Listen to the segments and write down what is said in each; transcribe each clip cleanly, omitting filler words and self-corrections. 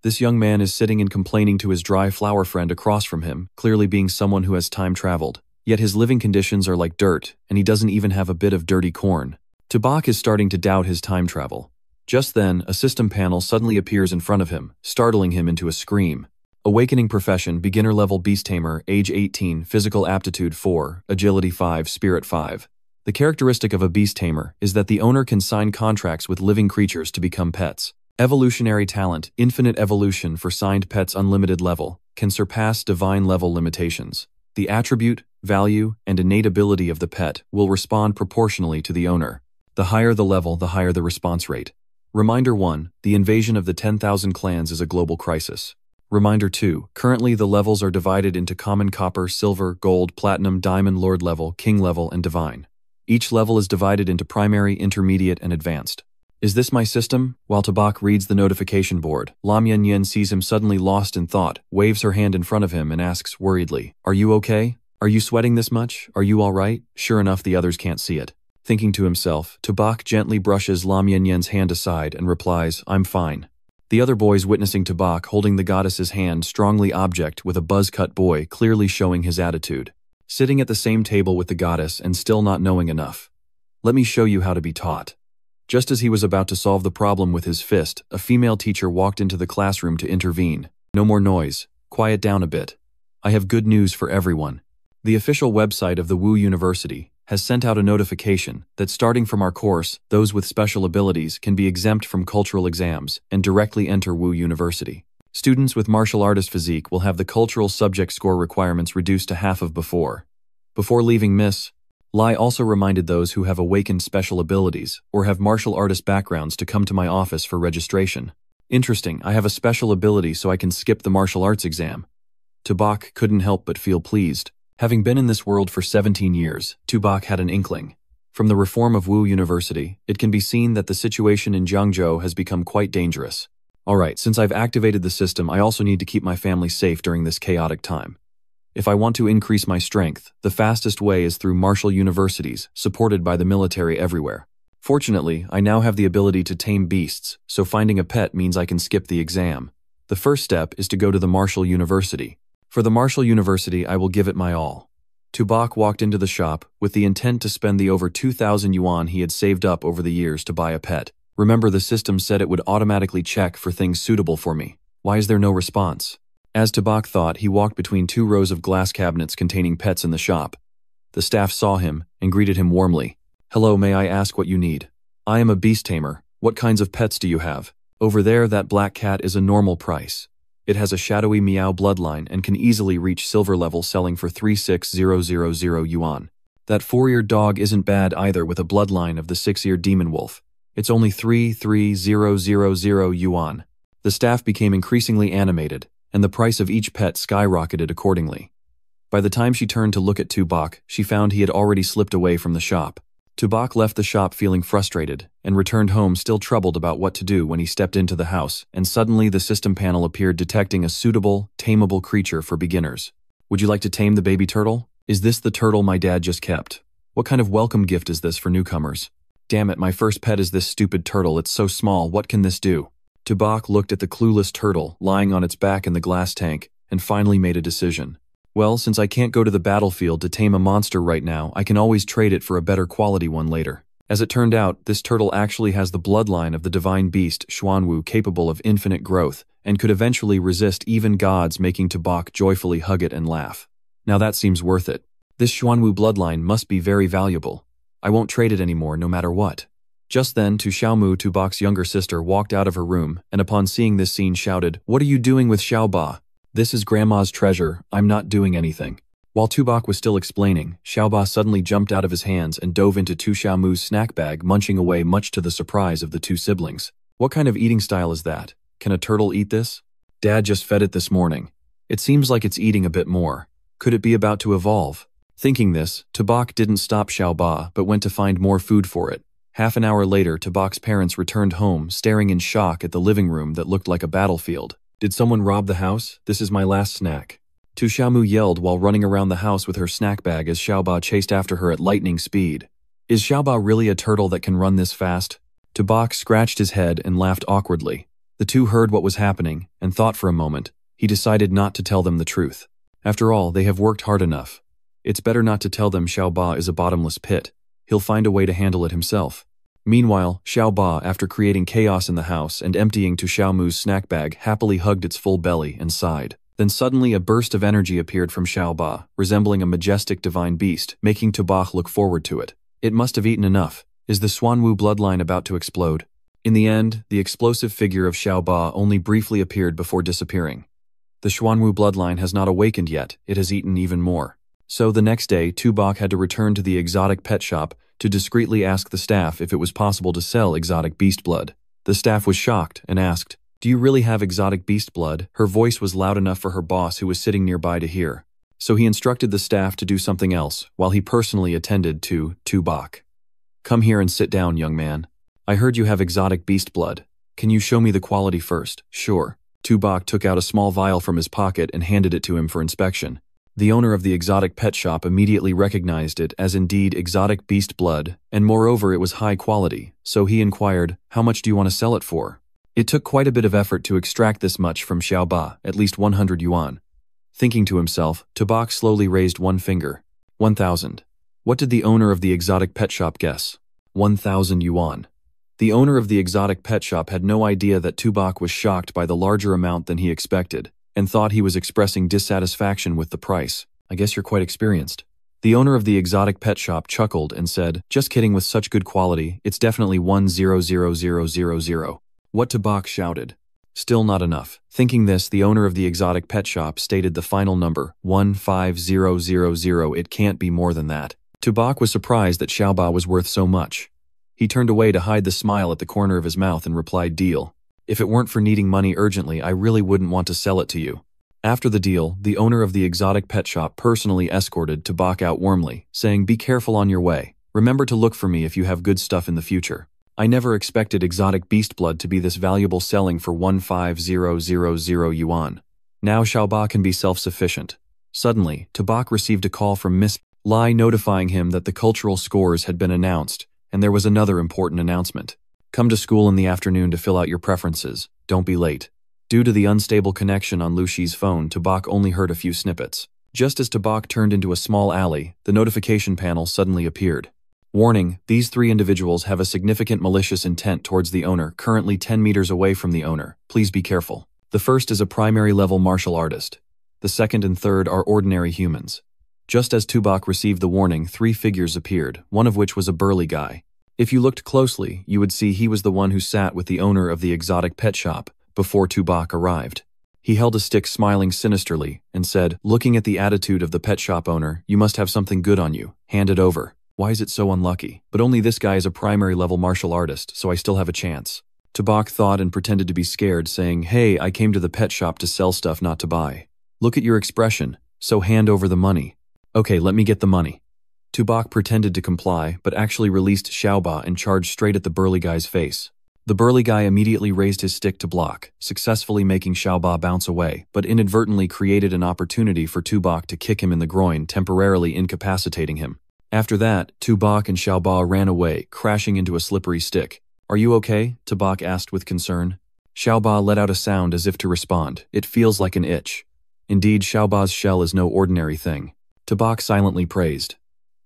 This young man is sitting and complaining to his dry flower friend across from him, clearly being someone who has time traveled. Yet his living conditions are like dirt, and he doesn't even have a bit of dirty corn. Tubok is starting to doubt his time travel. Just then, a system panel suddenly appears in front of him, startling him into a scream. Awakening profession, beginner level beast tamer, age 18, physical aptitude 4, agility 5, spirit 5. The characteristic of a beast tamer is that the owner can sign contracts with living creatures to become pets. Evolutionary talent, infinite evolution for signed pets unlimited level, can surpass divine level limitations. The attribute, value, and innate ability of the pet will respond proportionally to the owner. The higher the level, the higher the response rate. Reminder 1, the invasion of the 10,000 clans is a global crisis. Reminder 2, currently the levels are divided into common, copper, silver, gold, platinum, diamond, lord level, king level, and divine. Each level is divided into primary, intermediate, and advanced. Is this my system? While Tubok reads the notification board, Lam Yen sees him suddenly lost in thought, waves her hand in front of him and asks worriedly, "Are you okay? Are you sweating this much? Are you all right?" Sure enough, the others can't see it. Thinking to himself, Tubok gently brushes Lam Yen's hand aside and replies, "I'm fine." The other boys witnessing Tubok holding the goddess's hand strongly object with a buzz-cut boy clearly showing his attitude. Sitting at the same table with the goddess and still not knowing enough. "Let me show you how to be taught." Just as he was about to solve the problem with his fist, a female teacher walked into the classroom to intervene. "No more noise. Quiet down a bit. I have good news for everyone." The official website of the Wu University has sent out a notification that starting from our course, those with special abilities can be exempt from cultural exams and directly enter Wu University. Students with martial artist physique will have the cultural subject score requirements reduced to half of before. Before leaving, Miss Lai also reminded those who have awakened special abilities or have martial artist backgrounds to come to my office for registration. Interesting, I have a special ability so I can skip the martial arts exam. Tubok couldn't help but feel pleased. Having been in this world for 17 years, Tubok had an inkling. From the reform of Wu University, it can be seen that the situation in Jiangzhou has become quite dangerous. Alright, since I've activated the system, I also need to keep my family safe during this chaotic time. If I want to increase my strength, the fastest way is through martial universities, supported by the military everywhere. Fortunately, I now have the ability to tame beasts, so finding a pet means I can skip the exam. The first step is to go to the martial university. For the martial university, I will give it my all. Tubok walked into the shop with the intent to spend the over 2,000 yuan he had saved up over the years to buy a pet. Remember, the system said it would automatically check for things suitable for me. Why is there no response? As Tubok thought, he walked between 2 rows of glass cabinets containing pets in the shop. The staff saw him and greeted him warmly. "Hello, may I ask what you need?" "I am a beast tamer. What kinds of pets do you have?" "Over there, that black cat is a normal price. It has a shadowy meow bloodline and can easily reach silver level, selling for 36000 yuan. That 4-eared dog isn't bad either, with a bloodline of the 6-eared demon wolf. It's only 33000 yuan. The staff became increasingly animated, and the price of each pet skyrocketed accordingly. By the time she turned to look at Tubok, she found he had already slipped away from the shop. Tubok left the shop feeling frustrated, and returned home still troubled about what to do when he stepped into the house, and suddenly the system panel appeared detecting a suitable, tameable creature for beginners. "Would you like to tame the baby turtle? Is this the turtle my dad just kept? What kind of welcome gift is this for newcomers? Damn it, my first pet is this stupid turtle, it's so small, what can this do?" Tubok looked at the clueless turtle lying on its back in the glass tank and finally made a decision. "Well, since I can't go to the battlefield to tame a monster right now, I can always trade it for a better quality one later." As it turned out, this turtle actually has the bloodline of the divine beast Xuanwu, capable of infinite growth, and could eventually resist even gods, making Tubok joyfully hug it and laugh. Now that seems worth it. This Xuanwu bloodline must be very valuable. I won't trade it anymore, no matter what. Just then, Tu Xiaomu, Tubok's younger sister, walked out of her room, and upon seeing this scene shouted, "What are you doing with Xiaoba? This is Grandma's treasure, I'm not doing anything." While Tubok was still explaining, Xiaoba suddenly jumped out of his hands and dove into Tu Xiaomu's snack bag, munching away much to the surprise of the 2 siblings. "What kind of eating style is that? Can a turtle eat this? Dad just fed it this morning. It seems like it's eating a bit more. Could it be about to evolve?" Thinking this, Tubok didn't stop Xiaoba but went to find more food for it. Half an hour later, Tubok's parents returned home, staring in shock at the living room that looked like a battlefield. "Did someone rob the house? This is my last snack." Tu Xiaomu yelled while running around the house with her snack bag as Xiaoba chased after her at lightning speed. "Is Xiaoba really a turtle that can run this fast?" Tubok scratched his head and laughed awkwardly. The two heard what was happening and thought for a moment. He decided not to tell them the truth. After all, they have worked hard enough. It's better not to tell them Xiao Ba is a bottomless pit. He'll find a way to handle it himself. Meanwhile, Xiao Ba, after creating chaos in the house and emptying to Xiao Mu's snack bag, happily hugged its full belly and sighed. Then suddenly a burst of energy appeared from Xiao Ba, resembling a majestic divine beast, making Tu Bak look forward to it. It must have eaten enough. Is the Xuanwu bloodline about to explode? In the end, the explosive figure of Xiao Ba only briefly appeared before disappearing. The Xuanwu bloodline has not awakened yet, it has eaten even more. So the next day, Tu Bak had to return to the exotic pet shop to discreetly ask the staff if it was possible to sell exotic beast blood. The staff was shocked and asked, "Do you really have exotic beast blood?" Her voice was loud enough for her boss, who was sitting nearby, to hear. So he instructed the staff to do something else, while he personally attended to Tu Bak. "Come here and sit down, young man. I heard you have exotic beast blood. Can you show me the quality first?" "Sure." Tu Bak took out a small vial from his pocket and handed it to him for inspection. The owner of the exotic pet shop immediately recognized it as indeed exotic beast blood, and moreover it was high quality, so he inquired, "How much do you want to sell it for?" It took quite a bit of effort to extract this much from Xiao Ba, at least 100 yuan. Thinking to himself, Tu Bak slowly raised one finger. 1,000. What did the owner of the exotic pet shop guess? 1,000 yuan. The owner of the exotic pet shop had no idea that Tu Bak was shocked by the larger amount than he expected, and thought he was expressing dissatisfaction with the price. "I guess you're quite experienced." The owner of the exotic pet shop chuckled and said, "Just kidding, with such good quality, it's definitely 1,000,000. What Tu Bak shouted. Still not enough. Thinking this, the owner of the exotic pet shop stated the final number, 150,000. It can't be more than that. Tu Bak was surprised that Xiao Ba was worth so much. He turned away to hide the smile at the corner of his mouth and replied, "Deal. If it weren't for needing money urgently, I really wouldn't want to sell it to you." After the deal, the owner of the exotic pet shop personally escorted Tu Bak out warmly, saying, "Be careful on your way. Remember to look for me if you have good stuff in the future. I never expected exotic beast blood to be this valuable, selling for 150,000 yuan. Now Xiao Ba can be self-sufficient." Suddenly, Tu Bak received a call from Miss Lai notifying him that the cultural scores had been announced, and there was another important announcement. "Come to school in the afternoon to fill out your preferences. Don't be late." Due to the unstable connection on Lu Shi's phone, Tu Bak only heard a few snippets. Just as Tu Bak turned into a small alley, the notification panel suddenly appeared. "Warning, these 3 individuals have a significant malicious intent towards the owner, currently 10 meters away from the owner. Please be careful. The first is a primary-level martial artist. The second and third are ordinary humans." Just as Tu Bak received the warning, 3 figures appeared, one of which was a burly guy. If you looked closely, you would see he was the one who sat with the owner of the exotic pet shop before Tu Bak arrived. He held a stick, smiling sinisterly, and said, "Looking at the attitude of the pet shop owner, you must have something good on you. Hand it over." Why is it so unlucky? But only this guy is a primary-level martial artist, so I still have a chance. Tu Bak thought and pretended to be scared, saying, "Hey, I came to the pet shop to sell stuff, not to buy." "Look at your expression, so hand over the money." "Okay, let me get the money." Tu Bak pretended to comply, but actually released Xiao Ba and charged straight at the burly guy's face. The burly guy immediately raised his stick to block, successfully making Xiao Ba bounce away, but inadvertently created an opportunity for Tu Bak to kick him in the groin, temporarily incapacitating him. After that, Tu Bak and Xiao Ba ran away, crashing into a slippery stick. "Are you okay?" Tu Bak asked with concern. Xiao Ba let out a sound as if to respond. "It feels like an itch." Indeed, Xiao Ba's shell is no ordinary thing. Tu Bak silently praised.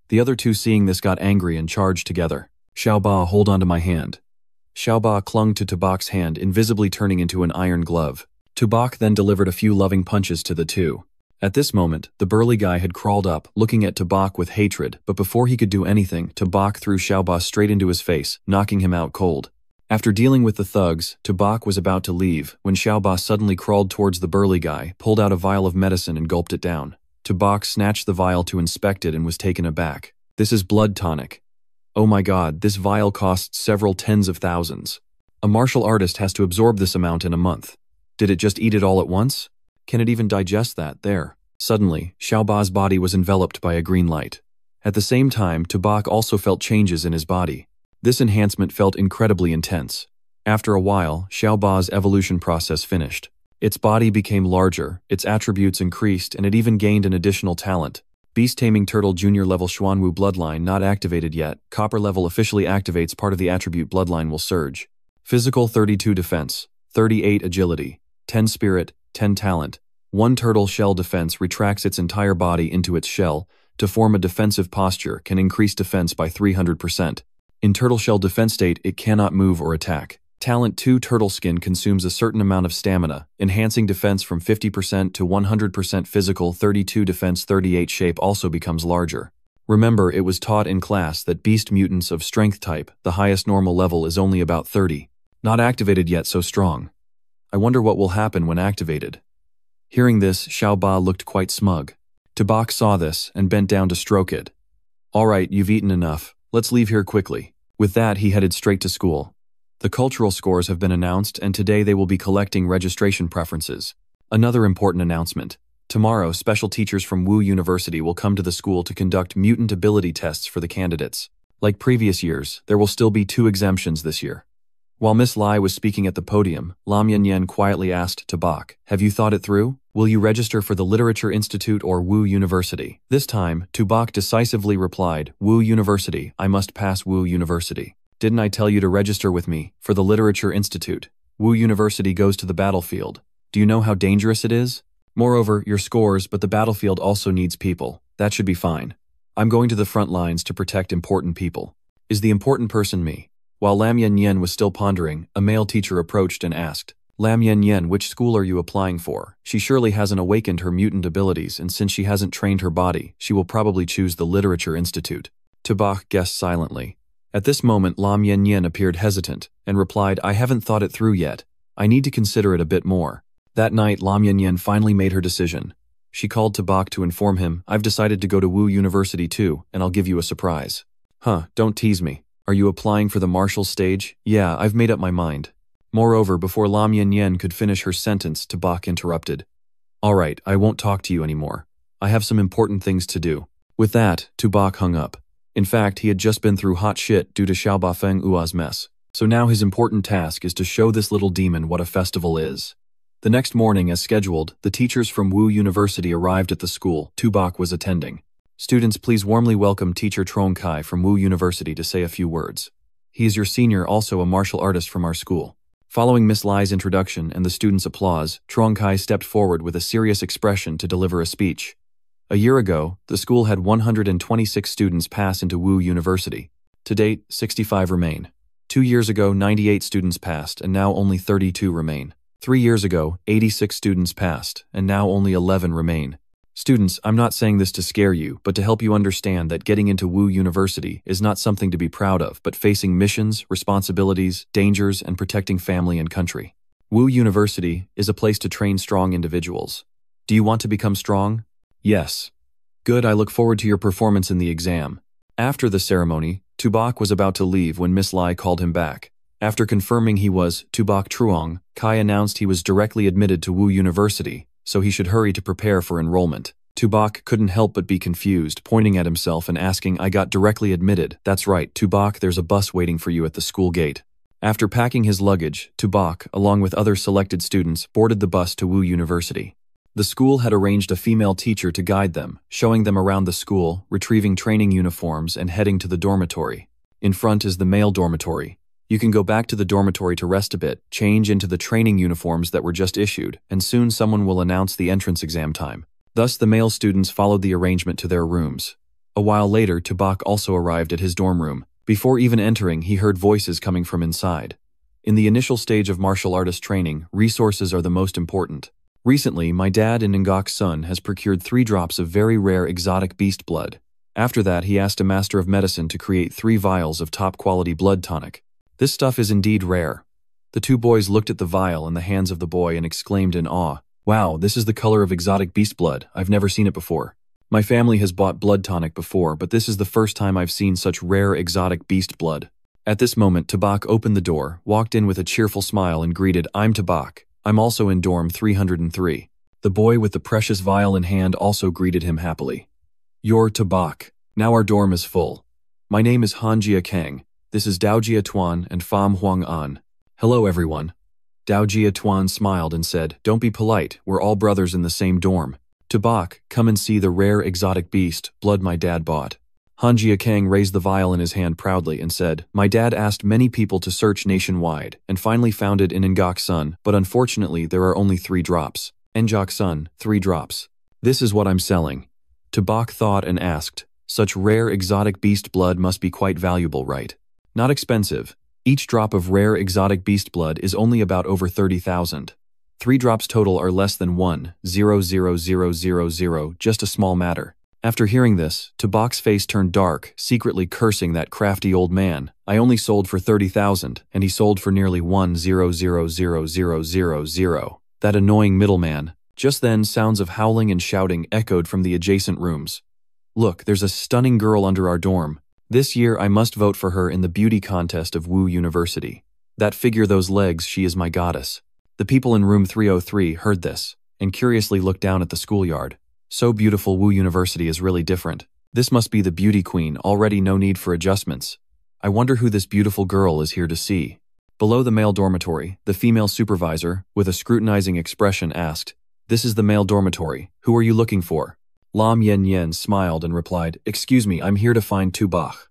The other 2, seeing this, got angry and charged together. "Xiao Ba, hold on to my hand." Xiao Ba clung to Tu Bak's hand, invisibly turning into an iron glove. Tu Bak then delivered a few loving punches to the 2. At this moment, the burly guy had crawled up, looking at Tu Bak with hatred, but before he could do anything, Tu Bak threw Xiao Ba straight into his face, knocking him out cold. After dealing with the thugs, Tu Bak was about to leave, when Xiao Ba suddenly crawled towards the burly guy, pulled out a vial of medicine and gulped it down. Tu Bak snatched the vial to inspect it and was taken aback. "This is blood tonic. Oh my god, this vial costs several tens of thousands. A martial artist has to absorb this amount in a month. Did it just eat it all at once? Can it even digest that? There." Suddenly, Xiao Ba's body was enveloped by a green light. At the same time, Tu Bak also felt changes in his body. This enhancement felt incredibly intense. After a while, Xiao Ba's evolution process finished. Its body became larger, its attributes increased, and it even gained an additional talent. Beast Taming Turtle Junior Level Xuanwu Bloodline not activated yet. Copper level officially activates, part of the attribute Bloodline will surge. Physical 32 Defense, 38 agility, 10 spirit, 10 talent. 1 turtle shell defense retracts its entire body into its shell to form a defensive posture, can increase defense by 300%. In turtle shell defense state, it cannot move or attack. Talent 2 turtle skin consumes a certain amount of stamina, enhancing defense from 50% to 100% physical. 32 defense 38 shape also becomes larger. Remember, it was taught in class that beast mutants of strength type, the highest normal level is only about 30. Not activated yet, so strong. I wonder what will happen when activated. Hearing this, Xiao Ba looked quite smug. Tubok saw this and bent down to stroke it. All right, you've eaten enough. Let's leave here quickly. With that, he headed straight to school. The cultural scores have been announced, and today they will be collecting registration preferences. Another important announcement. Tomorrow, special teachers from Wu University will come to the school to conduct mutant ability tests for the candidates. Like previous years, there will still be 2 exemptions this year. While Miss Lai was speaking at the podium, Lam Yanyan quietly asked Tubok, "Have you thought it through? Will you register for the Literature Institute or Wu University?" This time, Tubok decisively replied, "Wu University, I must pass Wu University. Didn't I tell you to register with me for the Literature Institute? Wu University goes to the battlefield. Do you know how dangerous it is? Moreover, your scores, but the battlefield also needs people. That should be fine. I'm going to the front lines to protect important people. Is the important person me?" While Lam Yanyan was still pondering, a male teacher approached and asked, "Lam Yanyan, which school are you applying for? She surely hasn't awakened her mutant abilities, and since she hasn't trained her body, she will probably choose the Literature Institute." Tubok guessed silently. At this moment, Lam Yanyan appeared hesitant and replied, "I haven't thought it through yet. I need to consider it a bit more." That night, Lam Yanyan finally made her decision. She called Tubok to inform him, "I've decided to go to Wu University too, and I'll give you a surprise." "Huh, don't tease me. Are you applying for the martial stage?" "Yeah, I've made up my mind." Moreover, before Lam Yanyan could finish her sentence, Tubok interrupted. "All right, I won't talk to you anymore. I have some important things to do." With that, Tubok hung up. In fact, he had just been through hot shit due to Xiao Bafeng Ua's mess. So now his important task is to show this little demon what a festival is. The next morning, as scheduled, the teachers from Wu University arrived at the school Tubok was attending. "Students, please warmly welcome Teacher Trong Kai from Wu University to say a few words. He is your senior, also a martial artist from our school." Following Miss Lai's introduction and the students' applause, Trong Kai stepped forward with a serious expression to deliver a speech. A year ago, the school had 126 students pass into Wu University. To date, 65 remain. 2 years ago, 98 students passed, and now only 32 remain. 3 years ago, 86 students passed, and now only 11 remain. Students, I'm not saying this to scare you, but to help you understand that getting into Wu University is not something to be proud of, but facing missions, responsibilities, dangers, and protecting family and country. Wu University is a place to train strong individuals. Do you want to become strong? Yes. Good, I look forward to your performance in the exam. After the ceremony, Tubok was about to leave when Miss Lai called him back. After confirming he was Tubok Truong, Kai announced he was directly admitted to Wu University, so he should hurry to prepare for enrollment. Tubok couldn't help but be confused, pointing at himself and asking, "I got directly admitted." "That's right, Tubok, there's a bus waiting for you at the school gate." After packing his luggage, Tubok, along with other selected students, boarded the bus to Wu University. The school had arranged a female teacher to guide them, showing them around the school, retrieving training uniforms, and heading to the dormitory. In front is the male dormitory. You can go back to the dormitory to rest a bit, change into the training uniforms that were just issued, and soon someone will announce the entrance exam time. Thus, the male students followed the arrangement to their rooms. A while later, Tubok also arrived at his dorm room. Before even entering, he heard voices coming from inside. In the initial stage of martial artist training, resources are the most important. Recently, my dad and Ngok's son has procured 3 drops of very rare exotic beast blood. After that, he asked a master of medicine to create 3 vials of top-quality blood tonic. This stuff is indeed rare. The 2 boys looked at the vial in the hands of the boy and exclaimed in awe, "Wow, this is the color of exotic beast blood. I've never seen it before. My family has bought blood tonic before, but this is the first time I've seen such rare exotic beast blood." At this moment, Tubok opened the door, walked in with a cheerful smile and greeted, "I'm Tubok. I'm also in dorm 303. The boy with the precious vial in hand also greeted him happily. "You're Tubok. Now our dorm is full. My name is Hanjia Kang. This is Daojia Tuan and Pham Huang An. Hello everyone." Daojia Tuan smiled and said, "Don't be polite, we're all brothers in the same dorm. Tubok, come and see the rare exotic beast, blood my dad bought." Han Jiakang raised the vial in his hand proudly and said, "My dad asked many people to search nationwide and finally found it in Ngok Sun, but unfortunately there are only 3 drops. Ngok Sun, 3 drops. This is what I'm selling." Tubok thought and asked, "Such rare exotic beast blood must be quite valuable, right?" "Not expensive. Each drop of rare exotic beast blood is only about over 30,000. 3 drops total are less than 1,000,000, just a small matter." After hearing this, Tubok's face turned dark, secretly cursing that crafty old man. "I only sold for 30,000, and he sold for nearly 1,000,000. That annoying middleman." Just then, sounds of howling and shouting echoed from the adjacent rooms. "Look, there's a stunning girl under our dorm. This year I must vote for her in the beauty contest of Wu University. That figure, those legs, she is my goddess." The people in room 303 heard this, and curiously looked down at the schoolyard. So beautiful, Wu University is really different. This must be the beauty queen, already no need for adjustments. I wonder who this beautiful girl is here to see. Below the male dormitory, the female supervisor, with a scrutinizing expression, asked, "This is the male dormitory. Who are you looking for?" Lam Yen Yen smiled and replied, "Excuse me, I'm here to find Tubok."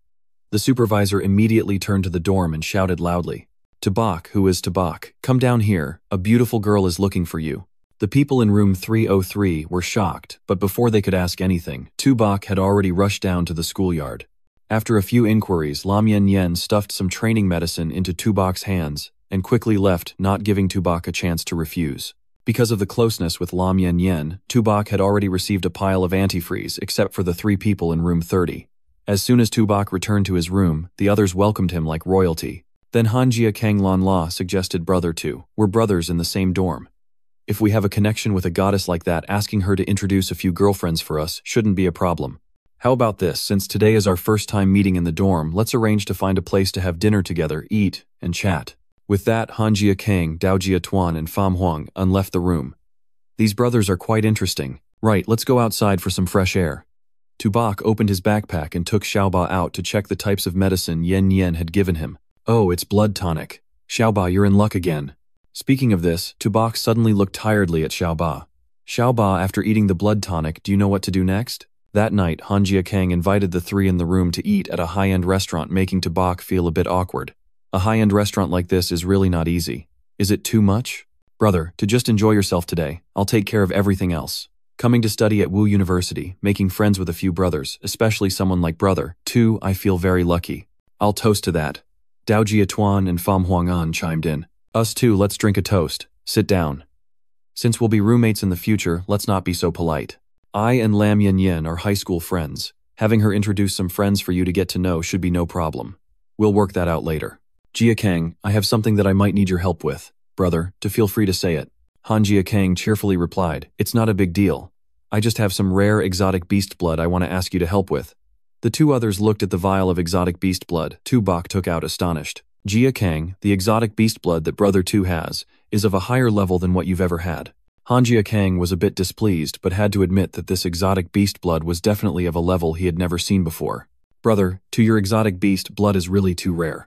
The supervisor immediately turned to the dorm and shouted loudly, "Tubok, who is Tubok? Come down here. A beautiful girl is looking for you." The people in room 303 were shocked, but before they could ask anything, Tubok had already rushed down to the schoolyard. After a few inquiries, Lam Yen Yen stuffed some training medicine into Tubok's hands and quickly left, not giving Tubok a chance to refuse. Because of the closeness with Lam Yen Yen, Tubok had already received a pile of antifreeze except for the 3 people in room 30. As soon as Tubok returned to his room, the others welcomed him like royalty. Then Han Jiakang Lan La suggested, "Brother too. We're brothers in the same dorm. If we have a connection with a goddess like that, asking her to introduce a few girlfriends for us shouldn't be a problem. How about this, since today is our first time meeting in the dorm, let's arrange to find a place to have dinner together, eat, and chat." With that, Han Jiakang, Dao Jiatuan, and Pham Huang left the room. "These brothers are quite interesting. Right, let's go outside for some fresh air." Tubok opened his backpack and took Xiaoba out to check the types of medicine Yen Yen had given him. "Oh, it's blood tonic. Xiaoba, you're in luck again." Speaking of this, Tubok suddenly looked tiredly at Xiaoba. "Xiaoba, after eating the blood tonic, do you know what to do next?" That night, Han Jiakang invited the 3 in the room to eat at a high-end restaurant, making Tubok feel a bit awkward. A high-end restaurant like this is really not easy. Is it too much? "Brother, to just enjoy yourself today. I'll take care of everything else. Coming to study at Wu University, making friends with a few brothers, especially someone like brother, too, I feel very lucky. I'll toast to that." Dao Jiatuan and Pham Huang chimed in. "Us too, let's drink a toast. Sit down. Since we'll be roommates in the future, let's not be so polite. I and Lam Yen Yen are high school friends. Having her introduce some friends for you to get to know should be no problem. We'll work that out later. Jiakang, I have something that I might need your help with. Brother, to feel free to say it." Han Jiakang cheerfully replied, "It's not a big deal. I just have some rare exotic beast blood I want to ask you to help with." The 2 others looked at the vial of exotic beast blood. Tubok took out astonished. "Jiakang, the exotic beast blood that Brother 2 has, is of a higher level than what you've ever had." Han Jiakang was a bit displeased, but had to admit that this exotic beast blood was definitely of a level he had never seen before. "Brother, to your exotic beast blood is really too rare.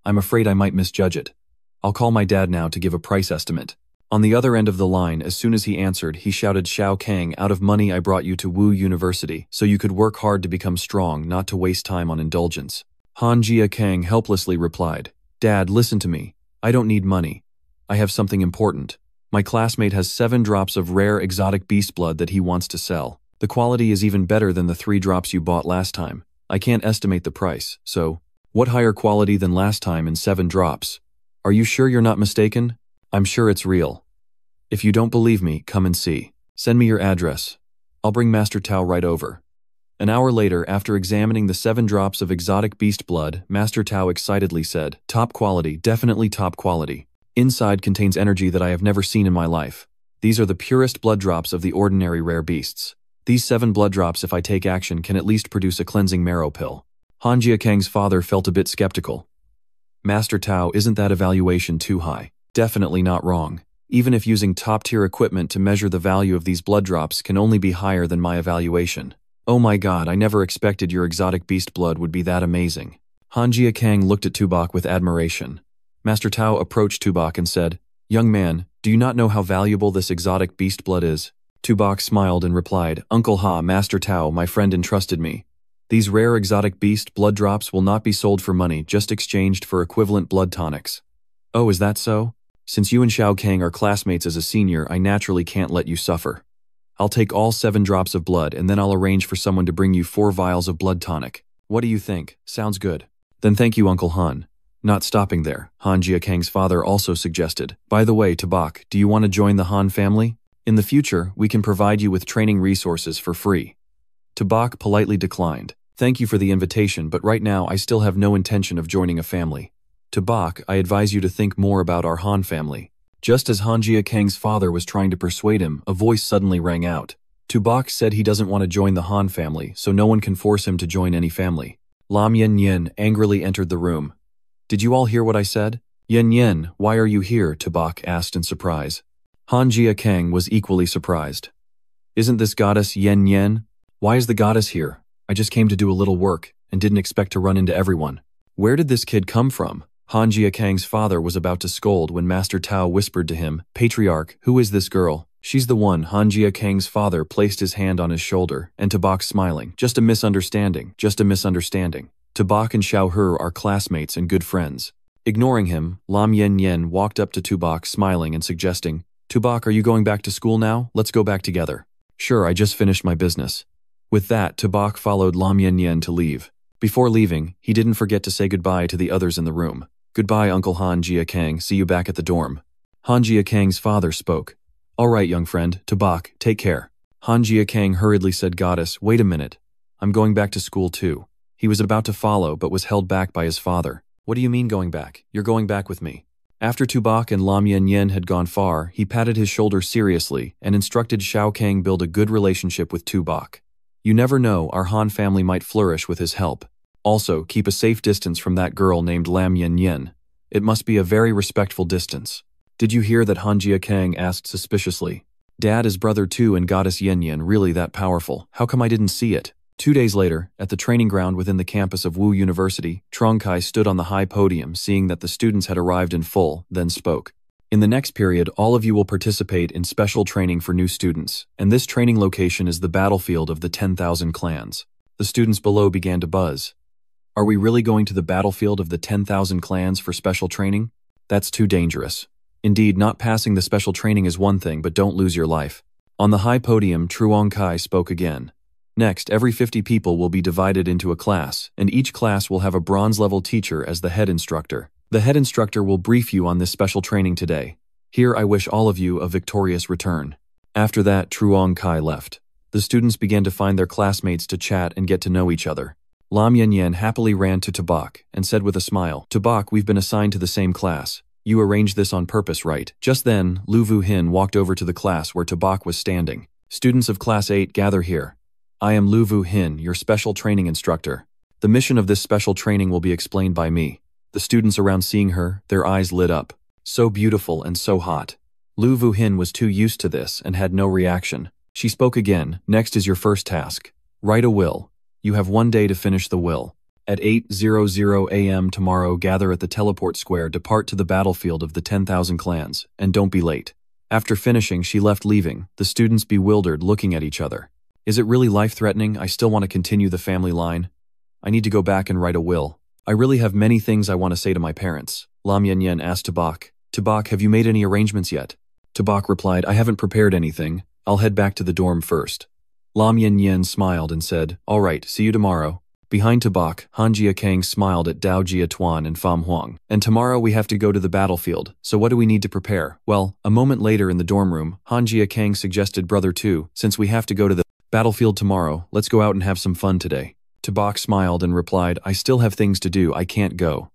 I'm afraid I might misjudge it. I'll call my dad now to give a price estimate." On the other end of the line, as soon as he answered, he shouted, "Xiao Kang, out of money I brought you to Wu University, so you could work hard to become strong, not to waste time on indulgence." Han Jiakang helplessly replied, "Dad, listen to me. I don't need money. I have something important. My classmate has 7 drops of rare exotic beast blood that he wants to sell. The quality is even better than the 3 drops you bought last time. I can't estimate the price, so what higher quality than last time in 7 drops? Are you sure you're not mistaken? I'm sure it's real. If you don't believe me, come and see. Send me your address. I'll bring Master Tao right over." An hour later, after examining the 7 drops of exotic beast blood, Master Tao excitedly said, "Top quality, definitely top quality. Inside contains energy that I have never seen in my life. These are the purest blood drops of the ordinary rare beasts. These 7 blood drops, if I take action, can at least produce a cleansing marrow pill." Han Jiakang's father felt a bit skeptical. "Master Tao, isn't that evaluation too high?" "Definitely not wrong. Even if using top-tier equipment to measure the value of these blood drops can only be higher than my evaluation. Oh my god, I never expected your exotic beast blood would be that amazing." Han Jiakang looked at Tubok with admiration. Master Tao approached Tubok and said, "Young man, do you not know how valuable this exotic beast blood is?" Tubok smiled and replied, "Uncle Ha, Master Tao, my friend entrusted me. These rare exotic beast blood drops will not be sold for money, just exchanged for equivalent blood tonics. Oh, is that so? Since you and Xiao Kang are classmates as a senior, I naturally can't let you suffer. I'll take all 7 drops of blood and then I'll arrange for someone to bring you 4 vials of blood tonic. What do you think? Sounds good. Then thank you, Uncle Han. Not stopping there, Han Jiakang's father also suggested, by the way, Tabak, do you want to join the Han family? In the future, we can provide you with training resources for free. Tabak politely declined. Thank you for the invitation, but right now I still have no intention of joining a family. Tabak, I advise you to think more about our Han family. Just as Han Jiakang's father was trying to persuade him, a voice suddenly rang out. Tabak said he doesn't want to join the Han family, so no one can force him to join any family. Lam Yen Yen angrily entered the room. Did you all hear what I said? Yen Yen, why are you here? Tabak asked in surprise. Han Jiakang was equally surprised. Isn't this goddess Yen Yen? Why is the goddess here? I just came to do a little work, and didn't expect to run into everyone. Where did this kid come from? Han Jiakang's father was about to scold when Master Tao whispered to him, Patriarch, who is this girl? She's the one. Han Jiakang's father placed his hand on his shoulder, and Tabak smiling. Just a misunderstanding, just a misunderstanding. Tabak and Xiao He are classmates and good friends. Ignoring him, Lam Yen Yen walked up to Tabak smiling and suggesting, Tabak, are you going back to school now? Let's go back together. Sure, I just finished my business. With that, Tabak followed Lam Yen Yen to leave. Before leaving, he didn't forget to say goodbye to the others in the room. Goodbye, Uncle Han Jiakang, see you back at the dorm. Han Jiakang's father spoke. All right, young friend, Tabak, take care. Han Jiakang hurriedly said, Goddess, wait a minute. I'm going back to school too. He was about to follow but was held back by his father. What do you mean going back? You're going back with me. After Tabak and Lam Yen Yen had gone far, he patted his shoulder seriously and instructed Xiao Kang build a good relationship with Tabak. You never know, our Han family might flourish with his help. Also, keep a safe distance from that girl named Lam Yen Yen. It must be a very respectful distance. Did you hear that? Han Jiakang asked suspiciously. Dad is brother too and goddess Yen Yen really that powerful? How come I didn't see it? 2 days later, at the training ground within the campus of Wu University, Trong Kai stood on the high podium seeing that the students had arrived in full, then spoke. In the next period, all of you will participate in special training for new students, and this training location is the battlefield of the 10,000 clans. The students below began to buzz. Are we really going to the battlefield of the 10,000 clans for special training? That's too dangerous. Indeed, not passing the special training is one thing, but don't lose your life. On the high podium, Truong Kai spoke again. Next, every 50 people will be divided into a class, and each class will have a bronze-level teacher as the head instructor. The head instructor will brief you on this special training today. Here I wish all of you a victorious return. After that, Truong Kai left. The students began to find their classmates to chat and get to know each other. Lam Yen Yen happily ran to Tabak and said with a smile, Tabak, we've been assigned to the same class. You arranged this on purpose, right? Just then, Lu Vu Hin walked over to the class where Tabak was standing. Students of Class 8, gather here. I am Lu Vu Hin, your special training instructor. The mission of this special training will be explained by me. The students around seeing her, their eyes lit up. So beautiful and so hot. Lu Vu Hin was too used to this and had no reaction. She spoke again. Next is your first task. Write a will. You have 1 day to finish the will. At 8:00 a.m. tomorrow, gather at the teleport square, depart to the battlefield of the 10,000 clans, and don't be late. After finishing, she left, leaving, the students bewildered, looking at each other. Is it really life-threatening? I still want to continue the family line. I need to go back and write a will. I really have many things I want to say to my parents. Lam Yen Yen asked Tabak. Tabak, have you made any arrangements yet? Tabak replied, I haven't prepared anything. I'll head back to the dorm first. Lam Yen Yen smiled and said, all right, see you tomorrow. Behind Tabak, Han Jiakang smiled at Dao Jiatuan and Pham Huang. And tomorrow we have to go to the battlefield, so what do we need to prepare? Well, a moment later in the dorm room, Han Jiakang suggested, Brother 2, since we have to go to the battlefield tomorrow, let's go out and have some fun today. Tabak smiled and replied, I still have things to do, I can't go.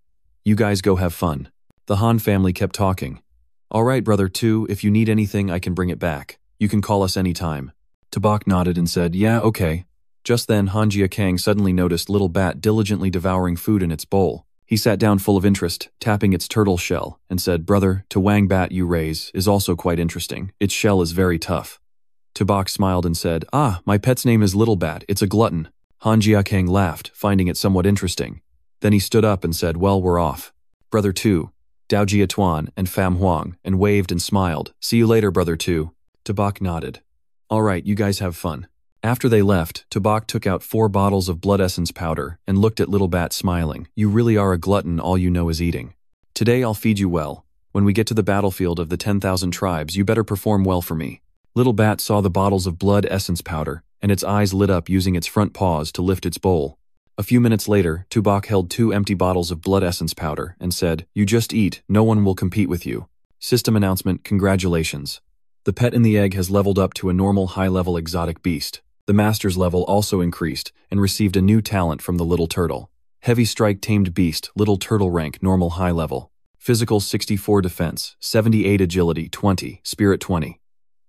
You guys go have fun. The Han family kept talking. All right, Brother 2, if you need anything I can bring it back. You can call us anytime. Tabak nodded and said, yeah, okay. Just then, Han Jiakang suddenly noticed Little Bat diligently devouring food in its bowl. He sat down full of interest, tapping its turtle shell, and said, Brother, to Wang Bat you raise is also quite interesting. Its shell is very tough. Tabak smiled and said, ah, my pet's name is Little Bat, it's a glutton. Han Jiakang laughed, finding it somewhat interesting. Then he stood up and said, well, we're off. Brother 2, Dao Jiatuan and Pham Huang, and waved and smiled. See you later, Brother 2. Tabak nodded. All right, you guys have fun. After they left, Tubok took out 4 bottles of blood essence powder and looked at Little Bat smiling. You really are a glutton, all you know is eating. Today I'll feed you well. When we get to the battlefield of the 10,000 tribes, you better perform well for me. Little Bat saw the bottles of blood essence powder, and its eyes lit up using its front paws to lift its bowl. A few minutes later, Tubok held 2 empty bottles of blood essence powder and said, "You just eat, no one will compete with you." System announcement, congratulations. The pet in the egg has leveled up to a normal high-level exotic beast. The master's level also increased and received a new talent from the little turtle. Heavy strike tamed beast, little turtle rank, normal high level. Physical 64 defense, 78 agility, 20, spirit 20.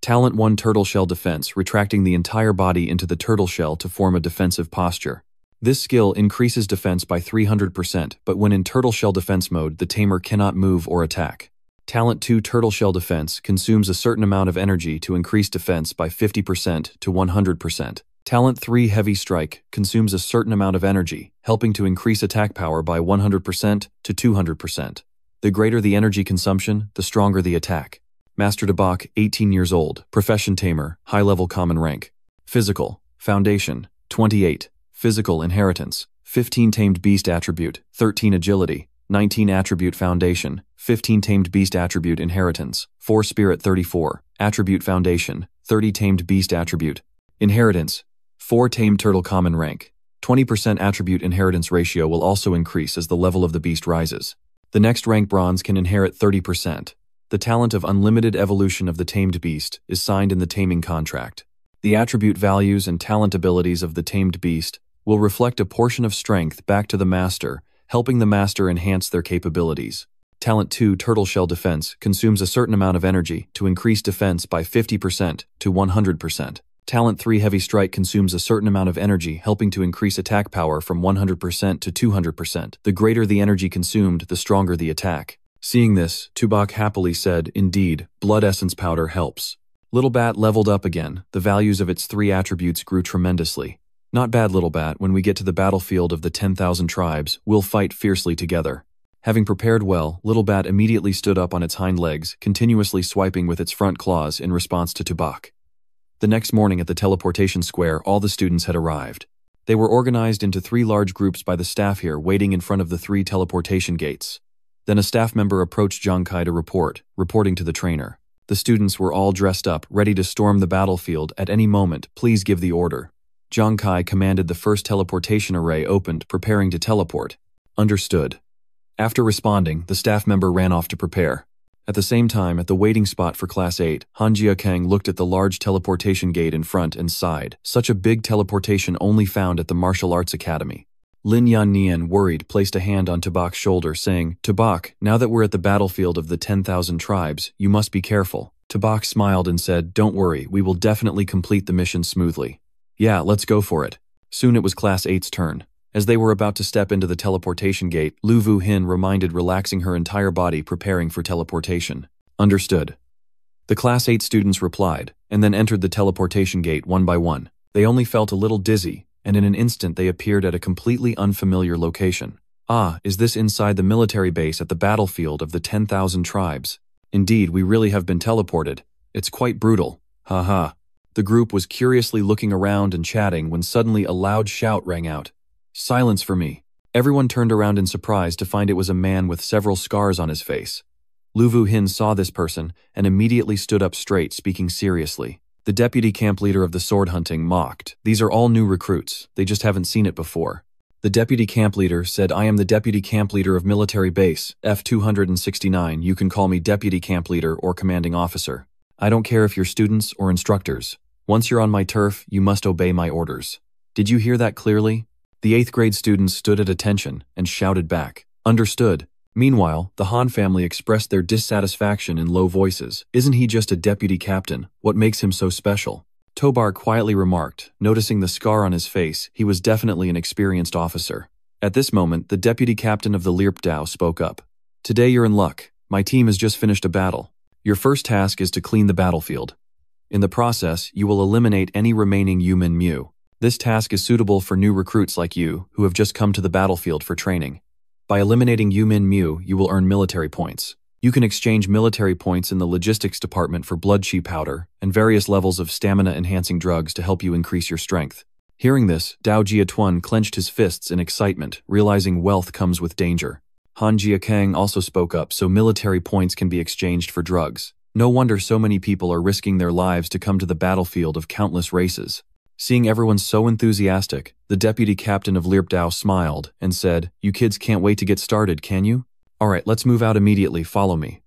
Talent 1 turtle shell defense, retracting the entire body into the turtle shell to form a defensive posture. This skill increases defense by 300%, but when in turtle shell defense mode, the tamer cannot move or attack. Talent 2 turtle shell defense consumes a certain amount of energy to increase defense by 50% to 100%. Talent 3 heavy strike consumes a certain amount of energy, helping to increase attack power by 100% to 200%. The greater the energy consumption, the stronger the attack. Master Tubok, 18 years old, profession tamer, high-level common rank. Physical, foundation, 28. Physical inheritance, 15 tamed beast attribute, 13 agility, 19 attribute foundation, 15 tamed beast attribute inheritance, 4 spirit 34, attribute foundation, 30 tamed beast attribute, inheritance, 4 tamed turtle common rank. 20% attribute inheritance ratio will also increase as the level of the beast rises. The next rank bronze can inherit 30%. The talent of unlimited evolution of the tamed beast is signed in the taming contract. The attribute values and talent abilities of the tamed beast will reflect a portion of strength back to the master, helping the master enhance their capabilities. Talent 2 turtle shell defense consumes a certain amount of energy to increase defense by 50% to 100%. Talent 3 heavy strike consumes a certain amount of energy, helping to increase attack power from 100% to 200%. The greater the energy consumed, the stronger the attack. Seeing this, Tubok happily said, "Indeed, blood essence powder helps." Little Bat leveled up again. The values of its 3 attributes grew tremendously. Not bad, Little Bat. When we get to the battlefield of the 10,000 tribes, we'll fight fiercely together. Having prepared well, Little Bat immediately stood up on its hind legs, continuously swiping with its front claws in response to Tubok. The next morning at the teleportation square, all the students had arrived. They were organized into 3 large groups by the staff here, waiting in front of the 3 teleportation gates. Then a staff member approached Zhang Kai to reporting to the trainer. The students were all dressed up, ready to storm the battlefield at any moment. Please give the order. Zhang Kai commanded the first teleportation array opened, preparing to teleport. Understood. After responding, the staff member ran off to prepare. At the same time, at the waiting spot for Class 8, Han Jiakang looked at the large teleportation gate in front and sighed. Such a big teleportation only found at the Martial Arts Academy. Lin Yannian, worried, placed a hand on Tubok's shoulder, saying, "Tubok, now that we're at the battlefield of the 10,000 tribes, you must be careful." Tubok smiled and said, "Don't worry, we will definitely complete the mission smoothly." "Yeah, let's go for it." Soon it was Class 8's turn. As they were about to step into the teleportation gate, Lu Vu Hin reminded, relaxing her entire body, preparing for teleportation. Understood. The Class 8 students replied, and then entered the teleportation gate one by one. They only felt a little dizzy, and in an instant they appeared at a completely unfamiliar location. Ah, is this inside the military base at the battlefield of the 10,000 tribes? Indeed, we really have been teleported. It's quite brutal. Haha. The group was curiously looking around and chatting when suddenly a loud shout rang out. "Silence for me." Everyone turned around in surprise to find it was a man with several scars on his face. Lu Vu Hin saw this person and immediately stood up straight, speaking seriously. The deputy camp leader of the sword hunting mocked. "These are all new recruits. They just haven't seen it before." The deputy camp leader said, "I am the deputy camp leader of military base, F-269. You can call me deputy camp leader or commanding officer. I don't care if you're students or instructors. Once you're on my turf, you must obey my orders." Did you hear that clearly? The 8th grade students stood at attention and shouted back, "Understood." Meanwhile, the Han family expressed their dissatisfaction in low voices. "Isn't he just a deputy captain? What makes him so special?" Tobar quietly remarked, noticing the scar on his face. He was definitely an experienced officer. At this moment, the deputy captain of the Lirp Dao spoke up. "Today you're in luck. My team has just finished a battle. Your first task is to clean the battlefield. In the process, you will eliminate any remaining Yumin Mu. This task is suitable for new recruits like you, who have just come to the battlefield for training. By eliminating Yumin Mu, you will earn military points. You can exchange military points in the logistics department for blood chi powder and various levels of stamina-enhancing drugs to help you increase your strength. Hearing this, Dao Jiatuan clenched his fists in excitement, realizing wealth comes with danger. Han Jiakang also spoke up, so military points can be exchanged for drugs. No wonder so many people are risking their lives to come to the battlefield of countless races. Seeing everyone so enthusiastic, the deputy captain of Liepdao smiled and said, "You kids can't wait to get started, can you? Alright, let's move out immediately, follow me."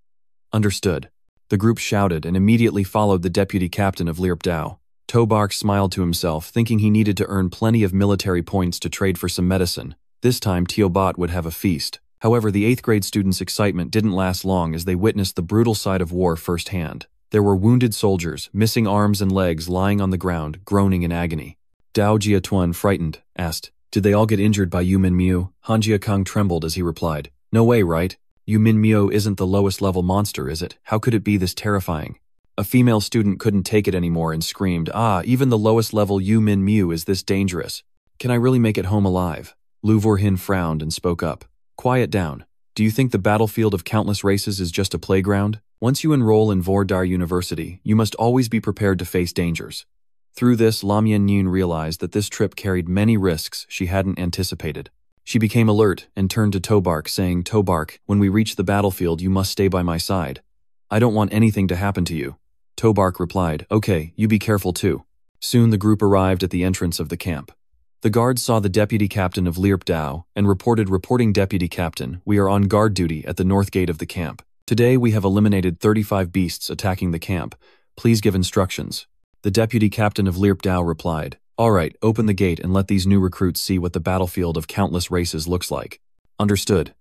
Understood. The group shouted and immediately followed the deputy captain of Liepdao. Tobark smiled to himself, thinking he needed to earn plenty of military points to trade for some medicine. This time Teobot would have a feast. However, the 8th grade students' excitement didn't last long as they witnessed the brutal side of war firsthand. There were wounded soldiers, missing arms and legs lying on the ground, groaning in agony. Dao Jiatuan, frightened, asked, "Did they all get injured by Yu Minmyo?" Han Jiakang trembled as he replied, "No way, right? Yu Minmyo isn't the lowest level monster, is it? How could it be this terrifying?" A female student couldn't take it anymore and screamed, "Ah, even the lowest level Yu Minmyo is this dangerous. Can I really make it home alive?" Lu Vorhin frowned and spoke up. "Quiet down. Do you think the battlefield of countless races is just a playground? Once you enroll in Vordar University, you must always be prepared to face dangers." Through this, Lam Yenyun realized that this trip carried many risks she hadn't anticipated. She became alert and turned to Tobark, saying, "Tobark, when we reach the battlefield, you must stay by my side. I don't want anything to happen to you." Tobark replied, "Okay, you be careful too." Soon the group arrived at the entrance of the camp. The guards saw the deputy captain of Liepdao and reporting deputy captain, "We are on guard duty at the north gate of the camp. Today we have eliminated 35 beasts attacking the camp. Please give instructions." The deputy captain of Liepdao replied, "Alright, open the gate and let these new recruits see what the battlefield of countless races looks like." Understood.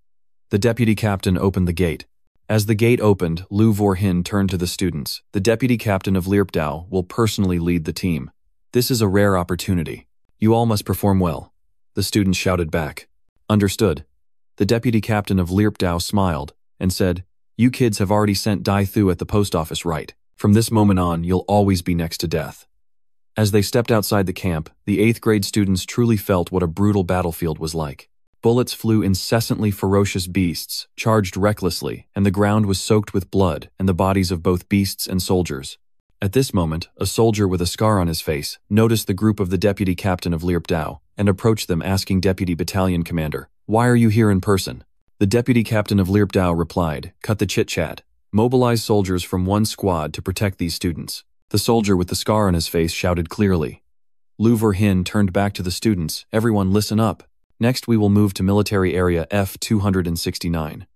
The deputy captain opened the gate. As the gate opened, Lu Vorhin turned to the students. "The deputy captain of Liepdao will personally lead the team. This is a rare opportunity. You all must perform well." The students shouted back. Understood. The deputy captain of Liepdao smiled and said, "You kids have already sent Dai Thu at the post office, right? From this moment on, you'll always be next to death." As they stepped outside the camp, the 8th grade students truly felt what a brutal battlefield was like. Bullets flew incessantly, ferocious beasts charged recklessly, and the ground was soaked with blood and the bodies of both beasts and soldiers. At this moment, a soldier with a scar on his face noticed the group of the deputy captain of Liepdao and approached them, asking Deputy Battalion Commander, "Why are you here in person?" The deputy captain of Liepdao replied, "Cut the chit-chat. Mobilize soldiers from one squad to protect these students." The soldier with the scar on his face shouted clearly. Lu Vorhin turned back to the students, "Everyone listen up. Next we will move to military area F-269.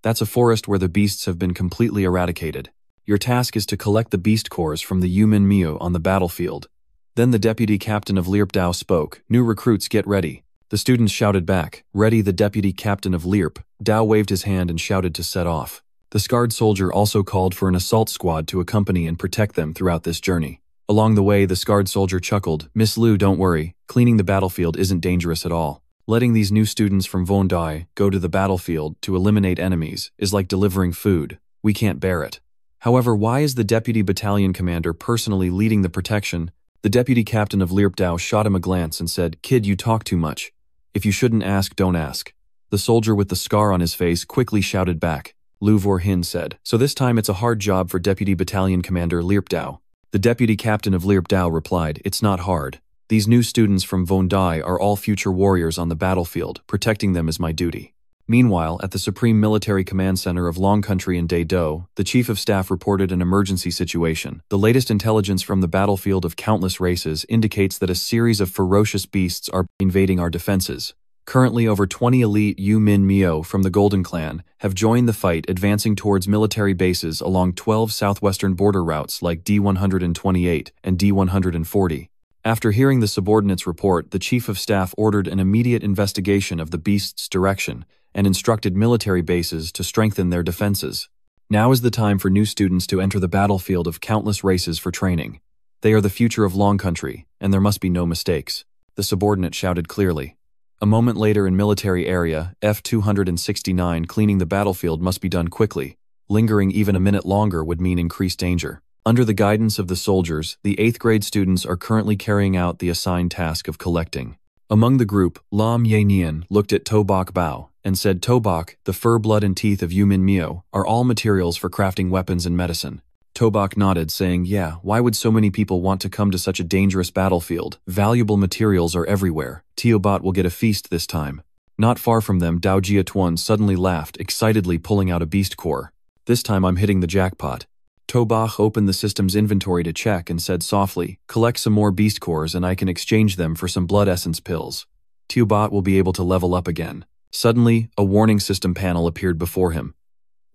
That's a forest where the beasts have been completely eradicated. Your task is to collect the beast cores from the Yu Minmyo on the battlefield." Then the deputy captain of Liepdao spoke, "New recruits, get ready." The students shouted back, "Ready." The deputy captain of Liepdao waved his hand and shouted to set off. The scarred soldier also called for an assault squad to accompany and protect them throughout this journey. Along the way, the scarred soldier chuckled, "Miss Lu, don't worry. Cleaning the battlefield isn't dangerous at all. Letting these new students from Vondai go to the battlefield to eliminate enemies is like delivering food. We can't bear it." However, why is the deputy battalion commander personally leading the protection? The deputy captain of Liepdao shot him a glance and said, "Kid, you talk too much. If you shouldn't ask, don't ask." The soldier with the scar on his face quickly shouted back. Lu Vorhin said, "So this time it's a hard job for deputy battalion commander Liepdao." The deputy captain of Liepdao replied, "It's not hard. These new students from Vondai are all future warriors on the battlefield. Protecting them is my duty." Meanwhile, at the Supreme Military Command Center of Long Country in Daido, the Chief of Staff reported an emergency situation. The latest intelligence from the battlefield of countless races indicates that a series of ferocious beasts are invading our defenses. Currently, over 20 elite Yu Minmyo from the Golden Clan have joined the fight, advancing towards military bases along 12 southwestern border routes like D-128 and D-140. After hearing the subordinates' report, the Chief of Staff ordered an immediate investigation of the beasts' direction and instructed military bases to strengthen their defenses. Now is the time for new students to enter the battlefield of countless races for training. They are the future of Long Country, and there must be no mistakes. The subordinate shouted clearly. A moment later in military area F-269, cleaning the battlefield must be done quickly. Lingering even a minute longer would mean increased danger. Under the guidance of the soldiers, the 8th grade students are currently carrying out the assigned task of collecting. Among the group, Lam Yenyun looked at Tobak Bao and said, Tobak, the fur, blood, and teeth of Yu Min Mio are all materials for crafting weapons and medicine. Tobak nodded, saying, yeah, why would so many people want to come to such a dangerous battlefield? Valuable materials are everywhere. Teobot will get a feast this time. Not far from them, Dao Jiatuan suddenly laughed, excitedly pulling out a beast core. This time I'm hitting the jackpot. Tobach opened the system's inventory to check and said softly, collect some more beast cores and I can exchange them for some blood essence pills. Teobot will be able to level up again. Suddenly, a warning system panel appeared before him.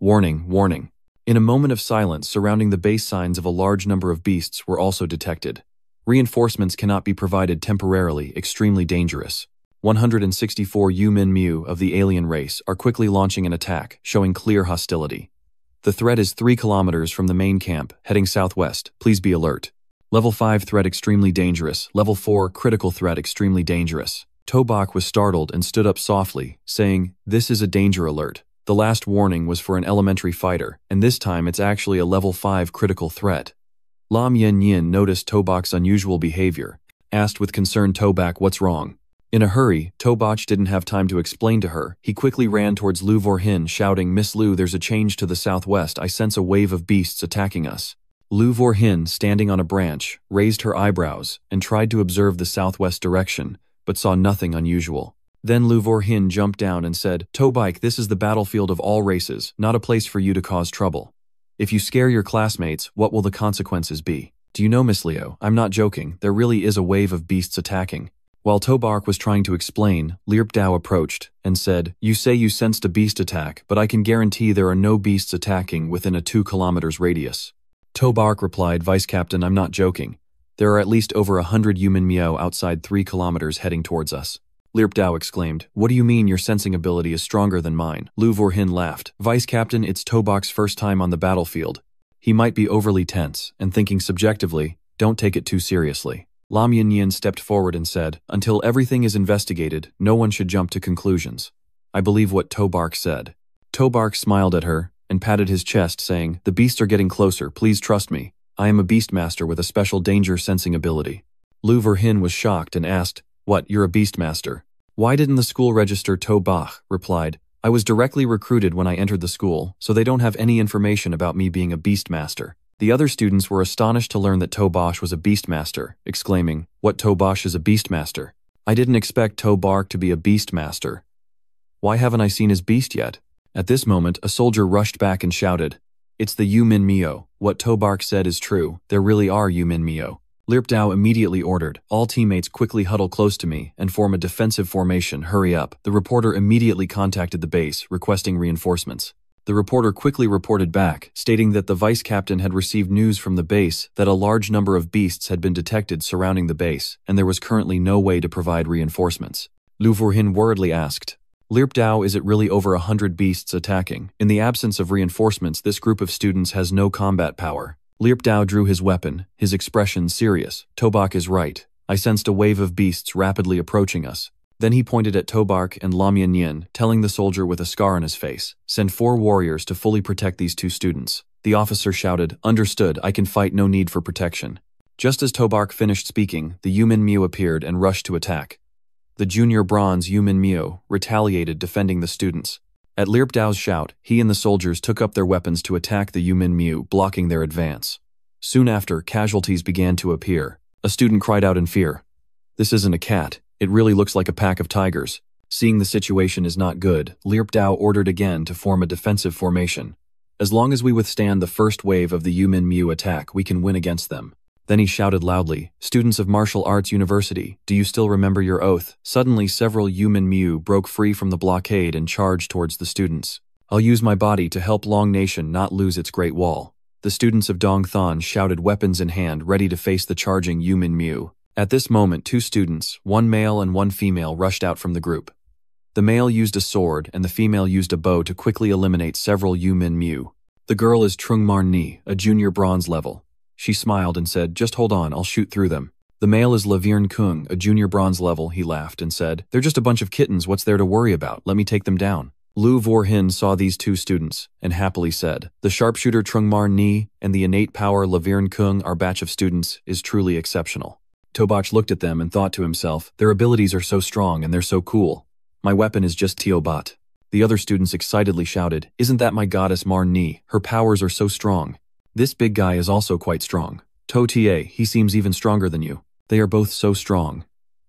Warning, warning. In a moment of silence surrounding the base, signs of a large number of beasts were also detected. Reinforcements cannot be provided temporarily, extremely dangerous. 164 Yu Min Mu of the alien race are quickly launching an attack, showing clear hostility. The threat is 3 kilometers from the main camp, heading southwest. Please be alert. Level 5 threat extremely dangerous. Level 4 critical threat extremely dangerous. Tobak was startled and stood up softly, saying, this is a danger alert. The last warning was for an elementary fighter, and this time it's actually a level 5 critical threat. Lam Yin Yin noticed Tobak's unusual behavior, asked with concern, Tobak, what's wrong? In a hurry, Tobach didn't have time to explain to her. He quickly ran towards Lu Vorhin, shouting, Miss Lu, there's a change to the southwest. I sense a wave of beasts attacking us. Lu Vorhin, standing on a branch, raised her eyebrows and tried to observe the southwest direction, but saw nothing unusual. Then Lu Vorhin jumped down and said, Tobike, this is the battlefield of all races, not a place for you to cause trouble. If you scare your classmates, what will the consequences be? Do you know, Miss Leo, I'm not joking, there really is a wave of beasts attacking. While Tobark was trying to explain, Lirp Dao approached and said, you say you sensed a beast attack, but I can guarantee there are no beasts attacking within a 2 kilometers radius. Tobark replied, Vice Captain, I'm not joking. There are at least over 100 human Miao outside 3 kilometers heading towards us. Lirp Dao exclaimed, what do you mean your sensing ability is stronger than mine? Lu Vorhin laughed. Vice Captain, it's Tobark's first time on the battlefield. He might be overly tense and thinking subjectively, don't take it too seriously. Lam Yin Yin stepped forward and said, until everything is investigated, no one should jump to conclusions. I believe what Tobark said. Tobark smiled at her and patted his chest, saying, the beasts are getting closer, please trust me. I am a beastmaster with a special danger sensing ability. Lu Vorhin was shocked and asked, what, you're a beastmaster? Why didn't the school register? Tobach replied, I was directly recruited when I entered the school, so they don't have any information about me being a beastmaster. The other students were astonished to learn that Tobosh was a beastmaster, exclaiming, what, Tobosh is a beastmaster? I didn't expect Tobark to be a beastmaster. Why haven't I seen his beast yet? At this moment, a soldier rushed back and shouted, it's the Yu Min Mio. What Tobark said is true, there really are Yu Min Mio. Lirp Dao immediately ordered, all teammates quickly huddle close to me and form a defensive formation, hurry up. The reporter immediately contacted the base, requesting reinforcements. The reporter quickly reported back, stating that the vice captain had received news from the base that a large number of beasts had been detected surrounding the base, and there was currently no way to provide reinforcements. Lu Vorhin worriedly asked, Lirp Dao, is it really over 100 beasts attacking? In the absence of reinforcements, this group of students has no combat power. Lirp Dao drew his weapon, his expression serious. Tobak is right. I sensed a wave of beasts rapidly approaching us. Then he pointed at Tobark and Lam Yin Yin, telling the soldier with a scar on his face, send 4 warriors to fully protect these 2 students. The officer shouted, understood, I can fight, no need for protection. Just as Tobark finished speaking, the Yu Min Mio appeared and rushed to attack. The junior bronze Yu Min Mio retaliated, defending the students. At Lirp Dao's shout, he and the soldiers took up their weapons to attack the Yu Min Mio, blocking their advance. Soon after, casualties began to appear. A student cried out in fear. This isn't a cat. It really looks like a pack of tigers. Seeing the situation is not good, Lirp Dao ordered again to form a defensive formation. As long as we withstand the first wave of the Yu Min Mio attack, we can win against them. Then he shouted loudly, students of Martial Arts University, do you still remember your oath? Suddenly several Yu Min Mio broke free from the blockade and charged towards the students. I'll use my body to help Long Nation not lose its Great Wall. The students of Dong Thon shouted, weapons in hand, ready to face the charging Yu Min Mio. At this moment, 2 students, 1 male and 1 female, rushed out from the group. The male used a sword and the female used a bow to quickly eliminate several Yu Min Mio. The girl is Trung Mar Ni, a junior bronze level. She smiled and said, just hold on, I'll shoot through them. The male is Lavierne Kung, a junior bronze level. He laughed and said, they're just a bunch of kittens, what's there to worry about? Let me take them down. Lu Vorhin saw these 2 students and happily said, the sharpshooter Trung Mar Ni and the innate power Lavierne Kung, our batch of students, is truly exceptional. Tobach looked at them and thought to himself, their abilities are so strong and they're so cool. My weapon is just Teobat. The other students excitedly shouted, "Isn't that my goddess Mar Ni? Her powers are so strong." "This big guy is also quite strong. To Ta, he seems even stronger than you. They are both so strong."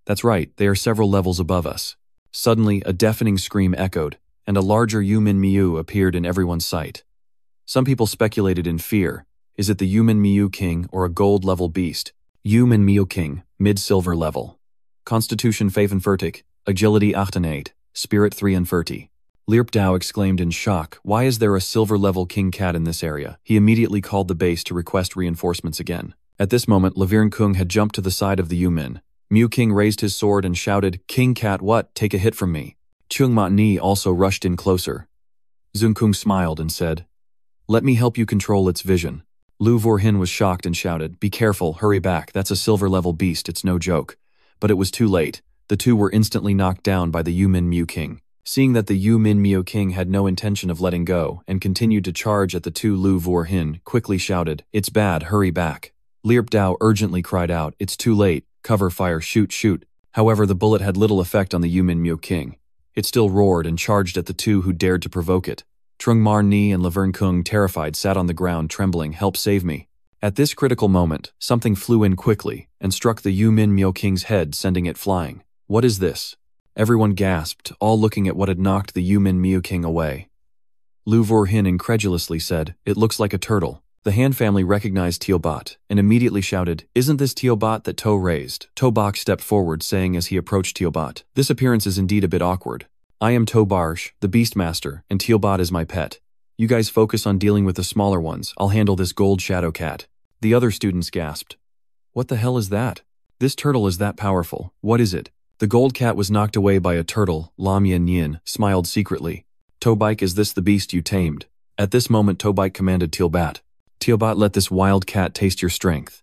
"That's right, they are several levels above us." Suddenly, a deafening scream echoed, and a larger Yumin Miu appeared in everyone's sight. Some people speculated in fear. Is it the Yumin Miu King or a gold-level beast? Yumin Miu King, mid-silver level. Constitution 45, Agility 88, Spirit 43. Lirp Dao exclaimed in shock, "Why is there a silver-level king cat in this area?" He immediately called the base to request reinforcements again. At this moment, Lavirn Kung had jumped to the side of the Yumin. Miu King raised his sword and shouted, "King cat, what? Take a hit from me." Chung Ma Ni also rushed in closer. Zun Kung smiled and said, "Let me help you control its vision." Lu Vorhin was shocked and shouted, "Be careful, hurry back, that's a silver-level beast, it's no joke." But it was too late. The two were instantly knocked down by the Yumin Miu King. Seeing that the Yumin Miu King had no intention of letting go and continued to charge at the two, Lu Vorhin quickly shouted, "It's bad, hurry back." Lirp Dao urgently cried out, "It's too late, cover fire, shoot, shoot." However, the bullet had little effect on the Yumin Miu King. It still roared and charged at the two who dared to provoke it. Trung Mar Ni and Laverne Kung, terrified, sat on the ground trembling, "Help, save me." At this critical moment, something flew in quickly and struck the Yumin Miu King's head, sending it flying. "What is this?" Everyone gasped, all looking at what had knocked the Yumin Miu King away. Lu Vorhin incredulously said, "It looks like a turtle." The Han family recognized Teobot and immediately shouted, "Isn't this Teobot that To raised?" Tobak stepped forward, saying as he approached Teobot, "This appearance is indeed a bit awkward. I am To Barsh, the Beastmaster, and Teobot is my pet. You guys focus on dealing with the smaller ones, I'll handle this gold shadow cat." The other students gasped. "What the hell is that? This turtle is that powerful, what is it?" The gold cat was knocked away by a turtle. Lam Yin Yin smiled secretly. "Tobike, is this the beast you tamed?" At this moment Tobike commanded Teobot. "Teobot, let this wild cat taste your strength."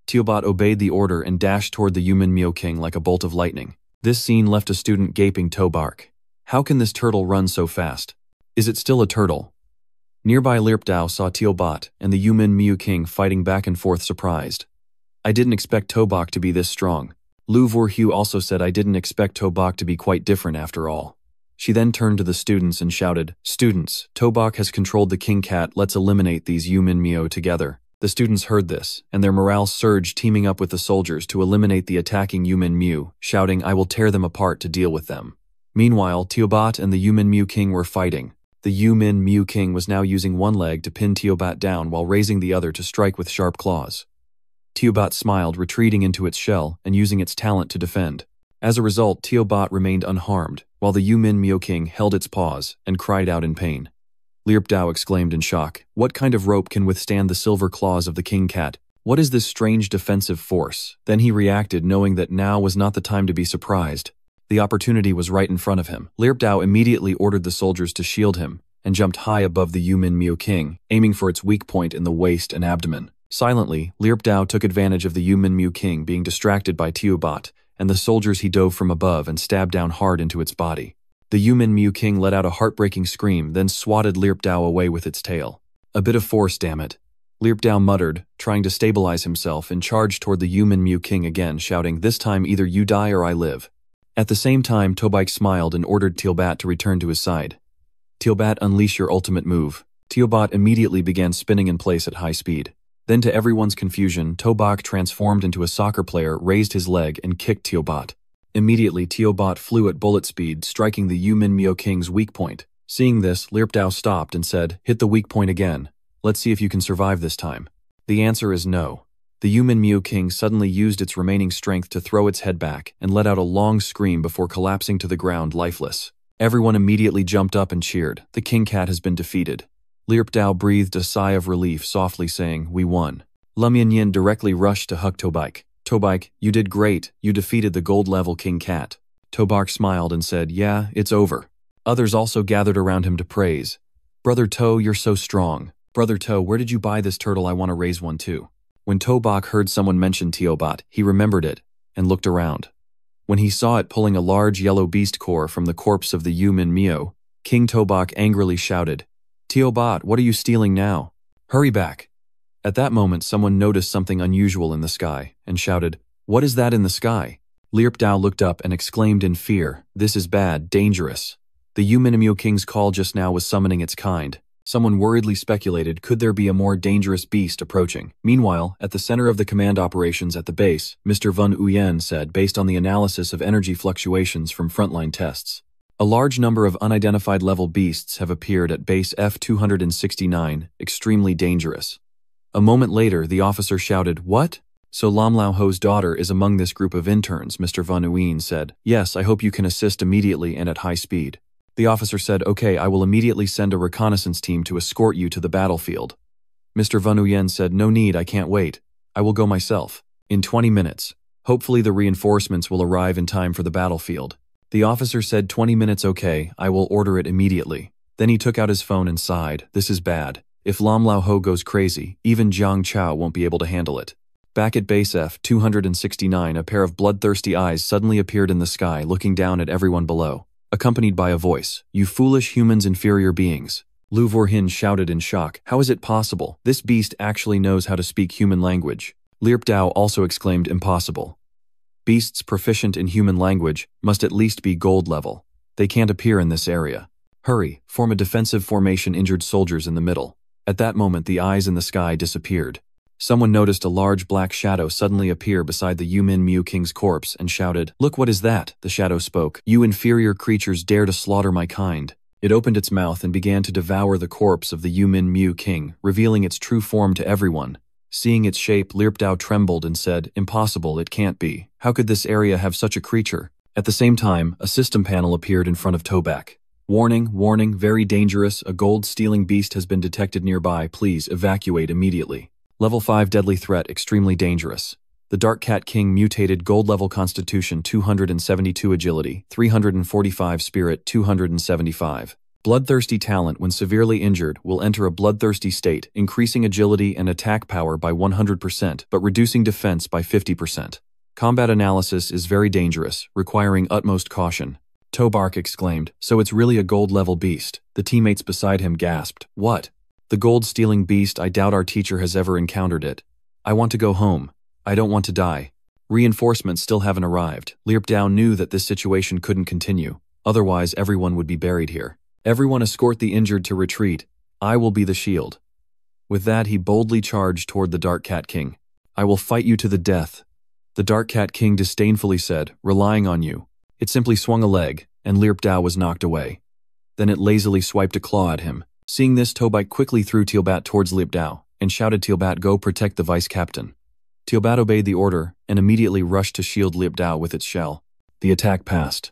Teobot obeyed the order and dashed toward the Yumin Miu King like a bolt of lightning. This scene left a student gaping. Tobark. How can this turtle run so fast? Is it still a turtle? Nearby Lirp Dao saw Teobot and the Yumin Miu King fighting back and forth, surprised. "I didn't expect Tobak to be this strong." Lu Vorhu also said, "I didn't expect Tobak to be quite different after all." She then turned to the students and shouted, "Students, Tobak has controlled the king cat, let's eliminate these Yumin Miu together." The students heard this, and their morale surged, teaming up with the soldiers to eliminate the attacking Yumin Miu, shouting, "I will tear them apart to deal with them." Meanwhile, Teobot and the Yumin Miu King were fighting. The Yumin Miu King was now using one leg to pin Teobot down while raising the other to strike with sharp claws. Teobot smiled, retreating into its shell and using its talent to defend. As a result, Teobot remained unharmed, while the Yumin Miu King held its paws and cried out in pain. Lirp Dao exclaimed in shock, "What kind of rope can withstand the silver claws of the king cat? What is this strange defensive force?" Then he reacted, knowing that now was not the time to be surprised. The opportunity was right in front of him. Lirp Dao immediately ordered the soldiers to shield him and jumped high above the Yumin Miu King, aiming for its weak point in the waist and abdomen. Silently, Lirp Dao took advantage of the Yumin Miu King being distracted by Teobot and the soldiers. He dove from above and stabbed down hard into its body. The Yumin Miu King let out a heartbreaking scream, then swatted Lirp Dao away with its tail. "A bit of force, damn it." Lirp Dao muttered, trying to stabilize himself, and charged toward the Yumin Miu King again, shouting, "This time either you die or I live." At the same time, Tobike smiled and ordered Teobot to return to his side. "Teobot, unleash your ultimate move." Teobot immediately began spinning in place at high speed. Then, to everyone's confusion, Tobak transformed into a soccer player, raised his leg, and kicked Teobot. Immediately, Teobot flew at bullet speed, striking the Yumin Miu King's weak point. Seeing this, Lirp Dao stopped and said, "Hit the weak point again. Let's see if you can survive this time." The answer is no. The Yumin Miu King suddenly used its remaining strength to throw its head back and let out a long scream before collapsing to the ground lifeless. Everyone immediately jumped up and cheered. The king cat has been defeated. Lirp Dao breathed a sigh of relief, softly saying, "We won." Lam Yin Yin directly rushed to hug Tobike. "Tobike, you did great. You defeated the gold-level king cat." Tobak smiled and said, "Yeah, it's over." Others also gathered around him to praise. "Brother To, you're so strong. Brother To, where did you buy this turtle? I want to raise one too." When Tobak heard someone mention Teobot, he remembered it and looked around. When he saw it pulling a large yellow beast core from the corpse of the Yumin Miu, King Tobak angrily shouted, "Teobot, what are you stealing now? Hurry back." At that moment, someone noticed something unusual in the sky and shouted, "What is that in the sky?" Lirp Dao looked up and exclaimed in fear, "This is bad, dangerous." The Yuminimyo King's call just now was summoning its kind. Someone worriedly speculated, could there be a more dangerous beast approaching? Meanwhile, at the center of the command operations at the base, Mr. Van Uyen said, based on the analysis of energy fluctuations from frontline tests, a large number of unidentified level beasts have appeared at base F-269, extremely dangerous. A moment later, the officer shouted, "What? So Lam Lao Ho's daughter is among this group of interns," Mr. Van Uyen said. "Yes, I hope you can assist immediately and at high speed." The officer said, "Okay, I will immediately send a reconnaissance team to escort you to the battlefield." Mr. Van Uyen said, "No need, I can't wait. I will go myself. In 20 minutes. Hopefully the reinforcements will arrive in time for the battlefield." The officer said, 20 minutes, okay, I will order it immediately. Then he took out his phone and sighed, "This is bad. If Lam Lao Ho goes crazy, even Jiang Chao won't be able to handle it." Back at base F-269, a pair of bloodthirsty eyes suddenly appeared in the sky, looking down at everyone below, accompanied by a voice, "You foolish humans, inferior beings." Lu Vorhin shouted in shock, "How is it possible? This beast actually knows how to speak human language." Lirp Dao also exclaimed, "Impossible. Beasts proficient in human language must at least be gold level. They can't appear in this area. Hurry, form a defensive formation, injured soldiers in the middle." At that moment, the eyes in the sky disappeared. Someone noticed a large black shadow suddenly appear beside the Yumin Mu King's corpse and shouted, "Look, what is that?" The shadow spoke, "You inferior creatures dare to slaughter my kind." It opened its mouth and began to devour the corpse of the Yumin Mu King, revealing its true form to everyone. Seeing its shape, Lirp Dao trembled and said, "Impossible, it can't be. How could this area have such a creature?" At the same time, a system panel appeared in front of Tobak. "Warning, warning, very dangerous. A gold-stealing beast has been detected nearby. Please evacuate immediately. Level 5 deadly threat, extremely dangerous. The Dark Cat King mutated gold level constitution 272 agility, 345 spirit, 275. Bloodthirsty talent when severely injured will enter a bloodthirsty state, increasing agility and attack power by 100% but reducing defense by 50%. Combat analysis is very dangerous, requiring utmost caution." Tobark exclaimed, "So it's really a gold level beast." The teammates beside him gasped, "What? The gold-stealing beast, I doubt our teacher has ever encountered it. I want to go home. I don't want to die. Reinforcements still haven't arrived." Lirp Dao knew that this situation couldn't continue, otherwise everyone would be buried here. "Everyone escort the injured to retreat. I will be the shield." With that, he boldly charged toward the Dark Cat King. "I will fight you to the death." The Dark Cat King disdainfully said, "Relying on you." It simply swung a leg, and Lirp Dao was knocked away. Then it lazily swiped a claw at him. Seeing this, Tobite quickly threw Tealbat towards Lirp Dao and shouted, "Tealbat, go protect the vice captain." Tealbat obeyed the order and immediately rushed to shield Lirp Dao with its shell. The attack passed.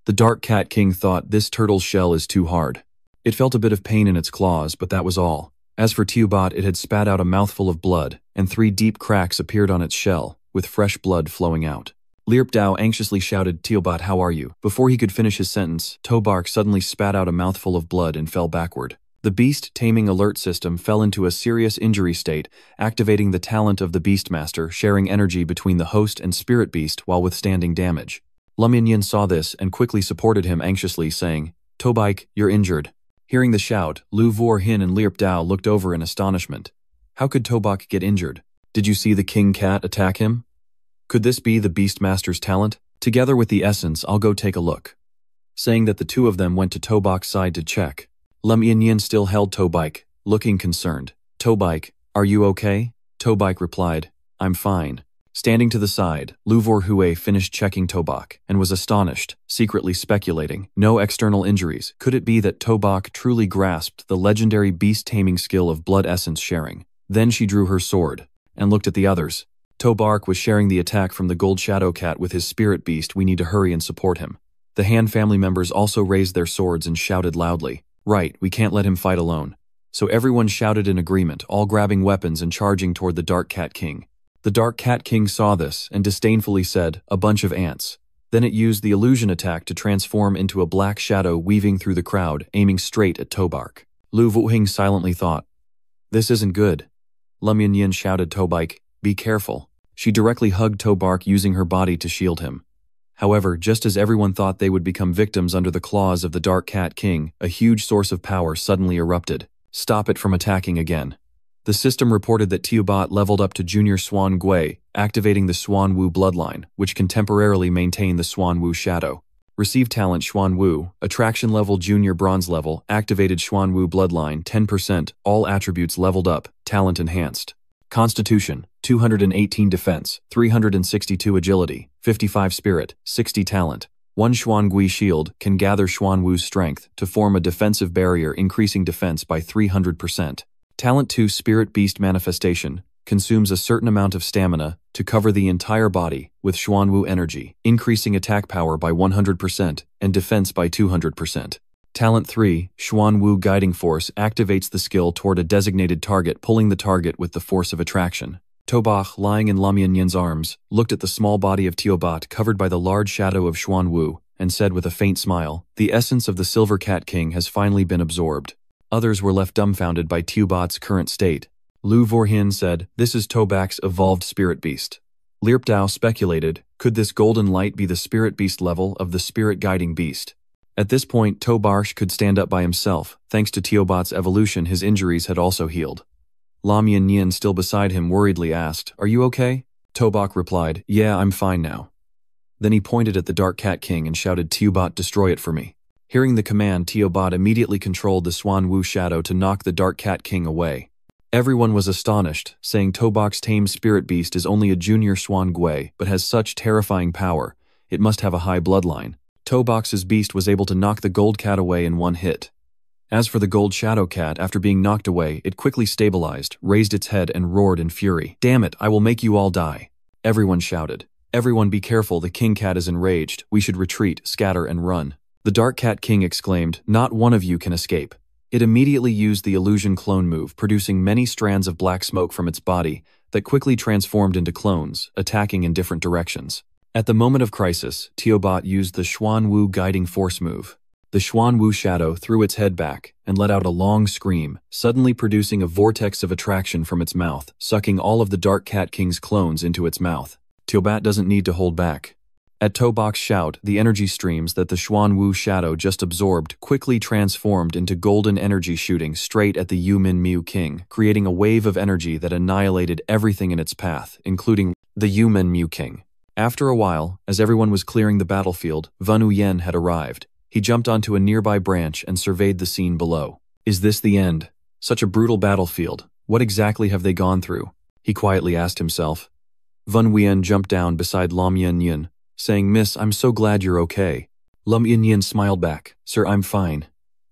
The Dark Cat King thought, "This turtle's shell is too hard." It felt a bit of pain in its claws, but that was all. As for Tealbat, it had spat out a mouthful of blood, and 3 deep cracks appeared on its shell, with fresh blood flowing out. Lirp Dao anxiously shouted, "Tealbat, how are you?" Before he could finish his sentence, Tobark suddenly spat out a mouthful of blood and fell backward. The beast taming alert system fell into a serious injury state, activating the talent of the Beastmaster, sharing energy between the host and spirit beast while withstanding damage. Lam Yin saw this and quickly supported him anxiously, saying, "Tobike, you're injured." Hearing the shout, Lu Vorhin and Lirp Dao looked over in astonishment. How could Tobak get injured? Did you see the King Cat attack him? Could this be the Beastmaster's talent? Together with the essence, I'll go take a look. Saying that, the two of them went to Tobak's side to check. Lam Yin still held Tobike, looking concerned. "Tobike, are you okay?" Tobike replied, "I'm fine." Standing to the side, Lu Vorhui finished checking Tobak and was astonished, secretly speculating, no external injuries. Could it be that Tobak truly grasped the legendary beast-taming skill of blood essence sharing? Then she drew her sword and looked at the others. Tobark was sharing the attack from the Gold Shadow Cat with his spirit beast. We need to hurry and support him. The Han family members also raised their swords and shouted loudly, "Right, we can't let him fight alone." So everyone shouted in agreement, all grabbing weapons and charging toward the Dark Cat King. The Dark Cat King saw this and disdainfully said, "A bunch of ants." Then it used the illusion attack to transform into a black shadow weaving through the crowd, aiming straight at Tobark. Lu Vuhing silently thought, "This isn't good." Lam Yin shouted, "Tobike, be careful." She directly hugged Tobark, using her body to shield him. However, just as everyone thought they would become victims under the claws of the Dark Cat King, a huge source of power suddenly erupted. Stop it from attacking again. The system reported that Tealbat leveled up to Junior Swan Gui, activating the Swan Wu bloodline, which can temporarily maintain the Swan Wu shadow. Receive talent Xuan Wu, attraction level junior bronze level, activated Xuan Wu bloodline 10%, all attributes leveled up, talent enhanced. Constitution, 218 defense, 362 agility, 55 spirit, 60 talent. 1 Xuan Gui shield can gather Xuan Wu's strength to form a defensive barrier increasing defense by 300%. Talent 2 Spirit Beast Manifestation consumes a certain amount of stamina to cover the entire body with Xuan Wu energy, increasing attack power by 100% and defense by 200%. Talent 3 Xuan Wu Guiding Force activates the skill toward a designated target, pulling the target with the force of attraction. Tobach, lying in Lam Yin's arms, looked at the small body of Teobat covered by the large shadow of Xuan Wu, and said with a faint smile, "The essence of the Silver Cat King has finally been absorbed." Others were left dumbfounded by Teobat's current state. Lu Vorhin said, "This is Tobach's evolved spirit beast." Lirpdao speculated, could this golden light be the spirit beast level of the spirit guiding beast? At this point, Tobarsh could stand up by himself. Thanks to Teobat's evolution, his injuries had also healed. Lam Yin, still beside him, worriedly asked, "Are you okay?" Tobach replied, "Yeah, I'm fine now." Then he pointed at the Dark Cat King and shouted, "Teobat, destroy it for me." Hearing the command, Teobat immediately controlled the Xuan Wu shadow to knock the Dark Cat King away. Everyone was astonished, saying Tobach's tame spirit beast is only a junior Xuan Gui, but has such terrifying power, it must have a high bloodline. Tobach's beast was able to knock the gold cat away in one hit. As for the gold shadow cat, after being knocked away, it quickly stabilized, raised its head and roared in fury. "Damn it, I will make you all die." Everyone shouted. "Everyone be careful, the king cat is enraged. We should retreat, scatter and run." The Dark Cat King exclaimed, "Not one of you can escape." It immediately used the illusion clone move, producing many strands of black smoke from its body that quickly transformed into clones, attacking in different directions. At the moment of crisis, Teobat used the Xuan Wu Guiding Force move. The Xuan Wu shadow threw its head back and let out a long scream, suddenly producing a vortex of attraction from its mouth, sucking all of the Dark Cat King's clones into its mouth. Teobat doesn't need to hold back. At Tobach's shout, the energy streams that the Xuan Wu shadow just absorbed quickly transformed into golden energy shooting straight at the Yu Min Miu King, creating a wave of energy that annihilated everything in its path, including the Yu Min Miu King. After a while, as everyone was clearing the battlefield, Wan Uyen had arrived. He jumped onto a nearby branch and surveyed the scene below. "Is this the end? Such a brutal battlefield. What exactly have they gone through?" he quietly asked himself. Wan Uyen jumped down beside Lam Yin, saying, "Miss, I'm so glad you're okay." Lam Yin smiled back, "Sir, I'm fine."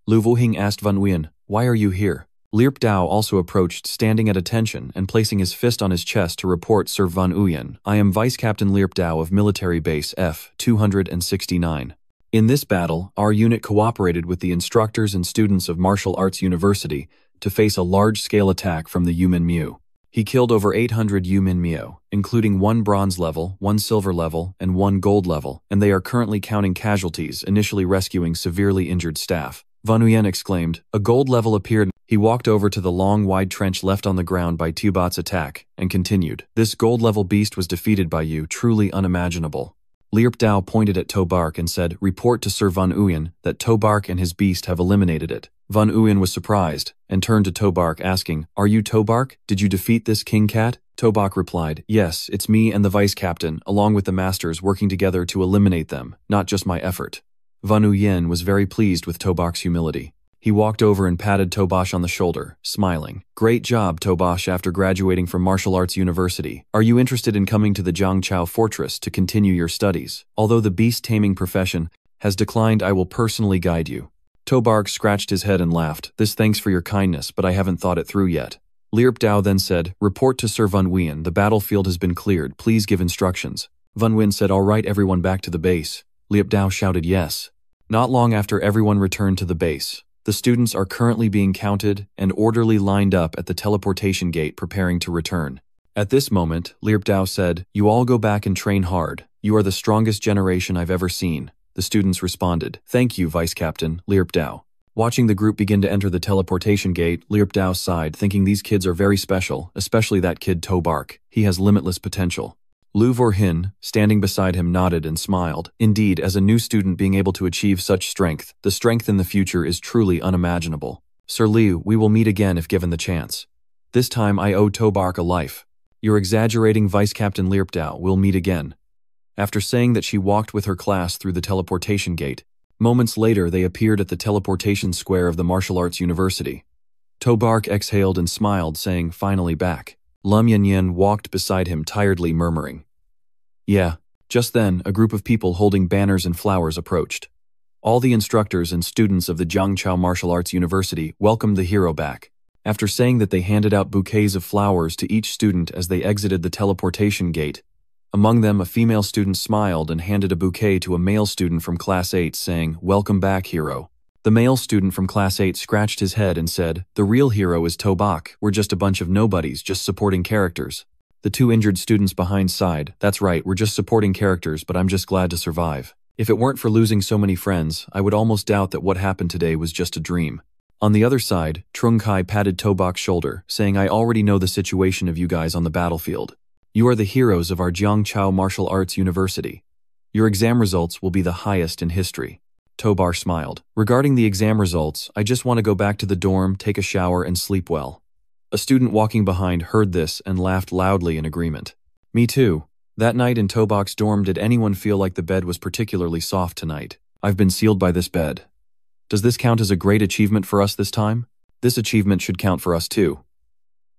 Lu Vohing asked Wan Uyen, "Why are you here?" Lirpdao also approached, standing at attention and placing his fist on his chest to report, "Sir Wan Uyen, I am Vice Captain Lirpdao of Military Base F-269. In this battle, our unit cooperated with the instructors and students of Martial Arts University to face a large-scale attack from the Yu Min Miu. He killed over 800 Yu Min Miu, including 1 bronze level, 1 silver level, and 1 gold level, and they are currently counting casualties, initially rescuing severely injured staff." Wan Uyen exclaimed. A gold level appeared. He walked over to the long, wide trench left on the ground by Teobat's attack, and continued, "This gold-level beast was defeated by you, truly unimaginable." Lirpdao pointed at Tobark and said, "Report to Sir Wan Uyen that Tobark and his beast have eliminated it." Wan Uyen was surprised, and turned to Tobark asking, "Are you Tobark? Did you defeat this king cat?" Tobark replied, "Yes, it's me and the vice captain, along with the masters, working together to eliminate them, not just my effort." Wan Uyen was very pleased with Tobark's humility. He walked over and patted Tobash on the shoulder, smiling. "Great job, Tobash, after graduating from Martial Arts University. Are you interested in coming to the Zhangchao Fortress to continue your studies? Although the beast-taming profession has declined, I will personally guide you." Tobark scratched his head and laughed. "This thanks for your kindness, but I haven't thought it through yet." Lirpdao then said, "Report to Sir Wan Uyen, the battlefield has been cleared, please give instructions." Wan Uyen said, "All right, everyone back to the base." Lirpdao shouted yes. Not long after everyone returned to the base. The students are currently being counted and orderly lined up at the teleportation gate preparing to return. At this moment, Lirpdao said, "You all go back and train hard. You are the strongest generation I've ever seen." The students responded, "Thank you, Vice Captain, Lirpdao." Watching the group begin to enter the teleportation gate, Lirpdao sighed, thinking these kids are very special, especially that kid Tobark. He has limitless potential. Lu Vorhin, standing beside him, nodded and smiled. Indeed, as a new student being able to achieve such strength, the strength in the future is truly unimaginable. "Sir Liu, we will meet again if given the chance. This time I owe Tobark a life." "You're exaggerating, Vice Captain Lirpdao, we'll meet again." After saying that she walked with her class through the teleportation gate, moments later they appeared at the teleportation square of the martial arts university. Tobak exhaled and smiled, saying, "Finally back." Lam Yanyan walked beside him tiredly, murmuring, "Yeah." Just then, a group of people holding banners and flowers approached. All the instructors and students of the Jiangchao Martial Arts University welcomed the hero back. After saying that they handed out bouquets of flowers to each student as they exited the teleportation gate. Among them, a female student smiled and handed a bouquet to a male student from Class 8, saying, "Welcome back, hero." The male student from Class 8 scratched his head and said, "The real hero is Tobak. We're just a bunch of nobodies, just supporting characters." The two injured students behind sighed, "That's right, we're just supporting characters, but I'm just glad to survive. If it weren't for losing so many friends, I would almost doubt that what happened today was just a dream." On the other side, Trung Kai patted Tobak's shoulder, saying, "I already know the situation of you guys on the battlefield. You are the heroes of our Jiangchao Martial Arts University. Your exam results will be the highest in history." Tobar smiled. "Regarding the exam results, I just want to go back to the dorm, take a shower, and sleep well." A student walking behind heard this and laughed loudly in agreement. "Me too. That night in Tobak's dorm, did anyone feel like the bed was particularly soft tonight? I've been sealed by this bed. Does this count as a great achievement for us this time? This achievement should count for us too.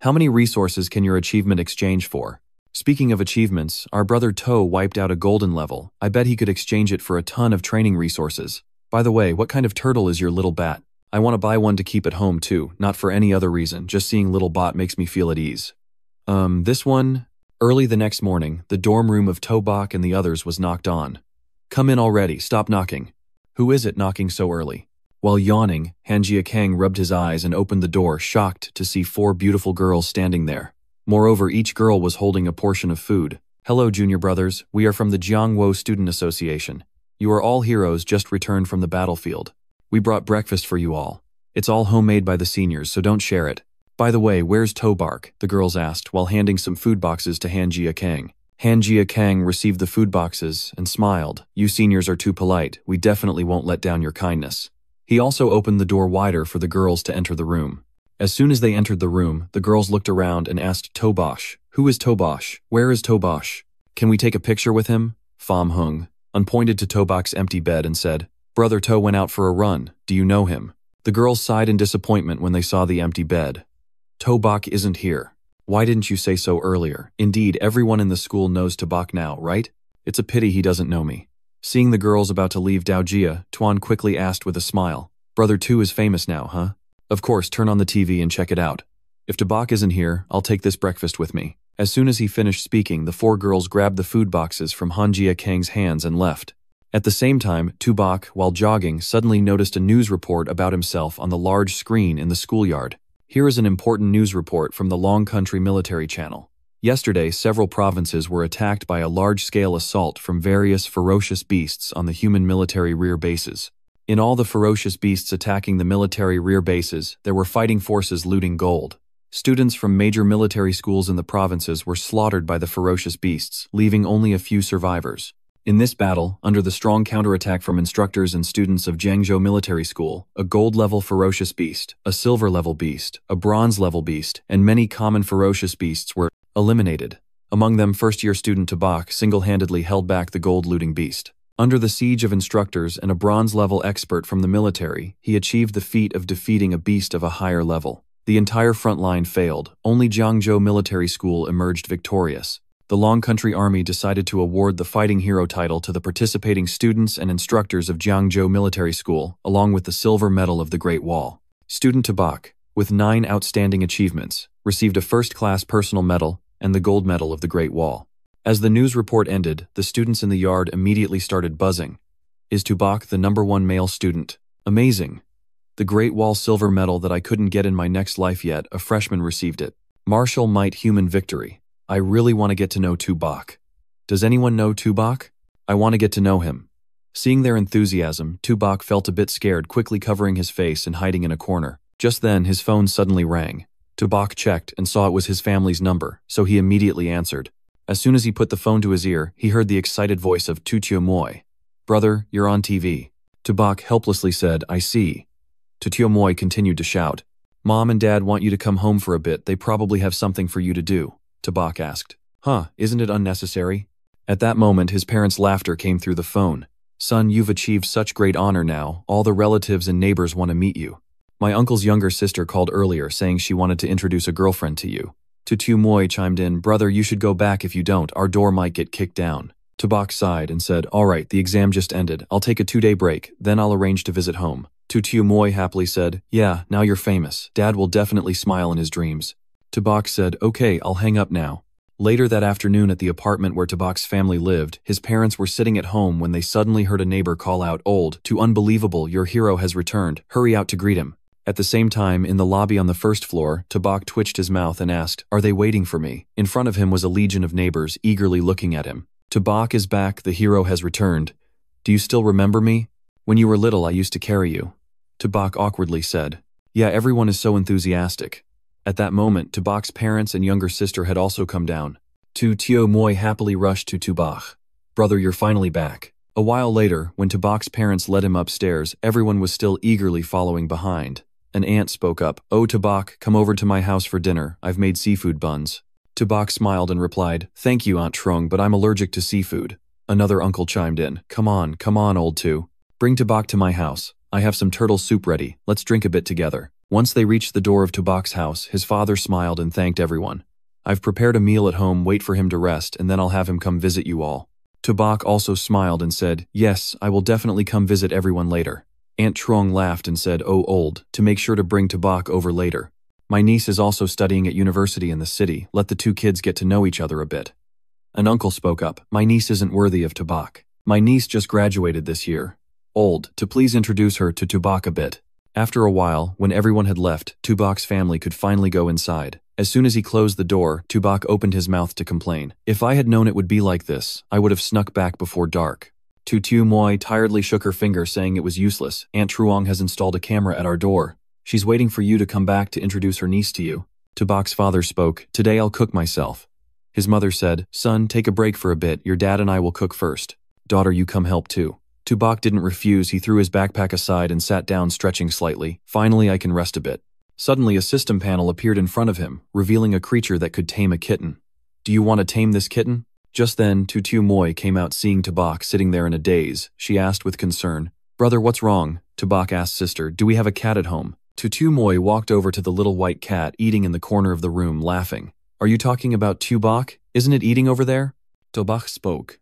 How many resources can your achievement exchange for?" Speaking of achievements, our brother To wiped out a golden level. I bet he could exchange it for a ton of training resources. By the way, what kind of turtle is your little bat? I want to buy one to keep at home too, not for any other reason, just seeing little bot makes me feel at ease. This one? Early the next morning, the dorm room of Tobak and the others was knocked on. "Come in already, stop knocking." "Who is it knocking so early?" While yawning, Hanjia Kang rubbed his eyes and opened the door, shocked to see 4 beautiful girls standing there. Moreover, each girl was holding a portion of food. "Hello, junior brothers, we are from the Jiangwo Student Association. You are all heroes just returned from the battlefield. We brought breakfast for you all. It's all homemade by the seniors, so don't share it. By the way, where's Tobark?" the girls asked while handing some food boxes to Hanjia Kang. Hanjia Kang received the food boxes and smiled. "You seniors are too polite. We definitely won't let down your kindness." He also opened the door wider for the girls to enter the room. As soon as they entered the room, the girls looked around and asked Tobosh, "Who is Tobosh? Where is Tobosh? Can we take a picture with him?" Pham Hung pointed to Tobak's empty bed and said, "Brother To went out for a run. Do you know him?" The girls sighed in disappointment when they saw the empty bed. "Tobak isn't here. Why didn't you say so earlier? Indeed, everyone in the school knows Tobak now, right? It's a pity he doesn't know me." Seeing the girls about to leave Daojia, Tuan quickly asked with a smile, "Brother Tu is famous now, huh? Of course, turn on the TV and check it out. If Tobak isn't here, I'll take this breakfast with me." As soon as he finished speaking, the 4 girls grabbed the food boxes from Hanjia Kang's hands and left. At the same time, Tobak, while jogging, suddenly noticed a news report about himself on the large screen in the schoolyard. Here is an important news report from the Long Country Military Channel. Yesterday, several provinces were attacked by a large-scale assault from various ferocious beasts on the human military rear bases. In all the ferocious beasts attacking the military rear bases, there were fighting forces looting gold. Students from major military schools in the provinces were slaughtered by the ferocious beasts, leaving only a few survivors. In this battle, under the strong counterattack from instructors and students of Jiangzhou Military School, a gold-level ferocious beast, a silver-level beast, a bronze-level beast, and many common ferocious beasts were eliminated. Among them, first-year student Tabak single-handedly held back the gold-looting beast. Under the siege of instructors and a bronze-level expert from the military, he achieved the feat of defeating a beast of a higher level. The entire front line failed. Only Jiangzhou Military School emerged victorious. The Long Country Army decided to award the Fighting Hero title to the participating students and instructors of Jiangzhou Military School, along with the Silver Medal of the Great Wall. Student Tabak, with 9 outstanding achievements, received a first-class personal medal and the Gold Medal of the Great Wall. As the news report ended, the students in the yard immediately started buzzing. "Is Tubak the #1 male student? Amazing. The Great Wall Silver Medal that I couldn't get in my next life yet, a freshman received it. Martial might, human victory. I really want to get to know Tubak. Does anyone know Tubak? I want to get to know him." Seeing their enthusiasm, Tubak felt a bit scared, quickly covering his face and hiding in a corner. Just then, his phone suddenly rang. Tubak checked and saw it was his family's number, so he immediately answered. As soon as he put the phone to his ear, he heard the excited voice of Tutio Moy. "Brother, you're on TV." Tubak helplessly said, "I see." Tutio Moy continued to shout, "Mom and Dad want you to come home for a bit. They probably have something for you to do." Tubak asked, "Huh, isn't it unnecessary?" At that moment, his parents' laughter came through the phone. Son, you've achieved such great honor now, all the relatives and neighbors want to meet you. My uncle's younger sister called earlier saying she wanted to introduce a girlfriend to you. Tutu Moy chimed in, brother, you should go back. If you don't, our door might get kicked down. Tubok sighed and said, alright, the exam just ended. I'll take a 2-day break, then I'll arrange to visit home. Tutu Moy happily said, yeah, now you're famous. Dad will definitely smile in his dreams. Tubok said, okay, I'll hang up now. Later that afternoon at the apartment where Tubok's family lived, his parents were sitting at home when they suddenly heard a neighbor call out, old, too unbelievable, your hero has returned. Hurry out to greet him. At the same time, in the lobby on the first floor, Tubok twitched his mouth and asked, are they waiting for me? In front of him was a legion of neighbors eagerly looking at him. Tubok is back, the hero has returned. Do you still remember me? When you were little, I used to carry you. Tubok awkwardly said. Yeah, everyone is so enthusiastic. At that moment, Tubok's parents and younger sister had also come down. Tutu Moy happily rushed to Tubok. Brother, you're finally back. A while later, when Tubok's parents led him upstairs, everyone was still eagerly following behind. An aunt spoke up, oh Tubok, come over to my house for dinner, I've made seafood buns. Tubok smiled and replied, thank you Aunt Trung, but I'm allergic to seafood. Another uncle chimed in, come on, old two. Bring Tubok to my house. I have some turtle soup ready, let's drink a bit together. Once they reached the door of Tubok's house, his father smiled and thanked everyone. I've prepared a meal at home, wait for him to rest, and then I'll have him come visit you all. Tubok also smiled and said, yes, I will definitely come visit everyone later. Aunt Trung laughed and said, oh old, to make sure to bring Tubok over later. My niece is also studying at university in the city, let the two kids get to know each other a bit. An uncle spoke up, my niece isn't worthy of Tubok. My niece just graduated this year. Old, to please introduce her to Tubok a bit. After a while, when everyone had left, Tubok's family could finally go inside. As soon as he closed the door, Tubok opened his mouth to complain. If I had known it would be like this, I would have snuck back before dark. Tutu Moy tiredly shook her finger saying it was useless. Aunt Truong has installed a camera at our door. She's waiting for you to come back to introduce her niece to you. Tubok's father spoke, today I'll cook myself. His mother said, son, take a break for a bit, your dad and I will cook first. Daughter, you come help too. Tubok didn't refuse, he threw his backpack aside and sat down stretching slightly. Finally, I can rest a bit. Suddenly, a system panel appeared in front of him, revealing a creature that could tame a kitten. Do you want to tame this kitten? Just then, Tutu Moy came out seeing Tubok sitting there in a daze. She asked with concern, brother, what's wrong? Tubok asked sister, do we have a cat at home? Tutu Moy walked over to the little white cat eating in the corner of the room, laughing. Are you talking about Tubok? Isn't it eating over there? Tubok spoke.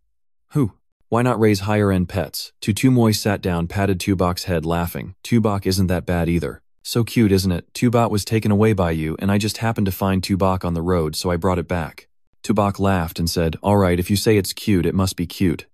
Who? Why not raise higher-end pets? Tutu Moy sat down, patted Tubok's head, laughing. Tubok isn't that bad either. So cute, isn't it? Tubok was taken away by you, and I just happened to find Tubok on the road, so I brought it back. Tubok laughed and said, alright, if you say it's cute, it must be cute.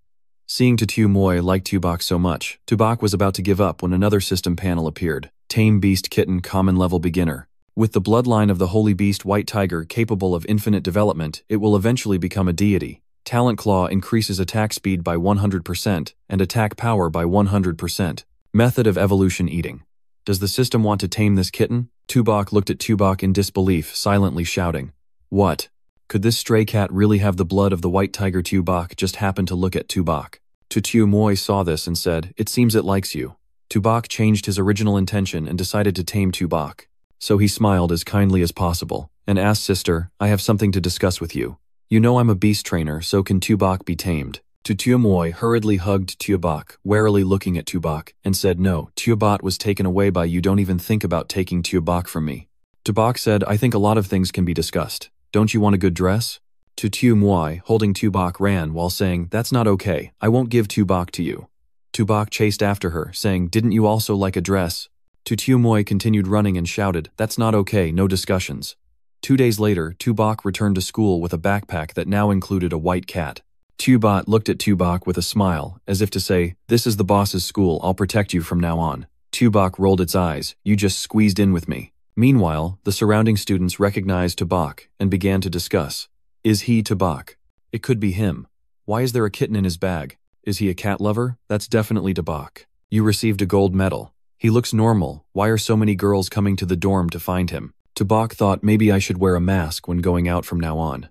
Seeing Tutu Moy liked Tubok so much, Tubok was about to give up when another system panel appeared. Tame Beast Kitten, Common Level Beginner. With the bloodline of the Holy Beast White Tiger capable of infinite development, it will eventually become a deity. Talent Claw increases attack speed by 100% and attack power by 100%. Method of evolution eating. Does the system want to tame this kitten? Tubok looked at Tubok in disbelief, silently shouting. What? Could this stray cat really have the blood of the white tiger? Tubok just happened to look at Tubok. Tutu Moy saw this and said, it seems it likes you. Tubok changed his original intention and decided to tame Tubok. So he smiled as kindly as possible and asked sister, I have something to discuss with you. You know I'm a beast trainer, so can Tubok be tamed? Tutu Moy hurriedly hugged Tubok, warily looking at Tubok, and said, no, Tubok was taken away by you, don't even think about taking Tubok from me. Tubok said, I think a lot of things can be discussed. Don't you want a good dress? Tutu Moy, holding Tubok, ran while saying, that's not okay, I won't give Tubok to you. Tubok chased after her, saying, didn't you also like a dress? Tutu Moy continued running and shouted, that's not okay, no discussions. 2 days later, Tubok returned to school with a backpack that now included a white cat. Tubok looked at Tubok with a smile, as if to say, this is the boss's school, I'll protect you from now on. Tubok rolled its eyes, you just squeezed in with me. Meanwhile, the surrounding students recognized Tubok and began to discuss. Is he Tubok? It could be him. Why is there a kitten in his bag? Is he a cat lover? That's definitely Tubok. You received a gold medal. He looks normal, why are so many girls coming to the dorm to find him? Tubok thought maybe I should wear a mask when going out from now on.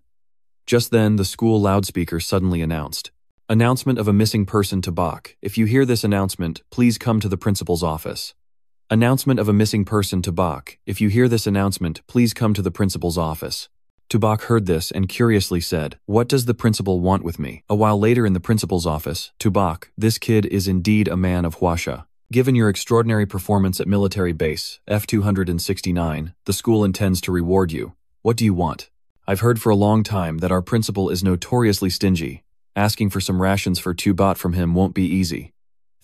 Just then, the school loudspeaker suddenly announced. Announcement of a missing person, Tubok. If you hear this announcement, please come to the principal's office. Announcement of a missing person, Tubok. If you hear this announcement, please come to the principal's office. Tubok heard this and curiously said, "What does the principal want with me?" A while later in the principal's office, "Tubok, this kid is indeed a man of Huasha. Given your extraordinary performance at military base, F-269, the school intends to reward you. What do you want?" "I've heard for a long time that our principal is notoriously stingy. Asking for some rations for Tubot from him won't be easy."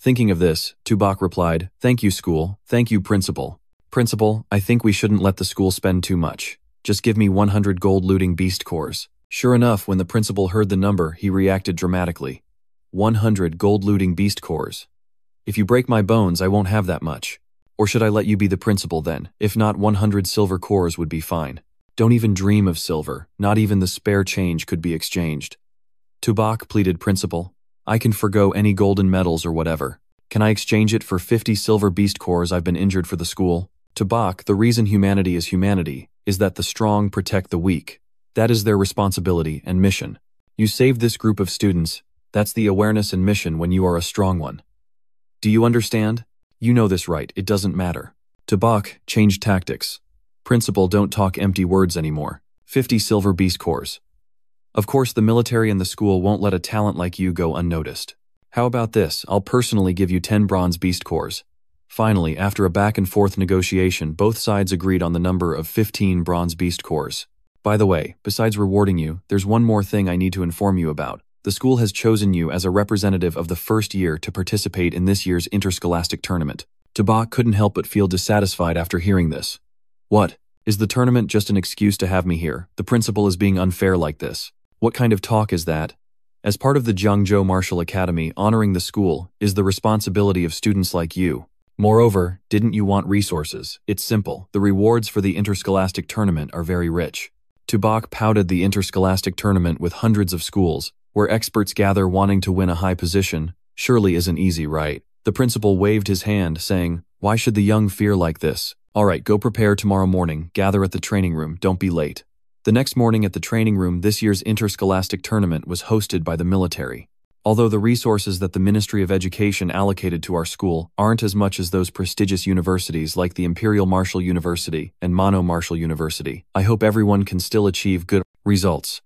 Thinking of this, Tubok replied, "Thank you, school. Thank you, principal. Principal, I think we shouldn't let the school spend too much. Just give me 100 gold-looting beast cores." Sure enough, when the principal heard the number, he reacted dramatically. 100 gold-looting beast cores. "If you break my bones, I won't have that much. Or should I let you be the principal then? If not, 100 silver cores would be fine. Don't even dream of silver. Not even the spare change could be exchanged." "Tubok," pleaded principal, "I can forgo any golden medals or whatever. Can I exchange it for 50 silver beast cores? I've been injured for the school." "Tubok, the reason humanity is that the strong protect the weak. That is their responsibility and mission. You saved this group of students. That's the awareness and mission when you are a strong one. Do you understand? You know this, right? It doesn't matter." Tubok, change tactics. "Principal, don't talk empty words anymore. 50 silver beast cores. Of course, the military and the school won't let a talent like you go unnoticed. How about this? I'll personally give you 10 bronze beast cores." Finally, after a back-and-forth negotiation, both sides agreed on the number of 15 bronze beast cores. "By the way, besides rewarding you, there's one more thing I need to inform you about. The school has chosen you as a representative of the first year to participate in this year's interscholastic tournament." Tubok couldn't help but feel dissatisfied after hearing this. "What? Is the tournament just an excuse to have me here? The principal is being unfair like this. What kind of talk is that? As part of the Jiangzhou Martial Academy, honoring the school is the responsibility of students like you. Moreover, didn't you want resources? It's simple. The rewards for the interscholastic tournament are very rich." Tubok pouted. The interscholastic tournament with hundreds of schools, where experts gather wanting to win a high position, surely isn't easy, right? The principal waved his hand, saying, "Why should the young fear like this? All right, go prepare tomorrow morning. Gather at the training room. Don't be late." The next morning at the training room, this year's interscholastic tournament was hosted by the military. Although the resources that the Ministry of Education allocated to our school aren't as much as those prestigious universities like the Imperial Martial University and Mono Martial University, I hope everyone can still achieve good results.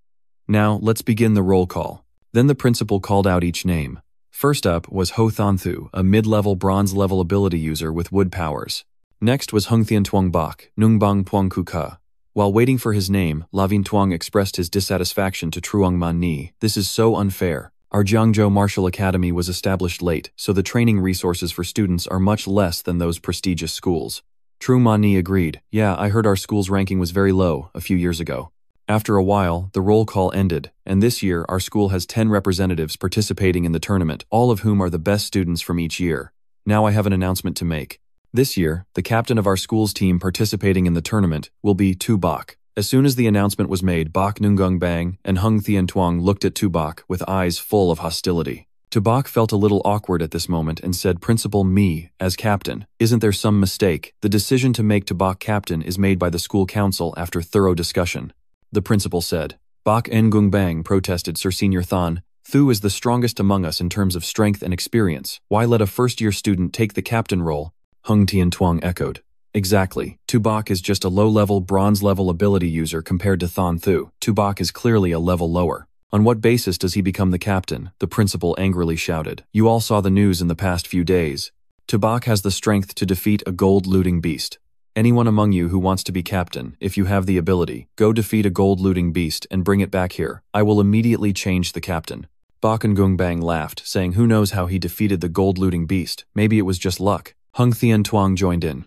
Now, let's begin the roll call. Then the principal called out each name. First up was Ho Thanthu, a mid-level bronze-level ability user with wood powers. Next was Hung Thien Tuong Bak, Nungbang Puang Kuka. While waiting for his name, Lavin Tuong expressed his dissatisfaction to Truong Man Ni. "This is so unfair. Our Jiangzhou Martial Academy was established late, so the training resources for students are much less than those prestigious schools." Truong Man Ni agreed. "Yeah, I heard our school's ranking was very low a few years ago." After a while, the roll call ended, and this year our school has 10 representatives participating in the tournament, all of whom are the best students from each year. Now I have an announcement to make. This year, the captain of our school's team participating in the tournament will be Tubok. As soon as the announcement was made, Bak Nungung Bang and Hung Thien Tuong looked at Tubok with eyes full of hostility. Tubok felt a little awkward at this moment and said, "Principal, me, as captain. Isn't there some mistake? The decision to make Tubok captain is made by the school council after thorough discussion." The principal said. Bak Ngung Bang protested, "Sir Senior Than, Thu is the strongest among us in terms of strength and experience. Why let a first-year student take the captain role?" Hung Thien Tuong echoed. "Exactly. Tubok is just a low-level, bronze-level ability user compared to Than Thu. Tubok is clearly a level lower. On what basis does he become the captain?" the principal angrily shouted. "You all saw the news in the past few days. Tubok has the strength to defeat a gold-looting beast. Anyone among you who wants to be captain, if you have the ability, go defeat a gold-looting beast and bring it back here. I will immediately change the captain." Bak Ngung Bang laughed, saying who knows how he defeated the gold-looting beast. Maybe it was just luck. Hung Thien Tuong joined in.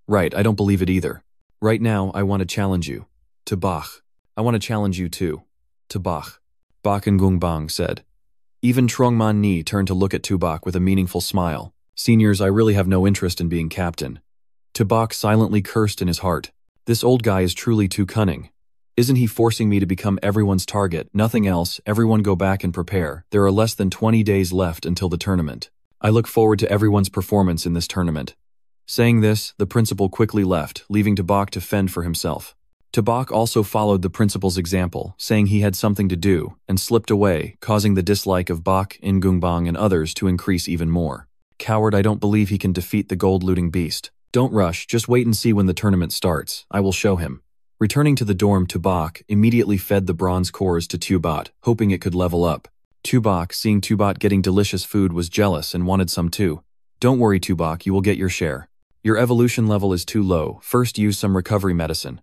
"Right, I don't believe it either. Right now, I want to challenge you." "Tubok. I want to challenge you too." "Tubok." Bak Ngung Bang said. Even Truong Man Ni turned to look at Tubok with a meaningful smile. "Seniors, I really have no interest in being captain." Tubok silently cursed in his heart. This old guy is truly too cunning. Isn't he forcing me to become everyone's target? Nothing else. Everyone go back and prepare. There are less than 20 days left until the tournament. I look forward to everyone's performance in this tournament. Saying this, the principal quickly left, leaving Tubok to fend for himself. Tubok also followed the principal's example, saying he had something to do, and slipped away, causing the dislike of Bak, Ngungbang, and others to increase even more. "Coward, I don't believe he can defeat the gold-looting beast. Don't rush, just wait and see when the tournament starts. I will show him." Returning to the dorm, Tubok immediately fed the bronze cores to Tubot, hoping it could level up. Tubok, seeing Tubot getting delicious food, was jealous and wanted some too. Don't worry, Tubok, you will get your share. Your evolution level is too low, first use some recovery medicine.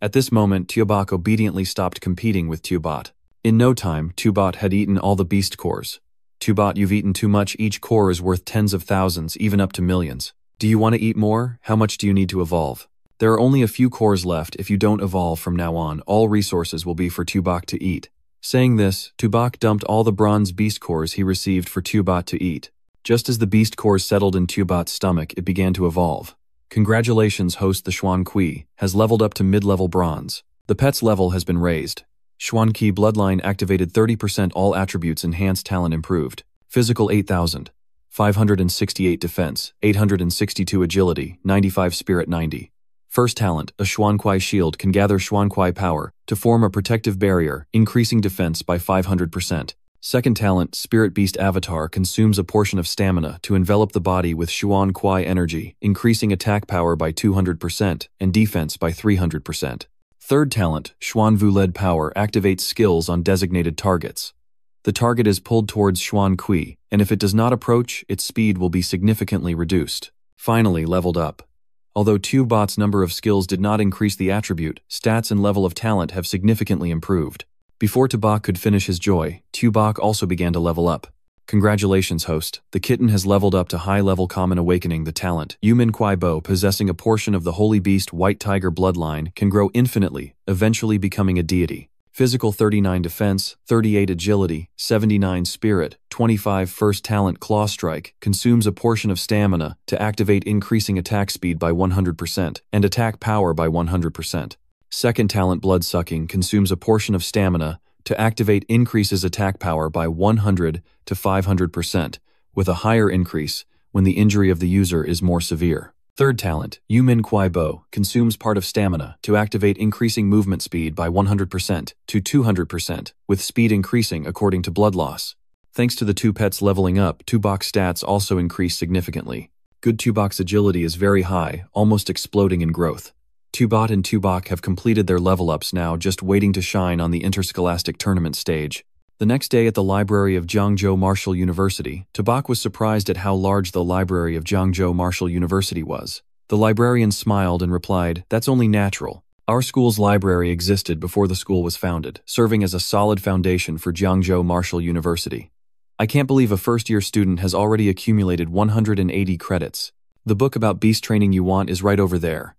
At this moment, Tubok obediently stopped competing with Tubot. In no time, Tubot had eaten all the beast cores. Tubot, you've eaten too much, each core is worth tens of thousands, even up to millions. Do you want to eat more? How much do you need to evolve? There are only a few cores left. If you don't evolve from now on, all resources will be for Tubok to eat. Saying this, Tubok dumped all the bronze beast cores he received for Tubot to eat. Just as the beast cores settled in Tubot's stomach, it began to evolve. Congratulations, host, the Xuan Kui has leveled up to mid-level bronze. The pet's level has been raised. Xuan Qi bloodline activated 30%, all attributes enhanced, talent improved. Physical 8,000. 568 defense, 862 agility, 95 spirit, 90. First talent, a Xuan Kui shield can gather Xuan Kui power to form a protective barrier, increasing defense by 500%. Second talent, Spirit Beast Avatar consumes a portion of stamina to envelop the body with Xuan Kui energy, increasing attack power by 200% and defense by 300%. Third talent, Xuan Vu Led Power activates skills on designated targets. The target is pulled towards Xuan Kui, and if it does not approach, its speed will be significantly reduced. Finally, leveled up. Although Tubot's number of skills did not increase, the attribute, stats and level of talent have significantly improved. Before Tubok could finish his joy, Tubok also began to level up. Congratulations, host. The kitten has leveled up to high-level Common Awakening. The talent, Yumin Kwai Bo, possessing a portion of the Holy Beast White Tiger bloodline, can grow infinitely, eventually becoming a deity. Physical 39 defense, 38 agility, 79 spirit, 25 first talent, Claw Strike, consumes a portion of stamina to activate, increasing attack speed by 100% and attack power by 100%. Second talent, Blood Sucking, consumes a portion of stamina to activate, increases attack power by 100 to 500%, with a higher increase when the injury of the user is more severe. Third talent, Yumin Kwai Bo, consumes part of stamina to activate, increasing movement speed by 100% to 200%, with speed increasing according to blood loss. Thanks to the two pets leveling up, Tubok's stats also increase significantly. Good Tubok's agility is very high, almost exploding in growth. Tubot and Tubok have completed their level-ups, now just waiting to shine on the interscholastic tournament stage. The next day at the library of Jiangzhou Martial University, Tubok was surprised at how large the library of Jiangzhou Martial University was. The librarian smiled and replied, "That's only natural. Our school's library existed before the school was founded, serving as a solid foundation for Jiangzhou Martial University. I can't believe a first-year student has already accumulated 180 credits. The book about beast training you want is right over there.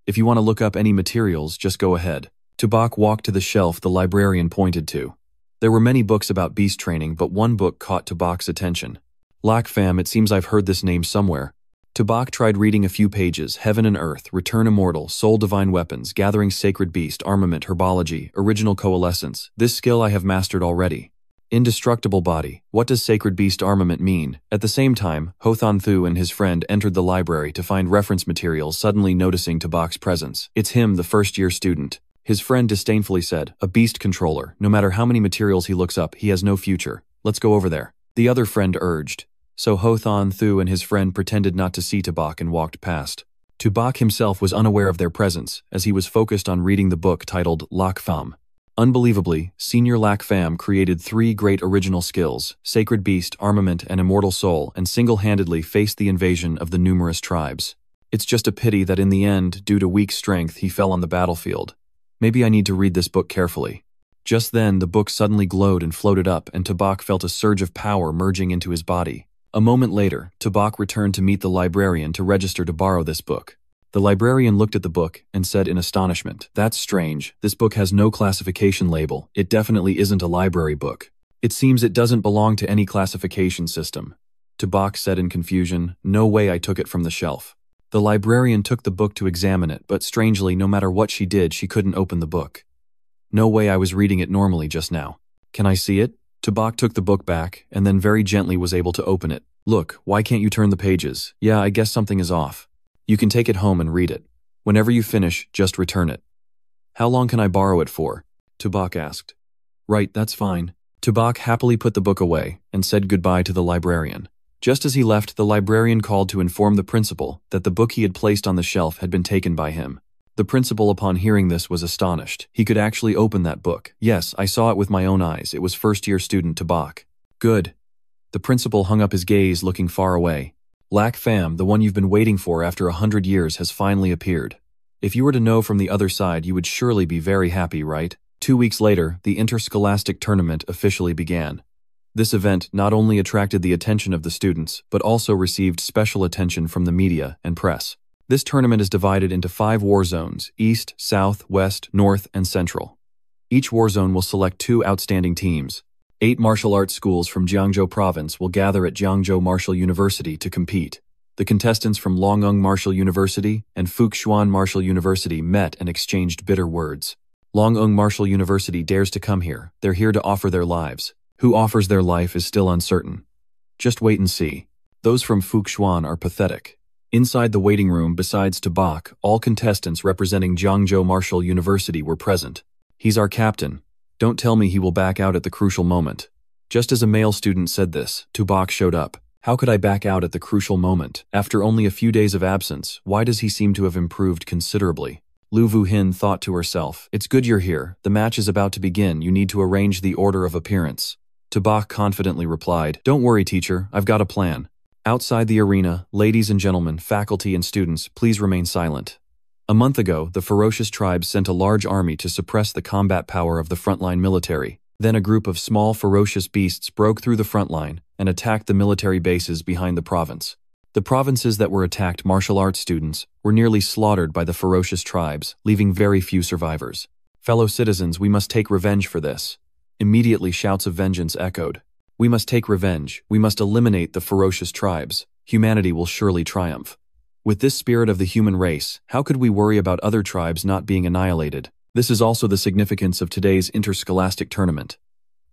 If you want to look up any materials, just go ahead." Tubok walked to the shelf the librarian pointed to. There were many books about beast training, but one book caught Tubok's attention. Lac Fam, it seems I've heard this name somewhere. Tubok tried reading a few pages: Heaven and Earth, Return Immortal, Soul Divine Weapons, Gathering Sacred Beast, Armament, Herbology, Original Coalescence. This skill I have mastered already. Indestructible Body. What does Sacred Beast Armament mean? At the same time, Hothan Thu and his friend entered the library to find reference materials, suddenly noticing Tubok's presence. It's him, the first-year student. His friend disdainfully said, "A beast controller. No matter how many materials he looks up, he has no future. Let's go over there." The other friend urged. So Hothan Thu and his friend pretended not to see Tubok and walked past. Tubok himself was unaware of their presence, as he was focused on reading the book titled Lac Fam. Unbelievably, Senior Lac Fam created 3 great original skills: Sacred Beast, Armament, and Immortal Soul, and single-handedly faced the invasion of the numerous tribes. It's just a pity that in the end, due to weak strength, he fell on the battlefield. Maybe I need to read this book carefully. Just then, the book suddenly glowed and floated up, and Tubok felt a surge of power merging into his body. A moment later, Tubok returned to meet the librarian to register to borrow this book. The librarian looked at the book and said in astonishment, "That's strange. This book has no classification label. It definitely isn't a library book. It seems it doesn't belong to any classification system." Tubok said in confusion, "No way, I took it from the shelf." The librarian took the book to examine it, but strangely, no matter what she did, she couldn't open the book. "No way, I was reading it normally just now. Can I see it?" Tubok took the book back, and then very gently was able to open it. "Look, why can't you turn the pages? Yeah, I guess something is off. You can take it home and read it. Whenever you finish, just return it." "How long can I borrow it for?" Tubok asked. "Right, that's fine." Tubok happily put the book away and said goodbye to the librarian. Just as he left, the librarian called to inform the principal that the book he had placed on the shelf had been taken by him. The principal upon hearing this was astonished. He could actually open that book. Yes, I saw it with my own eyes. It was first-year student Tabak. Good. The principal hung up his gaze, looking far away. Lac fam, the one you've been waiting for after 100 years has finally appeared. If you were to know from the other side, you would surely be very happy, right? 2 weeks later, the interscholastic tournament officially began. This event not only attracted the attention of the students, but also received special attention from the media and press. This tournament is divided into 5 war zones: East, South, West, North, and Central. Each war zone will select 2 outstanding teams. 8 martial arts schools from Jiangzhou Province will gather at Jiangzhou Martial University to compete. The contestants from Longung Martial University and Fuxuan Martial University met and exchanged bitter words. Longung Martial University dares to come here. They're here to offer their lives. Who offers their life is still uncertain. Just wait and see. Those from Fuxuan are pathetic. Inside the waiting room, besides Tabak, all contestants representing Jiangzhou Martial University were present. He's our captain. Don't tell me he will back out at the crucial moment. Just as a male student said this, Tabak showed up. How could I back out at the crucial moment? After only a few days of absence, why does he seem to have improved considerably? Lu Vuhin thought to herself, it's good you're here. The match is about to begin. You need to arrange the order of appearance. Tabak confidently replied, don't worry, teacher. I've got a plan. Outside the arena, ladies and gentlemen, faculty and students, please remain silent. A month ago, the ferocious tribes sent a large army to suppress the combat power of the frontline military. Then a group of small ferocious beasts broke through the front line and attacked the military bases behind the province. The provinces that were attacked, martial arts students, were nearly slaughtered by the ferocious tribes, leaving very few survivors. Fellow citizens, we must take revenge for this. Immediately shouts of vengeance echoed. We must take revenge. We must eliminate the ferocious tribes. Humanity will surely triumph. With this spirit of the human race, how could we worry about other tribes not being annihilated? This is also the significance of today's interscholastic tournament.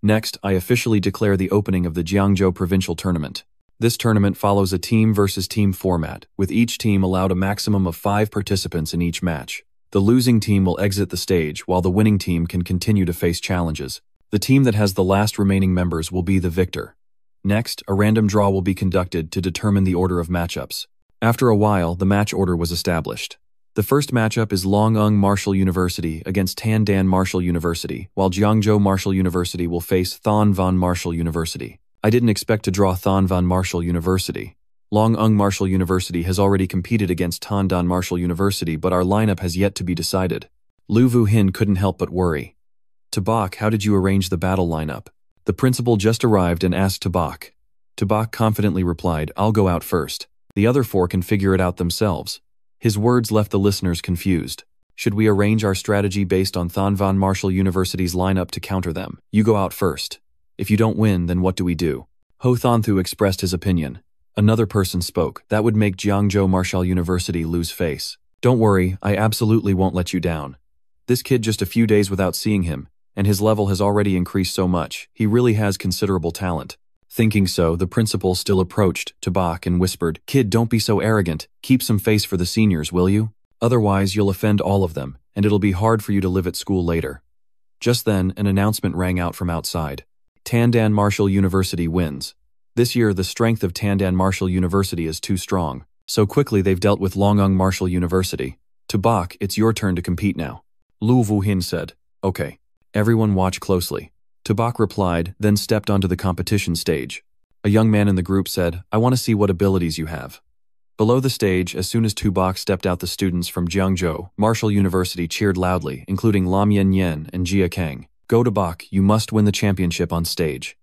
Next, I officially declare the opening of the Jiangzhou Provincial Tournament. This tournament follows a team versus team format, with each team allowed a maximum of 5 participants in each match. The losing team will exit the stage, while the winning team can continue to face challenges. The team that has the last remaining members will be the victor. Next, a random draw will be conducted to determine the order of matchups. After a while, the match order was established. The first matchup is Longung Martial University against Tandan Martial University, while Jiangzhou Martial University will face Thonvan Martial University. I didn't expect to draw Thonvan Martial University. Longung Martial University has already competed against Tandan Martial University, but our lineup has yet to be decided. Lu Vuhin couldn't help but worry. Tabak, how did you arrange the battle lineup? The principal just arrived and asked Tabak. Tabak confidently replied, I'll go out first. The other 4 can figure it out themselves. His words left the listeners confused. Should we arrange our strategy based on Thonvan Martial University's lineup to counter them? You go out first. If you don't win, then what do we do? Ho Thanthu expressed his opinion. Another person spoke. That would make Jiangzhou Martial University lose face. Don't worry, I absolutely won't let you down. This kid, just a few days without seeing him, and his level has already increased so much. He really has considerable talent. Thinking so, the principal still approached Tabak and whispered, Kid, don't be so arrogant. Keep some face for the seniors, will you? Otherwise, you'll offend all of them, and it'll be hard for you to live at school later. Just then, an announcement rang out from outside. Tandan Martial University wins. This year, the strength of Tandan Martial University is too strong. So quickly they've dealt with Longung Martial University. Tabak, it's your turn to compete now. Lu Vuhin said, Okay. Everyone watch closely. Tabak replied, then stepped onto the competition stage. A young man in the group said, I want to see what abilities you have. Below the stage, as soon as Tabak stepped out, the students from Jiangzhou Martial University cheered loudly, including Lam Yen Yen and Jia Kang. Go Tabak, you must win the championship on stage.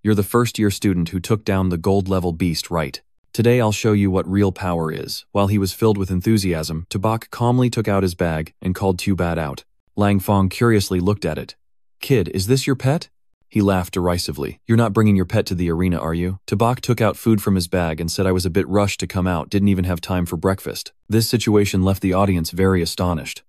You're the first-year student who took down the gold-level beast, right? Today I'll show you what real power is. While he was filled with enthusiasm, Tabak calmly took out his bag and called Tubat out. Lang Fong curiously looked at it. Kid, is this your pet? He laughed derisively. You're not bringing your pet to the arena, are you? Tabak took out food from his bag and said I was a bit rushed to come out, didn't even have time for breakfast. This situation left the audience very astonished.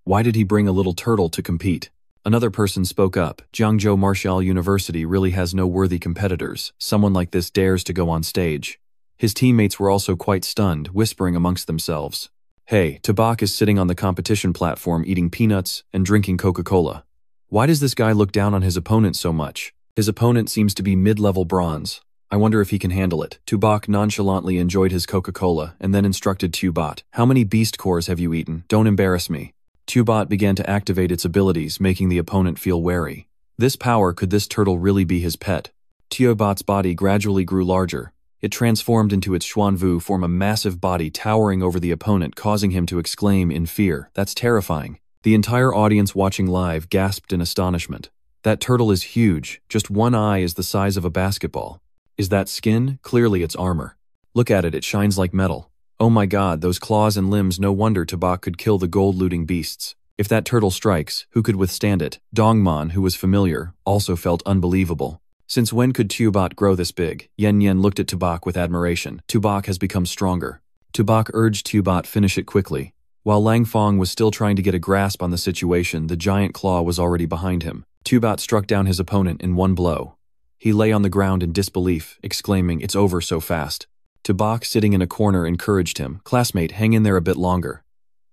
Why did he bring a little turtle to compete? Another person spoke up. Jiangzhou Martial University really has no worthy competitors. Someone like this dares to go on stage. His teammates were also quite stunned, whispering amongst themselves. Hey, Tabak is sitting on the competition platform eating peanuts and drinking Coca-Cola. Why does this guy look down on his opponent so much? His opponent seems to be mid-level bronze. I wonder if he can handle it. Tabak nonchalantly enjoyed his Coca-Cola and then instructed Tubat. How many beast cores have you eaten? Don't embarrass me. Tubot began to activate its abilities, making the opponent feel wary. This power, could this turtle really be his pet? Tubot's body gradually grew larger. It transformed into its Xuanvu form, a massive body towering over the opponent, causing him to exclaim in fear, "That's terrifying." The entire audience watching live gasped in astonishment. That turtle is huge, just one eye is the size of a basketball. Is that skin? Clearly it's armor. Look at it, it shines like metal. Oh my god, those claws and limbs, no wonder Tubok could kill the gold-looting beasts. If that turtle strikes, who could withstand it? Dongman, who was familiar, also felt unbelievable. Since when could Tubot grow this big? Yen Yen looked at Tubok with admiration. Tubok has become stronger. Tubok urged Tubot finish it quickly. While Lang Fong was still trying to get a grasp on the situation, the giant claw was already behind him. Tubot struck down his opponent in one blow. He lay on the ground in disbelief, exclaiming, "It's over so fast." Tubok, sitting in a corner, encouraged him, "Classmate, hang in there a bit longer.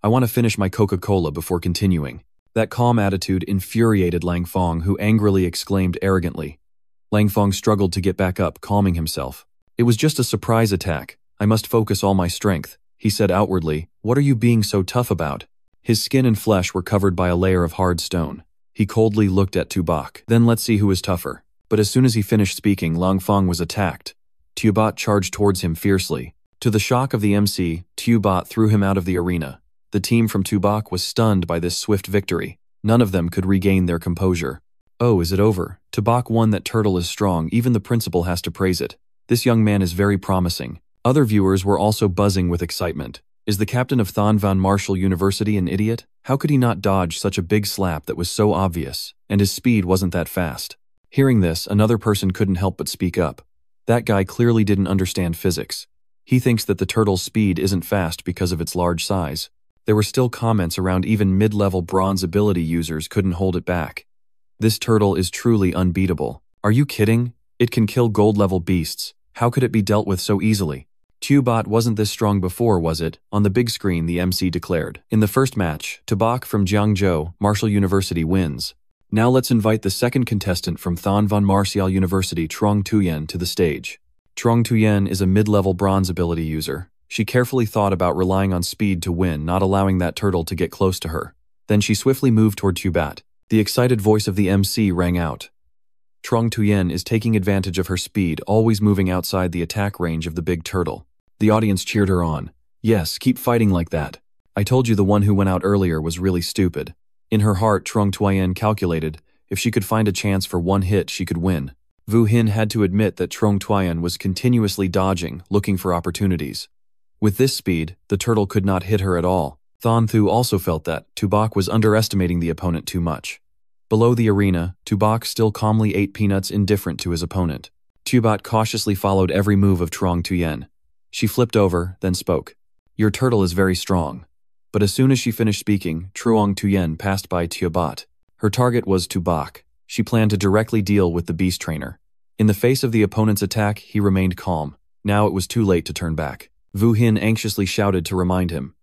I want to finish my Coca-Cola before continuing." That calm attitude infuriated Lang Fong, who angrily exclaimed arrogantly. Lang Fong struggled to get back up, calming himself. "It was just a surprise attack. I must focus all my strength," he said outwardly. "What are you being so tough about?" His skin and flesh were covered by a layer of hard stone. He coldly looked at Tubok. "Then let's see who is tougher." But as soon as he finished speaking, Lang Fong was attacked. Tubot charged towards him fiercely. To the shock of the MC, Tubot threw him out of the arena. The team from Tubok was stunned by this swift victory. None of them could regain their composure. "Oh, is it over? Tubok won. That turtle is strong. Even the principal has to praise it. This young man is very promising." Other viewers were also buzzing with excitement. Is the captain of Thonvan Martial University an idiot? How could he not dodge such a big slap that was so obvious? And his speed wasn't that fast. Hearing this, another person couldn't help but speak up. That guy clearly didn't understand physics. He thinks that the turtle's speed isn't fast because of its large size. There were still comments around. Even mid-level bronze ability users couldn't hold it back. This turtle is truly unbeatable. Are you kidding? It can kill gold-level beasts. How could it be dealt with so easily? Tubot wasn't this strong before, was it? On the big screen, the MC declared. In the first match, Tubok from Jiangzhou Martial University wins. Now let's invite the second contestant from Thonvan Martial University, Trong Tuyen, to the stage. Trong Tuyen is a mid-level bronze ability user. She carefully thought about relying on speed to win, not allowing that turtle to get close to her. Then she swiftly moved toward Tubot. The excited voice of the MC rang out. Trong Tuyen is taking advantage of her speed, always moving outside the attack range of the big turtle. The audience cheered her on. "Yes, keep fighting like that. I told you the one who went out earlier was really stupid." In her heart, Trong Tuyen calculated, if she could find a chance for one hit, she could win. Vu Hin had to admit that Trong Tuyen was continuously dodging, looking for opportunities. With this speed, the turtle could not hit her at all. Thon Thu also felt that Tubok was underestimating the opponent too much. Below the arena, Tubok still calmly ate peanuts, indifferent to his opponent. Tubot cautiously followed every move of Trong Tuyen. She flipped over, then spoke. "Your turtle is very strong." But as soon as she finished speaking, Trong Tuyen passed by Tubot. Her target was Tubok. She planned to directly deal with the beast trainer. In the face of the opponent's attack, he remained calm. Now it was too late to turn back. Vu Hin anxiously shouted to remind him.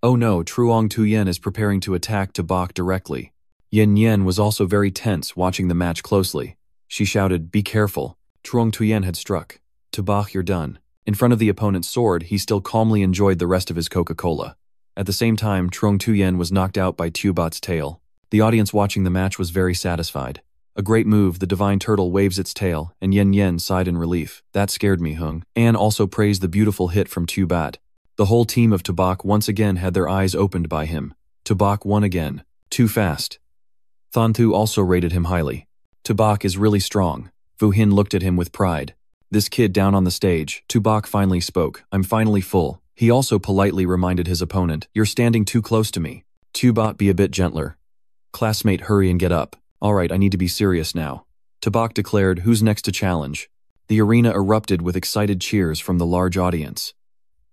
"Oh no, Trong Tuyen is preparing to attack Tubok directly." Yen Yen was also very tense, watching the match closely. She shouted, "Be careful." Trong Tuyen had struck. "Tubok, you're done." In front of the opponent's sword, he still calmly enjoyed the rest of his Coca-Cola. At the same time, Trong Tuyen was knocked out by Tubot's tail. The audience watching the match was very satisfied. "A great move, the divine turtle waves its tail," and Yen Yen sighed in relief. "That scared me, Hung." Anne also praised the beautiful hit from Tubot. The whole team of Tubok once again had their eyes opened by him. Tubok won again. Too fast. Thon Thu also rated him highly. "Tubok is really strong." Vu Hin looked at him with pride. This kid down on the stage, Tubok finally spoke. "I'm finally full." He also politely reminded his opponent, "You're standing too close to me." "Tubot, be a bit gentler." "Classmate, hurry and get up." "Alright, I need to be serious now." Tubok declared, "Who's next to challenge?" The arena erupted with excited cheers from the large audience.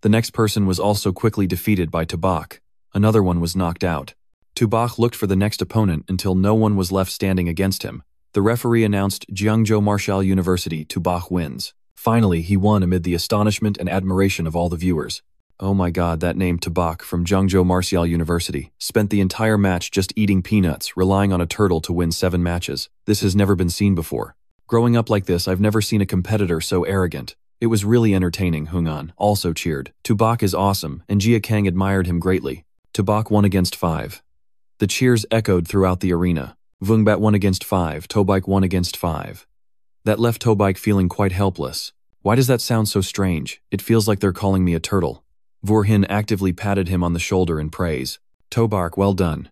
The next person was also quickly defeated by Tubok. Another one was knocked out. Tubok looked for the next opponent until no one was left standing against him. The referee announced, "Jiangzhou Martial University, Tubok wins." Finally, he won amid the astonishment and admiration of all the viewers. Oh my god, that name Tubok from Jiangzhou Martial University spent the entire match just eating peanuts, relying on a turtle to win 7 matches. This has never been seen before. Growing up like this, I've never seen a competitor so arrogant. It was really entertaining, Hungan also cheered. Tubok is awesome, and Jia Kang admired him greatly. Tubok won against 5. The cheers echoed throughout the arena. Vungbat 1 against 5, Tobike 1 against 5. That left Tobike feeling quite helpless. Why does that sound so strange? It feels like they're calling me a turtle. Vorhin actively patted him on the shoulder in praise. Tobark, well done.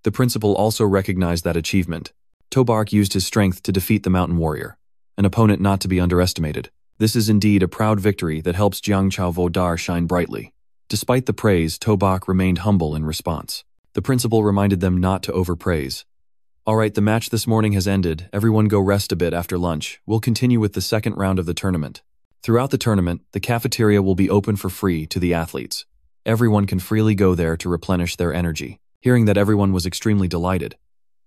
The principal also recognized that achievement. Tobark used his strength to defeat the mountain warrior, an opponent not to be underestimated. This is indeed a proud victory that helps Jiangchao Vodar shine brightly. Despite the praise, Tobark remained humble in response. The principal reminded them not to overpraise. Alright, the match this morning has ended. Everyone go rest a bit after lunch. We'll continue with the second round of the tournament. Throughout the tournament, the cafeteria will be open for free to the athletes. Everyone can freely go there to replenish their energy. Hearing that, everyone was extremely delighted.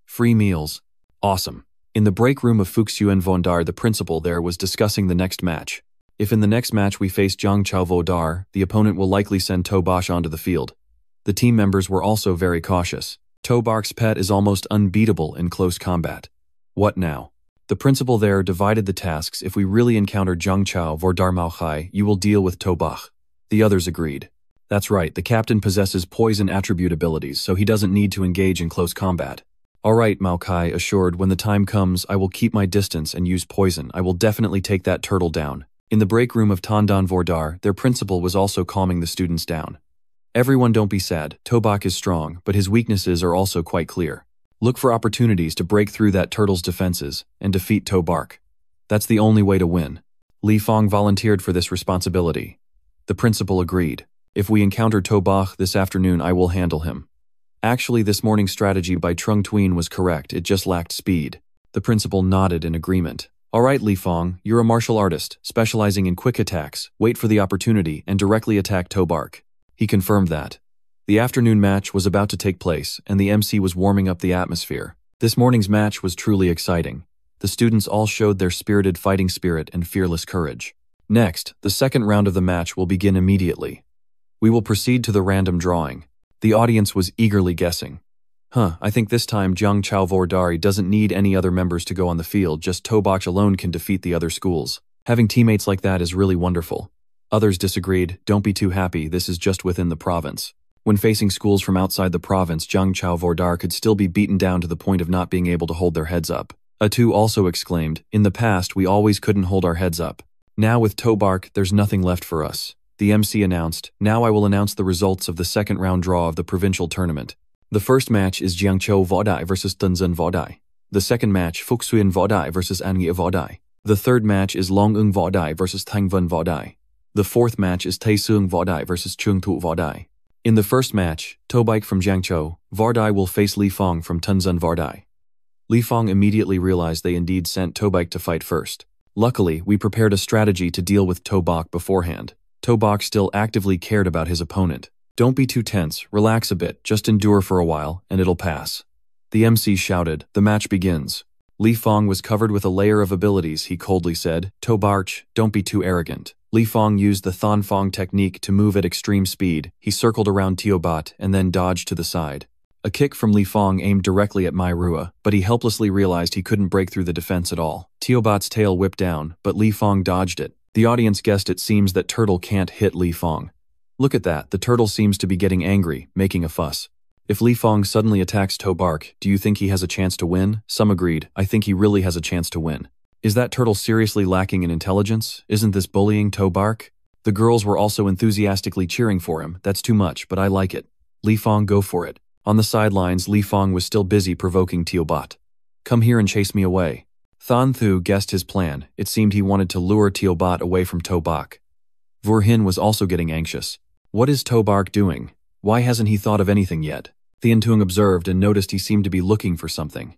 Free meals. Awesome. In the break room of Fuxuan Vondar, the principal there was discussing the next match. If in the next match we face Jiangchao Vodar, the opponent will likely send Tobash onto the field. The team members were also very cautious. Tobark's pet is almost unbeatable in close combat. What now? The principal there divided the tasks. If we really encounter Jiangchao Vodar Maohai, you will deal with Tobach. The others agreed. That's right, the captain possesses poison attribute abilities, so he doesn't need to engage in close combat. Alright, Maokai assured, when the time comes, I will keep my distance and use poison. I will definitely take that turtle down. In the break room of Tandan Vordar, their principal was also calming the students down. Everyone, don't be sad. Tobach is strong, but his weaknesses are also quite clear. Look for opportunities to break through that turtle's defenses and defeat Tobark. That's the only way to win. Li Fong volunteered for this responsibility. The principal agreed. If we encounter Tobach this afternoon, I will handle him. Actually, this morning's strategy by Trung Tween was correct, it just lacked speed. The principal nodded in agreement. Alright, Li Fong, you're a martial artist, specializing in quick attacks. Wait for the opportunity and directly attack Tobark. He confirmed that. The afternoon match was about to take place, and the MC was warming up the atmosphere. This morning's match was truly exciting. The students all showed their spirited fighting spirit and fearless courage. Next, the second round of the match will begin immediately. We will proceed to the random drawing. The audience was eagerly guessing. I think this time Jiangchao Vordari doesn't need any other members to go on the field, just Tobach alone can defeat the other schools. Having teammates like that is really wonderful. Others disagreed. Don't be too happy, this is just within the province. When facing schools from outside the province, Jiangchao Vordar could still be beaten down to the point of not being able to hold their heads up. Atu also exclaimed, in the past we always couldn't hold our heads up. Now with Tobark, there's nothing left for us. The MC announced, now I will announce the results of the second round draw of the provincial tournament. The first match is Jiangchou Vodai versus Tunzhen Vodai. The second match, Fuxuan Vodai versus Anya Vodai. The third match is Longung Vodai versus Tangvan Vodai. The fourth match is Taisung Vodai versus Chungtu Vodai. In the first match, Tobike from Jiangchou Vardai will face Li Fong from Tunzhen Vardai. Li Fong immediately realized they indeed sent Tobike to fight first. Luckily, we prepared a strategy to deal with Tobak beforehand. Tobak still actively cared about his opponent. Don't be too tense, relax a bit, just endure for a while, and it'll pass. The MC shouted, the match begins. Li Fong was covered with a layer of abilities, he coldly said, Tobarch, don't be too arrogant. Li Fong used the Thon Fong technique to move at extreme speed. He circled around Teobat and then dodged to the side. A kick from Li Fong aimed directly at Mai Rua, but he helplessly realized he couldn't break through the defense at all. Teobat's tail whipped down, but Li Fong dodged it. The audience guessed it seems that Turtle can't hit Li Fong. Look at that, the turtle seems to be getting angry, making a fuss. If Li Fong suddenly attacks Tobark, do you think he has a chance to win? Some agreed, I think he really has a chance to win. Is that turtle seriously lacking in intelligence? Isn't this bullying Tobark? The girls were also enthusiastically cheering for him. That's too much, but I like it. Li Fong, go for it. On the sidelines, Li Fong was still busy provoking Teobat. Come here and chase me away. Than Thu guessed his plan. It seemed he wanted to lure Teobat away from Tobak. Vorhin was also getting anxious. What is Tobark doing? Why hasn't he thought of anything yet? Thien Tung observed and noticed he seemed to be looking for something.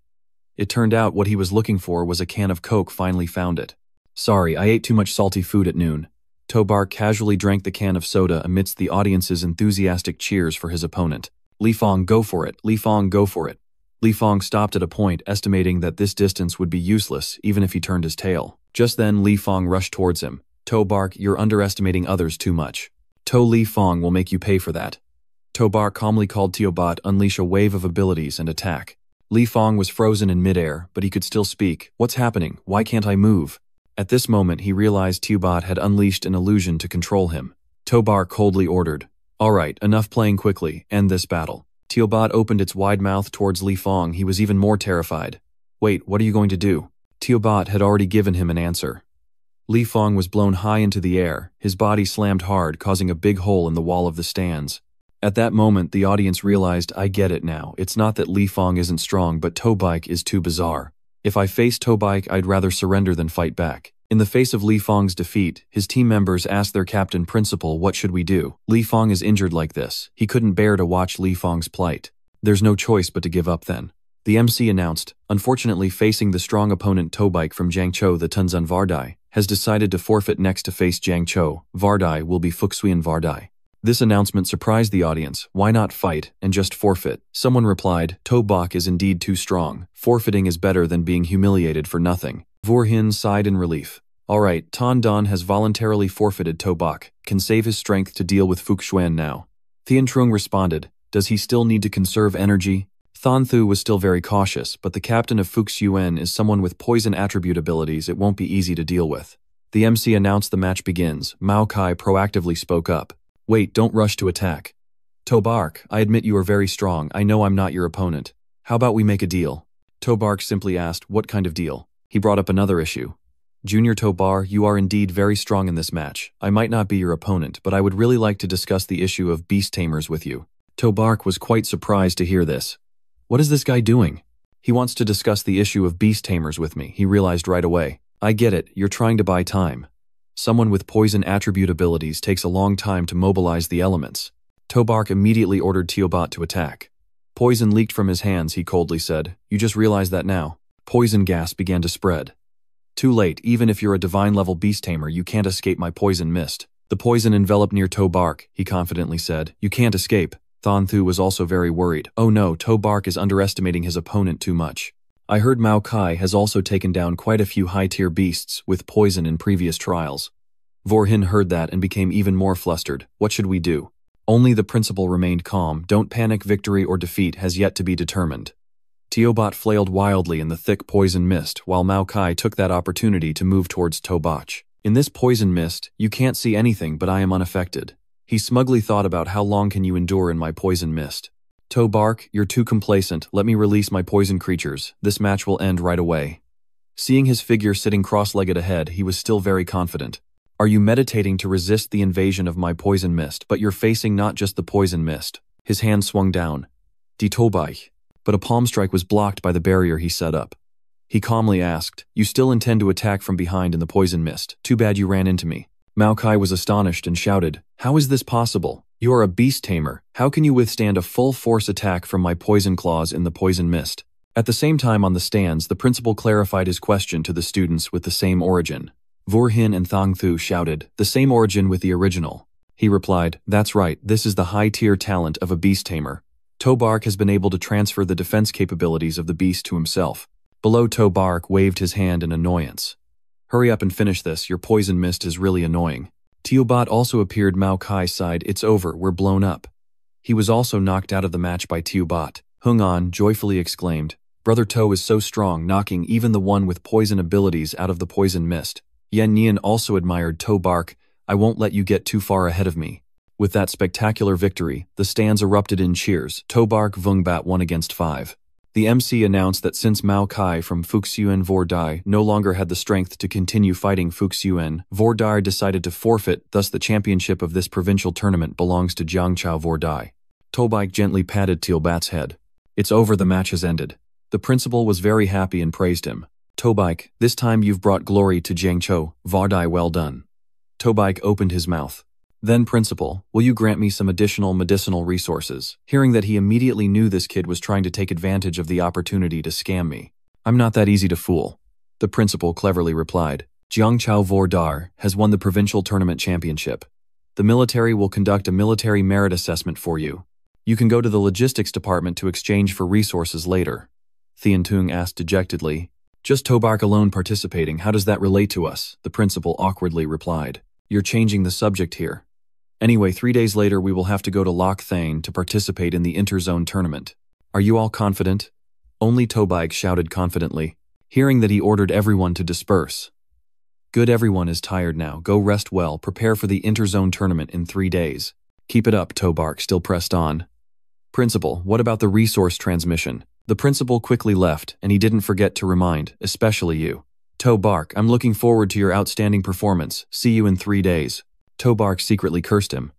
It turned out what he was looking for was a can of Coke. Finally found it. Sorry, I ate too much salty food at noon. Tobark casually drank the can of soda amidst the audience's enthusiastic cheers for his opponent. Li Fong, go for it. Li Fong, go for it. Li Fong stopped at a point, estimating that this distance would be useless even if he turned his tail. Just then Li Fong rushed towards him. Tobark, you're underestimating others too much. Li Fong will make you pay for that. Tobark calmly called Teobat, unleash a wave of abilities and attack. Li Fong was frozen in midair, but he could still speak. What's happening? Why can't I move? At this moment he realized Teobat had unleashed an illusion to control him. Tobark coldly ordered, alright, enough playing, quickly, end this battle. Teobot opened its wide mouth towards Li Fong. He was even more terrified. Wait, what are you going to do? Teobot had already given him an answer. Li Fong was blown high into the air, his body slammed hard, causing a big hole in the wall of the stands. At that moment, the audience realized, I get it now. It's not that Li Fong isn't strong, but Tobike is too bizarre. If I face Tobike, I'd rather surrender than fight back. In the face of Li Fong's defeat, his team members asked their captain principal, what should we do? Li Fong is injured like this. He couldn't bear to watch Li Fong's plight. There's no choice but to give up then. The MC announced, unfortunately facing the strong opponent Tobike from Jiangzhou, the Tunzan Vardai, has decided to forfeit. Next to face Jiangzhou, Vardai will be Fuxuan Vardai. This announcement surprised the audience. Why not fight and just forfeit? Someone replied, Tobak is indeed too strong. Forfeiting is better than being humiliated for nothing. Vorhin sighed in relief. Alright, Tan Dan has voluntarily forfeited. Tobak can save his strength to deal with Fuxuan now. Thian Trung responded, does he still need to conserve energy? Than Thu was still very cautious, but the captain of Fuxuan is someone with poison attribute abilities. It won't be easy to deal with. The MC announced the match begins. Mao Kai proactively spoke up. Wait, don't rush to attack. Tobark, I admit you are very strong. I know I'm not your opponent. How about we make a deal? Tobark simply asked, what kind of deal? He brought up another issue. Junior Tobar, you are indeed very strong in this match. I might not be your opponent, but I would really like to discuss the issue of beast tamers with you. Tobark was quite surprised to hear this. What is this guy doing? He wants to discuss the issue of beast tamers with me, he realized right away. I get it, you're trying to buy time. Someone with poison attribute abilities takes a long time to mobilize the elements. Tobark immediately ordered Teobot to attack. Poison leaked from his hands, he coldly said. You just realize that now. Poison gas began to spread. Too late, even if you're a divine-level beast tamer, you can't escape my poison mist. The poison enveloped near Tobark, he confidently said. You can't escape. Than Thu was also very worried. Oh no, Tobark is underestimating his opponent too much. I heard Mao Kai has also taken down quite a few high-tier beasts with poison in previous trials. Vorhin heard that and became even more flustered. What should we do? Only the principal remained calm. Don't panic, victory or defeat has yet to be determined. Teobot flailed wildly in the thick poison mist, while Mao Kai took that opportunity to move towards Tobach. In this poison mist, you can't see anything, but I am unaffected. He smugly thought about how long can you endure in my poison mist. Tobark, you're too complacent. Let me release my poison creatures. This match will end right away. Seeing his figure sitting cross-legged ahead, he was still very confident. Are you meditating to resist the invasion of my poison mist? But you're facing not just the poison mist. His hand swung down. Die Tobai. But a palm strike was blocked by the barrier he set up. He calmly asked, you still intend to attack from behind in the poison mist? Too bad you ran into me. Mao Kai was astonished and shouted, how is this possible? You are a beast tamer. How can you withstand a full-force attack from my poison claws in the poison mist? At the same time on the stands, the principal clarified his question to the students with the same origin. Vorhin and Thang Thu shouted, the same origin with the original. He replied, that's right, this is the high-tier talent of a beast tamer. Tobark has been able to transfer the defense capabilities of the beast to himself. Below, Tobark waved his hand in annoyance. Hurry up and finish this, your poison mist is really annoying. Teobot also appeared. Mao Kai sighed, it's over, we're blown up. He was also knocked out of the match by Teobot. Hung An joyfully exclaimed, Brother To is so strong, knocking even the one with poison abilities out of the poison mist. Yan Nian also admired Tobark, I won't let you get too far ahead of me. With that spectacular victory, the stands erupted in cheers. Tobark Vungbat 1-5. The MC announced that since Mao Kai from Fuxuan Vordai no longer had the strength to continue fighting Fuxuan, Vordai decided to forfeit, thus the championship of this provincial tournament belongs to Jiangchao Vordai. Tobark gently patted Teobat's head. It's over, the match has ended. The principal was very happy and praised him. Tobark, this time you've brought glory to Jiangchou, Vardai, well done. Tobark opened his mouth. Then, principal, will you grant me some additional medicinal resources? Hearing that, he immediately knew this kid was trying to take advantage of the opportunity to scam me. I'm not that easy to fool. The principal cleverly replied. Jiangchao Vordar has won the provincial tournament championship. The military will conduct a military merit assessment for you. You can go to the logistics department to exchange for resources later. Thian Tung asked dejectedly. Just Tobark alone participating, how does that relate to us? The principal awkwardly replied. You're changing the subject here. Anyway, 3 days later we will have to go to Loch Thane to participate in the interzone tournament. Are you all confident? Only Tobark shouted confidently, hearing that he ordered everyone to disperse. Good, everyone is tired now. Go rest well, prepare for the interzone tournament in 3 days. Keep it up, Tobark still pressed on. Principal, what about the resource transmission? The principal quickly left, and he didn't forget to remind, especially you. Tobark, I'm looking forward to your outstanding performance. See you in 3 days. Tobark secretly cursed him.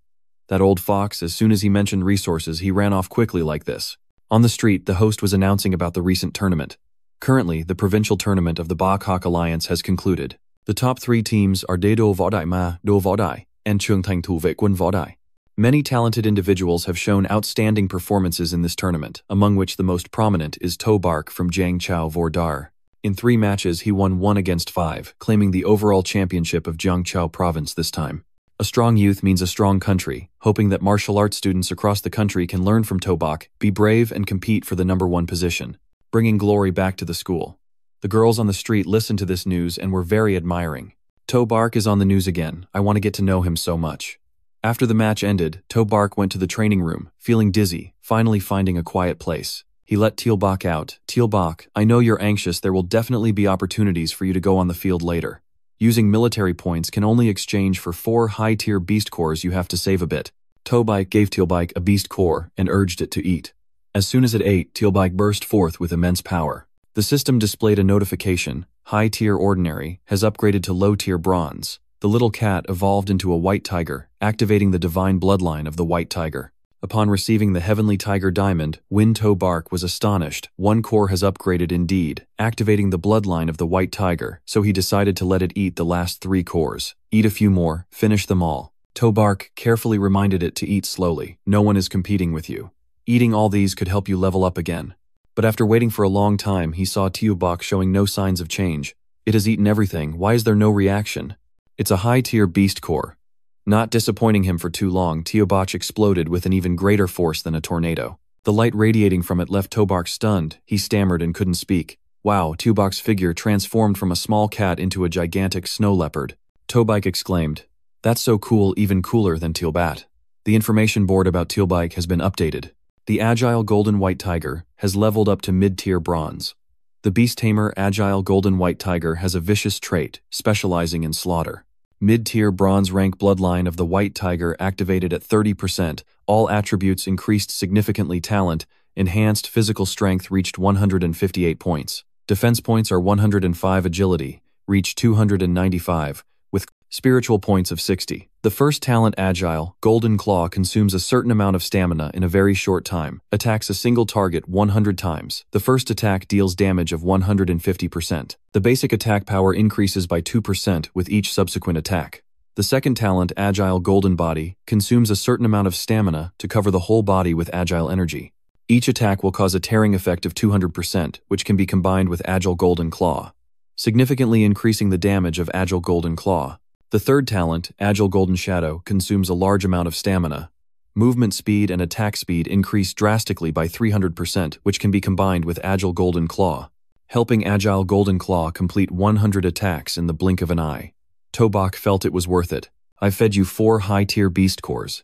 That old fox, as soon as he mentioned resources, he ran off quickly like this. On the street, the host was announcing about the recent tournament. Currently, the provincial tournament of the Bakhak Alliance has concluded. The top 3 teams are Daedo Vodai Ma, Do Vodai, and Chungtang Tu Vaikun Vodai. Many talented individuals have shown outstanding performances in this tournament, among which the most prominent is Tobark from Jiangchao Vordar. In 3 matches, he won 1 against 5, claiming the overall championship of Jiangchao province this time. A strong youth means a strong country, hoping that martial arts students across the country can learn from Tobark, be brave and compete for the number 1 position, bringing glory back to the school. The girls on the street listened to this news and were very admiring. Tobark is on the news again. I want to get to know him so much. After the match ended, Tobark went to the training room, feeling dizzy, finally finding a quiet place. He let Tealbach out. Tealbach, I know you're anxious. There will definitely be opportunities for you to go on the field later. Using military points can only exchange for 4 high-tier beast cores. You have to save a bit. Tobark gave Tealbach a beast core and urged it to eat. As soon as it ate, Tealbach burst forth with immense power. The system displayed a notification. High-tier ordinary has upgraded to low-tier bronze. The little cat evolved into a white tiger, activating the divine bloodline of the white tiger. Upon receiving the heavenly tiger diamond, Tobark was astonished. 1 core has upgraded indeed, activating the bloodline of the white tiger, so he decided to let it eat the last 3 cores. Eat a few more, finish them all. Tobark carefully reminded it to eat slowly. No one is competing with you. Eating all these could help you level up again. But after waiting for a long time, he saw Tealbach showing no signs of change. It has eaten everything. Why is there no reaction? It's a high-tier beast core. Not disappointing him for too long, Tealbach exploded with an even greater force than a tornado. The light radiating from it left Tobark stunned. He stammered and couldn't speak. Wow, Tealbach's figure transformed from a small cat into a gigantic snow leopard. Tobark exclaimed, "That's so cool, even cooler than Tealbach." The information board about Tealbach has been updated. The agile golden white tiger has leveled up to mid-tier bronze. The beast tamer agile golden white tiger has a vicious trait, specializing in slaughter. Mid-tier bronze rank bloodline of the white tiger activated at 30%, all attributes increased significantly. Talent, enhanced physical strength reached 158 points. Defense points are 105. Agility, reached 295, with spiritual points of 60. The first talent agile, golden claw consumes a certain amount of stamina in a very short time, attacks a single target 100 times. The first attack deals damage of 150%. The basic attack power increases by 2% with each subsequent attack. The second talent, agile golden body, consumes a certain amount of stamina to cover the whole body with agile energy. Each attack will cause a tearing effect of 200%, which can be combined with agile golden claw, significantly increasing the damage of agile golden claw. The third talent, Agile Golden Shadow, consumes a large amount of stamina. Movement speed and attack speed increase drastically by 300%, which can be combined with Agile Golden Claw, helping Agile Golden Claw complete 100 attacks in the blink of an eye. Tobark felt it was worth it. I've fed you 4 high-tier beast cores.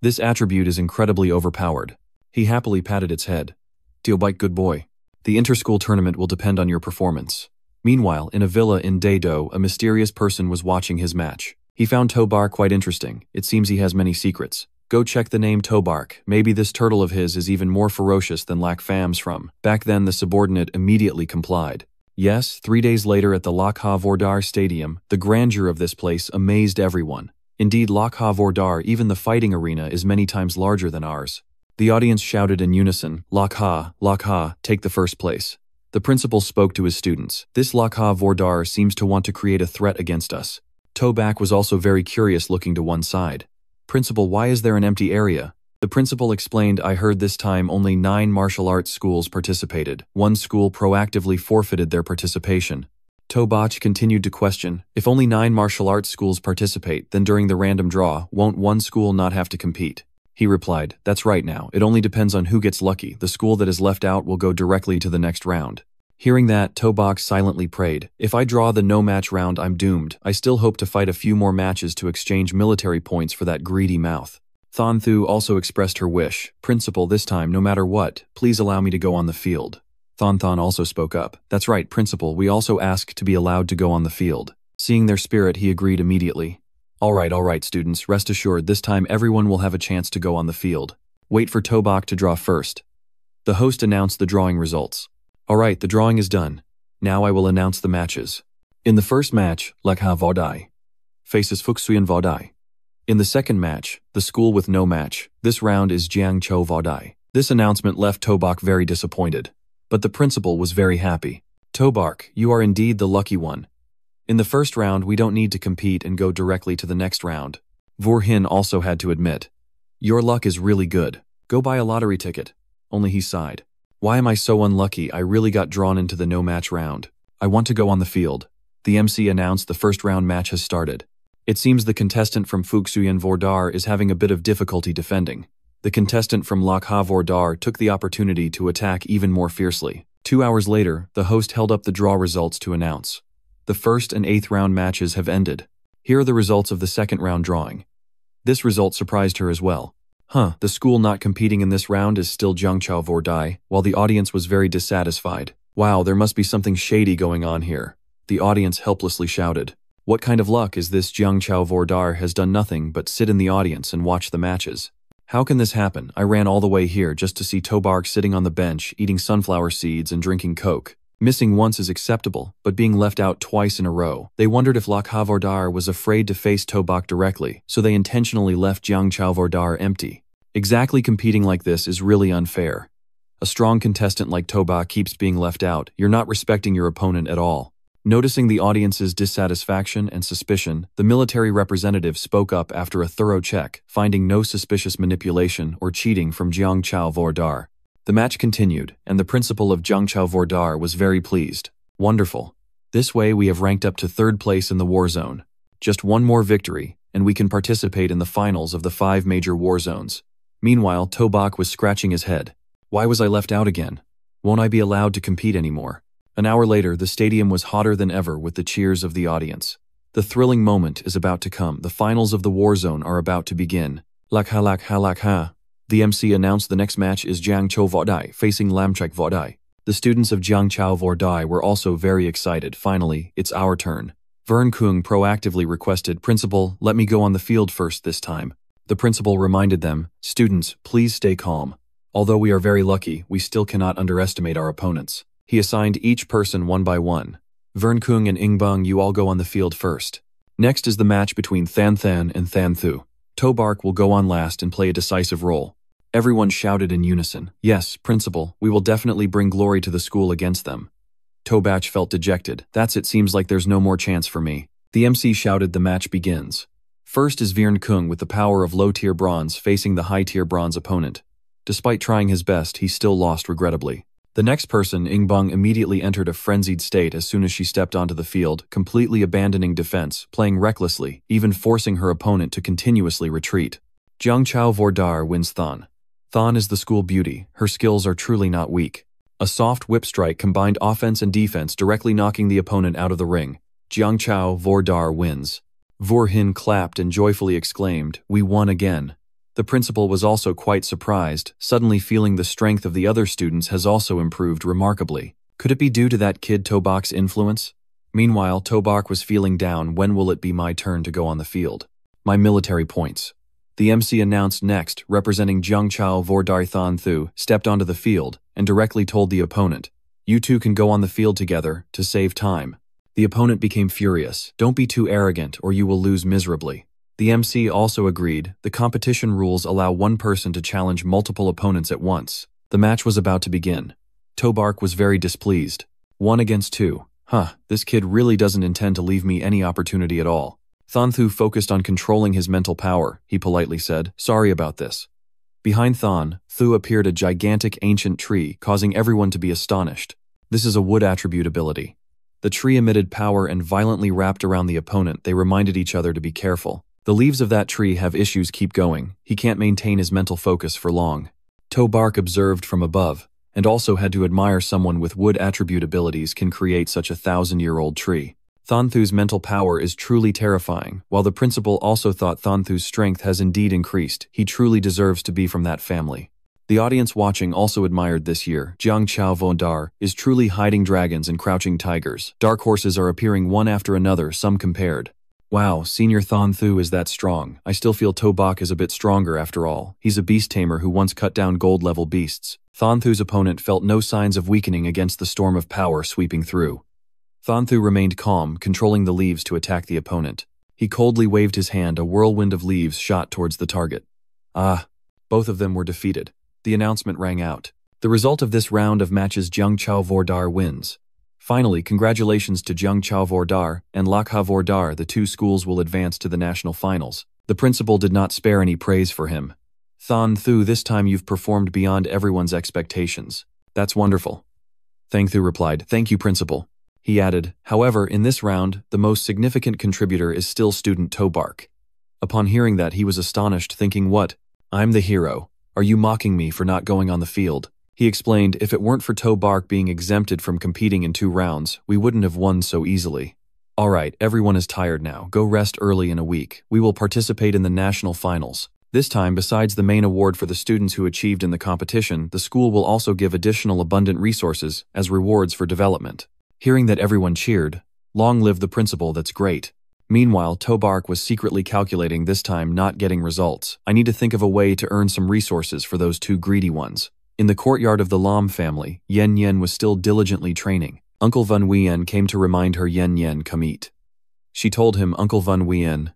This attribute is incredibly overpowered. He happily patted its head. Tealbach, good boy. The inter-school tournament will depend on your performance. Meanwhile, in a villa in Daedo, a mysterious person was watching his match. He found Tobark quite interesting. It seems he has many secrets. Go check the name Tobark. Maybe this turtle of his is even more ferocious than Lac Fam's from. Back then, the subordinate immediately complied. Yes, 3 days later at the Lakha Vordar Stadium, the grandeur of this place amazed everyone. Indeed, Lakha Vordar, even the fighting arena, is many times larger than ours. The audience shouted in unison, Lakha, take the first place. The principal spoke to his students. This Lakha Vordar seems to want to create a threat against us. Tobark was also very curious, looking to one side. Principal, why is there an empty area? The principal explained, I heard this time only 9 martial arts schools participated. 1 school proactively forfeited their participation. Tobark continued to question, if only 9 martial arts schools participate, then during the random draw, won't 1 school not have to compete? He replied, that's right now, it only depends on who gets lucky. The school that is left out will go directly to the next round. Hearing that, Tobark silently prayed, if I draw the no-match round, I'm doomed. I still hope to fight a few more matches to exchange military points for that greedy mouth. Thanthu also expressed her wish, Principal, this time, no matter what, please allow me to go on the field. Thanthan also spoke up, that's right, Principal, we also ask to be allowed to go on the field. Seeing their spirit, he agreed immediately. All right, students, rest assured, this time everyone will have a chance to go on the field. Wait for Tobak to draw first. The host announced the drawing results. Alright, the drawing is done. Now I will announce the matches. In the first match, Lakha Vodai faces Fuxuyan Vodai. In the second match, the school with no match, this round is Jiangzhou Vodai. This announcement left Tobak very disappointed. But the principal was very happy. Tobak, you are indeed the lucky one. In the first round, we don't need to compete and go directly to the next round. Vorhin also had to admit. Your luck is really good. Go buy a lottery ticket. Only he sighed. Why am I so unlucky? I really got drawn into the no-match round. I want to go on the field. The MC announced the first round match has started. It seems the contestant from Fuxuyan Vordar is having a bit of difficulty defending. The contestant from Lakha Vordar took the opportunity to attack even more fiercely. 2 hours later, the host held up the draw results to announce. The first and 8th round matches have ended. Here are the results of the second round drawing. This result surprised her as well. The school not competing in this round is still Jiangzhou Vordai, while the audience was very dissatisfied. Wow, there must be something shady going on here. The audience helplessly shouted. What kind of luck is this? Jiangzhou Vordar has done nothing but sit in the audience and watch the matches. How can this happen? I ran all the way here just to see Tobak sitting on the bench, eating sunflower seeds and drinking Coke. Missing once is acceptable, but being left out twice in a row. They wondered if Lakha Vordar was afraid to face Tobak directly, so they intentionally left Jiangzhou Vordar empty. Exactly competing like this is really unfair. A strong contestant like Tobak keeps being left out. You're not respecting your opponent at all. Noticing the audience's dissatisfaction and suspicion, the military representative spoke up after a thorough check, finding no suspicious manipulation or cheating from Jiangzhou Vordar. The match continued, and the principal of Jiangzhou Vordar was very pleased. Wonderful. This way we have ranked up to 3rd place in the war zone. Just one more victory, and we can participate in the finals of the 5 major war zones. Meanwhile, Tobak was scratching his head. Why was I left out again? Won't I be allowed to compete anymore? An hour later, the stadium was hotter than ever with the cheers of the audience. The thrilling moment is about to come. The finals of the war zone are about to begin. Lakha Lakha Lakha. The MC announced the next match is Jiangzhou Vodai facing Lamchek Vodai. The students of Jiangzhou Vodai were also very excited. Finally, it's our turn. Vern Kung proactively requested, Principal, let me go on the field first this time. The principal reminded them, students, please stay calm. Although we are very lucky, we still cannot underestimate our opponents. He assigned each person one by one. Vern Kung and Ingbang, you all go on the field first. Next is the match between Than Than and Than Thu. Tobark will go on last and play a decisive role. Everyone shouted in unison, yes, Principal, we will definitely bring glory to the school against them. Tobach felt dejected. That's it, seems like there's no more chance for me. The MC shouted the match begins. First is Vern Kung with the power of low-tier bronze facing the high-tier bronze opponent. Despite trying his best, he still lost regrettably. The next person, Ingbang, immediately entered a frenzied state as soon as she stepped onto the field, completely abandoning defense, playing recklessly, even forcing her opponent to continuously retreat. Jiangzhou Vordar wins Than. Than is the school beauty. Her skills are truly not weak. A soft whip strike combined offense and defense, directly knocking the opponent out of the ring. Jiangzhou Vordar wins. Vorhin clapped and joyfully exclaimed, we won again. The principal was also quite surprised, suddenly feeling the strength of the other students has also improved remarkably. Could it be due to that kid Tobak's influence? Meanwhile, Tobak was feeling down. When will it be my turn to go on the field? My military points. The MC announced next, representing Jiangzhou Vordar. Than Thu stepped onto the field and directly told the opponent, you two can go on the field together to save time. The opponent became furious. Don't be too arrogant or you will lose miserably. The MC also agreed. The competition rules allow one person to challenge multiple opponents at once. The match was about to begin. Tobark was very displeased. 1 against 2. This kid really doesn't intend to leave me any opportunity at all. Than Thu focused on controlling his mental power. He politely said, sorry about this. Behind Than Thu appeared a gigantic ancient tree, causing everyone to be astonished. This is a wood attribute ability. The tree emitted power and violently wrapped around the opponent. They reminded each other to be careful. The leaves of that tree have issues. Keep going. He can't maintain his mental focus for long. Tobark observed from above, and also had to admire someone with wood attribute abilities can create such a 1,000-year-old tree. Than Thu's mental power is truly terrifying. While the principal also thought Than Thu's strength has indeed increased, he truly deserves to be from that family. The audience watching also admired this year. Jiangzhou Vondar is truly hiding dragons and crouching tigers. Dark horses are appearing one after another, some compared. Wow, Senior Thon Thu is that strong. I still feel Tobak is a bit stronger after all. He's a beast tamer who once cut down gold-level beasts. Thon Thu's opponent felt no signs of weakening against the storm of power sweeping through. Thon Thu remained calm, controlling the leaves to attack the opponent. He coldly waved his hand, a whirlwind of leaves shot towards the target. Ah, both of them were defeated. The announcement rang out. The result of this round of matches, Jiang Chao Vordar wins. Finally, congratulations to Jiang Chao Vordar and Lakha Vordar. The two schools will advance to the national finals. The principal did not spare any praise for him. Thon Thu, this time you've performed beyond everyone's expectations. That's wonderful. Thang Thu replied, Thank you, principal. He added, however, in this round, the most significant contributor is still student Tobark. Upon hearing that, he was astonished, thinking, what? I'm the hero. Are you mocking me for not going on the field? He explained, if it weren't for Tobark being exempted from competing in 2 rounds, we wouldn't have won so easily. Alright, everyone is tired now. Go rest early in a week. We will participate in the national finals. This time, besides the main award for the students who achieved in the competition, the school will also give additional abundant resources as rewards for development. Hearing that everyone cheered, long live the principal, that's great. Meanwhile, Tobark was secretly calculating, this time not getting results. I need to think of a way to earn some resources for those 2 greedy ones. In the courtyard of the Lam family, Yen Yen was still diligently training. Uncle Van Wien came to remind her, Yen Yen, come eat. She told him, Uncle Van Wien,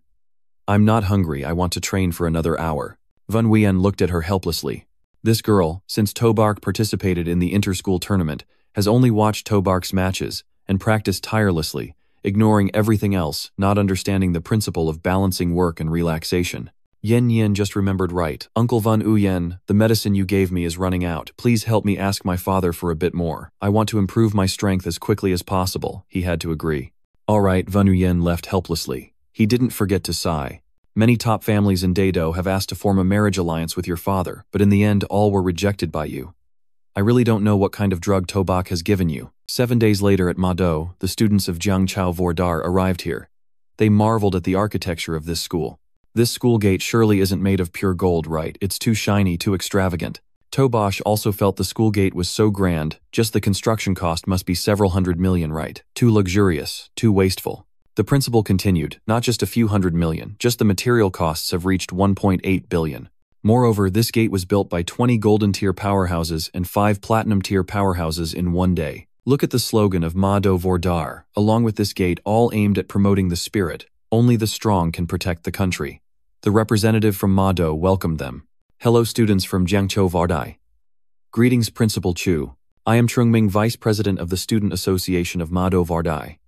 I'm not hungry, I want to train for another hour. Van Wien looked at her helplessly. This girl, since Tobark participated in the inter-school tournament, has only watched Tobark's matches and practiced tirelessly, ignoring everything else, not understanding the principle of balancing work and relaxation. Yen Yen just remembered, right. Uncle Van Uyen, the medicine you gave me is running out. Please help me ask my father for a bit more. I want to improve my strength as quickly as possible. He had to agree. All right, Van Uyen left helplessly. He didn't forget to sigh. Many top families in Dado have asked to form a marriage alliance with your father, but in the end all were rejected by you. I really don't know what kind of drug Tobak has given you. 7 days later at Mado, the students of Jiang Chao Vordar arrived here. They marveled at the architecture of this school. This school gate surely isn't made of pure gold, right? It's too shiny, too extravagant. Tobosh also felt the school gate was so grand, just the construction cost must be several hundred million, right? Too luxurious, too wasteful. The principal continued, not just a few hundred million, just the material costs have reached 1.8 billion. Moreover, this gate was built by 20 golden-tier powerhouses and 5 platinum-tier powerhouses in one day. Look at the slogan of Mado Vordar. Along with this gate, all aimed at promoting the spirit. Only the strong can protect the country. The representative from Mado welcomed them. Hello students from Jiangzhou Vardai. Greetings Principal Chu. I am Trungming, Vice President of the Student Association of Mado Vardai.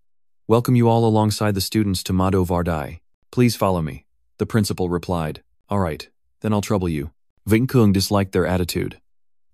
Welcome you all alongside the students to Mado Vardai. Please follow me. The principal replied. Alright, then I'll trouble you. Ving Kung disliked their attitude.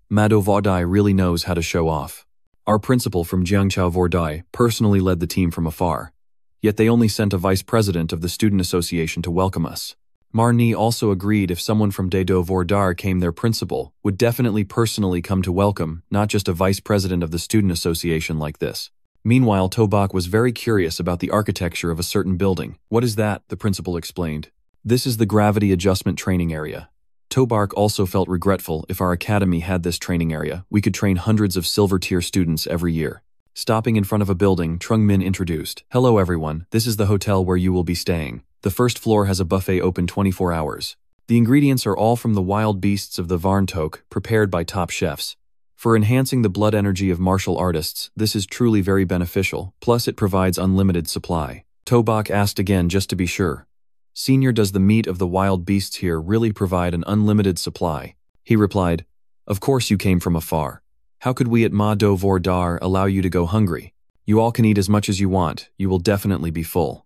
Mado Vardai really knows how to show off. Our principal from Jiangzhou Vardai personally led the team from afar. Yet they only sent a vice president of the student association to welcome us. Marni also agreed if someone from Dado Vordar came, their principal would definitely personally come to welcome, not just a vice president of the student association like this. Meanwhile, Tobak was very curious about the architecture of a certain building. What is that? The principal explained. This is the gravity adjustment training area. Tobark also felt regretful. If our academy had this training area, we could train hundreds of silver-tier students every year. Stopping in front of a building, Trung Min introduced. Hello everyone, this is the hotel where you will be staying. The first floor has a buffet open 24 hours. The ingredients are all from the wild beasts of the Varntok, prepared by top chefs. For enhancing the blood energy of martial artists, this is truly very beneficial, plus it provides unlimited supply. Tobak asked again just to be sure. Senior, does the meat of the wild beasts here really provide an unlimited supply? He replied, of course you came from afar. How could we at Mado Vordar allow you to go hungry? You all can eat as much as you want, you will definitely be full.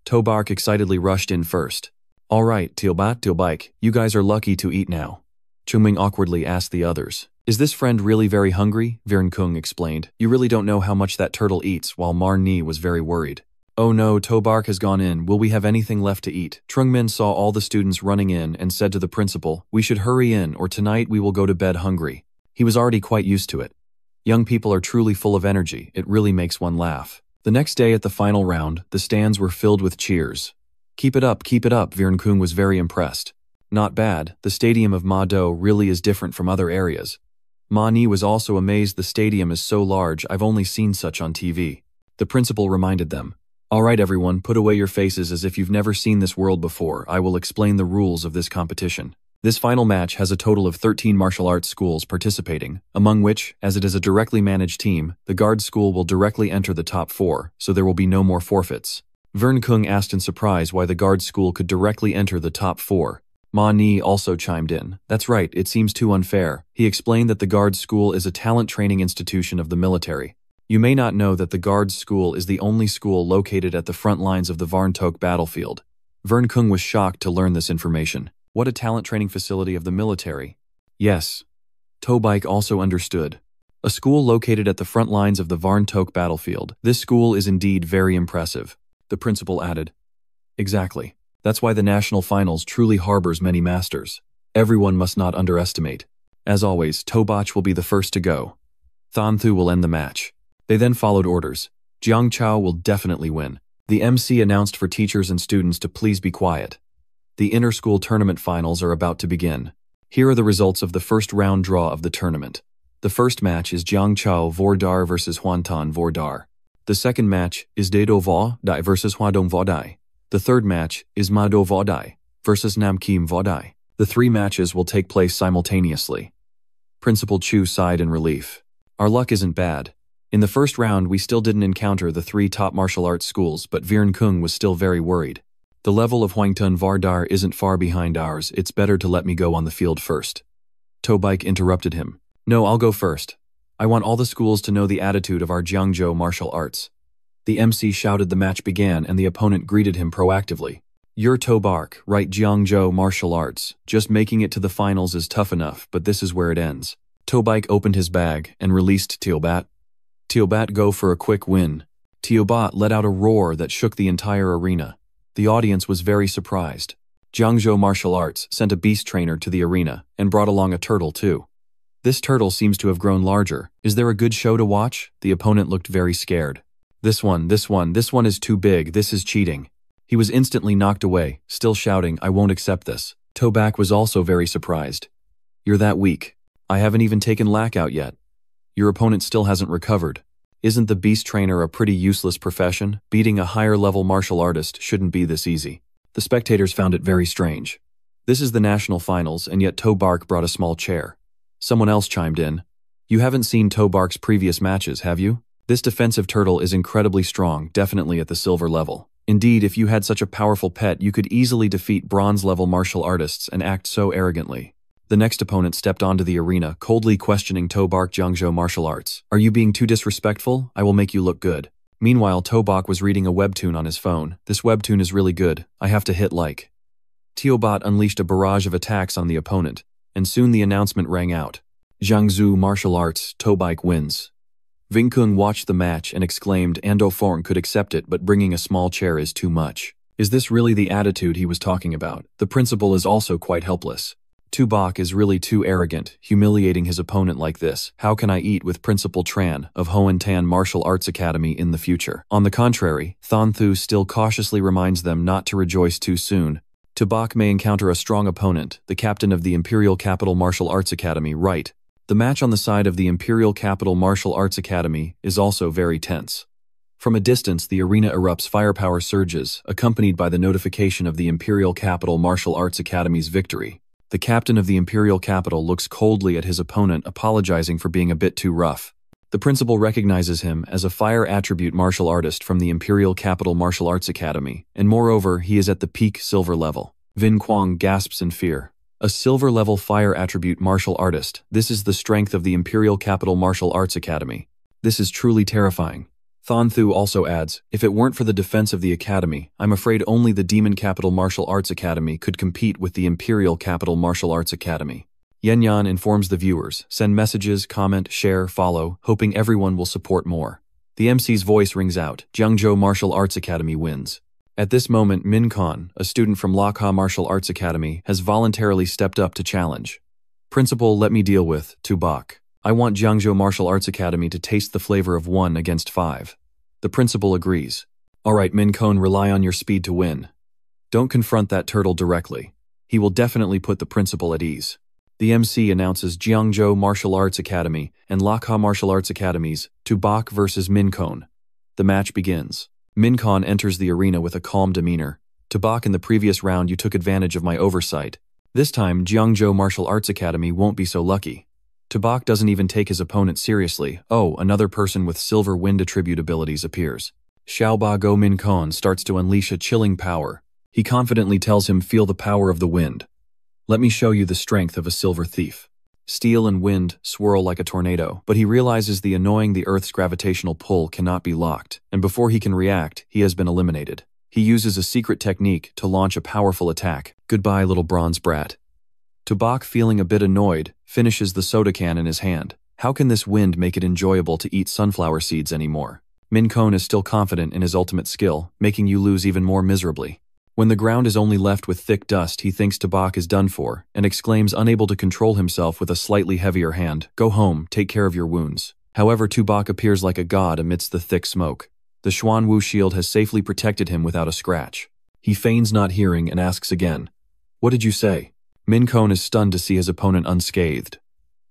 Tobark excitedly rushed in first. All right, Tilbike, you guys are lucky to eat now. Chungming awkwardly asked the others. Is this friend really very hungry? Virnkung explained. You really don't know how much that turtle eats, while Marni was very worried. Oh no, Tobark has gone in, will we have anything left to eat? Trungmin saw all the students running in and said to the principal, we should hurry in or tonight we will go to bed hungry. He was already quite used to it. Young people are truly full of energy, it really makes one laugh. The next day at the final round, the stands were filled with cheers. Keep it up, Virnkung was very impressed. Not bad, the stadium of Mado really is different from other areas. Mani was also amazed, the stadium is so large, I've only seen such on TV. The principal reminded them. Alright everyone, put away your faces as if you've never seen this world before. I will explain the rules of this competition. This final match has a total of 13 martial arts schools participating, among which, as it is a directly managed team, the guard school will directly enter the top 4, so there will be no more forfeits. Vern Kung asked in surprise why the guard school could directly enter the top 4. Ma Ni also chimed in. That's right, it seems too unfair. He explained that the guard school is a talent training institution of the military. You may not know that the Guards School is the only school located at the front lines of the Varntok battlefield. Vern Kung was shocked to learn this information. What a talent training facility of the military. Yes. Tobike also understood. A school located at the front lines of the Varntok battlefield. This school is indeed very impressive. The principal added. Exactly. That's why the national finals truly harbors many masters. Everyone must not underestimate. As always, Tobach will be the first to go. Thanthu will end the match. They then followed orders. Jiang Chao will definitely win. The MC announced for teachers and students to please be quiet. The inter-school tournament finals are about to begin. Here are the results of the first round draw of the tournament. The first match is Jiang Chao Vordar versus Huantan Vordar. The second match is Dado Vo Dai versus Huadong Vo Dai. The third match is Mado Vo Dai versus Namkim Vo Dai. The 3 matches will take place simultaneously. Principal Chu sighed in relief. Our luck isn't bad. In the first round, we still didn't encounter the 3 top martial arts schools, but Vern Kung was still very worried. The level of Huangtan Vardar isn't far behind ours. It's better to let me go on the field first. Tobike interrupted him. No, I'll go first. I want all the schools to know the attitude of our Jiangzhou martial arts. The MC shouted. The match began and the opponent greeted him proactively. You're Tobark, right? Jiangzhou martial arts. Just making it to the finals is tough enough, but this is where it ends. Tobike opened his bag and released Teobat. Teobat go for a quick win. Teobat let out a roar that shook the entire arena. The audience was very surprised. Jiangzhou Martial Arts sent a beast trainer to the arena and brought along a turtle too. This turtle seems to have grown larger. Is there a good show to watch? The opponent looked very scared. This one is too big. This is cheating. He was instantly knocked away, still shouting, I won't accept this. Tobak was also very surprised. You're that weak. I haven't even taken lack out yet. Your opponent still hasn't recovered. Isn't the beast trainer a pretty useless profession? Beating a higher-level martial artist shouldn't be this easy. The spectators found it very strange. This is the national finals, and yet Tobark brought a small chair. Someone else chimed in. You haven't seen Tobark's previous matches, have you? This defensive turtle is incredibly strong, definitely at the silver level. Indeed, if you had such a powerful pet, you could easily defeat bronze-level martial artists and act so arrogantly. The next opponent stepped onto the arena, coldly questioning Tobark Jiangzhou martial arts. Are you being too disrespectful? I will make you look good. Meanwhile, Tobak was reading a webtoon on his phone. This webtoon is really good. I have to hit like. Teobat unleashed a barrage of attacks on the opponent, and soon the announcement rang out. Jiangzhou martial arts, Tobike wins. Vingkung watched the match and exclaimed Ando Forng could accept it, but bringing a small chair is too much. Is this really the attitude he was talking about? The principal is also quite helpless. Tubak is really too arrogant, humiliating his opponent like this. How can I eat with Principal Tran of Hoentan Martial Arts Academy in the future? On the contrary, Thanthu still cautiously reminds them not to rejoice too soon. Tubak may encounter a strong opponent, the captain of the Imperial Capital Martial Arts Academy, right? The match on the side of the Imperial Capital Martial Arts Academy is also very tense. From a distance, the arena erupts, firepower surges, accompanied by the notification of the Imperial Capital Martial Arts Academy's victory. The captain of the Imperial Capital looks coldly at his opponent, apologizing for being a bit too rough. The principal recognizes him as a fire attribute martial artist from the Imperial Capital Martial Arts Academy, and moreover, he is at the peak silver level. Vin Quang gasps in fear. A silver-level fire attribute martial artist. This is the strength of the Imperial Capital Martial Arts Academy. This is truly terrifying. Thanthu also adds, if it weren't for the defense of the Academy, I'm afraid only the Demon Capital Martial Arts Academy could compete with the Imperial Capital Martial Arts Academy. Yanyan informs the viewers, send messages, comment, share, follow, hoping everyone will support more. The MC's voice rings out, Jiangzhou Martial Arts Academy wins. At this moment, Min Khan, a student from Lakha Martial Arts Academy, has voluntarily stepped up to challenge. Principal, let me deal with Tubak. I want Jiangzhou Martial Arts Academy to taste the flavor of 1 against 5. The principal agrees. Alright, Min Khan, rely on your speed to win. Don't confront that turtle directly. He will definitely put the principal at ease. The MC announces Jiangzhou Martial Arts Academy and Lakha Martial Arts Academies, Tubak versus Min Khan. The match begins. Min-Kon enters the arena with a calm demeanor. Tabak, in the previous round you took advantage of my oversight. This time, Jiangzhou Martial Arts Academy won't be so lucky. Tabak doesn't even take his opponent seriously. Oh, another person with silver wind attribute abilities appears. Xiaoba Go Min-Kon starts to unleash a chilling power. He confidently tells him, feel the power of the wind. Let me show you the strength of a silver thief. Steel and wind swirl like a tornado, but he realizes the Earth's gravitational pull cannot be locked, and before he can react, he has been eliminated. He uses a secret technique to launch a powerful attack. Goodbye, little bronze brat. Tabak, feeling a bit annoyed, finishes the soda can in his hand. How can this wind make it enjoyable to eat sunflower seeds anymore? Min-Kon is still confident in his ultimate skill, making you lose even more miserably. When the ground is only left with thick dust, he thinks Tabak is done for, and exclaims, unable to control himself with a slightly heavier hand, go home, take care of your wounds. However, Tabak appears like a god amidst the thick smoke. The Xuan Wu shield has safely protected him without a scratch. He feigns not hearing and asks again, what did you say? Min-Kon is stunned to see his opponent unscathed.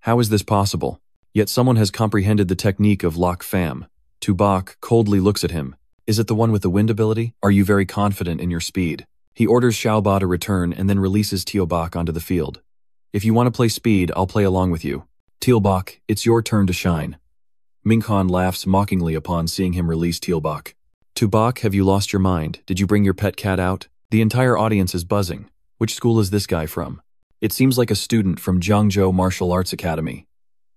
How is this possible? Yet someone has comprehended the technique of Lok Fam. Tabak coldly looks at him. Is it the one with the wind ability? Are you very confident in your speed? He orders Xiaoba to return and then releases Tabak onto the field. If you want to play speed, I'll play along with you. Tabak, it's your turn to shine. Min-Kon laughs mockingly upon seeing him release Tabak. Tabak, have you lost your mind? Did you bring your pet cat out? The entire audience is buzzing. Which school is this guy from? It seems like a student from Jiangzhou Martial Arts Academy.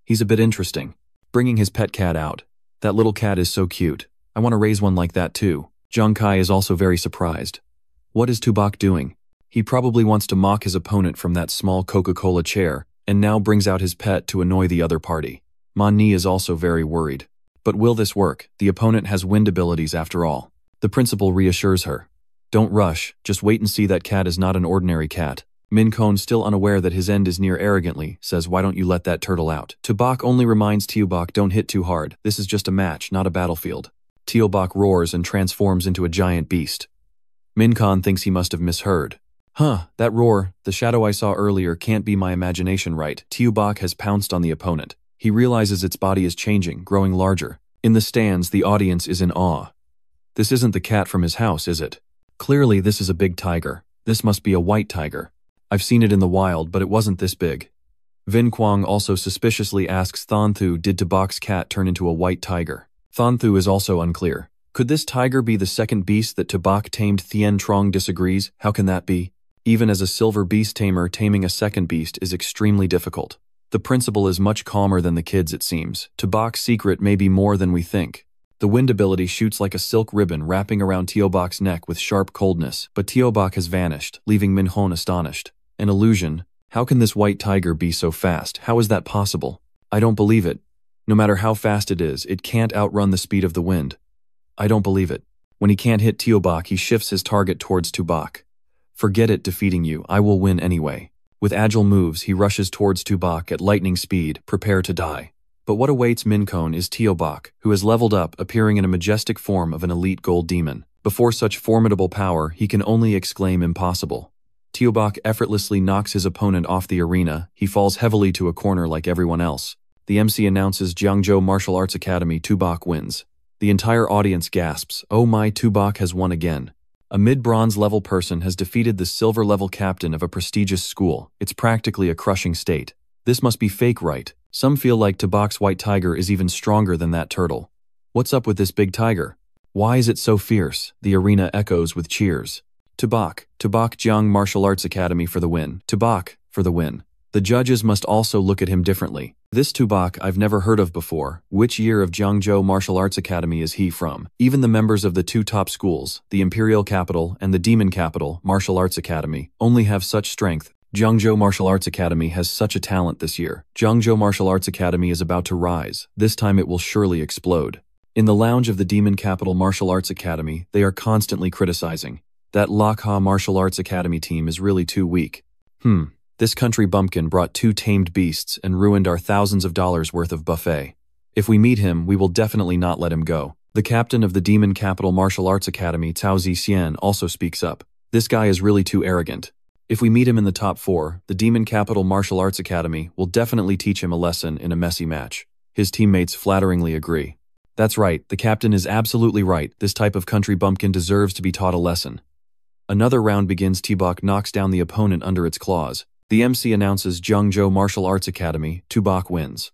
He's a bit interesting. Bringing his pet cat out. That little cat is so cute. I want to raise one like that too. Zhang Kai is also very surprised. What is Tabak doing? He probably wants to mock his opponent from that small Coca-Cola chair, and now brings out his pet to annoy the other party. Man Ni is also very worried. But will this work? The opponent has wind abilities after all. The principal reassures her. Don't rush, just wait and see, that cat is not an ordinary cat. Min-Kon, still unaware that his end is near, arrogantly says, why don't you let that turtle out? Tabak only reminds Tabak, don't hit too hard. This is just a match, not a battlefield. Tabak roars and transforms into a giant beast. Min-Kon thinks he must have misheard. That roar, the shadow I saw earlier, can't be my imagination, right? Tabak has pounced on the opponent. He realizes its body is changing, growing larger. In the stands, the audience is in awe. This isn't the cat from his house, is it? Clearly, this is a big tiger. This must be a white tiger. I've seen it in the wild, but it wasn't this big. Vin Quang also suspiciously asks Thanthu, did Tabak's cat turn into a white tiger? Thanthu is also unclear. Could this tiger be the second beast that Tabak tamed? Thien Trong disagrees. How can that be? Even as a silver beast tamer, taming a second beast is extremely difficult. The principal is much calmer than the kids, it seems. Tabak's secret may be more than we think. The wind ability shoots like a silk ribbon wrapping around Tabak's neck with sharp coldness, but Tabak has vanished, leaving Min-Kon astonished. An illusion? How can this white tiger be so fast? How is that possible? I don't believe it. No matter how fast it is, it can't outrun the speed of the wind. I don't believe it. When he can't hit Tabak, he shifts his target towards Tabak. Forget it defeating you, I will win anyway. With agile moves, he rushes towards Tabak at lightning speed, prepare to die. But what awaits Min-Kon is Tabak, who has leveled up, appearing in a majestic form of an elite gold demon. Before such formidable power, he can only exclaim impossible. Tabak effortlessly knocks his opponent off the arena. He falls heavily to a corner like everyone else. The MC announces Jiangzhou Martial Arts Academy, Tabak wins. The entire audience gasps, oh my, Tabak has won again. A mid-bronze level person has defeated the silver level captain of a prestigious school. It's practically a crushing state. This must be fake, right? Some feel like Tabak's white tiger is even stronger than that turtle. What's up with this big tiger? Why is it so fierce? The arena echoes with cheers. Tabak Jiang Martial Arts Academy for the win. Tabak for the win. The judges must also look at him differently. This Tabak I've never heard of before. Which year of Jiangzhou Martial Arts Academy is he from? Even the members of the two top schools, the Imperial Capital and the Demon Capital Martial Arts Academy, only have such strength. Jiangzhou Martial Arts Academy has such a talent this year. Jiangzhou Martial Arts Academy is about to rise. This time it will surely explode. In the lounge of the Demon Capital Martial Arts Academy, they are constantly criticizing. That Lakha Martial Arts Academy team is really too weak. This country bumpkin brought 2 tamed beasts and ruined our thousands of dollars worth of buffet. If we meet him, we will definitely not let him go. The captain of the Demon Capital Martial Arts Academy, Cao Zixian, also speaks up. This guy is really too arrogant. If we meet him in the top 4, the Demon Capital Martial Arts Academy will definitely teach him a lesson in a messy match. His teammates flatteringly agree. That's right, the captain is absolutely right. This type of country bumpkin deserves to be taught a lesson. Another round begins. Tubok knocks down the opponent under its claws. The MC announces Jeongjo Martial Arts Academy. Tubok wins.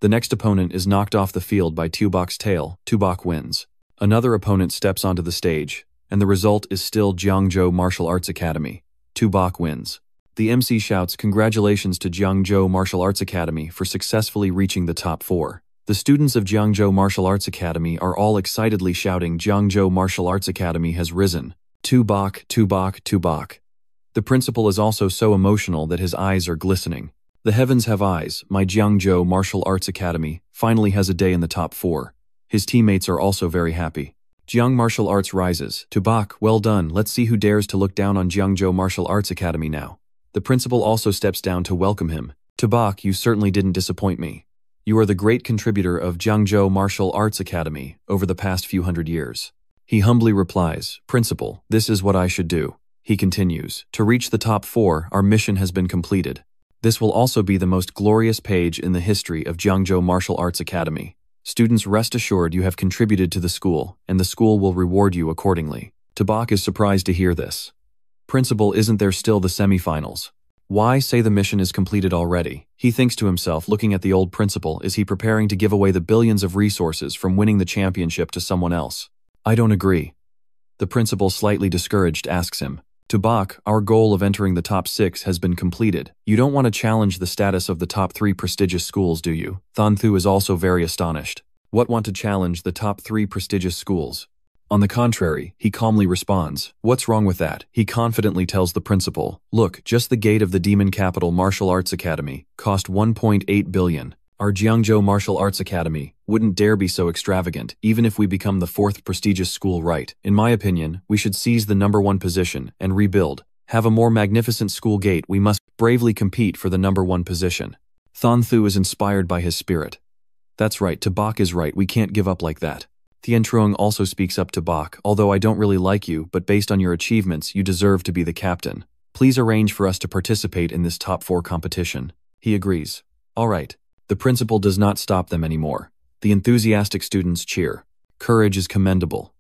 The next opponent is knocked off the field by Tubok's tail. Tubok wins. Another opponent steps onto the stage, and the result is still Jeongjo Martial Arts Academy. Tubok wins. The MC shouts congratulations to Jeongjo Martial Arts Academy for successfully reaching the top 4. The students of Jeongjo Martial Arts Academy are all excitedly shouting Jeongjo Martial Arts Academy has risen. Tubok, Tubok, Tubok. The principal is also so emotional that his eyes are glistening. The heavens have eyes. My Jeongjo Martial Arts Academy finally has a day in the top 4. His teammates are also very happy. Jeong Martial Arts rises. Tubok, well done. Let's see who dares to look down on Jeongjo Martial Arts Academy now. The principal also steps down to welcome him. Tubok, you certainly didn't disappoint me. You are the great contributor of Jeongjo Martial Arts Academy over the past few hundred years. He humbly replies, Principal, this is what I should do. He continues, to reach the top 4, our mission has been completed. This will also be the most glorious page in the history of Jeongjo Martial Arts Academy. Students, rest assured you have contributed to the school, and the school will reward you accordingly. Tubok is surprised to hear this. Principal, isn't there still the semifinals? Why say the mission is completed already? He thinks to himself, looking at the old principal, is he preparing to give away the billions of resources from winning the championship to someone else? I don't agree. The principal, slightly discouraged, asks him, Tubok, our goal of entering the top 6 has been completed. You don't want to challenge the status of the top 3 prestigious schools, do you? Thanthu is also very astonished. What, want to challenge the top 3 prestigious schools? On the contrary, he calmly responds, what's wrong with that? He confidently tells the principal, look, just the gate of the Demon Capital Martial Arts Academy cost 1.8 billion. Our Jeongjo Martial Arts Academy wouldn't dare be so extravagant, even if we become the 4th prestigious school, right? In my opinion, we should seize the number 1 position and rebuild. Have a more magnificent school gate. We must bravely compete for the number 1 position. Thanthu is inspired by his spirit. That's right, Tubok is right, we can't give up like that. Thien Truong also speaks up. Tubok, although I don't really like you, but based on your achievements, you deserve to be the captain. Please arrange for us to participate in this top 4 competition. He agrees. All right. The principal does not stop them anymore. The enthusiastic students cheer. Courage is commendable.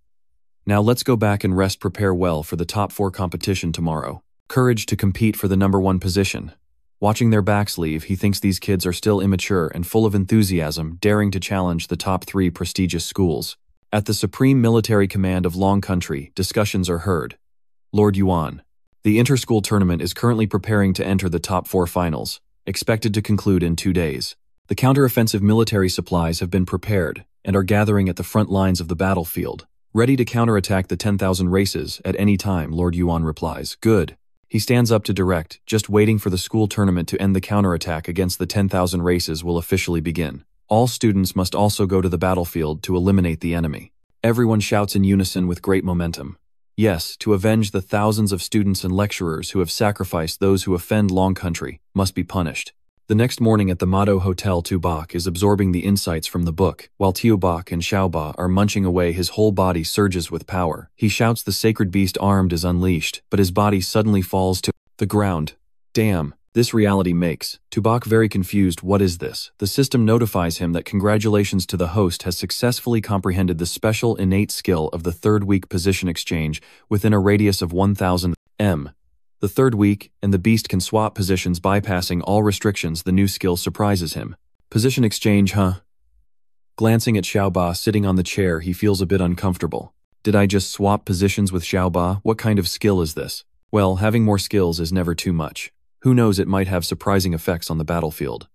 Now let's go back and rest. Prepare well for the top 4 competition tomorrow. Courage to compete for the number 1 position. Watching their backs leave, he thinks these kids are still immature and full of enthusiasm, daring to challenge the top 3 prestigious schools. At the Supreme Military Command of Long Country, discussions are heard. Lord Yuan. The inter-school tournament is currently preparing to enter the top 4 finals, expected to conclude in 2 days. The counter-offensive military supplies have been prepared and are gathering at the front lines of the battlefield, ready to counterattack the 10,000 races at any time. Lord Yuan replies, good. He stands up to direct, just waiting for the school tournament to end. The counterattack against the 10,000 races will officially begin. All students must also go to the battlefield to eliminate the enemy. Everyone shouts in unison with great momentum. Yes, to avenge the thousands of students and lecturers who have sacrificed, those who offend Long Country must be punished. The next morning at the Mado Hotel, Tubok is absorbing the insights from the book, while Tubok and Xiaoba are munching away. His whole body surges with power. He shouts the sacred beast armed is unleashed, but his body suddenly falls to the ground. Damn, this reality makes Tubok very confused. What is this? The system notifies him that congratulations to the host has successfully comprehended the special innate skill of the 3rd week position exchange within a radius of 1000 m. The 3rd week, and the beast can swap positions bypassing all restrictions. The new skill surprises him. Position exchange, huh? Glancing at Xiaoba sitting on the chair, he feels a bit uncomfortable. Did I just swap positions with Xiaoba? What kind of skill is this? Well, having more skills is never too much. Who knows, it might have surprising effects on the battlefield.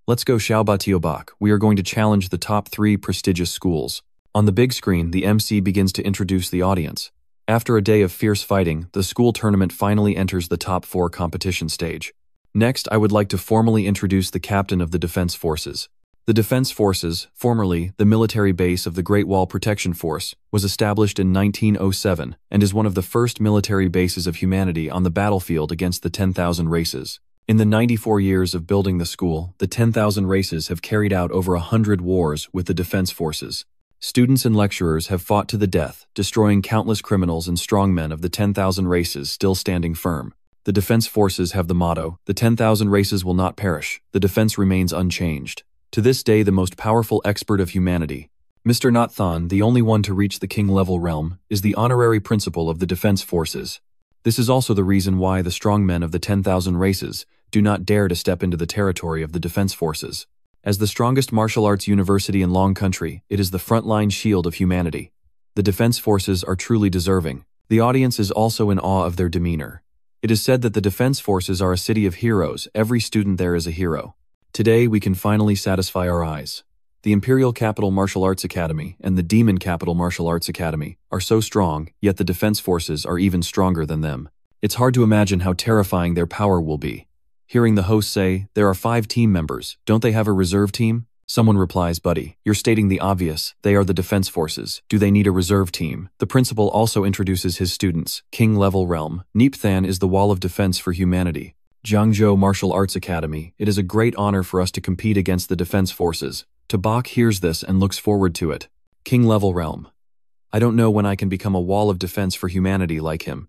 Let's go, Xiaoba Tubok. We are going to challenge the top 3 prestigious schools. On the big screen, the MC begins to introduce the audience. After a day of fierce fighting, the school tournament finally enters the top 4 competition stage. Next, I would like to formally introduce the captain of the Defense Forces. The Defense Forces, formerly the military base of the Great Wall Protection Force, was established in 1907 and is one of the first military bases of humanity on the battlefield against the 10,000 races. In the 94 years of building the school, the 10,000 races have carried out over 100 wars with the Defense Forces. Students and lecturers have fought to the death, destroying countless criminals and strongmen of the 10,000 races still standing firm. The Defense Forces have the motto, the 10,000 races will not perish, the defense remains unchanged. To this day, the most powerful expert of humanity, Mr. Notthon, the only one to reach the king-level realm, is the honorary principal of the defense forces. This is also the reason why the strong men of the 10,000 races do not dare to step into the territory of the defense forces. As the strongest martial arts university in Long Country, it is the frontline shield of humanity. The defense forces are truly deserving. The audience is also in awe of their demeanor. It is said that the defense forces are a city of heroes. Every student there is a hero. Today we can finally satisfy our eyes. The Imperial Capital Martial Arts Academy and the Demon Capital Martial Arts Academy are so strong, yet the defense forces are even stronger than them. It's hard to imagine how terrifying their power will be. Hearing the host say, "There are 5 team members, don't they have a reserve team?" Someone replies, "Buddy, you're stating the obvious, they are the defense forces. Do they need a reserve team?" The principal also introduces his students. King-level realm. Neepthan is the wall of defense for humanity. Jiangzhou Martial Arts Academy. It is a great honor for us to compete against the defense forces. Tabak hears this and looks forward to it. King-level realm. I don't know when I can become a wall of defense for humanity like him.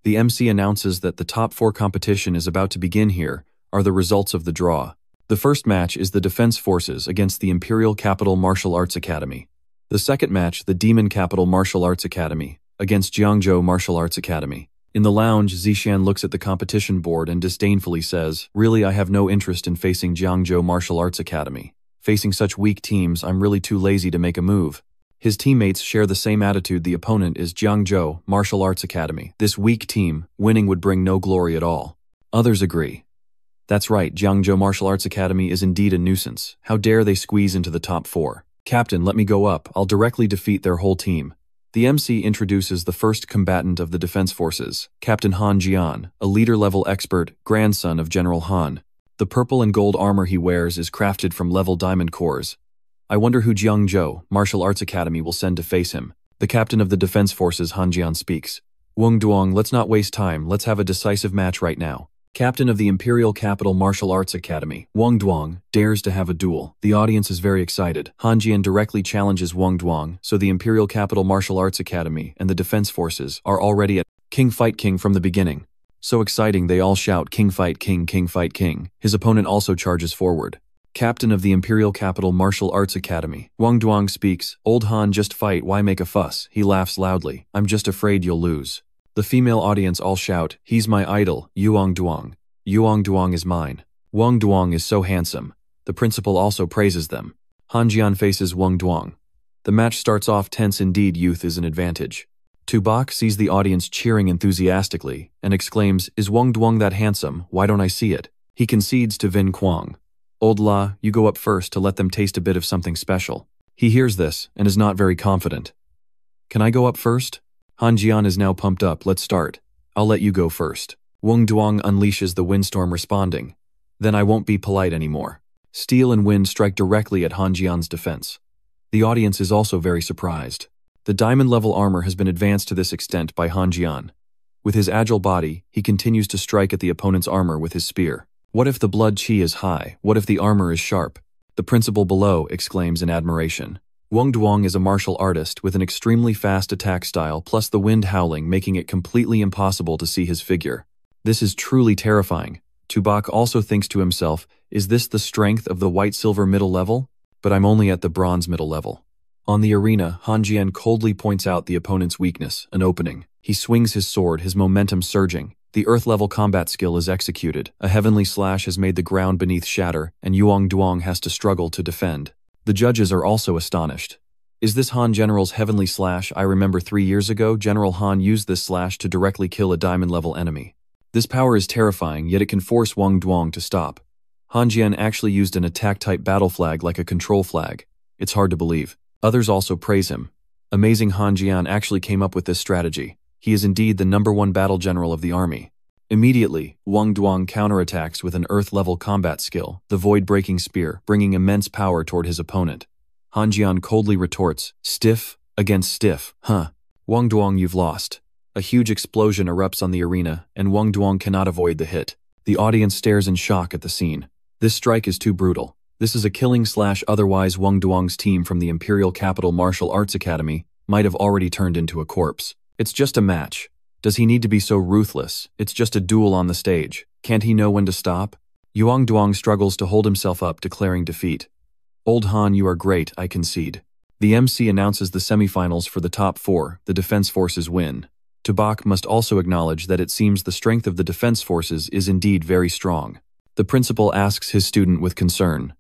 The MC announces that the top 4 competition is about to begin. Here are the results of the draw. The first match is the Defense Forces against the Imperial Capital Martial Arts Academy. The second match, the Demon Capital Martial Arts Academy against Jiangzhou Martial Arts Academy. In the lounge, Zishan looks at the competition board and disdainfully says, "Really, I have no interest in facing Jiangzhou Martial Arts Academy. Facing such weak teams, I'm really too lazy to make a move." His teammates share the same attitude. The opponent is Jiangzhou Martial Arts Academy. This weak team, winning would bring no glory at all. Others agree. That's right, Jiangzhou Martial Arts Academy is indeed a nuisance. How dare they squeeze into the top 4? Captain, let me go up. I'll directly defeat their whole team. The MC introduces the first combatant of the defense forces, Captain Han Jian, a leader-level expert, grandson of General Han. The purple and gold armor he wears is crafted from level diamond cores. I wonder who Jiangzhou Martial Arts Academy will send to face him. The captain of the defense forces, Han Jian, speaks. Wang Duong, let's not waste time. Let's have a decisive match right now. Captain of the Imperial Capital Martial Arts Academy, Wang Duong, dares to have a duel. The audience is very excited. Han Jian directly challenges Wang Duong, so the Imperial Capital Martial Arts Academy and the defense forces are already at King Fight King from the beginning. So exciting, they all shout, "King Fight King, King Fight King." His opponent also charges forward. Captain of the Imperial Capital Martial Arts Academy, Wang Duong, speaks. "Old Han, just fight, why make a fuss?" He laughs loudly. "I'm just afraid you'll lose." The female audience all shout, "He's my idol, Yuang Duong. Yuang Duong is mine." Wang Duong is so handsome. The principal also praises them. Han Jian faces Wang Duong. The match starts off tense. Indeed, youth is an advantage. Tubak sees the audience cheering enthusiastically and exclaims, "Is Wang Duong that handsome? Why don't I see it?" He concedes to Vin Quang. "Old La, you go up first to let them taste a bit of something special." He hears this and is not very confident. "Can I go up first?" Han Jian is now pumped up. "Let's start. I'll let you go first." Wang Duong unleashes the windstorm, responding, "Then I won't be polite anymore." Steel and wind strike directly at Han Jian's defense. The audience is also very surprised. The diamond-level armor has been advanced to this extent by Han Jian. With his agile body, he continues to strike at the opponent's armor with his spear. What if the blood chi is high? What if the armor is sharp? The principal below exclaims in admiration. Wang Duong is a martial artist with an extremely fast attack style, plus the wind howling, making it completely impossible to see his figure. This is truly terrifying. Tubak also thinks to himself, "Is this the strength of the white-silver middle level? But I'm only at the bronze middle level." On the arena, Han Jian coldly points out the opponent's weakness, an opening. He swings his sword, his momentum surging. The earth-level combat skill is executed. A heavenly slash has made the ground beneath shatter, and Yuang Duong has to struggle to defend. The judges are also astonished. Is this Han General's heavenly slash? I remember 3 years ago, General Han used this slash to directly kill a diamond-level enemy. This power is terrifying, yet it can force Wang Duong to stop. Han Jian actually used an attack-type battle flag like a control flag. It's hard to believe. Others also praise him. Amazing, Han Jian actually came up with this strategy. He is indeed the #1 battle general of the army. Immediately, Wang Duong counterattacks with an earth-level combat skill, the void-breaking spear, bringing immense power toward his opponent. Han Jian coldly retorts, "Stiff against stiff, huh? Wang Duong, you've lost." A huge explosion erupts on the arena, and Wang Duong cannot avoid the hit. The audience stares in shock at the scene. This strike is too brutal. This is a killing slash, otherwise Wang Duong's team from the Imperial Capital Martial Arts Academy might have already turned into a corpse. It's just a match. Does he need to be so ruthless? It's just a duel on the stage. Can't he know when to stop? Yuang Duong struggles to hold himself up, declaring defeat. "Old Han, you are great, I concede." The MC announces the semifinals for the top 4, the defense forces win. Tubok must also acknowledge that it seems the strength of the defense forces is indeed very strong. The principal asks his student with concern.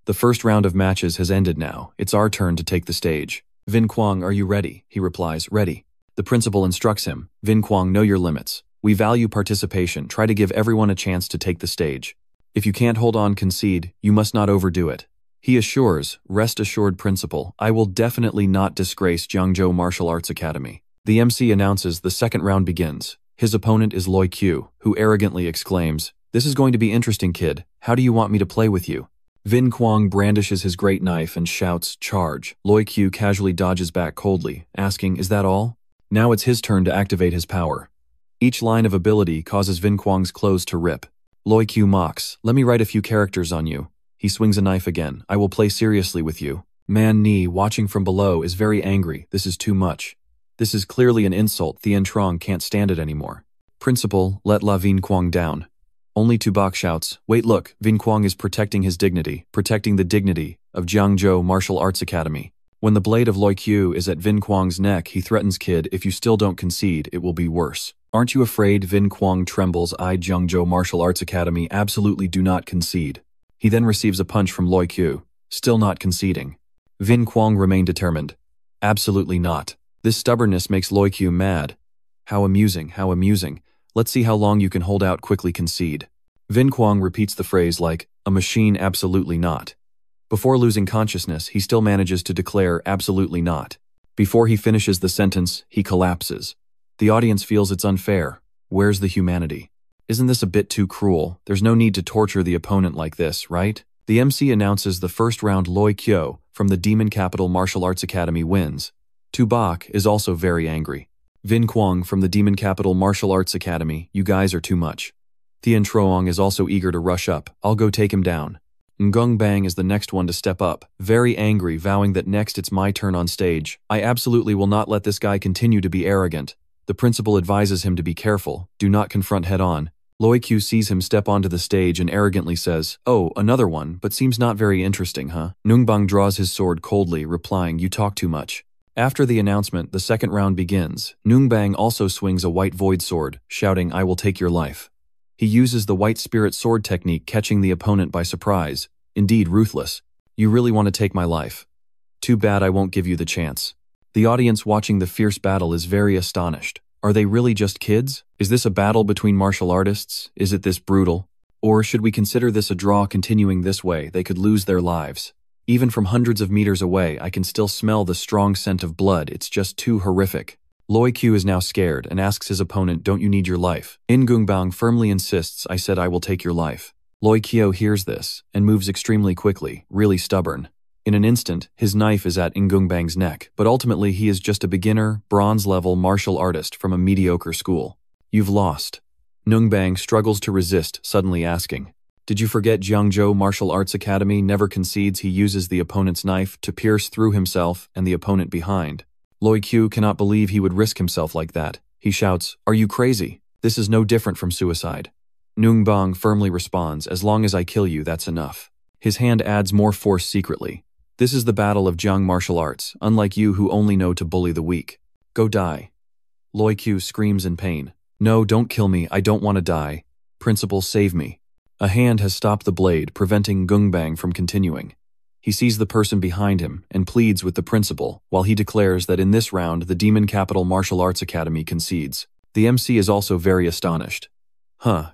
The first round of matches has ended now. It's our turn to take the stage. Vin Kwang, are you ready? He replies, ready. The principal instructs him, Vin Kwang, know your limits. We value participation. Try to give everyone a chance to take the stage. If you can't hold on, concede. You must not overdo it. He assures, rest assured, principal, I will definitely not disgrace Jiangzhou Martial Arts Academy. The MC announces the second round begins. His opponent is Loi Q, who arrogantly exclaims, this is going to be interesting, kid. How do you want me to play with you? Vin Kwang brandishes his great knife and shouts, charge. Loi Q casually dodges back coldly, asking, is that all? Now it's his turn to activate his power. Each line of ability causes Vin Kwang's clothes to rip. Loi Q mocks, let me write a few characters on you. He swings a knife again. I will play seriously with you. Man Ni, watching from below, is very angry. This is too much. This is clearly an insult. Thien Trong can't stand it anymore. Principal, let La Vin Kwang down. Only Tubok shouts, wait, look, Vin Kwang is protecting his dignity, protecting the dignity of Jiangzhou Martial Arts Academy. When the blade of Loi Q is at Vin Kwang's neck, he threatens, kid, if you still don't concede, it will be worse. Aren't you afraid? Vin Kwang trembles. I, Jiangzhou Martial Arts Academy, absolutely do not concede. He then receives a punch from Loi Q, still not conceding. Vin Kwang remained determined. Absolutely not. This stubbornness makes Loi Q mad. How amusing, how amusing. Let's see how long you can hold out, quickly concede. Vin Kwang repeats the phrase like, a machine, absolutely not. Before losing consciousness, he still manages to declare absolutely not. Before he finishes the sentence, he collapses. The audience feels it's unfair. Where's the humanity? Isn't this a bit too cruel? There's no need to torture the opponent like this, right? The MC announces the first round. Loi Kyo from the Demon Capital Martial Arts Academy wins. Tubok is also very angry. Vin Kwang from the Demon Capital Martial Arts Academy, you guys are too much. Thien Truong is also eager to rush up. I'll go take him down. Ngung Bang is the next one to step up, very angry, vowing that next it's my turn on stage. I absolutely will not let this guy continue to be arrogant. The principal advises him to be careful, do not confront head-on. Loi Q sees him step onto the stage and arrogantly says, oh, another one, but seems not very interesting, huh? Nungbang draws his sword coldly, replying, you talk too much. After the announcement, the second round begins. Nungbang also swings a white void sword, shouting, I will take your life. He uses the white spirit sword technique, catching the opponent by surprise. Indeed, ruthless. You really want to take my life? Too bad I won't give you the chance. The audience watching the fierce battle is very astonished. Are they really just kids? Is this a battle between martial artists? Is it this brutal? Or should we consider this a draw? Continuing this way, they could lose their lives. Even from hundreds of meters away, I can still smell the strong scent of blood. It's just too horrific. Loi Q is now scared and asks his opponent, don't you need your life? Ngungbang firmly insists, I said I will take your life. Loi Kyo hears this and moves extremely quickly, really stubborn. In an instant, his knife is at Ngungbang's neck, but ultimately he is just a beginner, bronze-level martial artist from a mediocre school. You've lost. Ngungbang struggles to resist, suddenly asking, did you forget Jiangzhou Martial Arts Academy never concedes? He uses the opponent's knife to pierce through himself and the opponent behind. Loi Q cannot believe he would risk himself like that. He shouts, are you crazy? This is no different from suicide. Ngungbang firmly responds, as long as I kill you, that's enough. His hand adds more force secretly. This is the battle of Jiang martial arts, unlike you who only know to bully the weak. Go die. Loi Q screams in pain. No, don't kill me, I don't want to die. Principal, save me. A hand has stopped the blade, preventing Ngungbang from continuing. He sees the person behind him and pleads with the principal, while he declares that in this round the Demon Capital Martial Arts Academy concedes. The MC is also very astonished.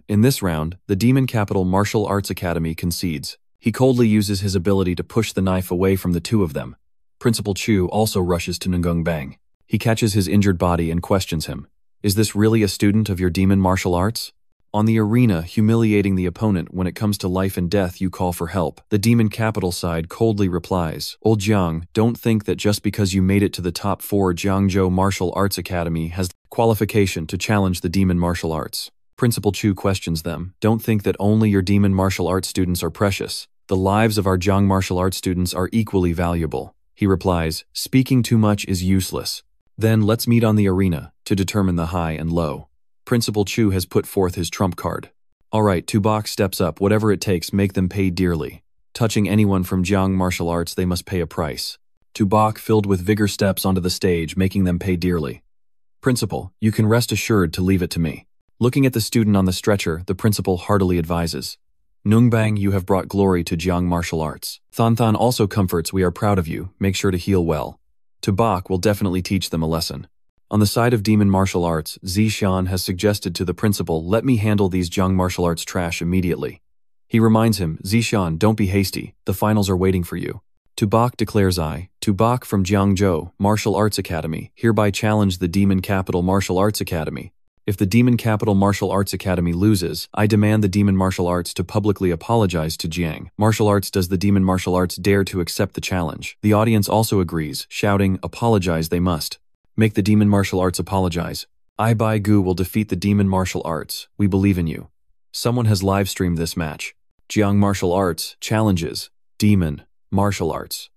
In this round, the Demon Capital Martial Arts Academy concedes. He coldly uses his ability to push the knife away from the two of them. Principal Chu also rushes to Ngungbang. He catches his injured body and questions him. Is this really a student of your demon martial arts? On the arena, humiliating the opponent when it comes to life and death, you call for help. The Demon Capital side coldly replies, Old Jiang, don't think that just because you made it to the top 4, Jiangzhou Martial Arts Academy has the qualification to challenge the demon martial arts. Principal Chu questions them, don't think that only your demon martial arts students are precious. The lives of our Jiang martial arts students are equally valuable. He replies, speaking too much is useless. Then let's meet on the arena to determine the high and low. Principal Chu has put forth his trump card. Alright, Tubok steps up, whatever it takes, make them pay dearly. Touching anyone from Jiang martial arts, they must pay a price. Tubok, filled with vigor, steps onto the stage, making them pay dearly. Principal, you can rest assured to leave it to me. Looking at the student on the stretcher, the principal heartily advises. Nungbang, you have brought glory to Jiang martial arts. Thanthan also comforts, we are proud of you, make sure to heal well. Tubok will definitely teach them a lesson. On the side of demon martial arts, Zishan has suggested to the principal, let me handle these Jiang martial arts trash immediately. He reminds him, Zishan, don't be hasty, the finals are waiting for you. Tubok declares, I, Tubok from Jiangzhou Martial Arts Academy, hereby challenge the Demon Capital Martial Arts Academy. If the Demon Capital Martial Arts Academy loses, I demand the Demon Martial Arts to publicly apologize to Jiang Martial Arts. Does the Demon Martial Arts dare to accept the challenge? The audience also agrees, shouting, apologize they must. Make the Demon Martial Arts apologize. I Bai Gu will defeat the Demon Martial Arts. We believe in you. Someone has live-streamed this match. Jiang Martial Arts challenges Demon Martial Arts.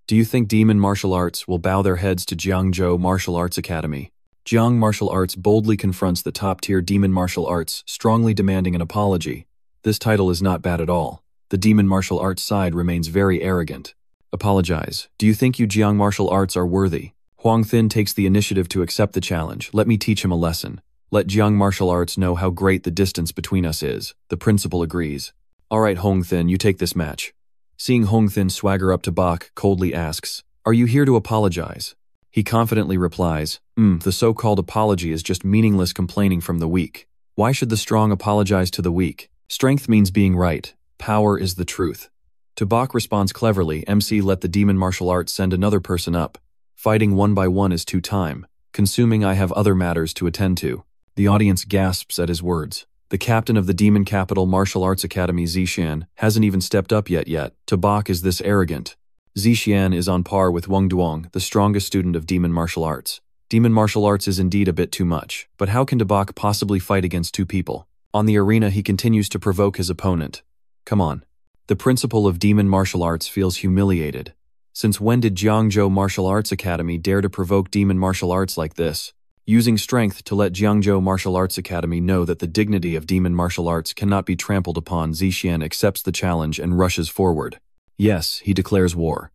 Do you think Demon Martial Arts will bow their heads to Jiangzhou Martial Arts Academy? Jiang Martial Arts boldly confronts the top-tier Demon Martial Arts, strongly demanding an apology. This title is not bad at all. The Demon Martial Arts side remains very arrogant. Apologize. Do you think you Jiang Martial Arts are worthy? Huang Thin takes the initiative to accept the challenge. Let me teach him a lesson. Let Jiang Martial Arts know how great the distance between us is. The principal agrees. Alright Huang Thin, you take this match. Seeing Huang Thin swagger up to Bach, coldly asks, are you here to apologize? He confidently replies, the so-called apology is just meaningless complaining from the weak. Why should the strong apologize to the weak? Strength means being right. Power is the truth. Tubok responds cleverly, MC, let the Demon Martial Arts send another person up. Fighting one by one is too time consuming. I have other matters to attend to. The audience gasps at his words. The captain of the Demon Capital Martial Arts Academy, Zishan, hasn't even stepped up yet. Tubok is this arrogant. Zishan is on par with Wang Duong, the strongest student of Demon Martial Arts. Demon Martial Arts is indeed a bit too much, but how can Tubok possibly fight against two people? On the arena, he continues to provoke his opponent. Come on. The principal of Demon Martial Arts feels humiliated. Since when did Jiangzhou Martial Arts Academy dare to provoke Demon Martial Arts like this? Using strength to let Jiangzhou Martial Arts Academy know that the dignity of Demon Martial Arts cannot be trampled upon, Zishan accepts the challenge and rushes forward. Yes, he declares war.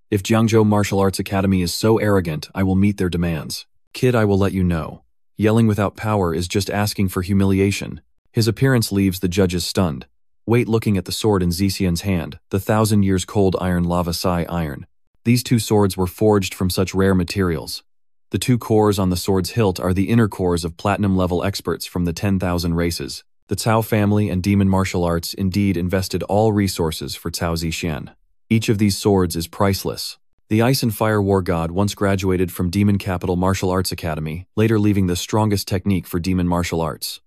If Jiangzhou Martial Arts Academy is so arrogant, I will meet their demands. Kid, I will let you know. Yelling without power is just asking for humiliation. His appearance leaves the judges stunned. Wait, looking at the sword in Zishan's hand, the 1,000 years cold iron lava Sai iron. These two swords were forged from such rare materials. The two cores on the sword's hilt are the inner cores of platinum-level experts from the 10,000 races. The Cao family and Demon Martial Arts indeed invested all resources for Cao Zishan. Each of these swords is priceless. The Ice and Fire War God once graduated from Demon Capital Martial Arts Academy, later leaving the strongest technique for Demon Martial Arts.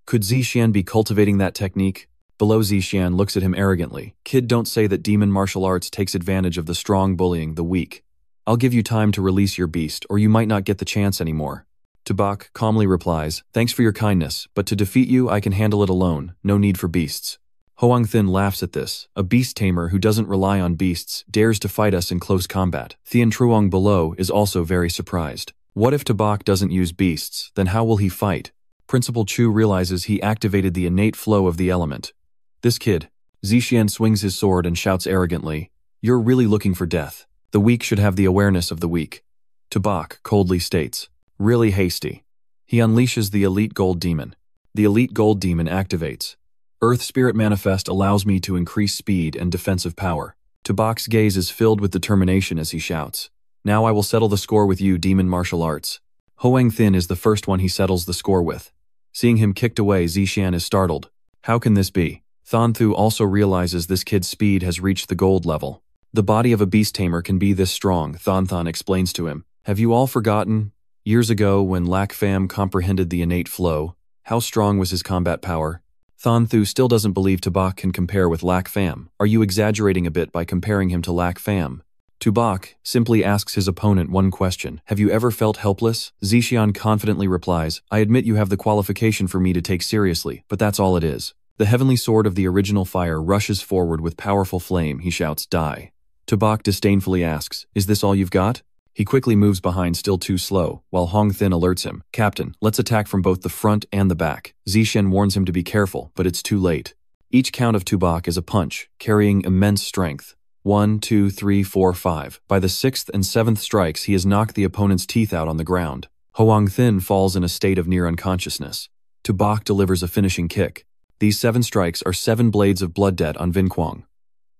Could Zishan be cultivating that technique? Below, Zishan looks at him arrogantly. Kid, don't say that Demon Martial Arts takes advantage of the strong bullying the weak. I'll give you time to release your beast, or you might not get the chance anymore. Tubok calmly replies, thanks for your kindness, but to defeat you I can handle it alone, no need for beasts. Huang Thin laughs at this. A beast tamer who doesn't rely on beasts dares to fight us in close combat. Thian Truong below is also very surprised. What if Tubok doesn't use beasts, then how will he fight? Principal Chu realizes he activated the innate flow of the element. This kid. Zishan swings his sword and shouts arrogantly, you're really looking for death. The weak should have the awareness of the weak. Tubok coldly states, really hasty. He unleashes the Elite Gold Demon. The Elite Gold Demon activates. Earth Spirit Manifest allows me to increase speed and defensive power. Tubok's gaze is filled with determination as he shouts, now I will settle the score with you, Demon Martial Arts. Huang Thin is the first one he settles the score with. Seeing him kicked away, Zishan is startled. How can this be? Than Thu also realizes this kid's speed has reached the gold level. The body of a beast tamer can be this strong, Than explains to him. Have you all forgotten? Years ago, when Lac Pham comprehended the innate flow, how strong was his combat power? Than Thu still doesn't believe Tubok can compare with Lac Pham. Are you exaggerating a bit by comparing him to Lac Pham? Tubok simply asks his opponent one question. Have you ever felt helpless? Zishan confidently replies, I admit you have the qualification for me to take seriously, but that's all it is. The heavenly sword of the original fire rushes forward with powerful flame. He shouts, die. Tubok disdainfully asks, is this all you've got? He quickly moves behind, still too slow, while Huang Thin alerts him. Captain, let's attack from both the front and the back. Zishan warns him to be careful, but it's too late. Each count of Tubok is a punch, carrying immense strength. 1, 2, 3, 4, 5. By the 6th and 7th strikes, he has knocked the opponent's teeth out on the ground. Hoang Thin falls in a state of near unconsciousness. Tubok delivers a finishing kick. These 7 strikes are 7 blades of blood debt on Vin Quang.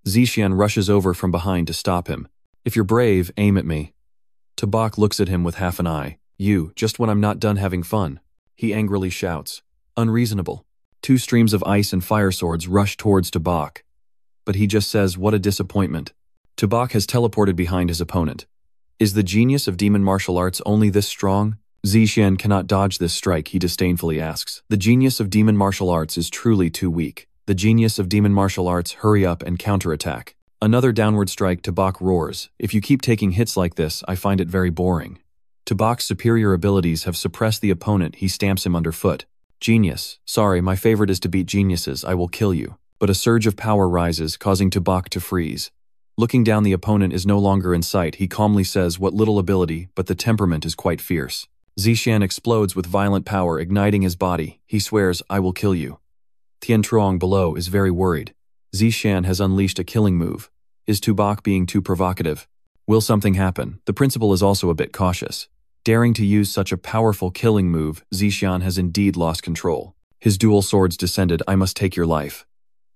Zixian rushes over from behind to stop him. If you're brave, aim at me. Tubok looks at him with half an eye. You, just when I'm not done having fun. He angrily shouts. Unreasonable. 2 streams of ice and fire swords rush towards Tubok. But he just says, what a disappointment. Tubok has teleported behind his opponent. Is the genius of demon martial arts only this strong? Zixian cannot dodge this strike, he disdainfully asks. The genius of demon martial arts is truly too weak. The genius of demon martial arts, hurry up and counterattack. Another downward strike, Tubok roars. If you keep taking hits like this, I find it very boring. Tubok's superior abilities have suppressed the opponent, he stamps him underfoot. Genius. Sorry, my favorite is to beat geniuses, I will kill you. But a surge of power rises, causing Tubok to freeze. Looking down, the opponent is no longer in sight. He calmly says, what little ability, but the temperament is quite fierce. Zixian explodes with violent power, igniting his body. He swears, I will kill you. Tian Truong below is very worried. Zixian has unleashed a killing move. Is Tubok being too provocative? Will something happen? The principal is also a bit cautious. Daring to use such a powerful killing move, Zixian has indeed lost control. His dual swords descended. I must take your life.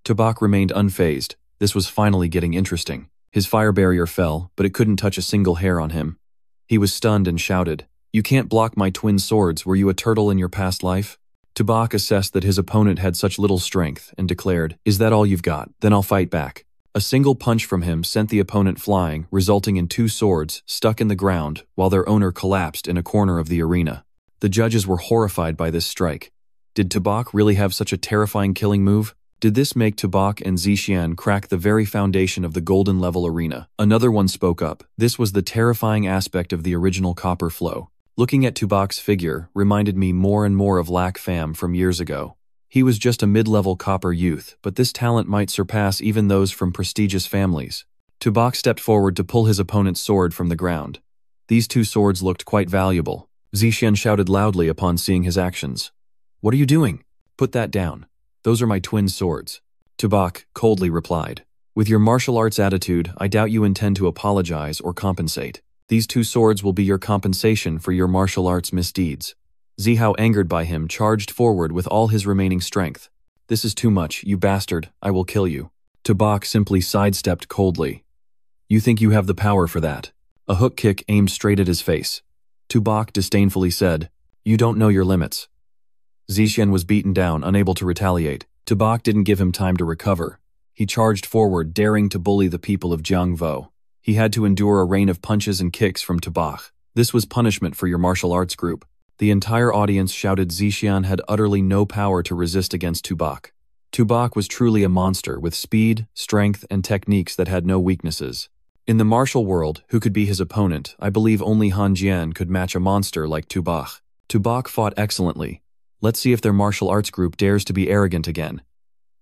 Tubok remained unfazed. This was finally getting interesting. His fire barrier fell, but it couldn't touch a single hair on him. He was stunned and shouted, You can't block my twin swords. Were you a turtle in your past life? Tubok assessed that his opponent had such little strength and declared, Is that all you've got? Then I'll fight back. A single punch from him sent the opponent flying, resulting in 2 swords stuck in the ground while their owner collapsed in a corner of the arena. The judges were horrified by this strike. Did Tubok really have such a terrifying killing move? Did this make Tubok and Zixian crack the very foundation of the golden level arena? Another one spoke up. This was the terrifying aspect of the original copper flow. Looking at Tubok's figure reminded me more and more of Lac Pham from years ago. He was just a mid-level copper youth, but this talent might surpass even those from prestigious families. Tubok stepped forward to pull his opponent's sword from the ground. These 2 swords looked quite valuable. Zixian shouted loudly upon seeing his actions. What are you doing? Put that down. Those are my twin swords. Tubok coldly replied. With your martial arts attitude, I doubt you intend to apologize or compensate. These 2 swords will be your compensation for your martial arts misdeeds. Zihao, angered by him, charged forward with all his remaining strength. This is too much, you bastard, I will kill you. Tubok simply sidestepped coldly. You think you have the power for that? A hook kick aimed straight at his face. Tubok disdainfully said, You don't know your limits. Zixian was beaten down, unable to retaliate. Tubok didn't give him time to recover. He charged forward, daring to bully the people of Jiangvo. He had to endure a rain of punches and kicks from Tubok. This was punishment for your martial arts group. The entire audience shouted Zixian had utterly no power to resist against Tubok. Tubok was truly a monster with speed, strength, and techniques that had no weaknesses. In the martial world, who could be his opponent? I believe only Han Jian could match a monster like Tubok. Tubok fought excellently. Let's see if their martial arts group dares to be arrogant again.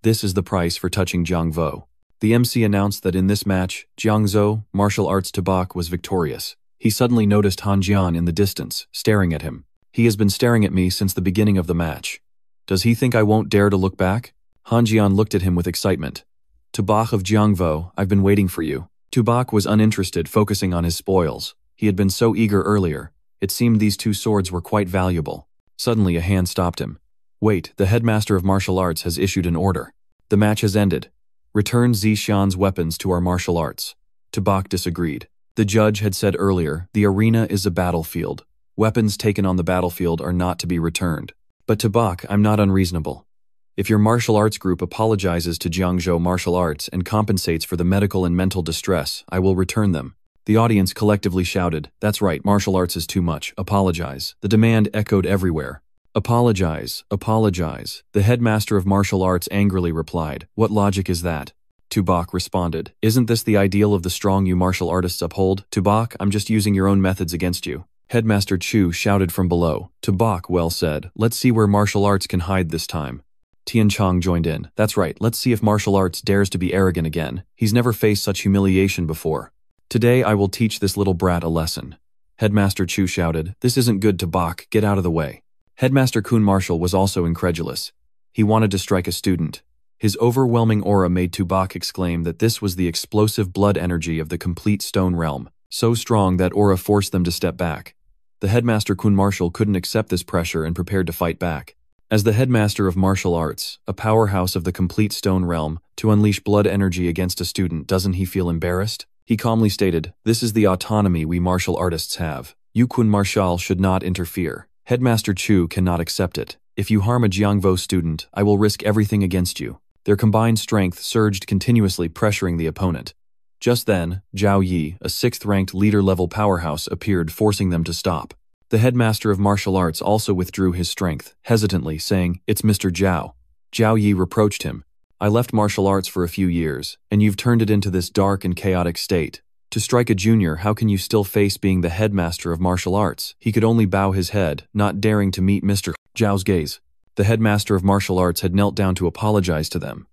This is the price for touching Jiangvo. The MC announced that in this match, Jiangzhou, martial arts Tubok, was victorious. He suddenly noticed Han Jian in the distance, staring at him. He has been staring at me since the beginning of the match. Does he think I won't dare to look back? Han Jian looked at him with excitement. Tubok of Jiangvo, I've been waiting for you. Tubok was uninterested, focusing on his spoils. He had been so eager earlier. It seemed these 2 swords were quite valuable. Suddenly a hand stopped him. Wait, the headmaster of martial arts has issued an order. The match has ended. Return Zixian's weapons to our martial arts. Tubok disagreed. The judge had said earlier, the arena is a battlefield. Weapons taken on the battlefield are not to be returned. But Tubok, I'm not unreasonable. If your martial arts group apologizes to Jiangzhou martial arts and compensates for the medical and mental distress, I will return them. The audience collectively shouted, That's right, martial arts is too much. Apologize. The demand echoed everywhere. Apologize, apologize. The headmaster of martial arts angrily replied, What logic is that? Tubok responded, Isn't this the ideal of the strong you martial artists uphold? Tubok, I'm just using your own methods against you. Headmaster Chu shouted from below. Tubok, well said. Let's see where martial arts can hide this time. Tian Chong joined in. That's right, let's see if martial arts dares to be arrogant again. He's never faced such humiliation before. Today I will teach this little brat a lesson. Headmaster Chu shouted, This isn't good, Tubok, get out of the way. Headmaster Kun Marshall was also incredulous. He wanted to strike a student. His overwhelming aura made Tubok exclaim that this was the explosive blood energy of the complete stone realm, so strong that aura forced them to step back. The headmaster Kun Martial couldn't accept this pressure and prepared to fight back. As the headmaster of martial arts, a powerhouse of the complete stone realm, to unleash blood energy against a student, doesn't he feel embarrassed? He calmly stated, "This is the autonomy we martial artists have. You Kun Martial should not interfere. Headmaster Chu cannot accept it. If you harm a Jiangvo student, I will risk everything against you." Their combined strength surged continuously, pressuring the opponent. Just then, Zhao Yi, a 6th-ranked leader-level powerhouse, appeared, forcing them to stop. The headmaster of martial arts also withdrew his strength, hesitantly, saying, "It's Mr. Zhao." Zhao Yi reproached him. "I left martial arts for a few years, and you've turned it into this dark and chaotic state. To strike a junior, how can you still face being the headmaster of martial arts?" He could only bow his head, not daring to meet Mr. Zhao's gaze. The headmaster of martial arts had knelt down to apologize to them.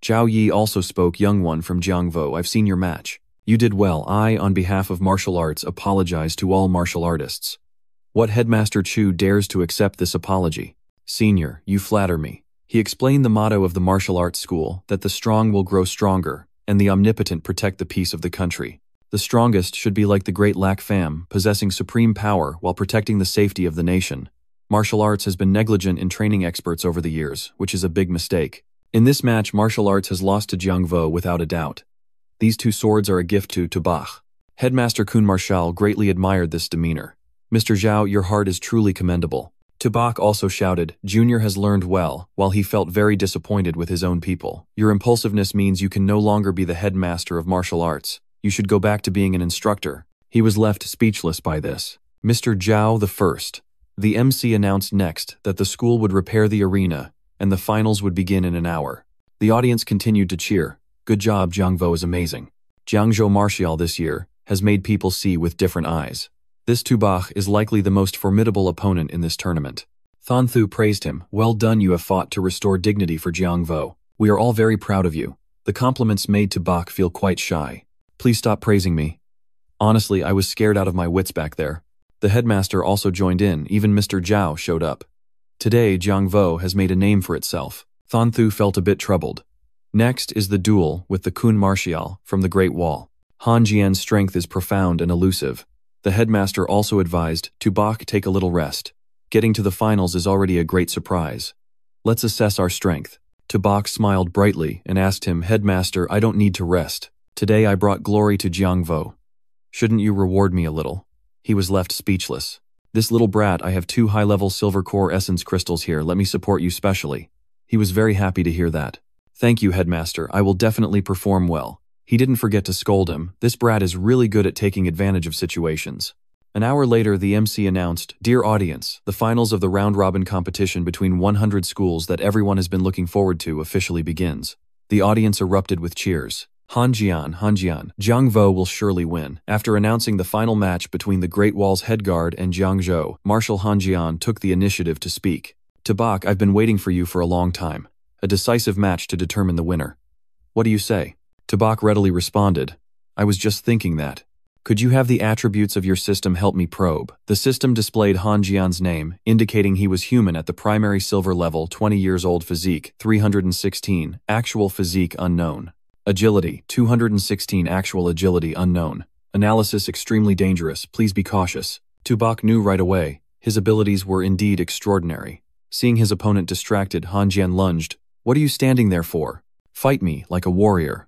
Zhao Yi also spoke. "Young one from Jiangvo, I've seen your match. You did well. I, on behalf of martial arts, apologize to all martial artists." What headmaster Chu dares to accept this apology? "Senior, you flatter me." He explained the motto of the martial arts school, that the strong will grow stronger, and the omnipotent protect the peace of the country. The strongest should be like the great Lac Fam, possessing supreme power while protecting the safety of the nation. Martial arts has been negligent in training experts over the years, which is a big mistake. In this match, martial arts has lost to Jiangvo without a doubt. These two swords are a gift to Tubach. Headmaster Kun Martial greatly admired this demeanor. "Mr. Zhao, your heart is truly commendable." Tubach also shouted, "Junior has learned well," while he felt very disappointed with his own people. "Your impulsiveness means you can no longer be the headmaster of martial arts. You should go back to being an instructor." He was left speechless by this. Mr. Zhao the First. The MC announced next that the school would repair the arena, and the finals would begin in an hour. The audience continued to cheer. "Good job, Jiangvo is amazing. Jiangzhou Martial this year has made people see with different eyes. This Tubach is likely the most formidable opponent in this tournament." Thon Thu praised him. "Well done, you have fought to restore dignity for Jiangvo. We are all very proud of you." The compliments made Tubach feel quite shy. "Please stop praising me. Honestly, I was scared out of my wits back there." The headmaster also joined in. Even Mr. Zhao showed up. Today, Jiangvo has made a name for itself. Thon Thu felt a bit troubled. Next is the duel with the Kun Martial from the Great Wall. Han Jian's strength is profound and elusive. The headmaster also advised Tubach take a little rest. Getting to the finals is already a great surprise. "Let's assess our strength." Tubach smiled brightly and asked him, "Headmaster, I don't need to rest. Today I brought glory to Jiangvo. Shouldn't you reward me a little?" He was left speechless. "This little brat, I have 2 high-level silver core essence crystals here. Let me support you specially." He was very happy to hear that. "Thank you, headmaster. I will definitely perform well." He didn't forget to scold him. This brat is really good at taking advantage of situations. An hour later, the MC announced, "Dear audience, the finals of the round-robin competition between 100 schools that everyone has been looking forward to officially begins." The audience erupted with cheers. Han Jian, Jiangvo will surely win." After announcing the final match between the Great Wall's head guard and Jiangzhou, Marshal Han Jian took the initiative to speak. "Tubach, I've been waiting for you for a long time. A decisive match to determine the winner. What do you say?" Tubach readily responded, "I was just thinking that. Could you have the attributes of your system help me probe?" The system displayed Han Jian's name, indicating he was human at the primary silver level, 20 years old, physique 316, actual physique unknown. Agility 216, actual agility unknown. Analysis extremely dangerous, please be cautious. Tubach knew right away, his abilities were indeed extraordinary. Seeing his opponent distracted, Han Jian lunged. "What are you standing there for? Fight me like a warrior."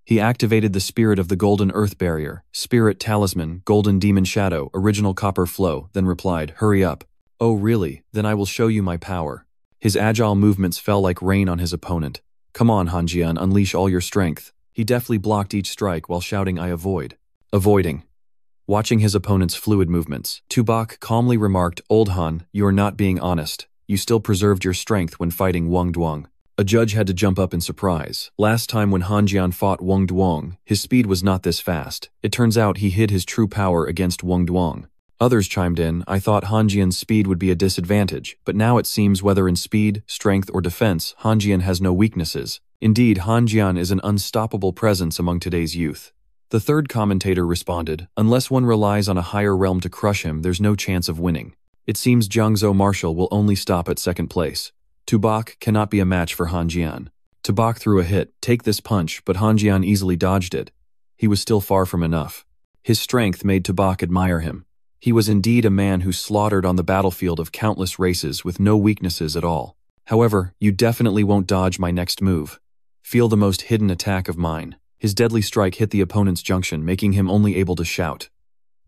He activated the spirit of the Golden Earth Barrier, Spirit Talisman, Golden Demon Shadow, Original Copper Flow, then replied, "Hurry up." "Oh really? Then I will show you my power." His agile movements fell like rain on his opponent. "Come on, Han Jian, unleash all your strength." He deftly blocked each strike while shouting, "I avoid." Avoiding. Watching his opponent's fluid movements, Tubach calmly remarked, "Old Han, you are not being honest. You still preserved your strength when fighting Wang Duong." A judge had to jump up in surprise. Last time when Han Jian fought Wang Duong, his speed was not this fast. It turns out he hid his true power against Wang Duong. Others chimed in, "I thought Han Jian's speed would be a disadvantage, but now it seems whether in speed, strength, or defense, Han Jian has no weaknesses. Indeed, Han Jian is an unstoppable presence among today's youth." The third commentator responded, "Unless one relies on a higher realm to crush him, there's no chance of winning. It seems Jiangzhou Martial will only stop at second place. Tubach cannot be a match for Han Jian." Tabak threw a hit, take this punch, but Hanjian easily dodged it. He was still far from enough. His strength made Tabak admire him. He was indeed a man who slaughtered on the battlefield of countless races with no weaknesses at all. However, you definitely won't dodge my next move. Feel the most hidden attack of mine. His deadly strike hit the opponent's junction, making him only able to shout.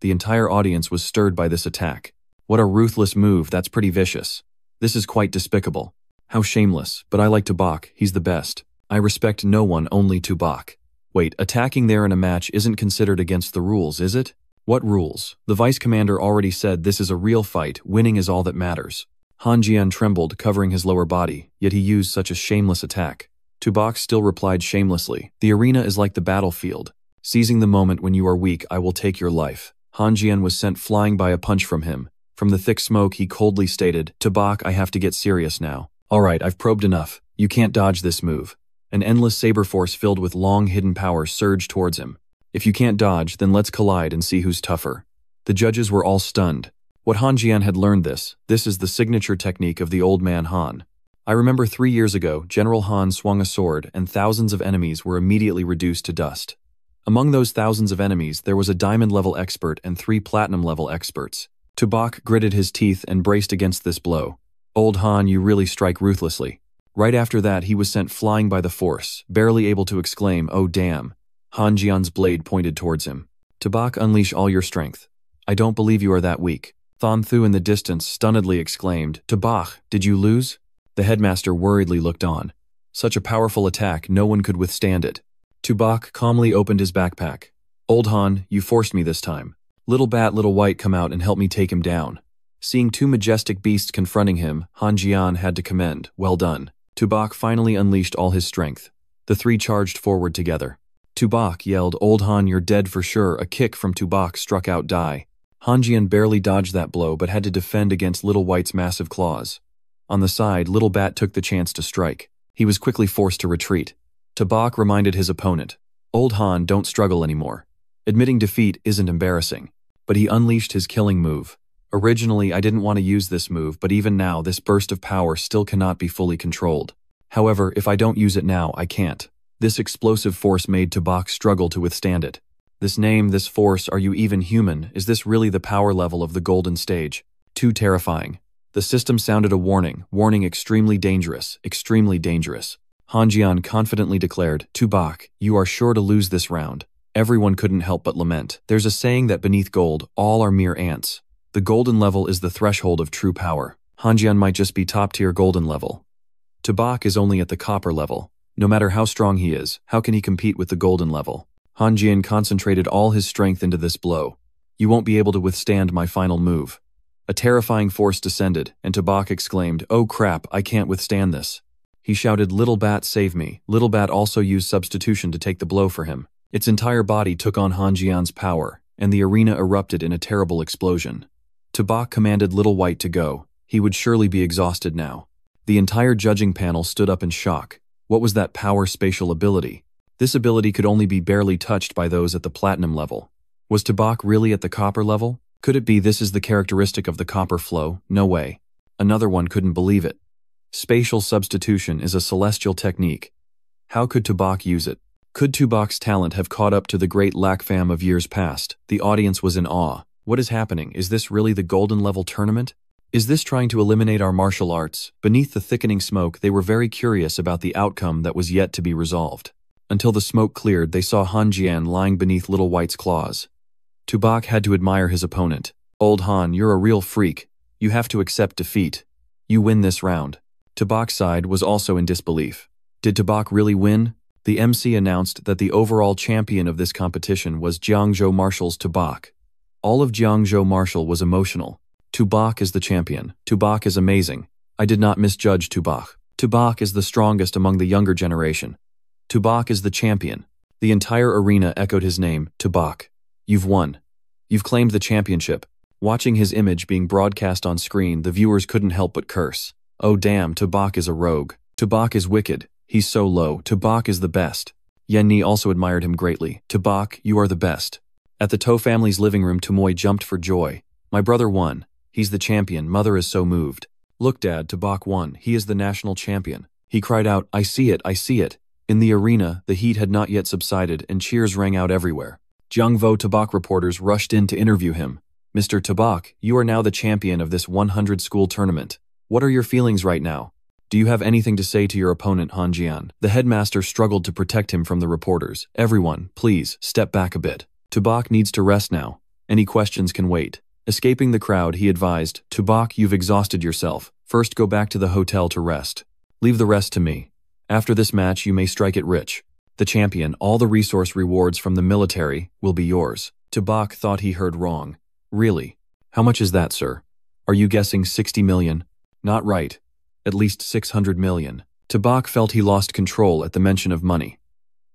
The entire audience was stirred by this attack. What a ruthless move, that's pretty vicious. This is quite despicable. How shameless, but I like Tabak, he's the best. I respect no one, only Tabak. Wait, attacking there in a match isn't considered against the rules, is it? What rules? The vice commander already said this is a real fight, winning is all that matters. Hanjian trembled, covering his lower body, yet he used such a shameless attack. Tabak still replied shamelessly, the arena is like the battlefield. Seizing the moment when you are weak, I will take your life. Hanjian was sent flying by a punch from him. From the thick smoke, he coldly stated, Tabak, I have to get serious now. Alright, I've probed enough. You can't dodge this move. An endless saber force filled with long hidden power surged towards him. If you can't dodge, then let's collide and see who's tougher. The judges were all stunned. What Hanjian had learned this is the signature technique of the old man Han. I remember 3 years ago, General Han swung a sword and thousands of enemies were immediately reduced to dust. Among those thousands of enemies, there was a diamond-level expert and 3 platinum-level experts. Tabak gritted his teeth and braced against this blow. Old Han, you really strike ruthlessly. Right after that, he was sent flying by the force, barely able to exclaim, oh damn. Hanjian's blade pointed towards him. Tabak, unleash all your strength. I don't believe you are that weak. Thon Thu in the distance stunnedly exclaimed, Tabak, did you lose? The headmaster worriedly looked on. Such a powerful attack, no one could withstand it. Tabak calmly opened his backpack. Old Han, you forced me this time. Little Bat, Little White, come out and help me take him down. Seeing 2 majestic beasts confronting him, Hanjian had to commend, well done. Tabak finally unleashed all his strength. The 3 charged forward together. Tabak yelled, Old Han, you're dead for sure. A kick from Tabak struck out Dai. Hanjian barely dodged that blow but had to defend against Little White's massive claws. On the side, Little Bat took the chance to strike. He was quickly forced to retreat. Tabak reminded his opponent, Old Han, don't struggle anymore. Admitting defeat isn't embarrassing. But he unleashed his killing move. Originally, I didn't want to use this move, but even now, this burst of power still cannot be fully controlled. However, if I don't use it now, I can't. This explosive force made Tabak struggle to withstand it. This name, this force, are you even human? Is this really the power level of the golden stage? Too terrifying. The system sounded a warning, extremely dangerous, extremely dangerous. Hanjian confidently declared, Tabak, you are sure to lose this round. Everyone couldn't help but lament. There's a saying that beneath gold, all are mere ants. The golden level is the threshold of true power. Hanjian might just be top-tier golden level. Tabak is only at the copper level. No matter how strong he is, how can he compete with the golden level? Hanjian concentrated all his strength into this blow. You won't be able to withstand my final move. A terrifying force descended, and Tabak exclaimed, oh crap, I can't withstand this. He shouted, Little Bat, save me. Little Bat also used substitution to take the blow for him. Its entire body took on Hanjian's power, and the arena erupted in a terrible explosion. Tabak commanded Little White to go. He would surely be exhausted now. The entire judging panel stood up in shock. What was that power spatial ability? This ability could only be barely touched by those at the platinum level. Was Tabak really at the copper level? Could it be this is the characteristic of the copper flow? No way. Another one couldn't believe it. Spatial substitution is a celestial technique. How could Tabak use it? Could Tabak's talent have caught up to the great Lakfam of years past? The audience was in awe. What is happening? Is this really the golden level tournament? Is this trying to eliminate our martial arts? Beneath the thickening smoke, they were very curious about the outcome that was yet to be resolved. Until the smoke cleared, they saw Hanjian lying beneath Little White's claws. Tabak had to admire his opponent. Old Han, you're a real freak. You have to accept defeat. You win this round. Tabak's side was also in disbelief. Did Tabak really win? The MC announced that the overall champion of this competition was Jiangzhou Marshal's Tabak. All of Jiangzhou Marshal was emotional. Tabak is the champion. Tabak is amazing. I did not misjudge Tabak. Tabak is the strongest among the younger generation. Tabak is the champion. The entire arena echoed his name, Tabak. You've won. You've claimed the championship. Watching his image being broadcast on screen, the viewers couldn't help but curse. Oh damn, Tabak is a rogue. Tabak is wicked. He's so low. Tabak is the best. Yenni also admired him greatly. Tabak, you are the best. At the To family's living room, Tomoy jumped for joy. My brother won. He's the champion. Mother is so moved. Look, Dad, Tabak won. He is the national champion. He cried out, "I see it, I see it." In the arena, the heat had not yet subsided and cheers rang out everywhere. Jiangvo Tabak reporters rushed in to interview him. "Mr. Tabak, you are now the champion of this 100-school tournament. What are your feelings right now? Do you have anything to say to your opponent, Han Jian?" The headmaster struggled to protect him from the reporters. "Everyone, please, step back a bit. Tabak needs to rest now. Any questions can wait." Escaping the crowd, he advised, "Tabak, you've exhausted yourself. First go back to the hotel to rest. Leave the rest to me. After this match, you may strike it rich. The champion, all the resource rewards from the military, will be yours." Tabak thought he heard wrong. "Really? How much is that, sir? Are you guessing 60 million? Not right. At least 600 million. Tabak felt he lost control at the mention of money.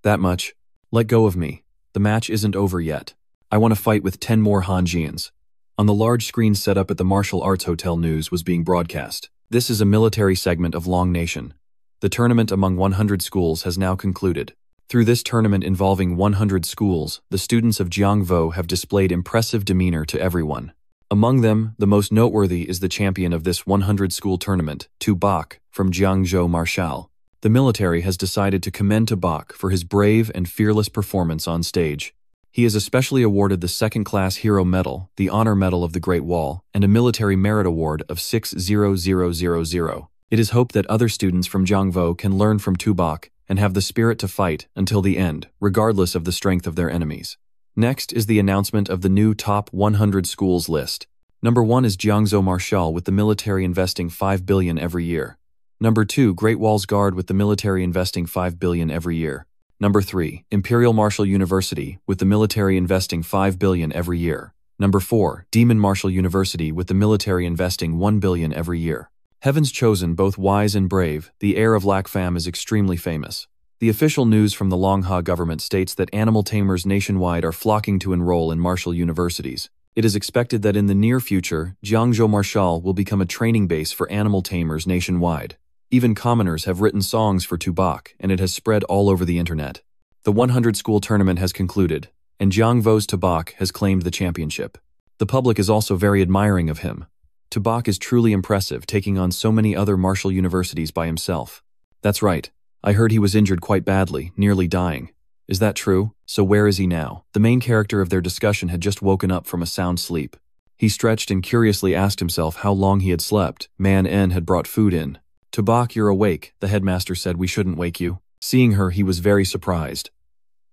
"That much? Let go of me. The match isn't over yet. I want to fight with 10 more Hanjians." On the large screen set up at the Martial Arts Hotel, news was being broadcast. "This is a military segment of Long Nation. The tournament among 100 schools has now concluded. Through this tournament involving 100 schools, the students of Jiangvo have displayed impressive demeanor to everyone. Among them, the most noteworthy is the champion of this 100-school tournament, Tabak, from Jiangzhou Marshal. The military has decided to commend Tabak for his brave and fearless performance on stage. He is especially awarded the second-class Hero Medal, the Honor Medal of the Great Wall, and a Military Merit Award of 60000. It is hoped that other students from Jiangvo can learn from Tabak and have the spirit to fight until the end, regardless of the strength of their enemies. Next is the announcement of the new top 100 schools list. Number 1 is Jiangzhou Marshal, with the military investing 5 billion every year. Number 2, Great Walls Guard, with the military investing 5 billion every year. Number 3, Imperial Martial University, with the military investing 5 billion every year. Number 4, Demon Martial University, with the military investing 1 billion every year. Heaven's chosen, both wise and brave, the heir of Lac Pham is extremely famous. The official news from the Longha government states that animal tamers nationwide are flocking to enroll in martial universities. It is expected that in the near future, Jiangzhou Marshal will become a training base for animal tamers nationwide. Even commoners have written songs for Tabak, and it has spread all over the internet. The 100-school tournament has concluded, and Jiangvo's Tabak has claimed the championship. The public is also very admiring of him. Tabak is truly impressive, taking on so many other martial universities by himself. That's right. I heard he was injured quite badly, nearly dying. Is that true? So where is he now? The main character of their discussion had just woken up from a sound sleep. He stretched and curiously asked himself how long he had slept. Man N had brought food in. "Tabak, you're awake," the headmaster said. "We shouldn't wake you." Seeing her, he was very surprised.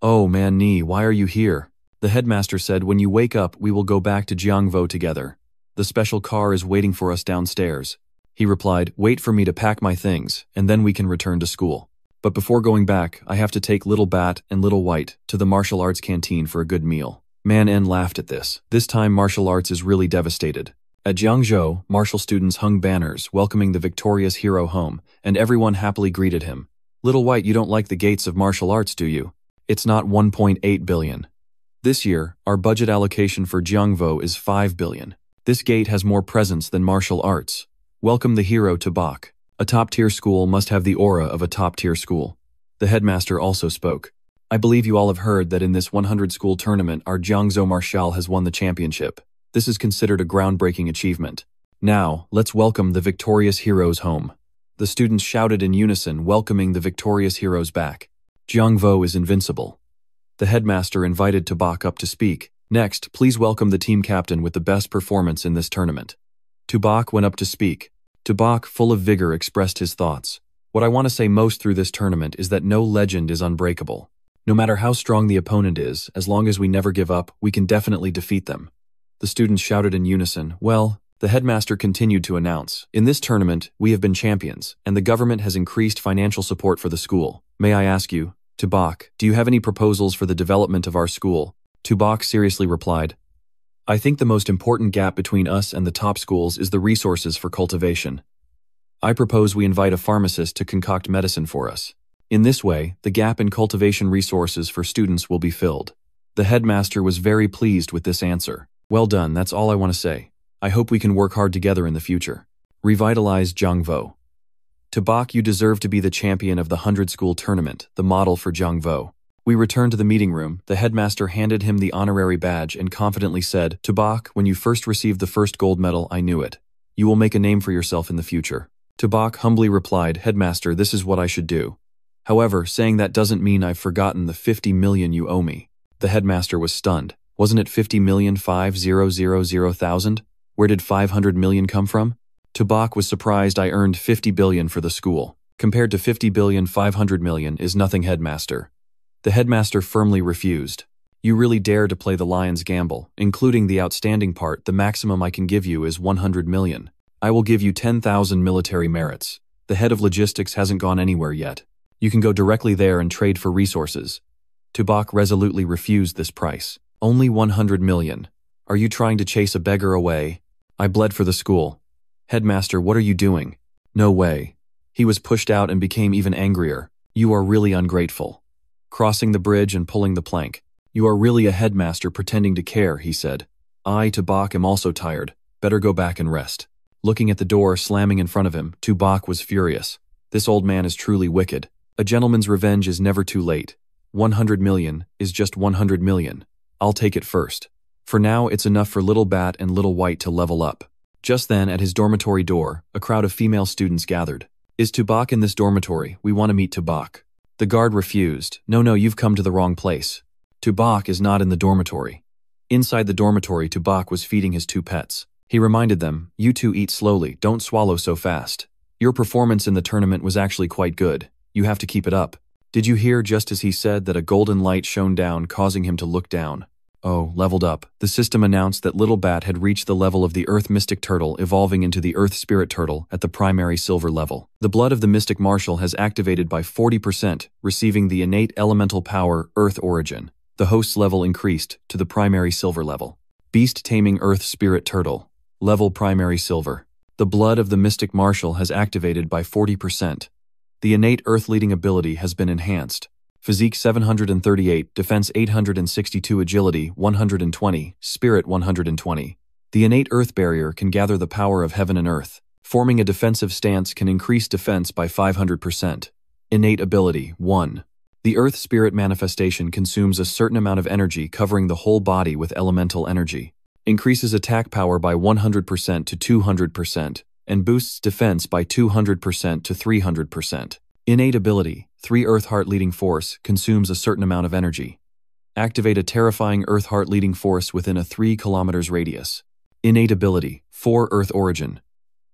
"Oh, Man Ni, why are you here?" The headmaster said, "When you wake up, we will go back to Jiangvo together. The special car is waiting for us downstairs." He replied, "Wait for me to pack my things, and then we can return to school. But before going back, I have to take Little Bat and Little White to the martial arts canteen for a good meal." Man N laughed at this. This time martial arts is really devastated. At Jiangzhou, martial students hung banners welcoming the victorious hero home, and everyone happily greeted him. "Little White, you don't like the gates of martial arts, do you? It's not 1.8 billion. This year, our budget allocation for Jiangvo is 5 billion. This gate has more presence than martial arts. Welcome the hero Tabak. A top-tier school must have the aura of a top-tier school." The headmaster also spoke. "I believe you all have heard that in this 100-school tournament, our Jiangzhou Marshal has won the championship. This is considered a groundbreaking achievement. Now, let's welcome the victorious heroes home." The students shouted in unison, welcoming the victorious heroes back. Jiangvo is invincible. The headmaster invited Tabak up to speak. "Next, please welcome the team captain with the best performance in this tournament." Tabak went up to speak. Tabak, full of vigor, expressed his thoughts. "What I want to say most through this tournament is that no legend is unbreakable. No matter how strong the opponent is, as long as we never give up, we can definitely defeat them." The students shouted in unison. "Well," the headmaster continued to announce, "in this tournament, we have been champions, and the government has increased financial support for the school. May I ask you, Tabak, do you have any proposals for the development of our school?" Tabak seriously replied, "I think the most important gap between us and the top schools is the resources for cultivation. I propose we invite a pharmacist to concoct medicine for us. In this way, the gap in cultivation resources for students will be filled." The headmaster was very pleased with this answer. "Well done, that's all I want to say. I hope we can work hard together in the future. Revitalize Jiangvo. Tabak, you deserve to be the champion of the 100-school tournament, the model for Jiangvo." We returned to the meeting room. The headmaster handed him the honorary badge and confidently said, "Tabak, when you first received the first gold medal, I knew it. You will make a name for yourself in the future. Tubok humbly replied, "Headmaster, this is what I should do. However, saying that doesn't mean I've forgotten the 50 million you owe me." The headmaster was stunned. Wasn't it 50,500,000? Where did 500 million come from? Tubok was surprised. "I earned 50 billion for the school. Compared to 50,500,000,000 is nothing, headmaster." The headmaster firmly refused. "You really dare to play the lion's gamble, including the outstanding part. The maximum I can give you is 100 million. I will give you 10,000 military merits. The head of logistics hasn't gone anywhere yet. You can go directly there and trade for resources." Tubok resolutely refused this price. "Only 100 million. Are you trying to chase a beggar away? I bled for the school." "Headmaster, what are you doing?" "No way." He was pushed out and became even angrier. "You are really ungrateful." Crossing the bridge and pulling the plank. "You are really a headmaster pretending to care," he said. "I, Tubok, am also tired. Better go back and rest." Looking at the door slamming in front of him, Tubok was furious. This old man is truly wicked. A gentleman's revenge is never too late. 100 million is just 100 million. I'll take it first. For now, it's enough for Little Bat and Little White to level up. Just then, at his dormitory door, a crowd of female students gathered. "Is Tubok in this dormitory? We want to meet Tubok." The guard refused. No, you've come to the wrong place. Tubok is not in the dormitory." Inside the dormitory, Tubok was feeding his two pets. He reminded them, "You two eat slowly, don't swallow so fast. Your performance in the tournament was actually quite good. You have to keep it up." Did you hear, just as he said, that a golden light shone down, causing him to look down? Oh, leveled up. The system announced that Little Bat had reached the level of the Earth Mystic Turtle, evolving into the Earth Spirit Turtle at the primary silver level. The blood of the Mystic Marshal has activated by 40%, receiving the innate elemental power Earth Origin. The host's level increased to the primary silver level. Beast Taming Earth Spirit Turtle. Level primary silver. The blood of the Mystic Marshal has activated by 40%. The innate Earth leading ability has been enhanced. Physique 738, Defense 862, Agility 120, Spirit 120. The innate Earth barrier can gather the power of heaven and earth. Forming a defensive stance can increase defense by 500%. Innate ability 1. The Earth Spirit manifestation consumes a certain amount of energy, covering the whole body with elemental energy. Increases attack power by 100% to 200%, and boosts defense by 200% to 300%. Innate ability 3. Earth Heart Leading Force consumes a certain amount of energy. Activate a terrifying Earth Heart Leading Force within a 3 kilometers radius. Innate ability 4. Earth Origin.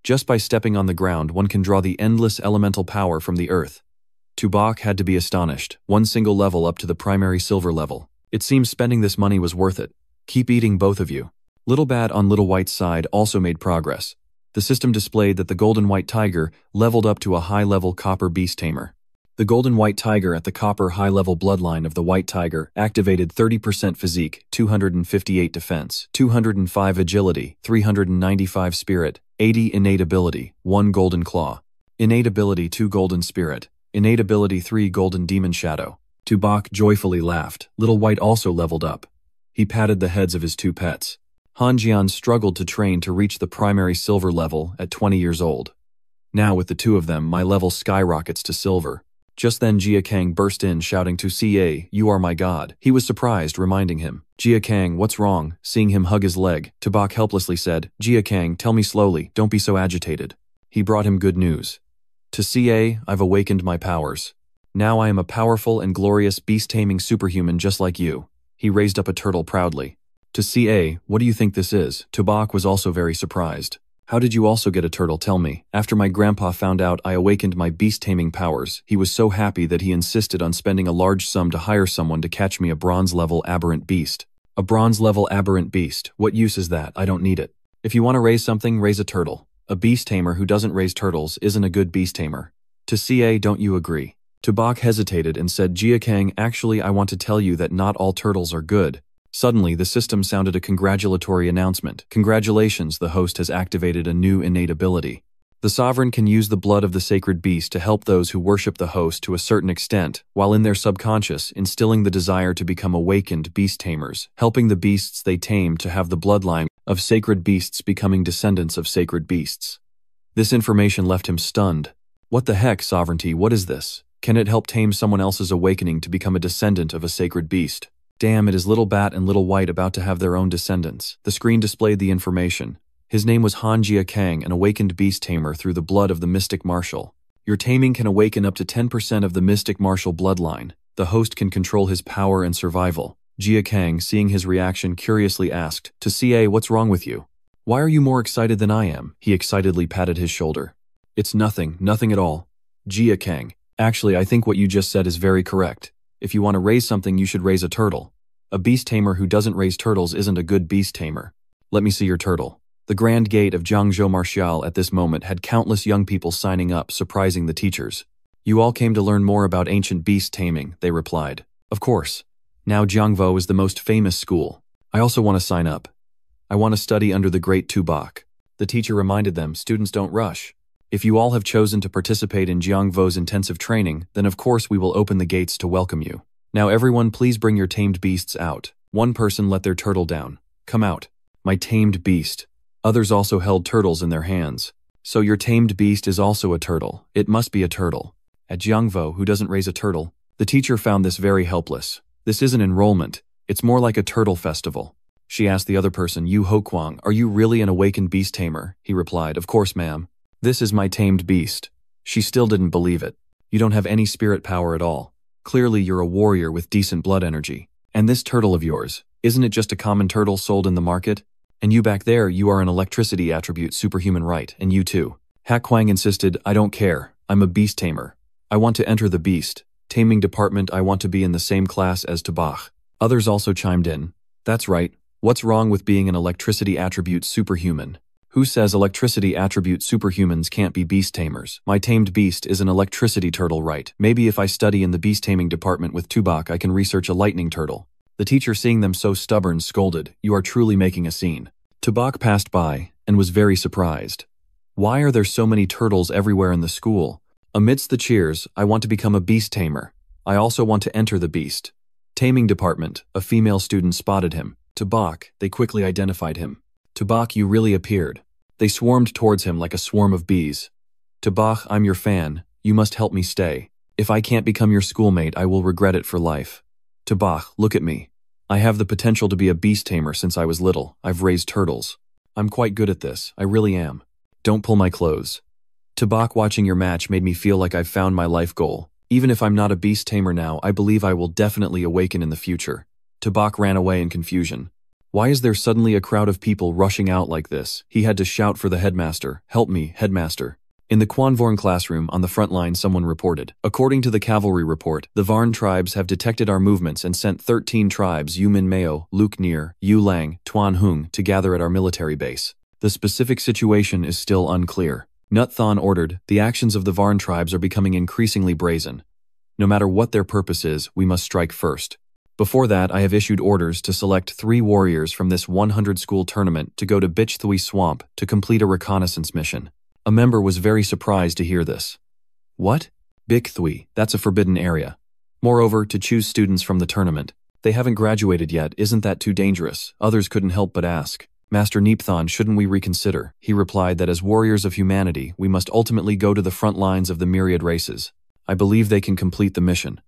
Just by stepping on the ground, one can draw the endless elemental power from the earth. Tubok had to be astonished. One single level up to the primary silver level. It seems spending this money was worth it. Keep eating, both of you. Little Bat on Little White's side also made progress. The system displayed that the Golden White Tiger leveled up to a high-level Copper Beast Tamer. The Golden White Tiger at the Copper high-level bloodline of the White Tiger activated 30% Physique, 258 Defense, 205 Agility, 395 Spirit, 80 Innate Ability, 1 Golden Claw. Innate Ability 2 Golden Spirit. Innate Ability 3 Golden Demon Shadow. Tubok joyfully laughed. Little White also leveled up. He patted the heads of his two pets. Hanjian struggled to train to reach the primary silver level at 20 years old. Now with the two of them, my level skyrockets to silver. Just then Jia Kang burst in shouting to CA, "You are my god." He was surprised, reminding him. "Jia Kang, what's wrong?" Seeing him hug his leg, Tubok helplessly said, "Jia Kang, tell me slowly, don't be so agitated." He brought him good news. "To CA, I've awakened my powers. Now I am a powerful and glorious beast-taming superhuman just like you." He raised up a turtle proudly. To CA, "What do you think this is?" Tubok was also very surprised. "How did you also get a turtle, tell me?" "After my grandpa found out I awakened my beast-taming powers, he was so happy that he insisted on spending a large sum to hire someone to catch me a bronze-level aberrant beast." "A bronze-level aberrant beast? What use is that? I don't need it." "If you want to raise something, raise a turtle. A beast tamer who doesn't raise turtles isn't a good beast tamer." To CA, "Don't you agree?" Tubok hesitated and said, "Jia Kang, actually I want to tell you that not all turtles are good." Suddenly, the system sounded a congratulatory announcement. "Congratulations, the host has activated a new innate ability. The sovereign can use the blood of the sacred beast to help those who worship the host to a certain extent, while in their subconscious instilling the desire to become awakened beast tamers, helping the beasts they tame to have the bloodline of sacred beasts becoming descendants of sacred beasts." This information left him stunned. What the heck, sovereignty, what is this? Can it help tame someone else's awakening to become a descendant of a sacred beast? Damn, it is Little Bat and Little White about to have their own descendants. The screen displayed the information. His name was Han Jia Kang, an awakened beast tamer through the blood of the mystic martial. Your taming can awaken up to 10% of the mystic martial bloodline. The host can control his power and survival. Jia Kang, seeing his reaction, curiously asked, "To CA, what's wrong with you? Why are you more excited than I am?" He excitedly patted his shoulder. "It's nothing, nothing at all." Jia Kang, "Actually, I think what you just said is very correct. If you want to raise something, you should raise a turtle. A beast tamer who doesn't raise turtles isn't a good beast tamer. Let me see your turtle." The grand gate of Jiangzhou Martial at this moment had countless young people signing up, surprising the teachers. "You all came to learn more about ancient beast taming," they replied. "Of course. Now Jiangvo is the most famous school. I also want to sign up. I want to study under the great Tubok." The teacher reminded them, "Students, don't rush. If you all have chosen to participate in Jiangvo's intensive training, then of course we will open the gates to welcome you. Now everyone, please bring your tamed beasts out." One person let their turtle down. "Come out. My tamed beast." Others also held turtles in their hands. "So your tamed beast is also a turtle. It must be a turtle. At Jiangvo, who doesn't raise a turtle?" The teacher found this very helpless. "This isn't enrollment. It's more like a turtle festival." She asked the other person, "Yu Hokwang, are you really an awakened beast tamer?" He replied, "Of course, ma'am. This is my tamed beast." She still didn't believe it. "You don't have any spirit power at all. Clearly you're a warrior with decent blood energy. And this turtle of yours, isn't it just a common turtle sold in the market? And you back there, you are an electricity attribute superhuman, right? And you too." Hak Kwang insisted, "I don't care. I'm a beast tamer. I want to enter the beast taming department. I want to be in the same class as Tabach." Others also chimed in. "That's right. What's wrong with being an electricity attribute superhuman? Who says electricity attribute superhumans can't be beast tamers? My tamed beast is an electricity turtle, right? Maybe if I study in the beast taming department with Tubok, I can research a lightning turtle." The teacher, seeing them so stubborn, scolded, "You are truly making a scene." Tubok passed by and was very surprised. "Why are there so many turtles everywhere in the school?" Amidst the cheers, "I want to become a beast tamer. I also want to enter the beast taming department." A female student spotted him. "Tubok," they quickly identified him. "Tubok, you really appeared." They swarmed towards him like a swarm of bees. "Tubok, I'm your fan. You must help me stay. If I can't become your schoolmate, I will regret it for life. Tubok, look at me. I have the potential to be a beast tamer since I was little. I've raised turtles. I'm quite good at this, I really am. Don't pull my clothes." "Tubok, watching your match made me feel like I've found my life goal. Even if I'm not a beast tamer now, I believe I will definitely awaken in the future." Tubok ran away in confusion. Why is there suddenly a crowd of people rushing out like this? He had to shout for the headmaster. "Help me, headmaster." In the Kwanvorn classroom on the front line, someone reported, "According to the cavalry report, the Varn tribes have detected our movements and sent 13 tribes, Yu Min Meo, Luke Nir, Yu Lang, Tuan Hung, to gather at our military base. The specific situation is still unclear." Nut Thon ordered, "The actions of the Varn tribes are becoming increasingly brazen. No matter what their purpose is, we must strike first. Before that, I have issued orders to select 3 warriors from this 100-school tournament to go to Bichthui Swamp to complete a reconnaissance mission." A member was very surprised to hear this. "What? Bichthui, that's a forbidden area. Moreover, to choose students from the tournament. They haven't graduated yet, isn't that too dangerous?" Others couldn't help but ask. "Master Neepthon, shouldn't we reconsider?" He replied that as warriors of humanity, we must ultimately go to the front lines of the myriad races. I believe they can complete the mission.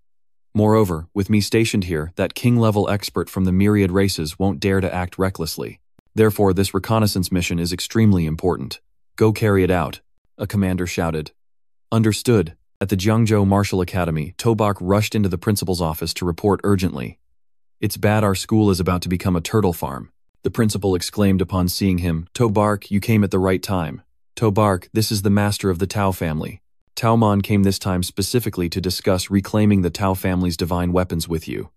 Moreover, with me stationed here, that king-level expert from the myriad races won't dare to act recklessly. Therefore, this reconnaissance mission is extremely important. Go carry it out," a commander shouted. "Understood." At the Jiangzhou Martial Academy, Tobak rushed into the principal's office to report urgently. "It's bad, our school is about to become a turtle farm." The principal exclaimed upon seeing him, "Tobark, you came at the right time. Tobark, this is the master of the Tao family. Taomon came this time specifically to discuss reclaiming the Tao family's divine weapons with you.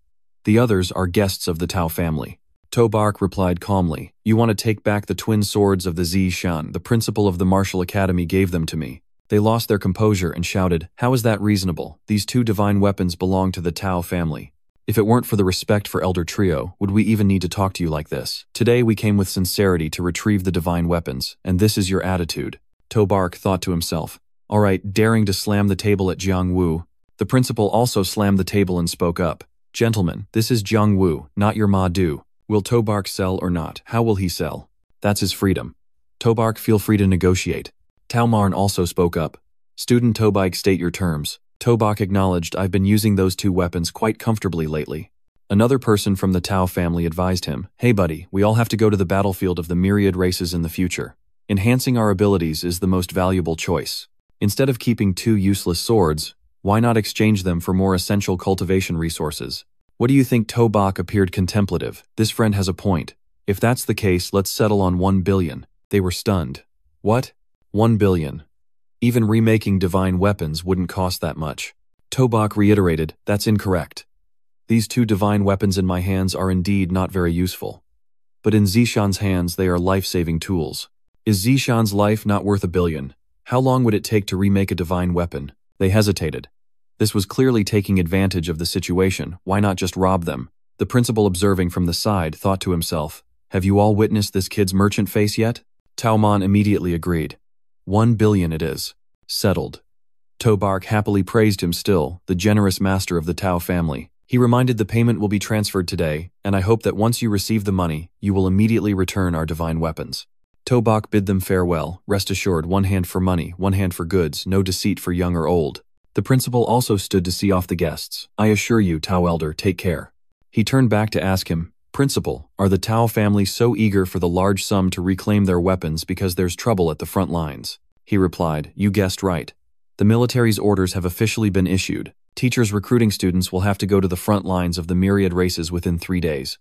The others are guests of the Tao family." Tobark replied calmly, "You want to take back the twin swords of the Zi Shan. The principal of the Martial Academy gave them to me." They lost their composure and shouted, "How is that reasonable? These 2 divine weapons belong to the Tao family. If it weren't for the respect for Elder Trio, would we even need to talk to you like this? Today we came with sincerity to retrieve the divine weapons, and this is your attitude." Tobark thought to himself, "All right," daring to slam the table at Jiang Wu. The principal also slammed the table and spoke up. "Gentlemen, this is Jiang Wu, not your Ma Du. Will Tobark sell or not? How will he sell? That's his freedom. Tobark, feel free to negotiate." Tao Marn also spoke up. "Student Tobike, state your terms." Tobak acknowledged, "I've been using those 2 weapons quite comfortably lately. Another person from the Tao family advised him, "Hey buddy, we all have to go to the battlefield of the myriad races in the future. Enhancing our abilities is the most valuable choice. Instead of keeping 2 useless swords, why not exchange them for more essential cultivation resources?" What do you think? Tobak appeared contemplative. This friend has a point. If that's the case, let's settle on 1 billion. They were stunned. What? 1 billion. Even remaking divine weapons wouldn't cost that much. Tobak reiterated, "That's incorrect. These 2 divine weapons in my hands are indeed not very useful. But in Zishan's hands they are life-saving tools. Is Zishan's life not worth 1 billion? How long would it take to remake a divine weapon?" They hesitated. This was clearly taking advantage of the situation. Why not just rob them? The principal, observing from the side, thought to himself, "Have you all witnessed this kid's merchant face yet?" Taoman immediately agreed. 1 billion it is. Settled. Tobak happily praised him still, the generous master of the Tao family. He reminded the payment will be transferred today, and I hope that once you receive the money, you will immediately return our divine weapons. Tobak bid them farewell, rest assured, 1 hand for money, 1 hand for goods, no deceit for young or old. The principal also stood to see off the guests. "I assure you, Tao Elder, take care." He turned back to ask him, "Principal, are the Tao family so eager for the large sum to reclaim their weapons because there's trouble at the front lines?" He replied, "You guessed right. The military's orders have officially been issued. Teachers recruiting students will have to go to the front lines of the myriad races within 3 days.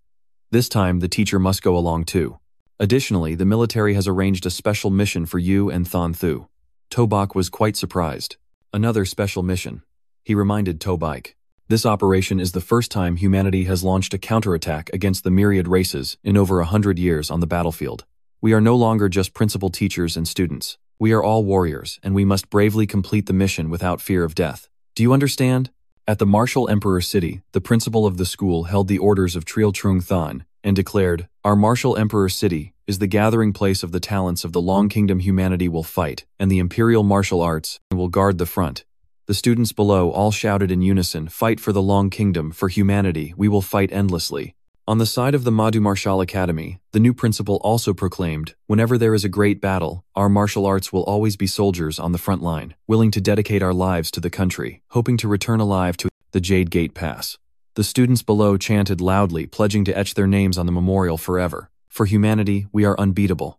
This time, the teacher must go along too. Additionally, the military has arranged a special mission for you and Thon Thu." Tobak was quite surprised. Another special mission. He reminded Tobak. This operation is the first time humanity has launched a counterattack against the myriad races in over 100 years on the battlefield. We are no longer just principal teachers and students. We are all warriors, and we must bravely complete the mission without fear of death. Do you understand? At the Martial Emperor City, the principal of the school held the orders of Trial Trung Than and declared, "Our Martial Emperor City is the gathering place of the talents of the Long Kingdom. Humanity will fight, and the imperial martial arts will guard the front." The students below all shouted in unison, "Fight for the Long Kingdom, for humanity, we will fight endlessly." On the side of the Madhu Martial Academy, the new principal also proclaimed, "Whenever there is a great battle, our martial arts will always be soldiers on the front line, willing to dedicate our lives to the country, hoping to return alive to the Jade Gate Pass." The students below chanted loudly, pledging to etch their names on the memorial forever. "For humanity, we are unbeatable."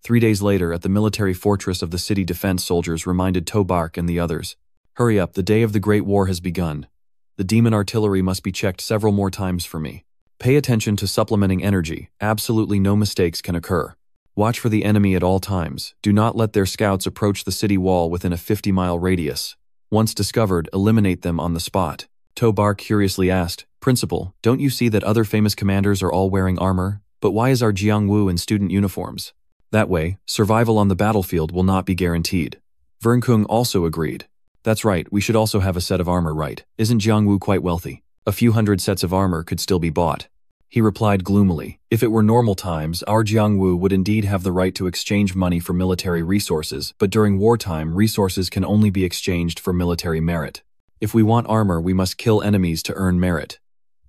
3 days later, at the military fortress of the city, defense soldiers reminded Tobak and the others, "Hurry up, the day of the Great War has begun. The demon artillery must be checked several more times for me. Pay attention to supplementing energy, absolutely no mistakes can occur. Watch for the enemy at all times, do not let their scouts approach the city wall within a 50-mile radius. Once discovered, eliminate them on the spot." Tobak curiously asked, "Principal, don't you see that other famous commanders are all wearing armor? But why is our Jiangwu in student uniforms? That way, survival on the battlefield will not be guaranteed." Vernkung also agreed. "That's right, we should also have a set of armor, right? Isn't Jiangwu quite wealthy? A few hundred sets of armor could still be bought." He replied gloomily, "If it were normal times, our Jiangwu would indeed have the right to exchange money for military resources, but during wartime, resources can only be exchanged for military merit. If we want armor, we must kill enemies to earn merit.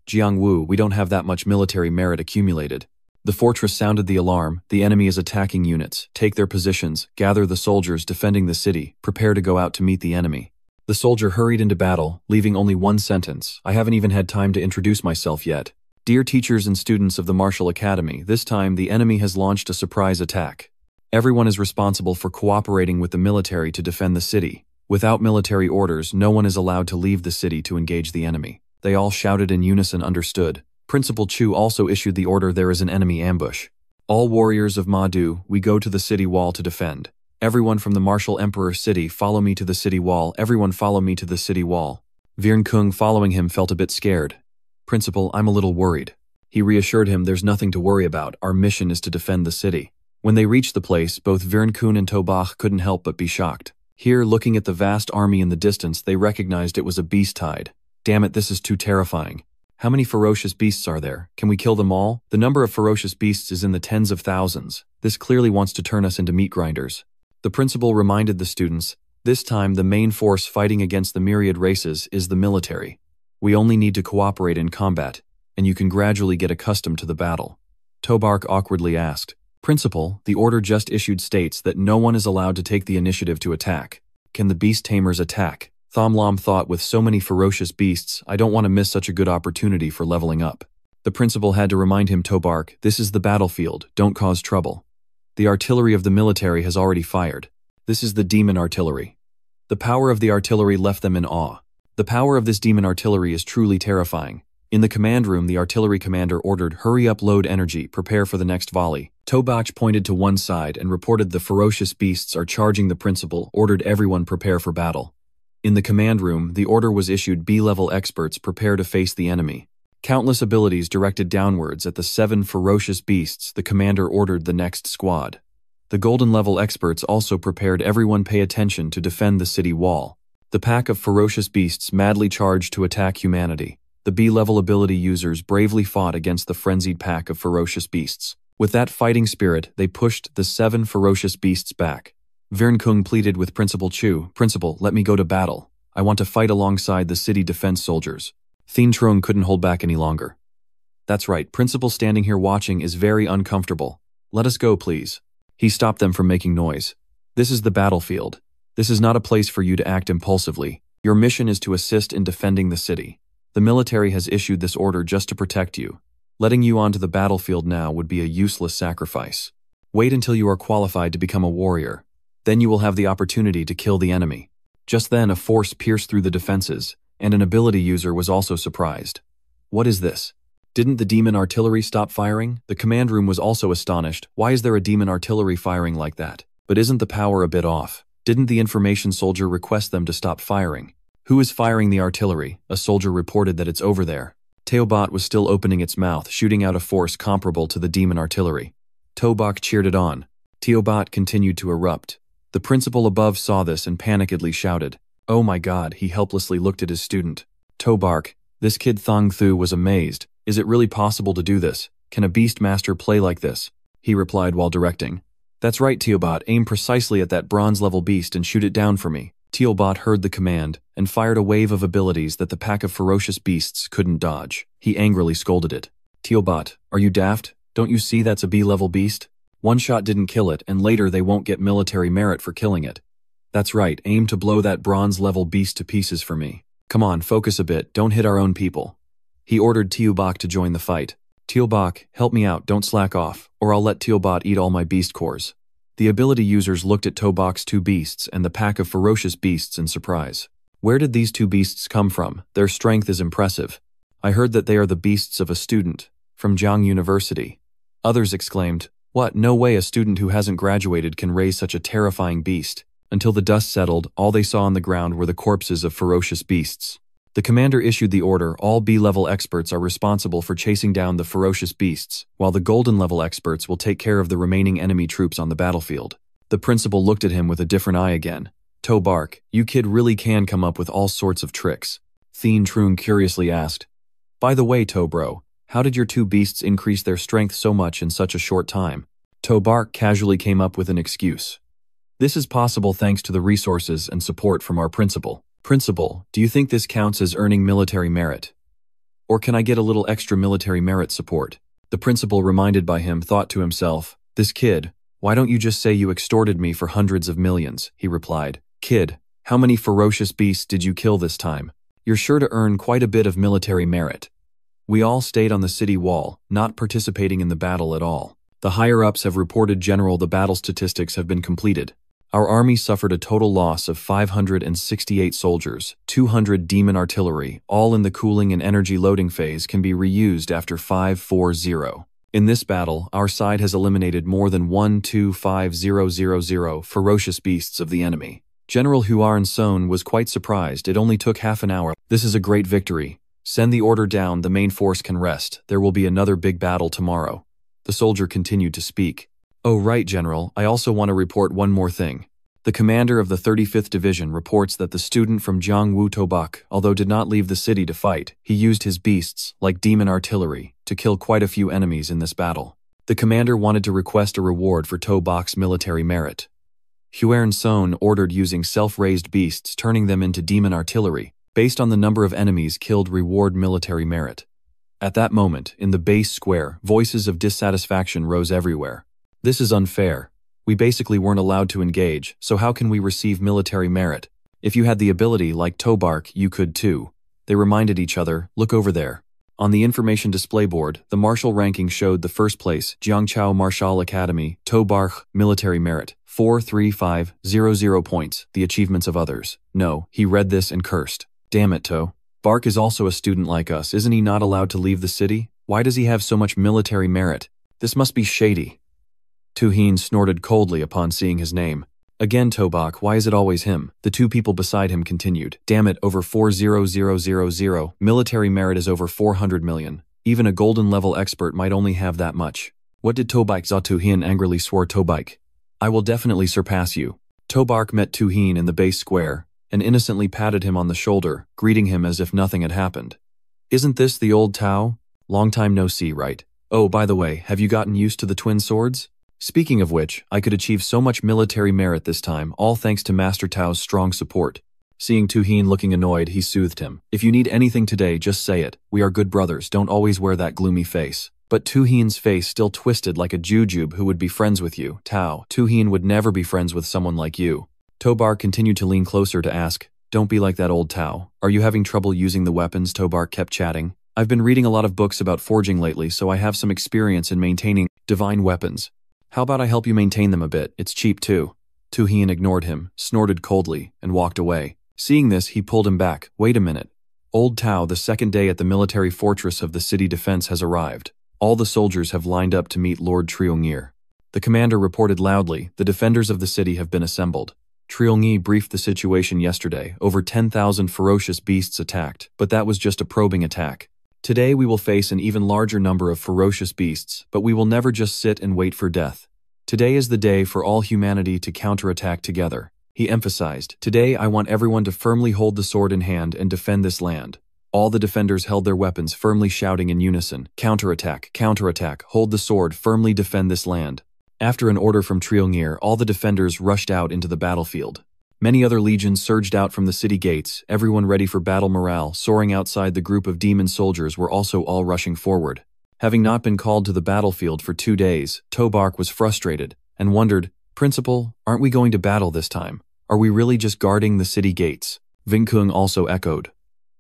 Jiangwu, we don't have that much military merit accumulated." The fortress sounded the alarm. "The enemy is attacking units. Take their positions, gather the soldiers defending the city, prepare to go out to meet the enemy." The soldier hurried into battle, leaving only one sentence, "I haven't even had time to introduce myself yet. Dear teachers and students of the Martial Academy, this time the enemy has launched a surprise attack. Everyone is responsible for cooperating with the military to defend the city. Without military orders, no one is allowed to leave the city to engage the enemy." They all shouted in unison, "Understood." Principal Chu also issued the order, "There is an enemy ambush. All warriors of Madu, we go to the city wall to defend. Everyone from the Martial Emperor City, follow me to the city wall. Everyone follow me to the city wall." Virnkung, following him, felt a bit scared. "Principal, I'm a little worried." He reassured him, "There's nothing to worry about. Our mission is to defend the city." When they reached the place, both Virnkun and Tobach couldn't help but be shocked. Here, looking at the vast army in the distance, they recognized it was a beast tide. "Damn it, this is too terrifying. How many ferocious beasts are there? Can we kill them all? The number of ferocious beasts is in the tens of thousands. This clearly wants to turn us into meat grinders." The principal reminded the students, "This time the main force fighting against the myriad races is the military. We only need to cooperate in combat, and you can gradually get accustomed to the battle." Tobark awkwardly asked, "Principal, the order just issued states that no one is allowed to take the initiative to attack. Can the beast tamers attack?" Thom Lom thought, with so many ferocious beasts, I don't want to miss such a good opportunity for leveling up. The principal had to remind him, Tobark, this is the battlefield, don't cause trouble. The artillery of the military has already fired. This is the demon artillery. The power of the artillery left them in awe. The power of this demon artillery is truly terrifying. In the command room, the artillery commander ordered, hurry up, load energy, prepare for the next volley. Tobach pointed to one side and reported the ferocious beasts are charging the principal, ordered everyone prepare for battle. In the command room, the order was issued, B-level experts prepare to face the enemy. Countless abilities directed downwards at the 7 ferocious beasts, the commander ordered the next squad. The golden-level experts also prepared everyone pay attention to defend the city wall. The pack of ferocious beasts madly charged to attack humanity. The B-level ability users bravely fought against the frenzied pack of ferocious beasts. With that fighting spirit, they pushed the 7 ferocious beasts back. Virnkung pleaded with Principal Chu, Principal, let me go to battle. I want to fight alongside the city defense soldiers. Thien Trung couldn't hold back any longer. That's right, Principal standing here watching is very uncomfortable. Let us go, please. He stopped them from making noise. This is the battlefield. This is not a place for you to act impulsively. Your mission is to assist in defending the city. The military has issued this order just to protect you. Letting you onto the battlefield now would be a useless sacrifice. Wait until you are qualified to become a warrior. Then you will have the opportunity to kill the enemy. Just then, a force pierced through the defenses, and an ability user was also surprised. What is this? Didn't the demon artillery stop firing? The command room was also astonished. Why is there a demon artillery firing like that? But isn't the power a bit off? Didn't the information soldier request them to stop firing? Who is firing the artillery? A soldier reported that it's over there. Teobot was still opening its mouth, shooting out a force comparable to the demon artillery. Tobach cheered it on. Teobot continued to erupt. The principal above saw this and panikedly shouted, "Oh my God!" He helplessly looked at his student. Tobark, this kid Thong Thu was amazed. Is it really possible to do this? Can a beast master play like this? He replied while directing. That's right, Teobot, aim precisely at that bronze-level beast and shoot it down for me. Teobot heard the command and fired a wave of abilities that the pack of ferocious beasts couldn't dodge. He angrily scolded it. Teobot, are you daft? Don't you see that's a B-level beast? One shot didn't kill it, and later they won't get military merit for killing it. That's right, aim to blow that bronze-level beast to pieces for me. Come on, focus a bit, don't hit our own people. He ordered Teobot to join the fight. Teobot, help me out, don't slack off, or I'll let Teobot eat all my beast cores. The ability users looked at Tobach's 2 beasts and the pack of ferocious beasts in surprise. Where did these 2 beasts come from? Their strength is impressive. I heard that they are the beasts of a student from Jiang University. Others exclaimed, what, no way a student who hasn't graduated can raise such a terrifying beast. Until the dust settled, all they saw on the ground were the corpses of ferocious beasts. The commander issued the order, all B-level experts are responsible for chasing down the ferocious beasts, while the golden-level experts will take care of the remaining enemy troops on the battlefield. The principal looked at him with a different eye again. Tobark, you kid really can come up with all sorts of tricks. Thien Trung curiously asked. By the way, Tobro, how did your 2 beasts increase their strength so much in such a short time? Tobark casually came up with an excuse. This is possible thanks to the resources and support from our principal. Principal, do you think this counts as earning military merit? Or can I get a little extra military merit support? The principal, reminded by him, thought to himself, this kid, why don't you just say you extorted me for hundreds of millions? He replied, kid, how many ferocious beasts did you kill this time? You're sure to earn quite a bit of military merit. We all stayed on the city wall, not participating in the battle at all. The higher-ups have reported, General, the battle statistics have been completed. Our army suffered a total loss of 568 soldiers, 200 demon artillery, all in the cooling and energy loading phase can be reused after 540. In this battle, our side has eliminated more than 125,000 ferocious beasts of the enemy. General Huarn Son was quite surprised. It only took half an hour. This is a great victory. Send the order down, the main force can rest. There will be another big battle tomorrow. The soldier continued to speak. Oh right, General, I also want to report one more thing. The commander of the 35th Division reports that the student from Jiangwu Tobak, although did not leave the city to fight, he used his beasts, like demon artillery, to kill quite a few enemies in this battle. The commander wanted to request a reward for Tobak's military merit. Huarn Son ordered using self-raised beasts, turning them into demon artillery, based on the number of enemies killed, reward military merit. At that moment, in the base square, voices of dissatisfaction rose everywhere. This is unfair. We basically weren't allowed to engage, so how can we receive military merit? If you had the ability like Tobark, you could too. They reminded each other, look over there. On the information display board, the martial ranking showed the first place, Jiangchao Martial Academy, Tobark, military merit, 43500 points, the achievements of others. No, he read this and cursed. Damn it, To. Bark is also a student like us, isn't he not allowed to leave the city? Why does he have so much military merit? This must be shady. Tuheen snorted coldly upon seeing his name. Again Tobak, why is it always him? The two people beside him continued. Damn it, over 40000. Military merit is over 400 million. Even a golden level expert might only have that much. What did Tobak za Tuheen angrily swore Tobak. I will definitely surpass you. Tobark met Tuheen in the base square, and innocently patted him on the shoulder, greeting him as if nothing had happened. Isn't this the old Tao? Long time no see, right? Oh, by the way, have you gotten used to the twin swords? Speaking of which, I could achieve so much military merit this time, all thanks to Master Tao's strong support. Seeing Tuheen looking annoyed, he soothed him. If you need anything today, just say it. We are good brothers, don't always wear that gloomy face. But Tuheen's face still twisted like a jujube who would be friends with you. Tao, Tuheen would never be friends with someone like you. Tobar continued to lean closer to ask, don't be like that old Tao. Are you having trouble using the weapons? Tobar kept chatting. I've been reading a lot of books about forging lately, so I have some experience in maintaining divine weapons. How about I help you maintain them a bit? It's cheap too. Tuheen ignored him, snorted coldly, and walked away. Seeing this, he pulled him back. Wait a minute. Old Tao, the second day at the military fortress of the city defense has arrived. All the soldiers have lined up to meet Lord Triongir. The commander reported loudly, the defenders of the city have been assembled. Triongir briefed the situation yesterday. Over 10,000 ferocious beasts attacked, but that was just a probing attack. Today we will face an even larger number of ferocious beasts, but we will never just sit and wait for death. Today is the day for all humanity to counterattack together. He emphasized, today I want everyone to firmly hold the sword in hand and defend this land. All the defenders held their weapons, firmly shouting in unison, counterattack, counterattack, hold the sword, firmly defend this land. After an order from Triongir, all the defenders rushed out into the battlefield. Many other legions surged out from the city gates, everyone ready for battle. Morale soaring outside. The group of demon soldiers were also all rushing forward. Having not been called to the battlefield for 2 days, Tobark was frustrated and wondered, Principal, aren't we going to battle this time? Are we really just guarding the city gates? Vinkung also echoed.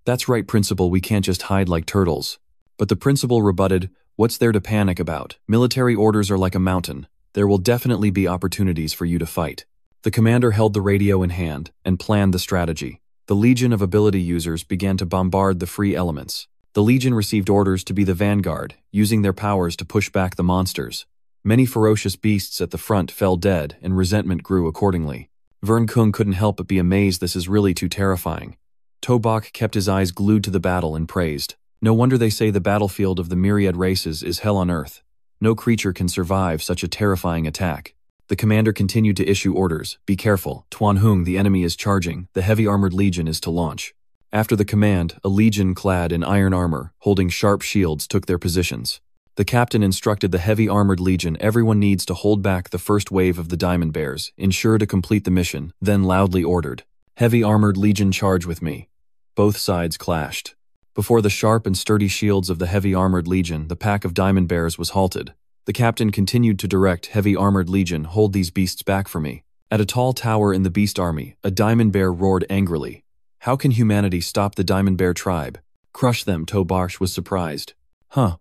That's right, Principal, we can't just hide like turtles. But the principal rebutted, what's there to panic about? Military orders are like a mountain. There will definitely be opportunities for you to fight. The commander held the radio in hand and planned the strategy. The Legion of ability users began to bombard the free elements. The Legion received orders to be the vanguard, using their powers to push back the monsters. Many ferocious beasts at the front fell dead, and resentment grew accordingly. Vern Kung couldn't help but be amazed. This is really too terrifying. Tobak kept his eyes glued to the battle and praised. No wonder they say the battlefield of the myriad races is hell on earth. No creature can survive such a terrifying attack. The commander continued to issue orders. Be careful, Tuan Hung, the enemy is charging. The heavy armored legion is to launch. After the command, a legion clad in iron armor, holding sharp shields, took their positions. The captain instructed the heavy armored legion everyone needs to hold back the first wave of the diamond bears, ensure to complete the mission, then loudly ordered, heavy armored legion charge with me. Both sides clashed. Before the sharp and sturdy shields of the heavy armored legion, the pack of diamond bears was halted. The captain continued to direct heavy armored legion, hold these beasts back for me. At a tall tower in the beast army, a diamond bear roared angrily. How can humanity stop the diamond bear tribe? Crush them, Tobarsh was surprised.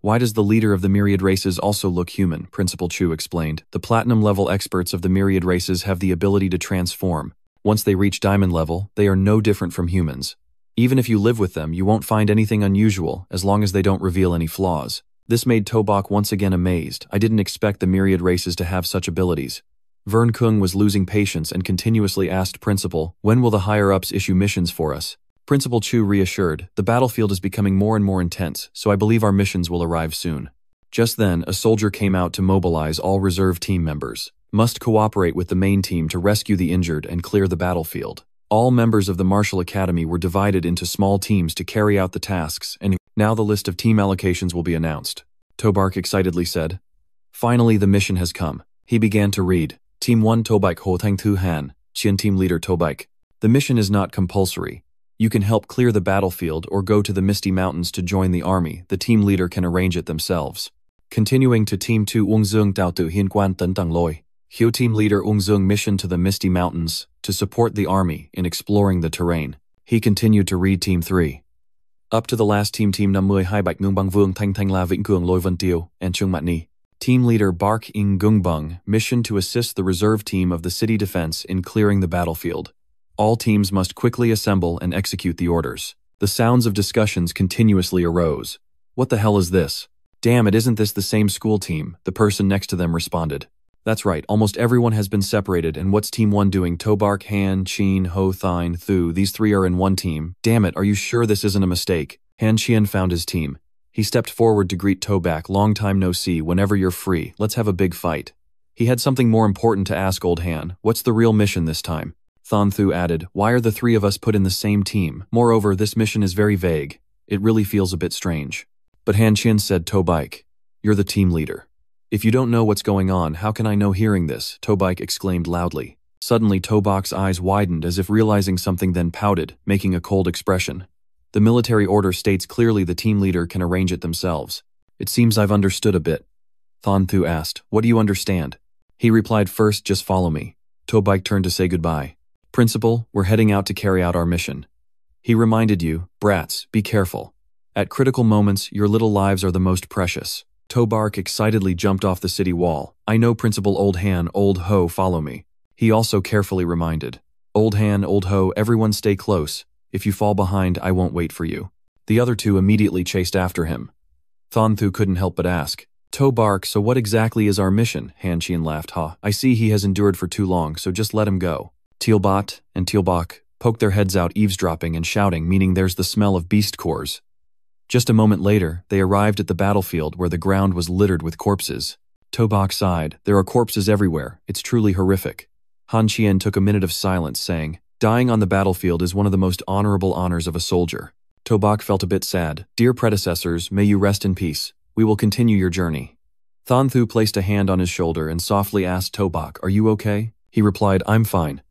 Why does the leader of the myriad races also look human? Principal Chu explained. The platinum level experts of the myriad races have the ability to transform. Once they reach diamond level, they are no different from humans. Even if you live with them, you won't find anything unusual, as long as they don't reveal any flaws. This made Tobak once again amazed. I didn't expect the myriad races to have such abilities. Vern Kung was losing patience and continuously asked Principal, when will the higher-ups issue missions for us? Principal Chu reassured, the battlefield is becoming more and more intense, so I believe our missions will arrive soon. Just then, a soldier came out to mobilize all reserve team members. Must cooperate with the main team to rescue the injured and clear the battlefield. All members of the Martial Academy were divided into small teams to carry out the tasks, and now the list of team allocations will be announced. Tobark excitedly said. Finally, the mission has come. He began to read. Team 1 Tobike Ho Tang Tu Han, Xian Team Leader Tobike. The mission is not compulsory. You can help clear the battlefield or go to the Misty Mountains to join the army. The team leader can arrange it themselves. Continuing to Team 2 Ung Zung Dao Tu Hian Quan Tan Tang Loi. Hyo team leader Ungzung mission to the Misty Mountains to support the army in exploring the terrain. He continued to read Team 3. Up to the last team 50 hai Bạch Ngưng Bang Vương Thanh Thanh La Vĩnh Cường Lôi Vân Tiêu and Chung Mat Ni. Team leader Bark Ing Gungbung mission to assist the reserve team of the city defense in clearing the battlefield. All teams must quickly assemble and execute the orders. The sounds of discussions continuously arose. What the hell is this? Damn it, isn't this the same school team? The person next to them responded. That's right, almost everyone has been separated, and what's Team 1 doing? Tobark, Han, Chin, Ho, Thine, Thu, these three are in one team. Damn it, are you sure this isn't a mistake? Han Qian found his team. He stepped forward to greet Tobak. Long time no see, whenever you're free, let's have a big fight. He had something more important to ask old Han. What's the real mission this time? Thon Thu added, why are the three of us put in the same team? Moreover, this mission is very vague. It really feels a bit strange. But Han Qian said, Tobike, you're the team leader. If you don't know what's going on, how can I know hearing this? Tobike exclaimed loudly. Suddenly Tobak's eyes widened as if realizing something, then pouted, making a cold expression. The military order states clearly the team leader can arrange it themselves. It seems I've understood a bit. Thon Thu asked, what do you understand? He replied, first, just follow me. Tobike turned to say goodbye. Principal, we're heading out to carry out our mission. He reminded you, brats, be careful. At critical moments, your little lives are the most precious. Tobark excitedly jumped off the city wall. I know, Principal. Old Han, Old Ho, follow me. He also carefully reminded. Old Han, Old Ho, everyone stay close. If you fall behind, I won't wait for you. The other two immediately chased after him. Thon Thu couldn't help but ask. Tobark, so what exactly is our mission? Han Qian laughed. I see he has endured for too long, so just let him go. Tealbot and Tealbok poked their heads out, eavesdropping and shouting, meaning there's the smell of beast cores. Just a moment later, they arrived at the battlefield where the ground was littered with corpses. Tobak sighed, there are corpses everywhere, it's truly horrific. Han Qian took a minute of silence, saying, dying on the battlefield is one of the most honorable honors of a soldier. Tobak felt a bit sad. Dear predecessors, may you rest in peace. We will continue your journey. Thon Thu placed a hand on his shoulder and softly asked Tobak, are you okay? He replied, I'm fine.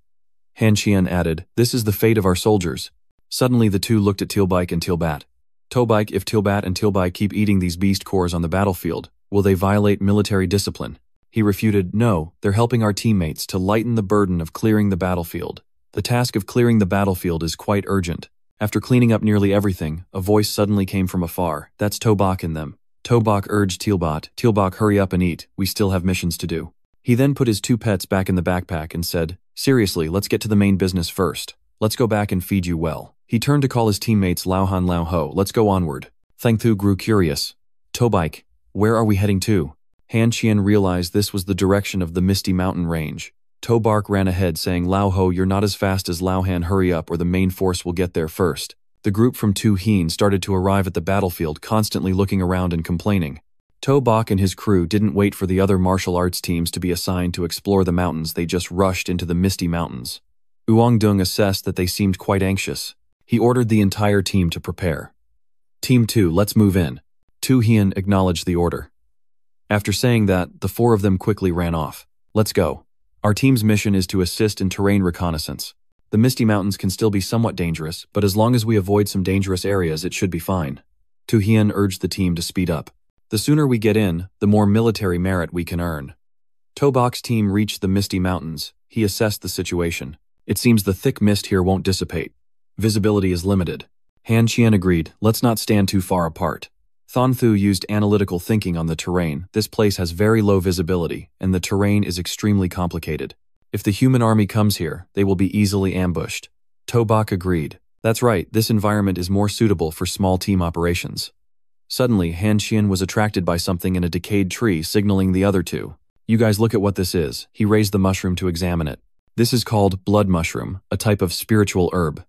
Han Qian added, this is the fate of our soldiers. Suddenly the two looked at Tealbike and Tealbat. Tobike, if Tealbat and Tealbike keep eating these beast cores on the battlefield, will they violate military discipline? He refuted, no, they're helping our teammates to lighten the burden of clearing the battlefield. The task of clearing the battlefield is quite urgent. After cleaning up nearly everything, a voice suddenly came from afar. That's Tobak in them. Tobak urged Tealbot, Tealbok, hurry up and eat, we still have missions to do. He then put his two pets back in the backpack and said, seriously, let's get to the main business first. Let's go back and feed you well. He turned to call his teammates Lao Han, Lao Ho, let's go onward. Thang Thu grew curious. Tobike, where are we heading to? Han Qian realized this was the direction of the Misty Mountain range. Tobark ran ahead saying, Lao Ho, you're not as fast as Lao Han, hurry up or the main force will get there first. The group from Tu Hien started to arrive at the battlefield, constantly looking around and complaining. Tobak and his crew didn't wait for the other martial arts teams to be assigned to explore the mountains, they just rushed into the Misty Mountains. Uongdung assessed that they seemed quite anxious. He ordered the entire team to prepare. Team 2, let's move in. Tu Hien acknowledged the order. After saying that, the four of them quickly ran off. Let's go. Our team's mission is to assist in terrain reconnaissance. The Misty Mountains can still be somewhat dangerous, but as long as we avoid some dangerous areas, it should be fine. Tu Hien urged the team to speed up. The sooner we get in, the more military merit we can earn. Tobak's team reached the Misty Mountains. He assessed the situation. It seems the thick mist here won't dissipate. Visibility is limited. Han Qian agreed, let's not stand too far apart. Thon Thu used analytical thinking on the terrain. This place has very low visibility, and the terrain is extremely complicated. If the human army comes here, they will be easily ambushed. Tobak agreed. That's right, this environment is more suitable for small team operations. Suddenly, Han Qian was attracted by something in a decayed tree, signaling the other two. You guys look at what this is. He raised the mushroom to examine it. This is called blood mushroom, a type of spiritual herb.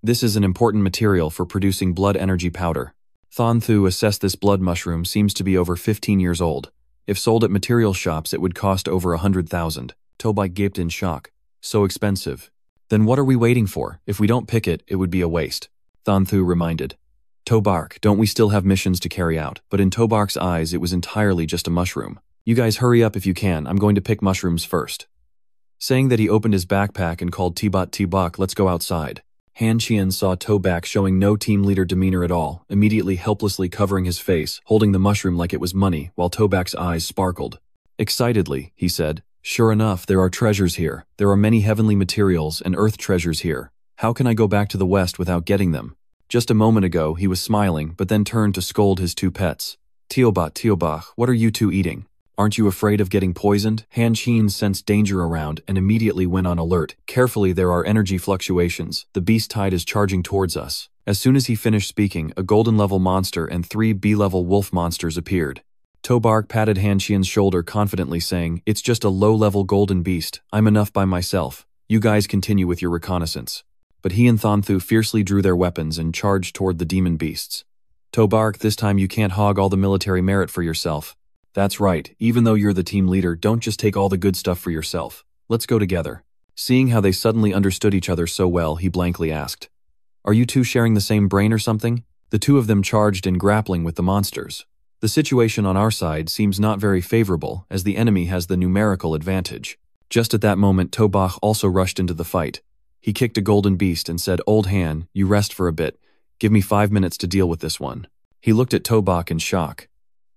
This is an important material for producing blood energy powder. Thon Thu assessed this blood mushroom seems to be over 15 years old. If sold at material shops, it would cost over 100,000. Tobike gaped in shock. So expensive. Then what are we waiting for? If we don't pick it, it would be a waste. Thon Thu reminded. Tobark, don't we still have missions to carry out? But in Tobark's eyes, it was entirely just a mushroom. You guys hurry up if you can, I'm going to pick mushrooms first. Saying that, he opened his backpack and called Tebok, let's go outside. Han Qian saw Tobak showing no team leader demeanor at all, immediately helplessly covering his face, holding the mushroom like it was money, while Tobak's eyes sparkled. Excitedly, he said, Sure enough, there are treasures here. There are many heavenly materials and earth treasures here. How can I go back to the west without getting them? Just a moment ago, he was smiling, but then turned to scold his two pets. Teobach, what are you two eating? Aren't you afraid of getting poisoned? Han Qin sensed danger around and immediately went on alert. Carefully, there are energy fluctuations. The beast tide is charging towards us. As soon as he finished speaking, a golden-level monster and 3 B-level wolf monsters appeared. Tobark patted Han Qian's shoulder confidently saying, "It's just a low-level golden beast. I'm enough by myself. You guys continue with your reconnaissance." But he and Thanthu fiercely drew their weapons and charged toward the demon beasts. "Tobark, this time you can't hog all the military merit for yourself." "That's right. Even though you're the team leader, don't just take all the good stuff for yourself. Let's go together." Seeing how they suddenly understood each other so well, he blankly asked, "Are you two sharing the same brain or something?" The two of them charged in grappling with the monsters. The situation on our side seems not very favorable, as the enemy has the numerical advantage. Just at that moment, Tobach also rushed into the fight. He kicked a golden beast and said, "Old Han, you rest for a bit. Give me 5 minutes to deal with this one." He looked at Tobach in shock.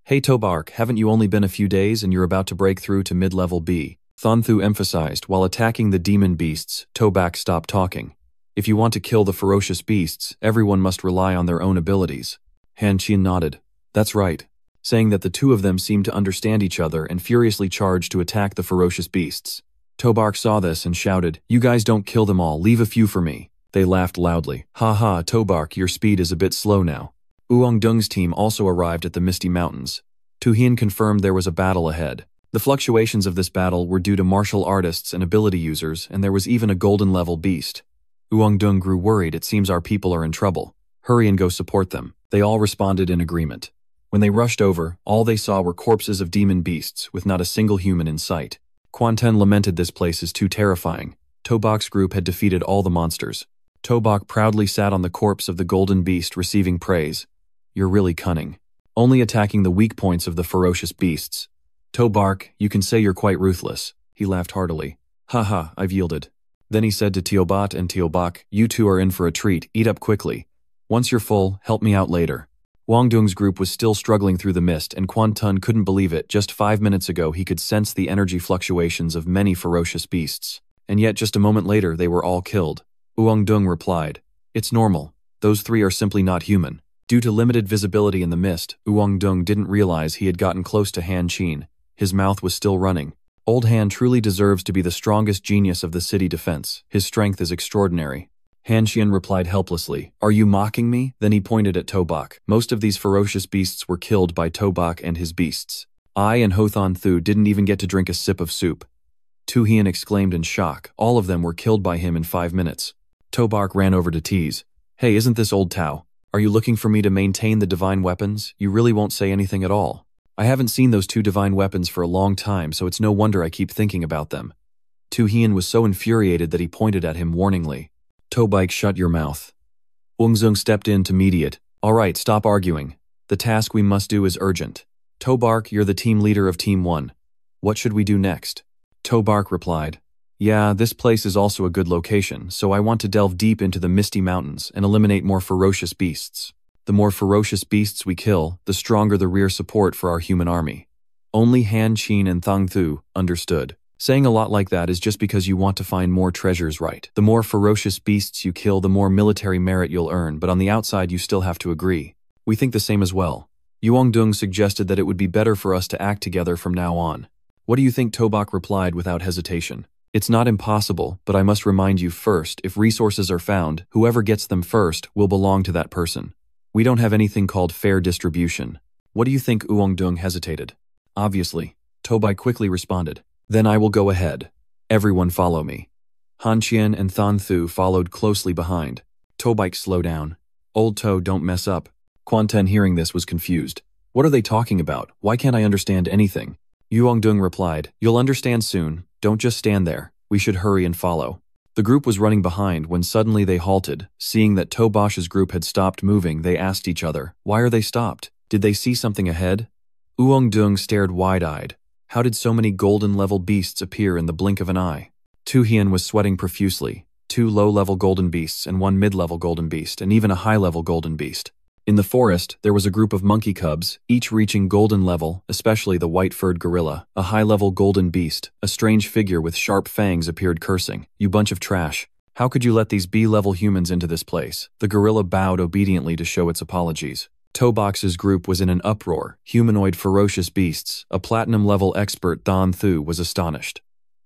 "Hey Tobark, haven't you only been a few days and you're about to break through to mid-level B?" Thanthu emphasized. While attacking the demon beasts, Tobach stopped talking. "If you want to kill the ferocious beasts, everyone must rely on their own abilities." Han Qin nodded. "That's right," saying that the two of them seemed to understand each other and furiously charged to attack the ferocious beasts. Tobark saw this and shouted, "You guys don't kill them all, leave a few for me." They laughed loudly. "Ha ha, Tobark, your speed is a bit slow now." Uongdung's team also arrived at the Misty Mountains. Tu Hien confirmed there was a battle ahead. The fluctuations of this battle were due to martial artists and ability users, and there was even a golden-level beast. Uongdung grew worried. "It seems our people are in trouble. Hurry and go support them." They all responded in agreement. When they rushed over, all they saw were corpses of demon beasts, with not a single human in sight. Quanten lamented, "This place is too terrifying." Tobach's group had defeated all the monsters. Tobach proudly sat on the corpse of the golden beast, receiving praise. "You're really cunning. Only attacking the weak points of the ferocious beasts. Tobark, you can say you're quite ruthless." He laughed heartily. "Haha, I've yielded." Then he said to Teobat and Teobach, "You two are in for a treat, eat up quickly. Once you're full, help me out later." Wangdung's group was still struggling through the mist, and Quanten couldn't believe it. Just 5 minutes ago he could sense the energy fluctuations of many ferocious beasts. And yet just a moment later they were all killed. Uongdung replied, "It's normal. Those 3 are simply not human." Due to limited visibility in the mist, Uongdung didn't realize he had gotten close to Han Qin. His mouth was still running. Old Han truly deserves to be the strongest genius of the city defense. His strength is extraordinary. Han Qian replied helplessly, "Are you mocking me?" Then he pointed at Tobach. Most of these ferocious beasts were killed by Tobach and his beasts. I and Hothan Thu didn't even get to drink a sip of soup. Tu Hien exclaimed in shock. All of them were killed by him in 5 minutes. Tobach ran over to tease. "Hey, isn't this old Tao? Are you looking for me to maintain the divine weapons? You really won't say anything at all. I haven't seen those 2 divine weapons for a long time, so it's no wonder I keep thinking about them." Tu Hien was so infuriated that he pointed at him warningly. "Tobach, shut your mouth." Ungzung stepped in to mediate. "All right, stop arguing. The task we must do is urgent. Tobark, you're the team leader of Team 1. What should we do next?" Tobark replied, "Yeah, this place is also a good location, so I want to delve deep into the Misty Mountains and eliminate more ferocious beasts. The more ferocious beasts we kill, the stronger the rear support for our human army." Only Han Qin and Thang Thu understood. Saying a lot like that is just because you want to find more treasures, right? The more ferocious beasts you kill, the more military merit you'll earn, but on the outside you still have to agree. We think the same as well. Yuongdung suggested that it would be better for us to act together from now on. What do you think? Tobach replied without hesitation. "It's not impossible, but I must remind you first, if resources are found, whoever gets them first will belong to that person. We don't have anything called fair distribution. What do you think?" Uongdung hesitated. "Obviously," Tobach quickly responded. "Then I will go ahead. Everyone follow me." Han Qian and Than Thu followed closely behind. Tobach, slow down. "Old To, don't mess up." Quanten, hearing this, was confused. "What are they talking about? Why can't I understand anything?" Yuongdung replied, "You'll understand soon. Don't just stand there. We should hurry and follow." The group was running behind when suddenly they halted. Seeing that Tobach's group had stopped moving, they asked each other, "Why are they stopped? Did they see something ahead?" Uongdung stared wide-eyed. How did so many golden-level beasts appear in the blink of an eye? Tu Hien was sweating profusely. 2 low-level golden beasts and 1 mid-level golden beast, and even a high-level golden beast. In the forest, there was a group of monkey cubs, each reaching golden level, especially the white-furred gorilla, a high-level golden beast. A strange figure with sharp fangs appeared cursing. "You bunch of trash. How could you let these B-level humans into this place?" The gorilla bowed obediently to show its apologies. Tobox's group was in an uproar. Humanoid ferocious beasts. A platinum-level expert Don Thu was astonished.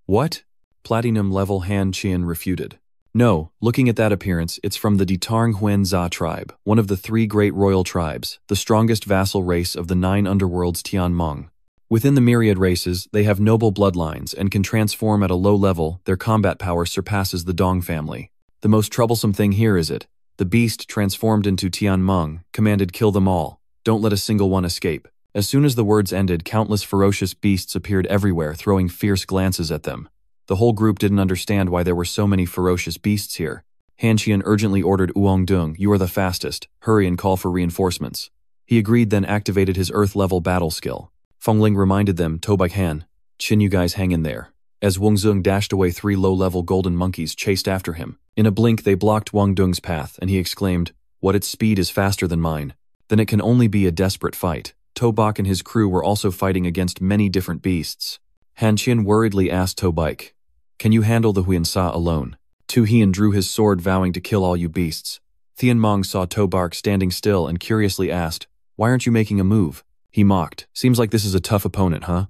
"What?" Platinum-level Han Qian refuted. "No, looking at that appearance, it's from the Ditarng Huen Za tribe, one of the 3 great royal tribes, the strongest vassal race of the 9 underworlds Tianmong. Within the myriad races, they have noble bloodlines and can transform at a low level. Their combat power surpasses the Dong family. The most troublesome thing here is it. The beast transformed into Tianmong, commanded kill them all. Don't let a single one escape." As soon as the words ended, countless ferocious beasts appeared everywhere, throwing fierce glances at them. The whole group didn't understand why there were so many ferocious beasts here. Han Qian urgently ordered Uong Dung, "You are the fastest. Hurry and call for reinforcements." He agreed, then activated his Earth-level battle skill. Fengling reminded them, "Tobai Han, Qin, you guys hang in there." As Wang Zung dashed away, 3 low-level golden monkeys chased after him. In a blink, they blocked Wang Dung's path, and he exclaimed, "What, its speed is faster than mine? Then it can only be a desperate fight." Tobak and his crew were also fighting against many different beasts. Han Qian worriedly asked Tobaik, "Can you handle the Huinsha alone?" Tu Hian drew his sword, vowing to kill all you beasts. Tianmong saw Tobark standing still and curiously asked, "Why aren't you making a move?" He mocked, "Seems like this is a tough opponent, huh?"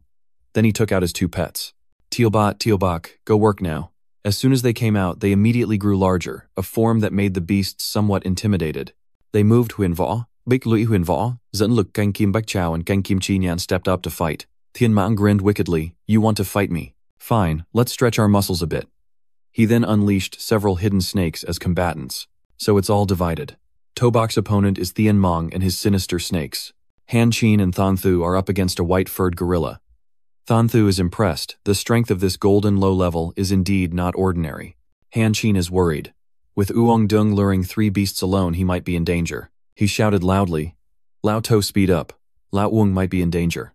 Then he took out his 2 pets. Teobak, go work now." As soon as they came out, they immediately grew larger, a form that made the beasts somewhat intimidated. They moved. Huinva, Big Lui Huinva, Zunluk Kang Kim Bak Chow and Kang Kim Chi Nyan stepped up to fight. Tianmong grinned wickedly, "You want to fight me? Fine, let's stretch our muscles a bit." He then unleashed several hidden snakes as combatants. So it's all divided. Tobak's opponent is Tianmong and his sinister snakes. Han Qian and Thanthu are up against a white-furred gorilla. Thanthu is impressed. The strength of this golden low level is indeed not ordinary. Han Qian is worried. With Uong Dung luring 3 beasts alone, he might be in danger. He shouted loudly, "Lao To, speed up. Lao Uong might be in danger."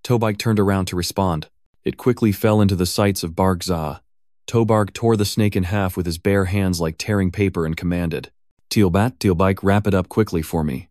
Tobaik turned around to respond. It quickly fell into the sights of Barg Za. Tobarg tore the snake in half with his bare hands like tearing paper and commanded, Tealbaik, wrap it up quickly for me."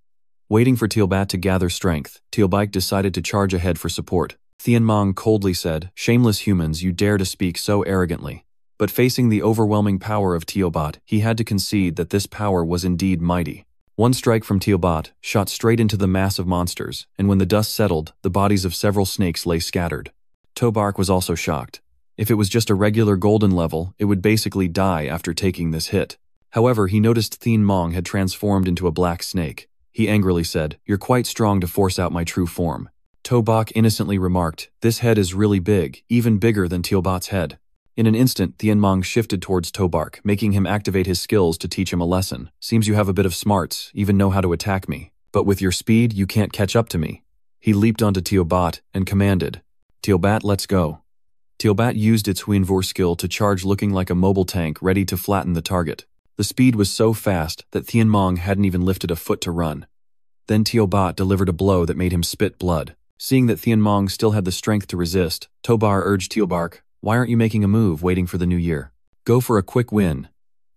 Waiting for Tealbat to gather strength, Tealbaik decided to charge ahead for support. Tianmong coldly said, "Shameless humans, you dare to speak so arrogantly." But facing the overwhelming power of Tealbat, he had to concede that this power was indeed mighty. One strike from Tealbat shot straight into the mass of monsters, and when the dust settled, the bodies of several snakes lay scattered. Tobark was also shocked. If it was just a regular golden level, it would basically die after taking this hit. However, he noticed Tianmong had transformed into a black snake. He angrily said, "You're quite strong to force out my true form." Tobak innocently remarked, "This head is really big, even bigger than Tealbat's head." In an instant, Tianmong shifted towards Tobark, making him activate his skills to teach him a lesson. "Seems you have a bit of smarts, even know how to attack me. But with your speed, you can't catch up to me." He leaped onto Tealbat and commanded, "Tealbat, let's go." Tealbat used its Huinvor skill to charge, looking like a mobile tank ready to flatten the target. The speed was so fast that Tianmong hadn't even lifted a foot to run. Then Tealbat delivered a blow that made him spit blood. Seeing that Tianmong still had the strength to resist, Tobar urged Tealbark, "Why aren't you making a move, waiting for the new year? Go for a quick win."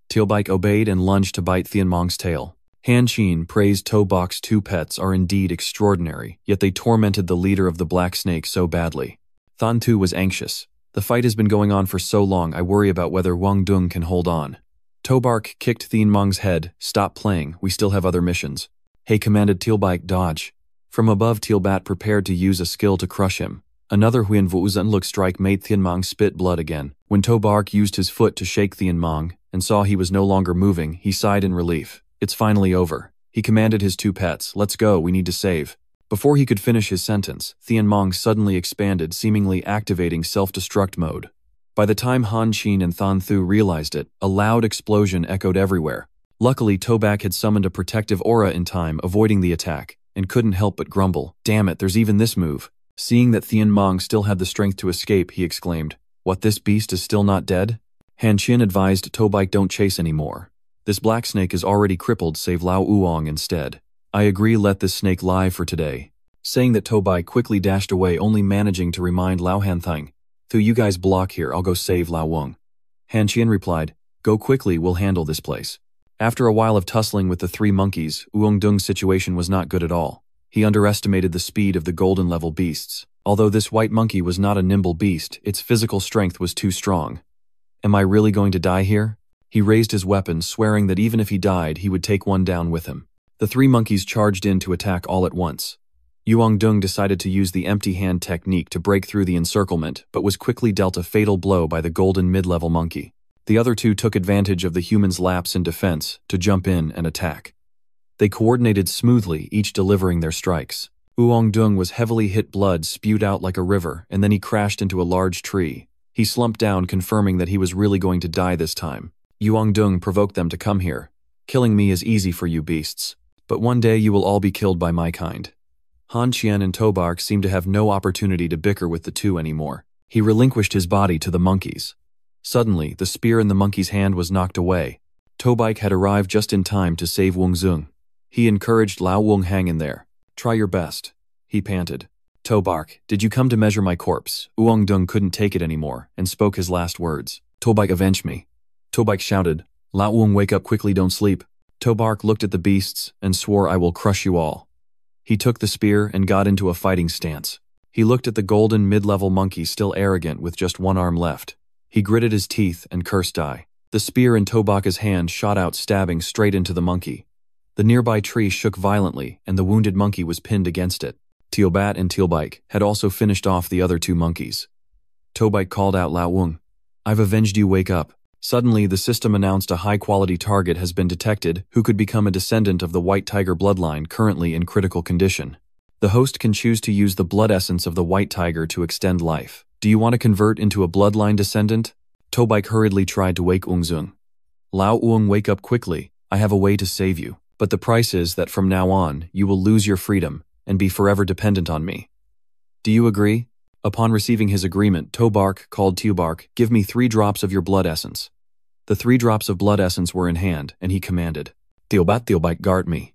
Tealbike obeyed and lunged to bite Tianmong's tail. Han Qian praised Tobak's 2 pets are indeed extraordinary, yet they tormented the leader of the black snake so badly. Thantu was anxious. "The fight has been going on for so long, I worry about whether Wang Dung can hold on." Tobark kicked Tianmong's head. "Stop playing, we still have other missions." "Hey," commanded Tealbike, "dodge." From above, Tealbat prepared to use a skill to crush him. Another Huan Vuuzunluk strike made Tianmong spit blood again. When Tobark used his foot to shake Tianmong and saw he was no longer moving, he sighed in relief. It's finally over. He commanded his 2 pets, "Let's go, we need to save." Before he could finish his sentence, Tianmong suddenly expanded, seemingly activating self-destruct mode. By the time Han Qian and Thanthu realized it, a loud explosion echoed everywhere. Luckily, Tobak had summoned a protective aura in time, avoiding the attack, and couldn't help but grumble, "Damn it, there's even this move." Seeing that Tianmong still had the strength to escape, he exclaimed, "What, this beast is still not dead?" Han Qian advised Tobike, "Don't chase anymore. This black snake is already crippled, save Lao Uong instead." "I agree, let this snake lie for today." Saying that, Tobike quickly dashed away, only managing to remind Lao Hanthang, "Thu, you guys block here, I'll go save Lao Wong." Han Qian replied, "Go quickly, we'll handle this place." After a while of tussling with the three monkeys, Uongdung's situation was not good at all. He underestimated the speed of the golden-level beasts. Although this white monkey was not a nimble beast, its physical strength was too strong. Am I really going to die here? He raised his weapon, swearing that even if he died, he would take one down with him. The three monkeys charged in to attack all at once. Uongdung decided to use the empty hand technique to break through the encirclement, but was quickly dealt a fatal blow by the golden mid-level monkey. The other two took advantage of the human's lapse in defense to jump in and attack. They coordinated smoothly, each delivering their strikes. Uongdung was heavily hit, blood spewed out like a river, and then he crashed into a large tree. He slumped down, confirming that he was really going to die this time. Uongdung provoked them to come here. Killing me is easy for you beasts. But one day you will all be killed by my kind. Han Qian and Tobark seemed to have no opportunity to bicker with the two anymore. He relinquished his body to the monkeys. Suddenly, the spear in the monkey's hand was knocked away. Tobark had arrived just in time to save Wongzung. He encouraged Lao Wong, hang in there. Try your best, he panted. Tobark, did you come to measure my corpse? Uongdung couldn't take it anymore and spoke his last words. Tobark, avenge me. Tobark shouted. Lao Wong, wake up quickly, don't sleep. Tobark looked at the beasts and swore, I will crush you all. He took the spear and got into a fighting stance. He looked at the golden mid-level monkey, still arrogant with just one arm left. He gritted his teeth and cursed die. The spear in Tobark's hand shot out, stabbing straight into the monkey. The nearby tree shook violently, and the wounded monkey was pinned against it. Teobat and Tealbike had also finished off the other two monkeys. Tobark called out, Lao Wong, I've avenged you, wake up. Suddenly, the system announced a high-quality target has been detected who could become a descendant of the White Tiger bloodline currently in critical condition. The host can choose to use the blood essence of the White Tiger to extend life. Do you want to convert into a bloodline descendant? Tobark hurriedly tried to wake Wongzung. Lao Wong, wake up quickly. I have a way to save you. But the price is that from now on, you will lose your freedom and be forever dependent on me. Do you agree? Upon receiving his agreement, Tobark called Teobark, give me 3 drops of your blood essence. The 3 drops of blood essence were in hand, and he commanded, Teobat, guard me.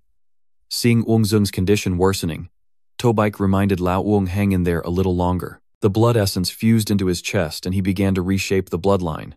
Seeing Wongzung's condition worsening, Tobark reminded Lao Wong, hang in there a little longer. The blood essence fused into his chest and he began to reshape the bloodline.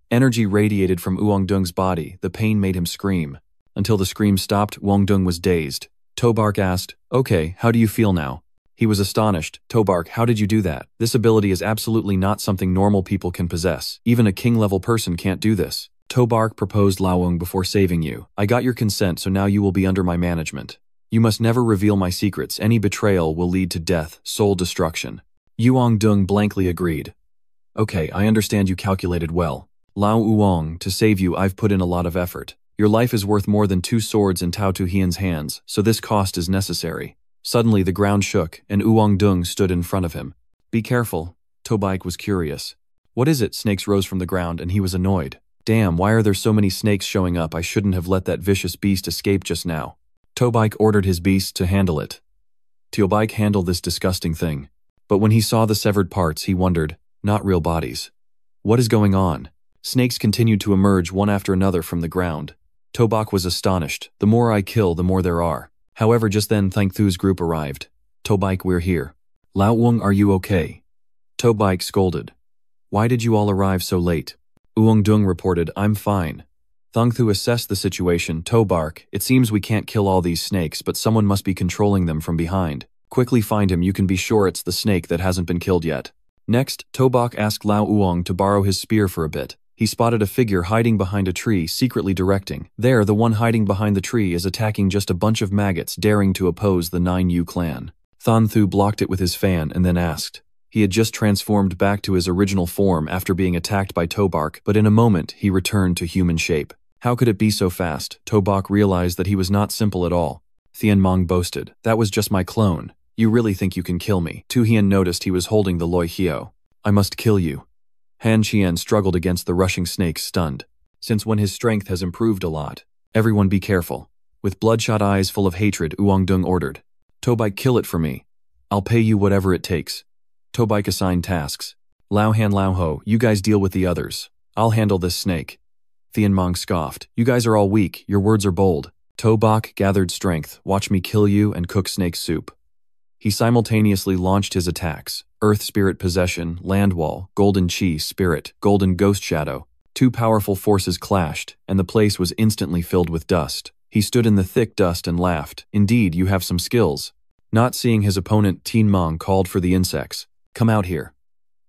Energy radiated from Uongdung's body, the pain made him scream. Until the scream stopped, Wongdung was dazed. Tobark asked, okay, how do you feel now? He was astonished. Tobark, how did you do that? This ability is absolutely not something normal people can possess. Even a king-level person can't do this. Tobark proposed, Lao Wong, before saving you. I got your consent, so now you will be under my management. You must never reveal my secrets. Any betrayal will lead to death, soul destruction. Uongdung blankly agreed. Okay, I understand you calculated well. Lao Wong, to save you, I've put in a lot of effort. Your life is worth more than 2 swords in Tao Tu Hian's hands, so this cost is necessary. Suddenly the ground shook, and Uongdung stood in front of him. Be careful. Tobark was curious. What is it? Snakes rose from the ground, and he was annoyed. Damn, why are there so many snakes showing up? I shouldn't have let that vicious beast escape just now. Tobark ordered his beast to handle it. Teobark handled this disgusting thing. But when he saw the severed parts, he wondered, not real bodies. What is going on? Snakes continued to emerge one after another from the ground. Tobark was astonished. The more I kill, the more there are. However, just then Thang Thu's group arrived. Tobark, we're here. Lao Wong, are you okay? Tobark scolded. Why did you all arrive so late? Uongdung reported, I'm fine. Thang Thu assessed the situation. Tobark, it seems we can't kill all these snakes, but someone must be controlling them from behind. Quickly find him, you can be sure it's the snake that hasn't been killed yet. Next, Tobark asked Lao Wong to borrow his spear for a bit. He spotted a figure hiding behind a tree, secretly directing. There, the one hiding behind the tree is attacking just a bunch of maggots daring to oppose the 9U clan. Thang Thu blocked it with his fan and then asked. He had just transformed back to his original form after being attacked by Tobark, but in a moment he returned to human shape. How could it be so fast? Tobark realized that he was not simple at all. Thienmong boasted, that was just my clone. You really think you can kill me? Tu Hian noticed he was holding the Loi Hio. I must kill you. Han Qian struggled against the rushing snakes, stunned. Since when his strength has improved a lot. Everyone be careful. With bloodshot eyes full of hatred, Uongdung ordered. Tobark, kill it for me. I'll pay you whatever it takes. Tobark assigned tasks. Lao Han, Lao Ho, you guys deal with the others. I'll handle this snake. Thienmong scoffed. You guys are all weak, your words are bold. Tobark gathered strength. Watch me kill you and cook snake soup. He simultaneously launched his attacks. Earth Spirit Possession, Land Wall, Golden Chi Spirit, Golden Ghost Shadow. Two powerful forces clashed, and the place was instantly filled with dust. He stood in the thick dust and laughed. Indeed, you have some skills. Not seeing his opponent, Teen Mong called for the insects. Come out here.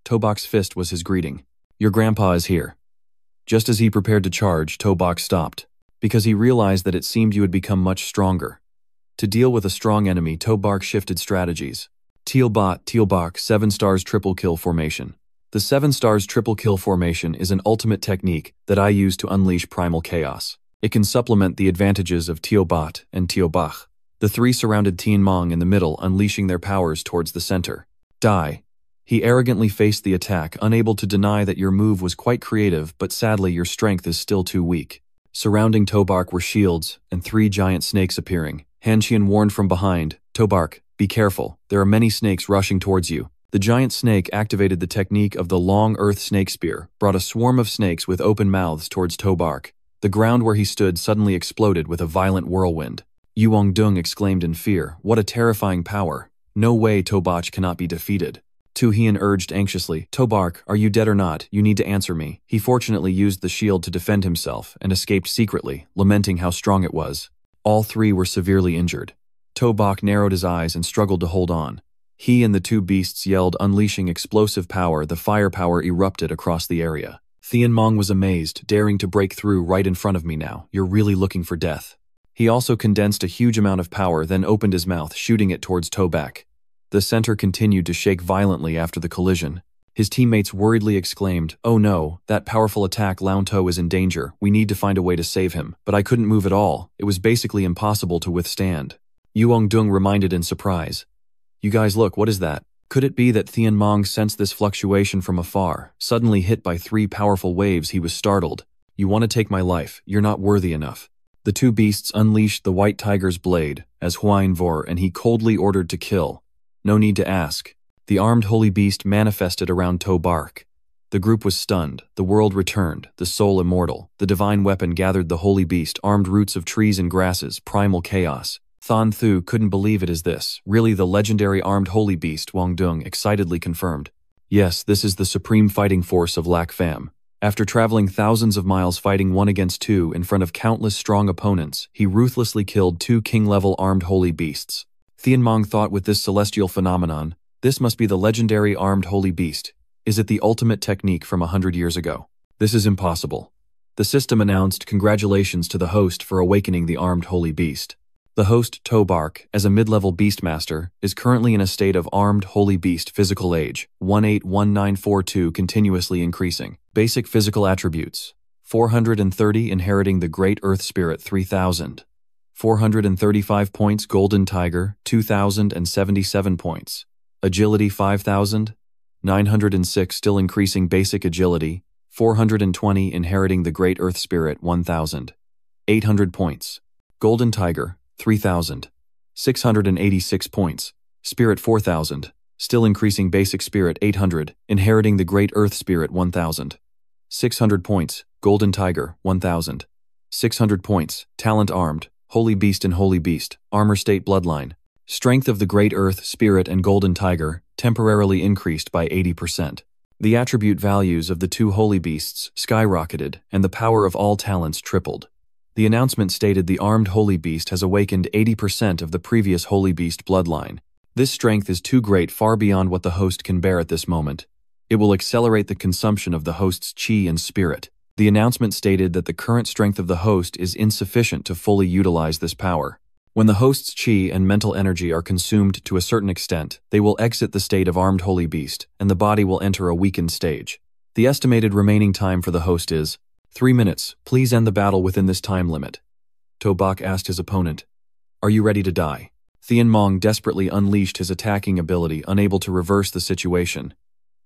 Tobak's fist was his greeting. Your grandpa is here. Just as he prepared to charge, Tobak stopped, because he realized that it seemed you had become much stronger. To deal with a strong enemy, Tobak shifted strategies. Tealbak, 7 stars triple kill formation. The 7 stars triple kill formation is an ultimate technique that I use to unleash primal chaos. It can supplement the advantages of Teobat and Teobach. The 3 surrounded Teen Mong in the middle, unleashing their powers towards the center. Die. He arrogantly faced the attack, unable to deny that your move was quite creative, but sadly your strength is still too weak. Surrounding Tobak were shields and 3 giant snakes appearing. Hanxian warned from behind, Tobak, be careful, there are many snakes rushing towards you. The giant snake activated the technique of the long earth snake spear, brought a swarm of snakes with open mouths towards Tobak. The ground where he stood suddenly exploded with a violent whirlwind. Yuong Dung exclaimed in fear, what a terrifying power. No way Tobach cannot be defeated. Tu Hian urged anxiously, Tobak, are you dead or not? You need to answer me. He fortunately used the shield to defend himself and escaped secretly, lamenting how strong it was. All 3 were severely injured. Tobak narrowed his eyes and struggled to hold on. He and the 2 beasts yelled, unleashing explosive power. The firepower erupted across the area. Teen Mong was amazed, daring to break through right in front of me now. You're really looking for death. He also condensed a huge amount of power, then opened his mouth, shooting it towards Tobak. The center continued to shake violently after the collision. His teammates worriedly exclaimed, oh no, that powerful attack, Launto is in danger. We need to find a way to save him. But I couldn't move at all. It was basically impossible to withstand. Yuong Dung reminded in surprise. You guys look, what is that? Could it be that Teen Mong sensed this fluctuation from afar? Suddenly hit by 3 powerful waves, he was startled. You want to take my life, you're not worthy enough. The 2 beasts unleashed the white tiger's blade, as Huain Vor, and he coldly ordered to kill. No need to ask. The armed holy beast manifested around Tobak. The group was stunned, the world returned, the soul immortal. The divine weapon gathered the holy beast, armed roots of trees and grasses, primal chaos. Thon Thu couldn't believe it. Is this really the legendary armed holy beast? Wang Dung excitedly confirmed. Yes, this is the supreme fighting force of Lac Pham. After traveling thousands of miles fighting 1 against 2 in front of countless strong opponents, he ruthlessly killed 2 king-level armed holy beasts. Teen Mong thought, with this celestial phenomenon, this must be the legendary armed holy beast. Is it the ultimate technique from 100 years ago? This is impossible. The system announced congratulations to the host for awakening the armed holy beast. The host, Tobak, as a mid-level beastmaster, is currently in a state of armed holy beast physical age, 181942, continuously increasing. Basic physical attributes, 430, inheriting the Great Earth Spirit, 3000. 435 points, Golden Tiger, 2077 points. Agility, 5000. 906, still increasing basic agility, 420, inheriting the Great Earth Spirit, 1000. 800 points. Golden Tiger, 3000. 686 points. Spirit, 4000. Still increasing basic spirit, 800, inheriting the Great Earth Spirit, 1000. 600 points. Golden Tiger, 1000. 600 points. Talent armed. Holy Beast and Holy Beast. Armor state bloodline. Strength of the Great Earth Spirit and Golden Tiger, temporarily increased by 80%. The attribute values of the 2 holy beasts skyrocketed, and the power of all talents tripled. The announcement stated the armed holy beast has awakened 80% of the previous holy beast bloodline. This strength is too great, far beyond what the host can bear at this moment. It will accelerate the consumption of the host's chi and spirit. The announcement stated that the current strength of the host is insufficient to fully utilize this power. When the host's chi and mental energy are consumed to a certain extent, they will exit the state of armed holy beast, and the body will enter a weakened stage. The estimated remaining time for the host is 3 minutes. Please end the battle within this time limit. Tobak asked his opponent, are you ready to die? Teen Mong desperately unleashed his attacking ability, unable to reverse the situation.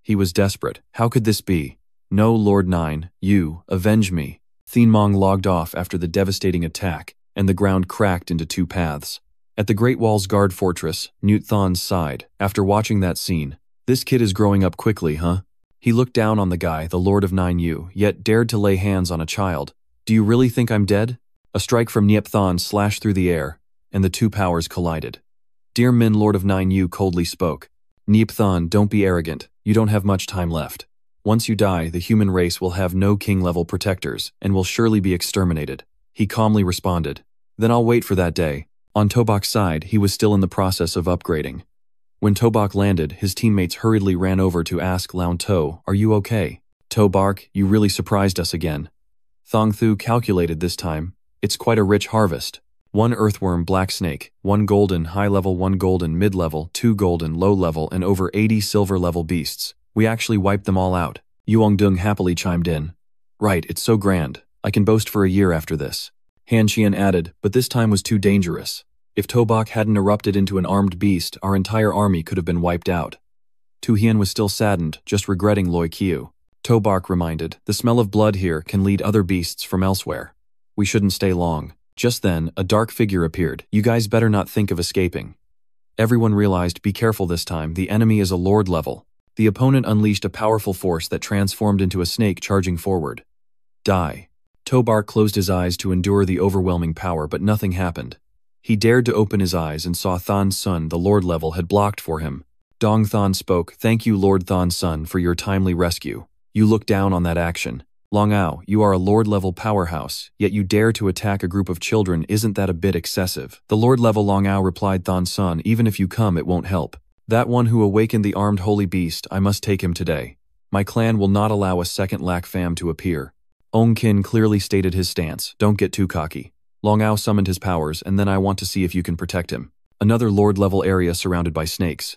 He was desperate. How could this be? No, Lord 9, you, avenge me. Teen Mong logged off after the devastating attack, and the ground cracked into 2 paths. At the Great Wall's guard fortress, Newt Thon sighed. After watching that scene, this kid is growing up quickly, huh? He looked down on the guy, the Lord of 9U, yet dared to lay hands on a child. Do you really think I'm dead? A strike from Niep Thon slashed through the air, and the 2 powers collided. Dear Min, Lord of 9U coldly spoke. Niep Thon, don't be arrogant. You don't have much time left. Once you die, the human race will have no king-level protectors and will surely be exterminated. He calmly responded. Then I'll wait for that day. On Tobak's side, he was still in the process of upgrading. When Tobak landed, his teammates hurriedly ran over to ask Lao To, "Are you okay?" "Tobak, you really surprised us again." Thong Thu calculated this time. "It's quite a rich harvest. 1 earthworm black snake, 1 golden high-level, 1 golden mid-level, 2 golden low-level, and over 80 silver-level beasts. We actually wiped them all out." Yuongdung happily chimed in. "Right, it's so grand. I can boast for a year after this." Han Qian added, "But this time was too dangerous. If Tobak hadn't erupted into an armed beast, our entire army could have been wiped out." Tu Hian was still saddened, just regretting Loi Qiu. Tobak reminded, "The smell of blood here can lead other beasts from elsewhere. We shouldn't stay long." Just then, a dark figure appeared. "You guys better not think of escaping." Everyone realized, be careful this time, the enemy is a lord level. The opponent unleashed a powerful force that transformed into a snake charging forward. Die. Tobak closed his eyes to endure the overwhelming power, but nothing happened. He dared to open his eyes and saw Thon's son, the Lord level, had blocked for him. Dong Thon spoke, "Thank you, Lord Thon's son, for your timely rescue. You look down on that action. Long Ao, you are a Lord-level powerhouse, yet you dare to attack a group of children. Isn't that a bit excessive?" "The Lord-level Long Ao," replied Thon's son, "even if you come, it won't help. That one who awakened the armed holy beast, I must take him today. My clan will not allow a second Lac Pham to appear." Ong Kin clearly stated his stance, "Don't get too cocky. Long Ao summoned his powers, and then I want to see if you can protect him." Another Lord-level area surrounded by snakes.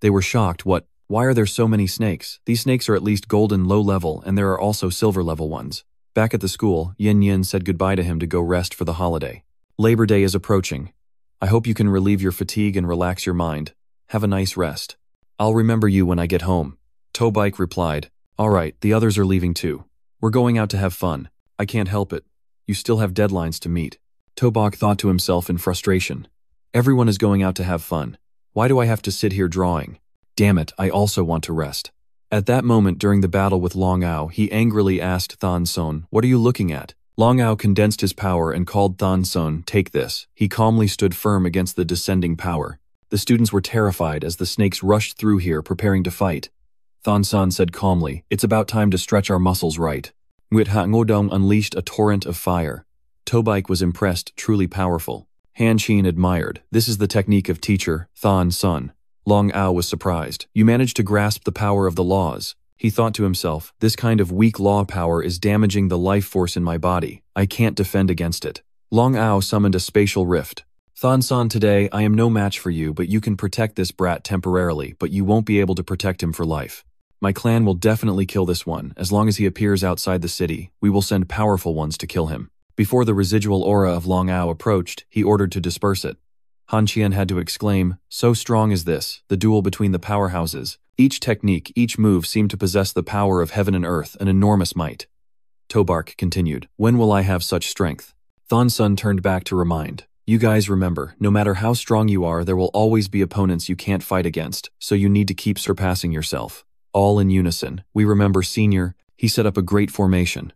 They were shocked. "What? Why are there so many snakes? These snakes are at least golden low-level, and there are also silver-level ones." Back at the school, Yin Yin said goodbye to him to go rest for the holiday. "Labor Day is approaching. I hope you can relieve your fatigue and relax your mind. Have a nice rest. I'll remember you when I get home." Tobike replied, "All right, the others are leaving too. We're going out to have fun. I can't help it. You still have deadlines to meet." Tobak thought to himself in frustration. "Everyone is going out to have fun. Why do I have to sit here drawing? Damn it, I also want to rest." At that moment during the battle with Long Ao, he angrily asked Thon Son, "What are you looking at?" Long Ao condensed his power and called Thon Son, "Take this." He calmly stood firm against the descending power. The students were terrified as the snakes rushed through here preparing to fight. Thon Son said calmly, "It's about time to stretch our muscles right." Nguyet Ha Ngodong unleashed a torrent of fire. Tobike was impressed, truly powerful. Han Xin admired, "This is the technique of teacher, Thon Son." Long Ao was surprised. "You managed to grasp the power of the laws." He thought to himself, "This kind of weak law power is damaging the life force in my body. I can't defend against it." Long Ao summoned a spatial rift. "Thon Son, today I am no match for you, but you can protect this brat temporarily, but you won't be able to protect him for life. My clan will definitely kill this one. As long as he appears outside the city, we will send powerful ones to kill him." Before the residual aura of Long Ao approached, he ordered to disperse it. Han Qian had to exclaim, "So strong is this, the duel between the powerhouses. Each technique, each move seemed to possess the power of heaven and earth, an enormous might." Tobark continued, "When will I have such strength?" Thon Son turned back to remind, "You guys remember, no matter how strong you are, there will always be opponents you can't fight against, so you need to keep surpassing yourself." All in unison, "We remember, Senior." He set up a great formation.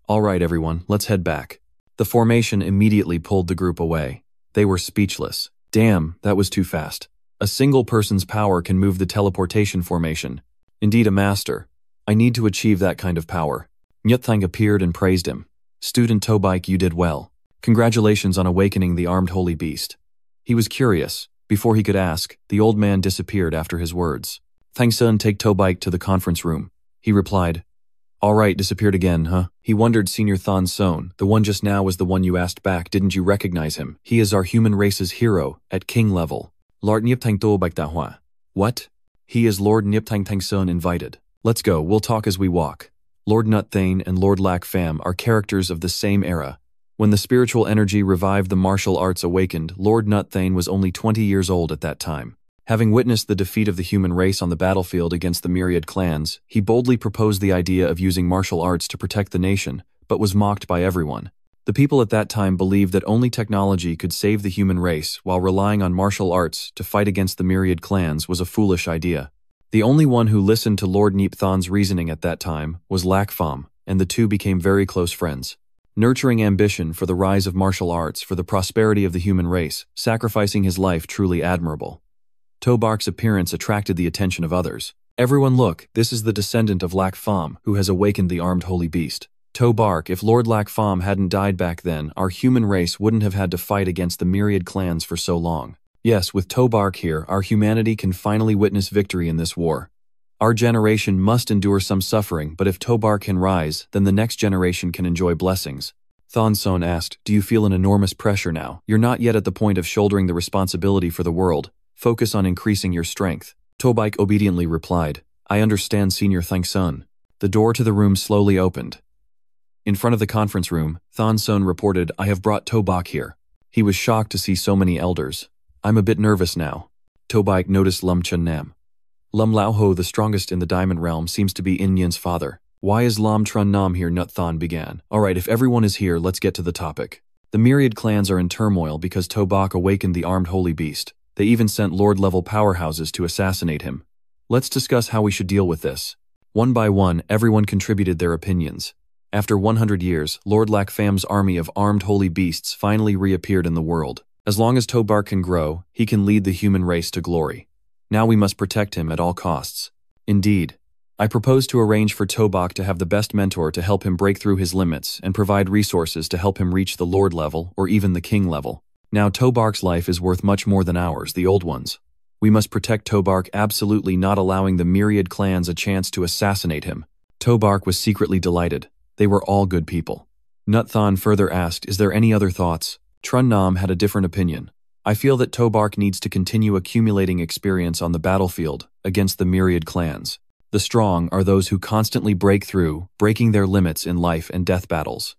"All right, everyone, let's head back." The formation immediately pulled the group away. They were speechless. Damn, that was too fast. A single person's power can move the teleportation formation. Indeed a master. I need to achieve that kind of power. Nyuthang appeared and praised him. "Student Tobike, you did well. Congratulations on awakening the armed holy beast." He was curious. Before he could ask, the old man disappeared after his words. "Thangsun, take Tobike to the conference room." He replied, "All right, disappeared again, huh?" He wondered. Senior Thon Son, the one just now was the one you asked back. Didn't you recognize him? He is our human race's hero, at king level. Lord Nyiptang Tobike Dahua. What? He is Lord Nyiptang Tangsun invited. Let's go, we'll talk as we walk. Lord Nut Thane and Lord Lac Pham are characters of the same era. When the spiritual energy revived, the martial arts awakened. Lord Nut Thane was only 20 years old at that time. Having witnessed the defeat of the human race on the battlefield against the myriad clans, he boldly proposed the idea of using martial arts to protect the nation, but was mocked by everyone. The people at that time believed that only technology could save the human race, while relying on martial arts to fight against the myriad clans was a foolish idea. The only one who listened to Lord Neep Thon's reasoning at that time was Lac Pham, and the two became very close friends. Nurturing ambition for the rise of martial arts for the prosperity of the human race, sacrificing his life, truly admirable. Tobark's appearance attracted the attention of others. Everyone look, this is the descendant of Lac Fam, who has awakened the armed holy beast. Tobark, if Lord Lac Fam hadn't died back then, our human race wouldn't have had to fight against the myriad clans for so long. Yes, with Tobark here, our humanity can finally witness victory in this war. Our generation must endure some suffering, but if Tobark can rise, then the next generation can enjoy blessings. Thonson asked, do you feel an enormous pressure now? You're not yet at the point of shouldering the responsibility for the world. Focus on increasing your strength. Tobark obediently replied, I understand, Senior Thangsun. The door to the room slowly opened. In front of the conference room, Thonson reported, I have brought Tobark here. He was shocked to see so many elders. I'm a bit nervous now. Tobark noticed Lum Chun Nam. Lum Lao Ho, the strongest in the Diamond Realm, seems to be In Yin's father. Why is Lam Trun Nam here? Nut Thon began. Alright, if everyone is here, let's get to the topic. The myriad clans are in turmoil because Tobark awakened the armed holy beast. They even sent lord-level powerhouses to assassinate him. Let's discuss how we should deal with this. One by one, everyone contributed their opinions. After 100 years, Lord Lac Fam's army of armed holy beasts finally reappeared in the world. As long as Tobark can grow, he can lead the human race to glory. Now we must protect him at all costs. Indeed. I propose to arrange for Tobark to have the best mentor to help him break through his limits and provide resources to help him reach the lord level or even the king level. Now Tobark's life is worth much more than ours, the old ones. We must protect Tobark, absolutely not allowing the myriad clans a chance to assassinate him. Tobark was secretly delighted. They were all good people. Nut Thon further asked, is there any other thoughts? Trun Nam had a different opinion. I feel that Tobark needs to continue accumulating experience on the battlefield against the myriad clans. The strong are those who constantly break through, breaking their limits in life and death battles.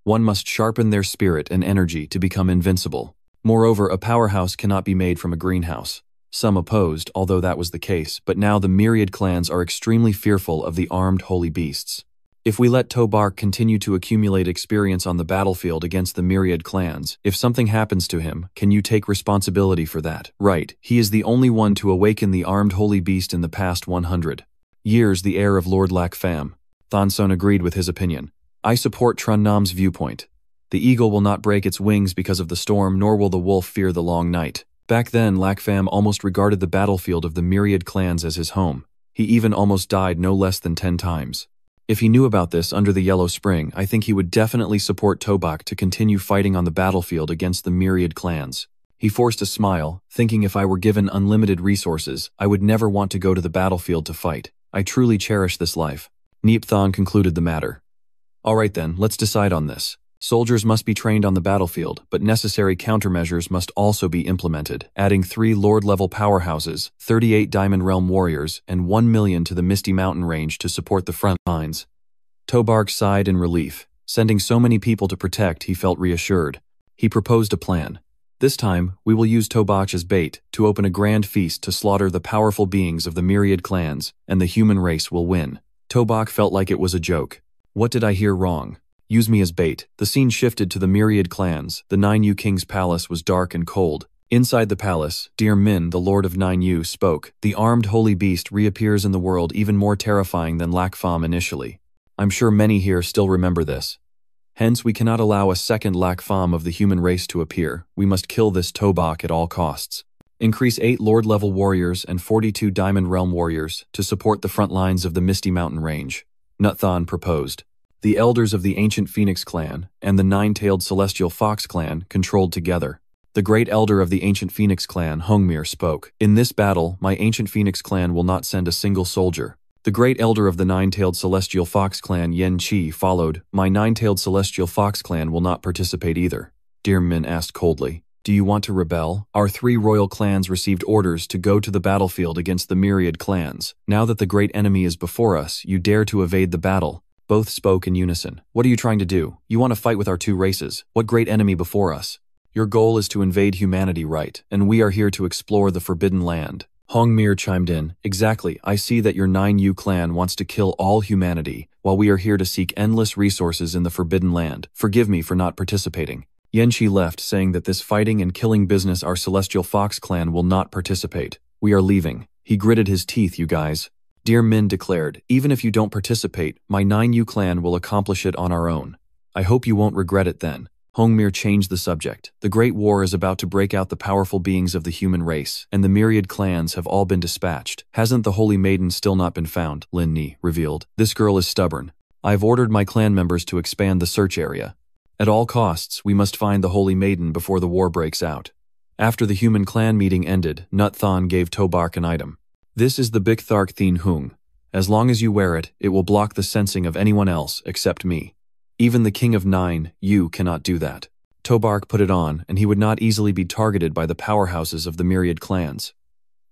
One must sharpen their spirit and energy to become invincible. Moreover, a powerhouse cannot be made from a greenhouse. Some opposed, although that was the case, but now the myriad clans are extremely fearful of the armed holy beasts. If we let Tobark continue to accumulate experience on the battlefield against the myriad clans, if something happens to him, can you take responsibility for that? Right, he is the only one to awaken the armed holy beast in the past 100 years, the heir of Lord Lac Fam. Thonson agreed with his opinion. I support Trun Nam's viewpoint. The eagle will not break its wings because of the storm, nor will the wolf fear the long night. Back then, Lac Fam almost regarded the battlefield of the myriad clans as his home. He even almost died no less than 10 times. If he knew about this under the Yellow Spring, I think he would definitely support Tobark to continue fighting on the battlefield against the myriad clans. He forced a smile, thinking if I were given unlimited resources, I would never want to go to the battlefield to fight. I truly cherish this life. Neepthon concluded the matter. Alright then, let's decide on this. Soldiers must be trained on the battlefield, but necessary countermeasures must also be implemented, adding 3 lord-level powerhouses, 38 Diamond Realm warriors, and 1 million to the Misty Mountain range to support the front lines. Tobark sighed in relief. Sending so many people to protect, he felt reassured. He proposed a plan. This time, we will use Tobark as bait to open a grand feast to slaughter the powerful beings of the myriad clans, and the human race will win. Tobark felt like it was a joke. What did I hear wrong? Use me as bait. The scene shifted to the myriad clans. The Nine Yu King's palace was dark and cold. Inside the palace, Dear Min, the Lord of Nine Yu, spoke. The armed holy beast reappears in the world even more terrifying than Lac Fam initially. I'm sure many here still remember this. Hence, we cannot allow a second Lac Fam of the human race to appear. We must kill this Tobark at all costs. Increase 8 Lord-level warriors and 42 Diamond Realm warriors to support the front lines of the Misty Mountain range. Nutthon proposed. The elders of the ancient Phoenix clan and the 9-tailed celestial fox clan controlled together. The great elder of the ancient Phoenix clan, Hongmir, spoke. In this battle, my ancient Phoenix clan will not send a single soldier. The great elder of the 9-tailed celestial fox clan, Yen Qi, followed. My 9-tailed celestial fox clan will not participate either. Dear Min asked coldly. Do you want to rebel? Our 3 royal clans received orders to go to the battlefield against the myriad clans. Now that the great enemy is before us, you dare to evade the battle. Both spoke in unison. What are you trying to do? You want to fight with our 2 races. What great enemy before us? Your goal is to invade humanity, right? And we are here to explore the Forbidden Land. Hongmir chimed in. Exactly. I see that your 9-Yu clan wants to kill all humanity, while we are here to seek endless resources in the Forbidden Land. Forgive me for not participating. Yenchi left, saying that this fighting and killing business our Celestial Fox clan will not participate. We are leaving. He gritted his teeth, you guys. Dear Min declared, even if you don't participate, my 9-Yu clan will accomplish it on our own. I hope you won't regret it then. Hongmir changed the subject. The Great War is about to break out. The powerful beings of the human race, and the myriad clans have all been dispatched. Hasn't the Holy Maiden still not been found? Lin Ni revealed. This girl is stubborn. I've ordered my clan members to expand the search area. At all costs, we must find the Holy Maiden before the war breaks out. After the human clan meeting ended, Nut Thon gave Tobark an item. This is the Bik Thark Thin Hung. As long as you wear it, it will block the sensing of anyone else except me. Even the King of Nine, you cannot do that. Tobark put it on, and he would not easily be targeted by the powerhouses of the myriad clans.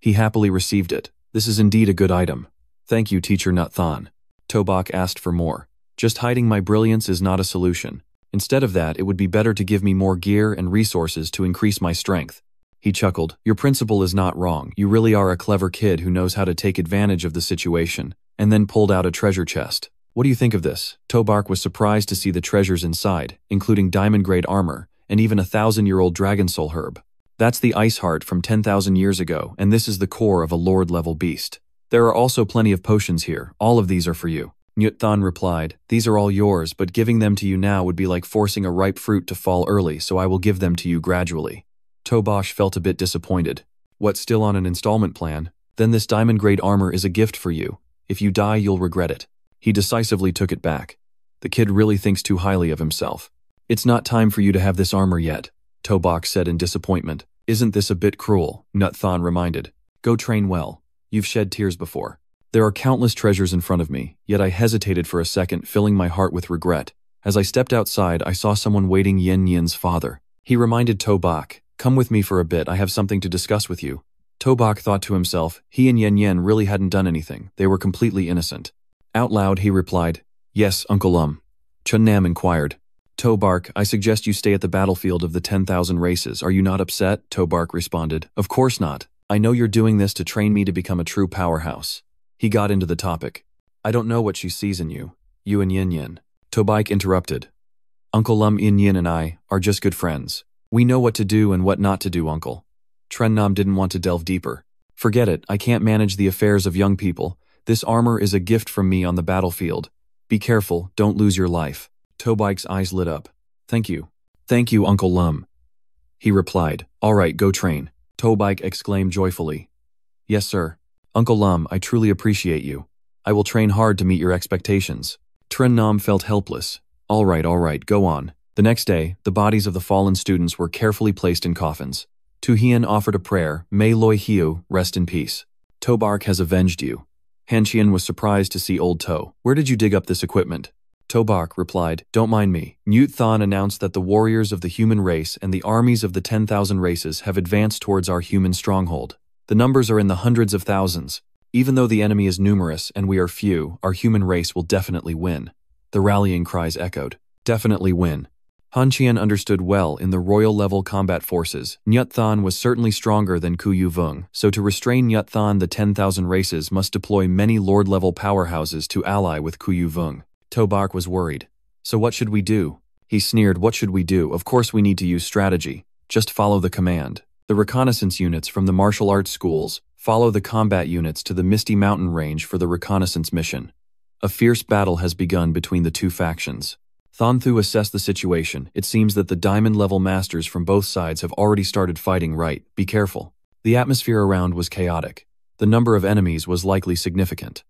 He happily received it. This is indeed a good item. Thank you, Teacher Nut Thon. Tobark asked for more. Just hiding my brilliance is not a solution. Instead of that, it would be better to give me more gear and resources to increase my strength. He chuckled. Your principal is not wrong. You really are a clever kid who knows how to take advantage of the situation, and then pulled out a treasure chest. What do you think of this? Tobark was surprised to see the treasures inside, including diamond-grade armor, and even a 1,000-year-old dragon soul herb. That's the ice heart from 10,000 years ago, and this is the core of a lord-level beast. There are also plenty of potions here. All of these are for you. Nyut Thon replied, these are all yours, but giving them to you now would be like forcing a ripe fruit to fall early, so I will give them to you gradually. Tobosh felt a bit disappointed. What, still on an installment plan? Then this diamond-grade armor is a gift for you. If you die, you'll regret it. He decisively took it back. The kid really thinks too highly of himself. It's not time for you to have this armor yet, Tobok said in disappointment. Isn't this a bit cruel? Nut Thon reminded. Go train well. You've shed tears before. There are countless treasures in front of me, yet I hesitated for a second, filling my heart with regret. As I stepped outside, I saw someone waiting. Yen Yin's father. He reminded Tobok, come with me for a bit, I have something to discuss with you. Tobok thought to himself, he and Yen Yen really hadn't done anything, they were completely innocent. Out loud he replied, yes, Uncle Chun Nam inquired. Tobark, I suggest you stay at the battlefield of the 10,000 races. Are you not upset? Tobark responded. Of course not. I know you're doing this to train me to become a true powerhouse. He got into the topic. I don't know what she sees in you. You and Yin Yin. Tobark interrupted. Uncle Yin Yin and I are just good friends. We know what to do and what not to do, Uncle. Tren Nam didn't want to delve deeper. Forget it, I can't manage the affairs of young people. This armor is a gift from me on the battlefield. Be careful, don't lose your life. Tobark's eyes lit up. Thank you. Thank you, Uncle Lum. He replied. All right, go train. Tobark exclaimed joyfully. Yes, sir. Uncle Lum, I truly appreciate you. I will train hard to meet your expectations. Tren Nam felt helpless. All right, go on. The next day, the bodies of the fallen students were carefully placed in coffins. Tu Hien offered a prayer, May Loi Hiu, rest in peace. Tobark has avenged you. Han Qian was surprised to see Old To. Where did you dig up this equipment? Tobark replied, don't mind me. Nyut Thon announced that the warriors of the human race and the armies of the 10,000 races have advanced towards our human stronghold. The numbers are in the hundreds of thousands. Even though the enemy is numerous and we are few, our human race will definitely win. The rallying cries echoed. Definitely win. Han Qian understood well in the royal-level combat forces. Nyut Thon was certainly stronger than Ku Yu Vung, so to restrain Nyut Thon, the 10,000 races must deploy many lord-level powerhouses to ally with Ku Yu Vung. Tobark was worried. So what should we do? He sneered, what should we do? Of course we need to use strategy. Just follow the command. The reconnaissance units from the martial arts schools follow the combat units to the Misty Mountain range for the reconnaissance mission. A fierce battle has begun between the two factions. Thon Thu assessed the situation. It seems that the diamond-level masters from both sides have already started fighting right. Be careful. The atmosphere around was chaotic. The number of enemies was likely significant.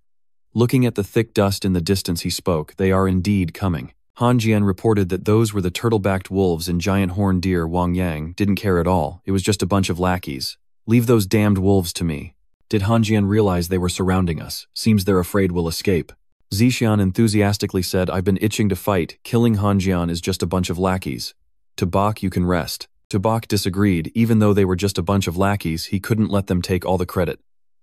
Looking at the thick dust in the distance, he spoke, they are indeed coming. Han Jian reported that those were the turtle-backed wolves and giant horned deer. Wang Yang didn't care at all. It was just a bunch of lackeys. Leave those damned wolves to me. Did Han Jian realize they were surrounding us? Seems they're afraid we'll escape. Zixian enthusiastically said, I've been itching to fight. Killing Han Jian is just a bunch of lackeys. Tobok, you can rest. Tobok disagreed. Even though they were just a bunch of lackeys, he couldn't let them take all the credit.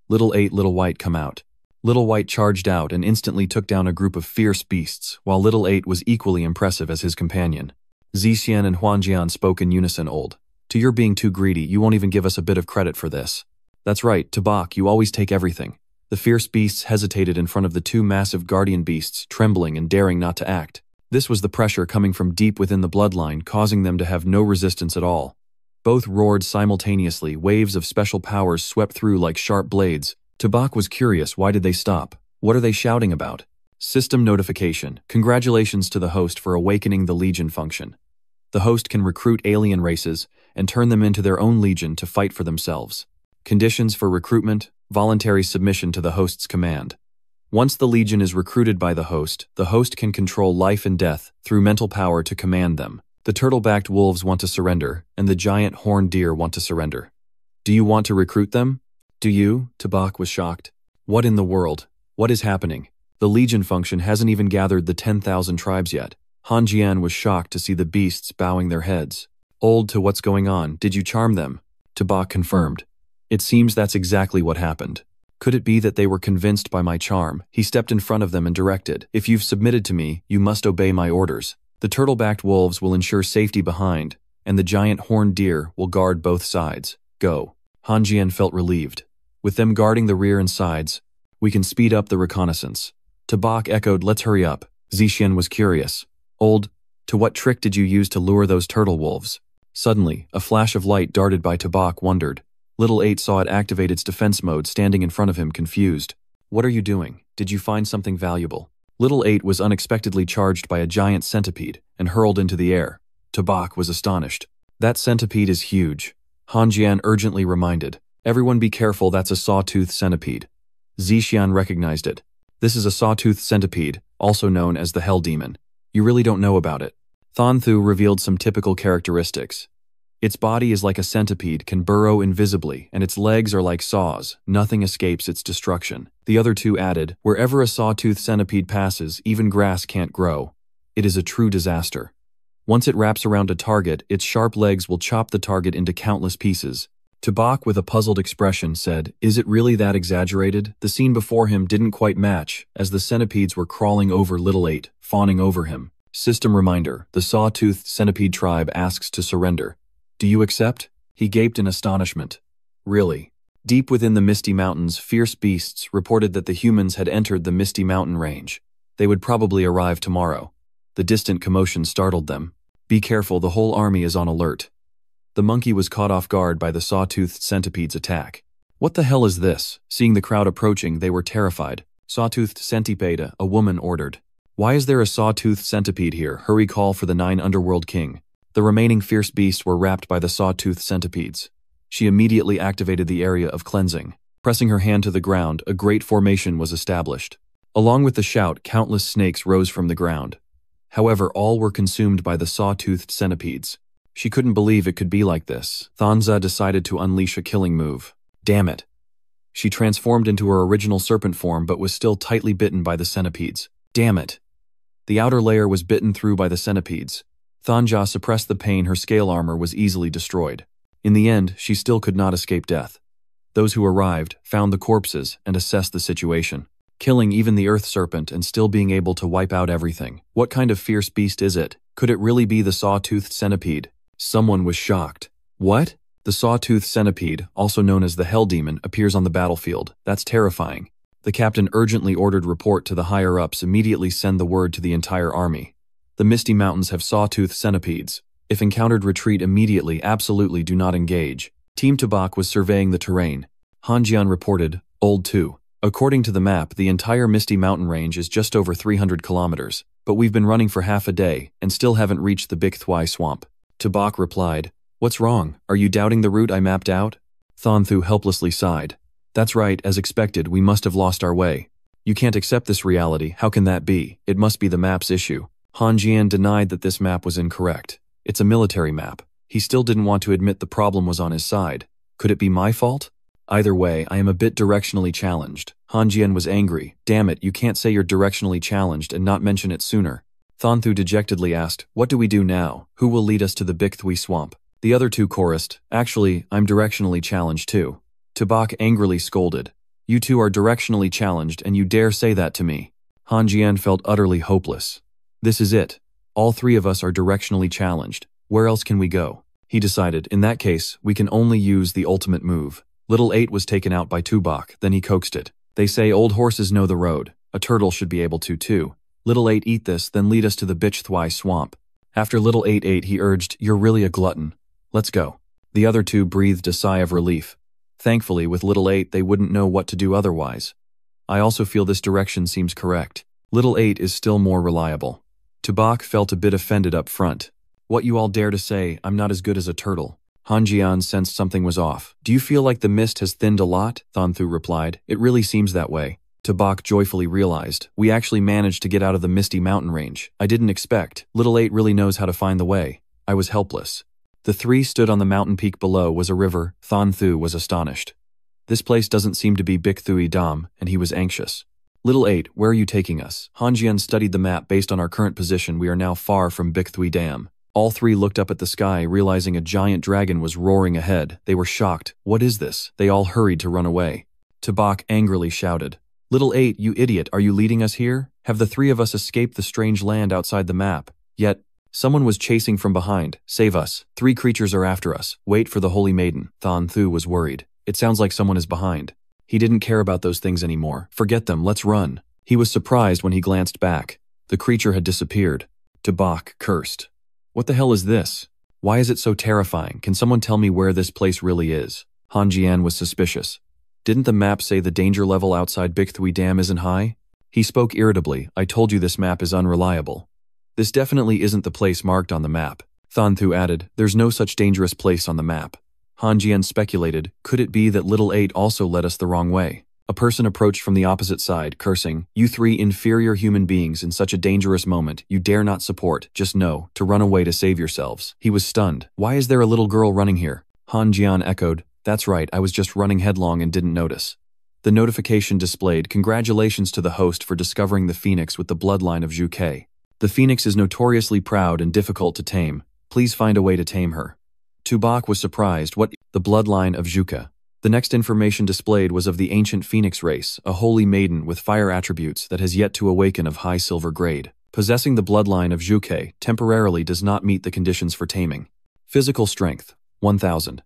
Little 8, Little White, come out. Little White charged out and instantly took down a group of fierce beasts, while Little 8 was equally impressive as his companion. Zixian and Huanjian spoke in unison. Old. To your being too greedy, you won't even give us a bit of credit for this. That's right, Tobok, you always take everything. The fierce beasts hesitated in front of the two massive guardian beasts, trembling and daring not to act. This was the pressure coming from deep within the bloodline, causing them to have no resistance at all. Both roared simultaneously, waves of special powers swept through like sharp blades. Tobok was curious, why did they stop? What are they shouting about? System notification. Congratulations to the host for awakening the Legion function. The host can recruit alien races and turn them into their own legion to fight for themselves. Conditions for recruitment: voluntary submission to the host's command. Once the legion is recruited by the host can control life and death through mental power to command them. The turtle-backed wolves want to surrender, and the giant horned deer want to surrender. Do you want to recruit them? Do you? Tabak was shocked. What in the world? What is happening? The legion function hasn't even gathered the 10,000 tribes yet. Han Jian was shocked to see the beasts bowing their heads. Old to what's going on, did you charm them? Tabak confirmed. It seems that's exactly what happened. Could it be that they were convinced by my charm? He stepped in front of them and directed, if you've submitted to me, you must obey my orders. The turtle-backed wolves will ensure safety behind, and the giant horned deer will guard both sides. Go. Han Jian felt relieved. With them guarding the rear and sides, we can speed up the reconnaissance. Tabak echoed, let's hurry up. Zixian was curious. Old, to what trick did you use to lure those turtle wolves? Suddenly, a flash of light darted by. Tabak wondered. Little 8 saw it activate its defense mode, standing in front of him, confused. What are you doing? Did you find something valuable? Little 8 was unexpectedly charged by a giant centipede and hurled into the air. Tabak was astonished. That centipede is huge. Han Jian urgently reminded. Everyone be careful, that's a sawtooth centipede. Zixian recognized it. This is a sawtooth centipede, also known as the Hell Demon. You really don't know about it. Thanthu revealed some typical characteristics. Its body is like a centipede, can burrow invisibly, and its legs are like saws. Nothing escapes its destruction. The other two added, wherever a sawtooth centipede passes, even grass can't grow. It is a true disaster. Once it wraps around a target, its sharp legs will chop the target into countless pieces. Tabak, with a puzzled expression, said, is it really that exaggerated? The scene before him didn't quite match, as the centipedes were crawling over Little 8, fawning over him. System reminder, the sawtooth centipede tribe asks to surrender. Do you accept? He gaped in astonishment. Really? Deep within the Misty Mountains, fierce beasts reported that the humans had entered the Misty Mountain range. They would probably arrive tomorrow. The distant commotion startled them. Be careful, the whole army is on alert. The monkey was caught off guard by the sawtoothed centipede's attack. What the hell is this? Seeing the crowd approaching, they were terrified. Sawtoothed centipede, a woman ordered. Why is there a sawtoothed centipede here? Hurry, call for the 9 Underworld King. The remaining fierce beasts were wrapped by the sawtoothed centipedes. She immediately activated the area of cleansing. Pressing her hand to the ground, a great formation was established. Along with the shout, countless snakes rose from the ground. However, all were consumed by the sawtoothed centipedes. She couldn't believe it could be like this. Thanza decided to unleash a killing move. Damn it. She transformed into her original serpent form but was still tightly bitten by the centipedes. Damn it. The outer layer was bitten through by the centipedes. Thanja suppressed the pain, her scale armor was easily destroyed. In the end, she still could not escape death. Those who arrived found the corpses and assessed the situation. Killing even the earth serpent and still being able to wipe out everything. What kind of fierce beast is it? Could it really be the sawtoothed centipede? Someone was shocked. What? The sawtoothed centipede, also known as the Hell Demon, appears on the battlefield. That's terrifying. The captain urgently ordered report to the higher-ups, immediately send the word to the entire army. The Misty Mountains have sawtooth centipedes. If encountered, retreat immediately, absolutely do not engage. Team Tabak was surveying the terrain. Han Jian reported, Old 2. According to the map, the entire Misty Mountain range is just over 300 kilometers, but we've been running for half a day and still haven't reached the Big Thwai swamp. Tabak replied, what's wrong? Are you doubting the route I mapped out? Thanthu helplessly sighed. That's right, as expected, we must have lost our way. You can't accept this reality, how can that be? It must be the map's issue. Han Jian denied that this map was incorrect. It's a military map. He still didn't want to admit the problem was on his side. Could it be my fault? Either way, I am a bit directionally challenged. Han Jian was angry. Damn it, you can't say you're directionally challenged and not mention it sooner. Thanthu dejectedly asked, what do we do now? Who will lead us to the Big Thwai swamp? The other two chorused, actually, I'm directionally challenged too. Tabak angrily scolded. You two are directionally challenged and you dare say that to me. Han Jian felt utterly hopeless. This is it. All 3 of us are directionally challenged. Where else can we go? He decided, in that case, we can only use the ultimate move. Little 8 was taken out by Tubak, then he coaxed it. They say old horses know the road. A turtle should be able to too. Little 8, eat this, then lead us to the Big Thwai swamp. After Little 8 ate, he urged, you're really a glutton. Let's go. The other two breathed a sigh of relief. Thankfully, with Little 8, they wouldn't know what to do otherwise. I also feel this direction seems correct. Little 8 is still more reliable. Tabak felt a bit offended up front. What you all dare to say, I'm not as good as a turtle. Han Jian sensed something was off. Do you feel like the mist has thinned a lot? Thon Thu replied. It really seems that way. Tabak joyfully realized, we actually managed to get out of the misty mountain range. I didn't expect. Little 8 really knows how to find the way. I was helpless. The three stood on the mountain peak below was a river. Thon Thu was astonished. This place doesn't seem to be Bik Thui Dam, and he was anxious. Little 8, where are you taking us? Han Jian studied the map based on our current position. We are now far from Bik Thui Dam. All three looked up at the sky, realizing a giant dragon was roaring ahead. They were shocked. What is this? They all hurried to run away. Tabak angrily shouted. Little 8, you idiot, are you leading us here? Have the three of us escaped the strange land outside the map? Yet, someone was chasing from behind. Save us. 3 creatures are after us. Wait for the Holy Maiden. Thon Thu was worried. It sounds like someone is behind. He didn't care about those things anymore. Forget them, let's run. He was surprised when he glanced back. The creature had disappeared. Tabak cursed. What the hell is this? Why is it so terrifying? Can someone tell me where this place really is? Han Jian was suspicious. Didn't the map say the danger level outside Bik Thui Dam isn't high? He spoke irritably. I told you this map is unreliable. This definitely isn't the place marked on the map. Thon Thu added, there's no such dangerous place on the map. Han Jian speculated, could it be that Little 8 also led us the wrong way? A person approached from the opposite side, cursing, you 3 inferior human beings in such a dangerous moment, you dare not support, just know, to run away to save yourselves. He was stunned. Why is there a little girl running here? Han Jian echoed, that's right, I was just running headlong and didn't notice. The notification displayed, congratulations to the host for discovering the phoenix with the bloodline of Zhu Ke. The phoenix is notoriously proud and difficult to tame. Please find a way to tame her. Tabak was surprised. What? The bloodline of Zhu Ke. The next information displayed was of the ancient phoenix race, a holy maiden with fire attributes that has yet to awaken of high silver grade. Possessing the bloodline of Zhu Ke temporarily does not meet the conditions for taming. Physical strength, 1,000.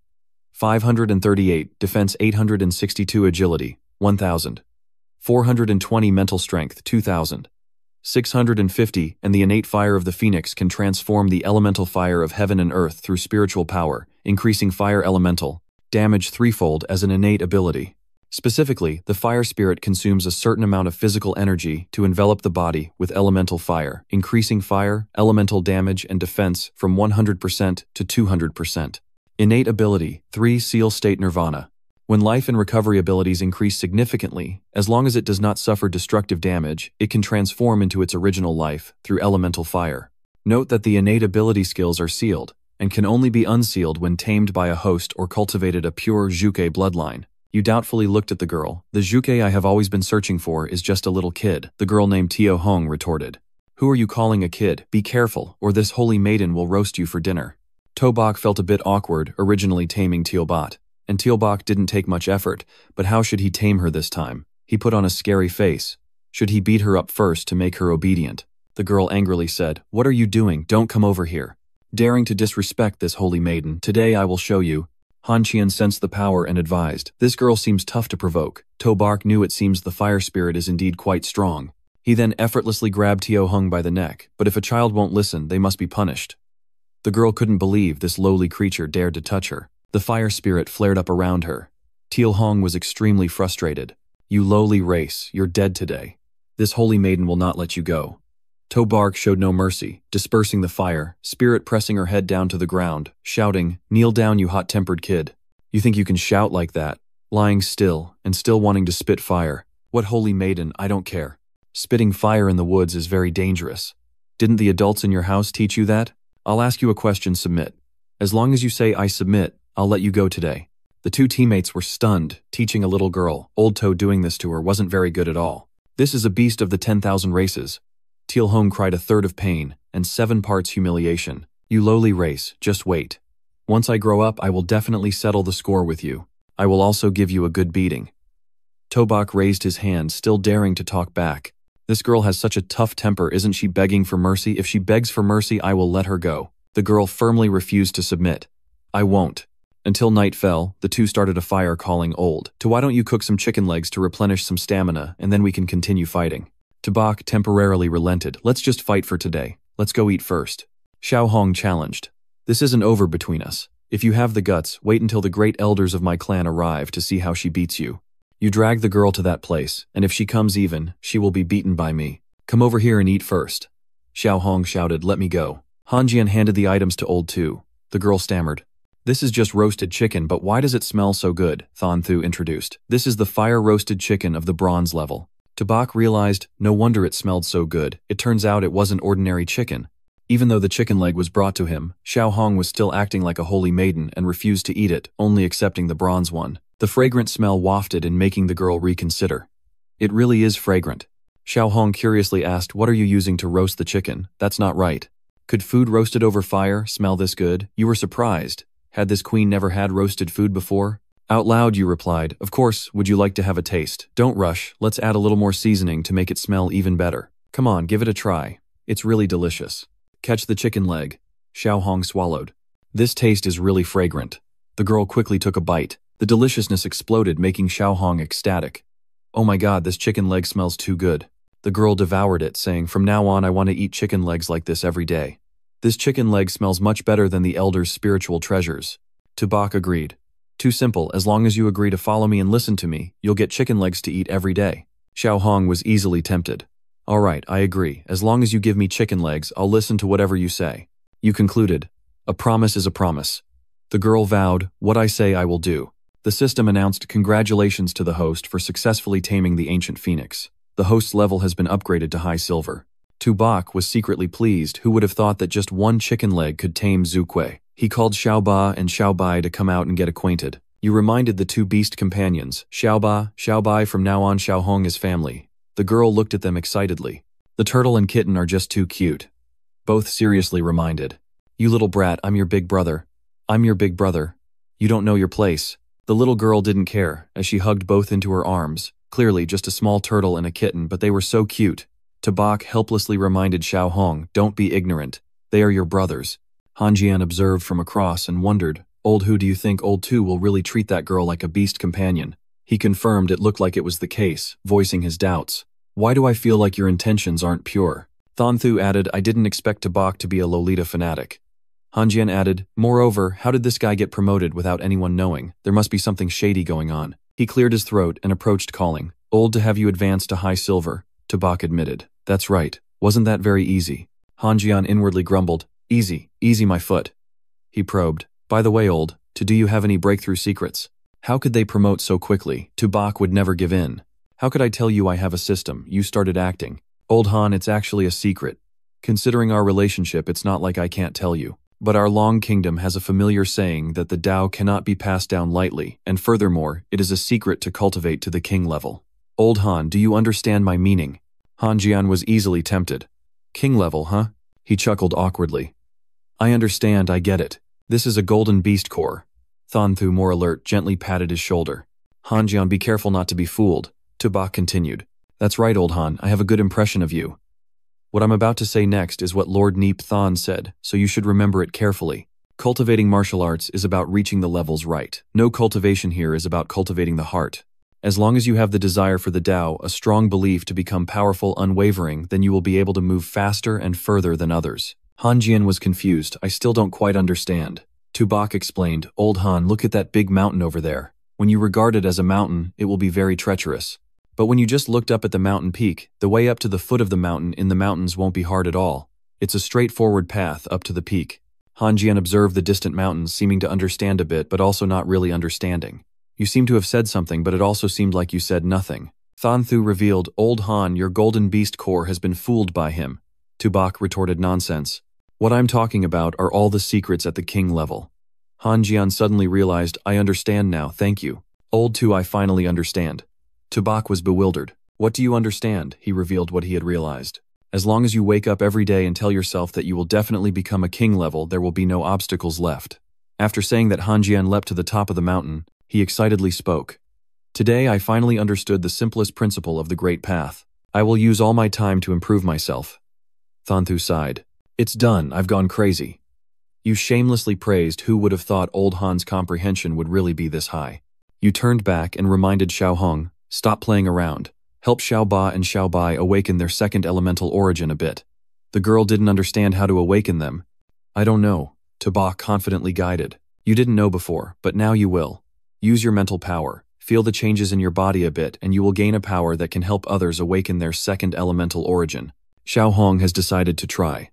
538, defense 862, agility, 1,000. 420 mental strength, 2,000. 650, and the innate fire of the phoenix can transform the elemental fire of heaven and earth through spiritual power, increasing fire elemental damage threefold as an innate ability. Specifically, the fire spirit consumes a certain amount of physical energy to envelop the body with elemental fire, increasing fire, elemental damage, and defense from 100% to 200%. Innate ability, 3 Seal State Nirvana. When life and recovery abilities increase significantly, as long as it does not suffer destructive damage, it can transform into its original life through elemental fire. Note that the innate ability skills are sealed, and can only be unsealed when tamed by a host or cultivated a pure Zhu Ke bloodline. You doubtfully looked at the girl. The Zhu Ke I have always been searching for is just a little kid, the girl named Tio Hong retorted. Who are you calling a kid? Be careful, or this holy maiden will roast you for dinner. Tobak felt a bit awkward originally taming Teobat, and Teobak didn't take much effort, but how should he tame her this time? He put on a scary face. Should he beat her up first to make her obedient? The girl angrily said, what are you doing? Don't come over here. Daring to disrespect this holy maiden, today I will show you. Han Qian sensed the power and advised, this girl seems tough to provoke. Tobark knew it seems the fire spirit is indeed quite strong. He then effortlessly grabbed Tio Hung by the neck, but if a child won't listen, they must be punished. The girl couldn't believe this lowly creature dared to touch her. The fire spirit flared up around her. Tio Hong was extremely frustrated. You lowly race, you're dead today. This holy maiden will not let you go. Tobark showed no mercy, dispersing the fire, spirit pressing her head down to the ground, shouting, kneel down you hot-tempered kid. You think you can shout like that? Lying still, and still wanting to spit fire. What holy maiden, I don't care. Spitting fire in the woods is very dangerous. Didn't the adults in your house teach you that? I'll ask you a question, submit. As long as you say I submit, I'll let you go today. The two teammates were stunned, teaching a little girl. Old Toe doing this to her wasn't very good at all. This is a beast of the 10,000 races. Teal Hong cried a third of pain, and 7 parts humiliation. You lowly race, just wait. Once I grow up, I will definitely settle the score with you. I will also give you a good beating. Tobak raised his hand, still daring to talk back. This girl has such a tough temper, isn't she begging for mercy? If she begs for mercy, I will let her go. The girl firmly refused to submit. I won't. Until night fell, the two started a fire calling Old. To why don't you cook some chicken legs to replenish some stamina, and then we can continue fighting. Tabak temporarily relented. Let's just fight for today. Let's go eat first. Xiao Hong challenged. This isn't over between us. If you have the guts, wait until the great elders of my clan arrive to see how she beats you. You drag the girl to that place, and if she comes even, she will be beaten by me. Come over here and eat first. Xiao Hong shouted, let me go. Han Jian handed the items to old Tu. The girl stammered. This is just roasted chicken, but why does it smell so good? Thon Thu introduced. This is the fire-roasted chicken of the bronze level. Tabak realized, no wonder it smelled so good. It turns out it wasn't ordinary chicken. Even though the chicken leg was brought to him, Xiao Hong was still acting like a holy maiden and refused to eat it, only accepting the bronze one. The fragrant smell wafted in making the girl reconsider. It really is fragrant. Xiao Hong curiously asked, what are you using to roast the chicken? That's not right. Could food roasted over fire smell this good? You were surprised. Had this queen never had roasted food before? Out loud you replied, of course, would you like to have a taste? Don't rush, let's add a little more seasoning to make it smell even better. Come on, give it a try. It's really delicious. Catch the chicken leg. Xiao Hong swallowed. This taste is really fragrant. The girl quickly took a bite. The deliciousness exploded, making Xiao Hong ecstatic. Oh my god, this chicken leg smells too good. The girl devoured it, saying, from now on I want to eat chicken legs like this every day. This chicken leg smells much better than the elders' spiritual treasures. Tabak agreed. Too simple, as long as you agree to follow me and listen to me, you'll get chicken legs to eat every day. Xiao Hong was easily tempted. All right, I agree. As long as you give me chicken legs, I'll listen to whatever you say. You concluded. A promise is a promise. The girl vowed, what I say I will do. The system announced congratulations to the host for successfully taming the ancient phoenix. The host's level has been upgraded to high silver. Tubak was secretly pleased. Who would have thought that just one chicken leg could tame Zhu Kui? He called Xiao Ba and Xiao Bai to come out and get acquainted. You reminded the two beast companions, Xiao Ba, Xiao Bai, from now on Xiao Hong is family. The girl looked at them excitedly. The turtle and kitten are just too cute. Both seriously reminded. You little brat, I'm your big brother. I'm your big brother. You don't know your place. The little girl didn't care, as she hugged both into her arms. Clearly just a small turtle and a kitten, but they were so cute. Tabak helplessly reminded Xiao Hong, don't be ignorant. They are your brothers. Han Jian observed from across and wondered, old who do you think old Tu will really treat that girl like a beast companion? He confirmed it looked like it was the case, voicing his doubts. Why do I feel like your intentions aren't pure? Thon Thu added, I didn't expect Tabak to be a Lolita fanatic. Han Jian added, moreover, how did this guy get promoted without anyone knowing? There must be something shady going on. He cleared his throat and approached calling. Old to have you advance to high silver. Tabak admitted. That's right. Wasn't that very easy? Han Jian inwardly grumbled. Easy, easy my foot. He probed. By the way, old, do you have any breakthrough secrets? How could they promote so quickly? Tabak would never give in. How could I tell you I have a system? You started acting. Old Han, it's actually a secret. Considering our relationship, it's not like I can't tell you. But our long kingdom has a familiar saying that the Tao cannot be passed down lightly, and furthermore, it is a secret to cultivate to the king level. Old Han, do you understand my meaning? Han Jian was easily tempted. King level, huh? He chuckled awkwardly. I understand, I get it. This is a golden beast core. Thon Thu, more alert, gently patted his shoulder. Han Jian, be careful not to be fooled. Tabak continued. That's right, old Han, I have a good impression of you. What I'm about to say next is what Lord Neep Thon said, so you should remember it carefully. Cultivating martial arts is about reaching the levels right. No cultivation here is about cultivating the heart. As long as you have the desire for the Tao, a strong belief to become powerful, unwavering, then you will be able to move faster and further than others. Han Jian was confused. I still don't quite understand. Tubak explained, Old Han, look at that big mountain over there. When you regard it as a mountain, it will be very treacherous. But when you just looked up at the mountain peak, the way up to the foot of the mountain in the mountains won't be hard at all. It's a straightforward path up to the peak. Han Jian observed the distant mountains, seeming to understand a bit, but also not really understanding. You seem to have said something, but it also seemed like you said nothing. Thon Thu revealed, Old Han, your golden beast core has been fooled by him. Tubak retorted, nonsense. What I'm talking about are all the secrets at the king level. Han Jian suddenly realized, I understand now, thank you. Old Tu, I finally understand. Tubak was bewildered. What do you understand? He revealed what he had realized. As long as you wake up every day and tell yourself that you will definitely become a king level, there will be no obstacles left. After saying that, Han Jian leapt to the top of the mountain. He excitedly spoke. Today I finally understood the simplest principle of the Great Path. I will use all my time to improve myself. Thon Thu sighed. It's done, I've gone crazy. You shamelessly praised. Who would have thought Old Han's comprehension would really be this high? You turned back and reminded Xiao Hong, stop playing around. Help Xiao Ba and Xiao Bai awaken their second elemental origin a bit. The girl didn't understand how to awaken them. I don't know, Tabak confidently guided. You didn't know before, but now you will. Use your mental power, feel the changes in your body a bit, and you will gain a power that can help others awaken their second elemental origin. Xiao Hong has decided to try.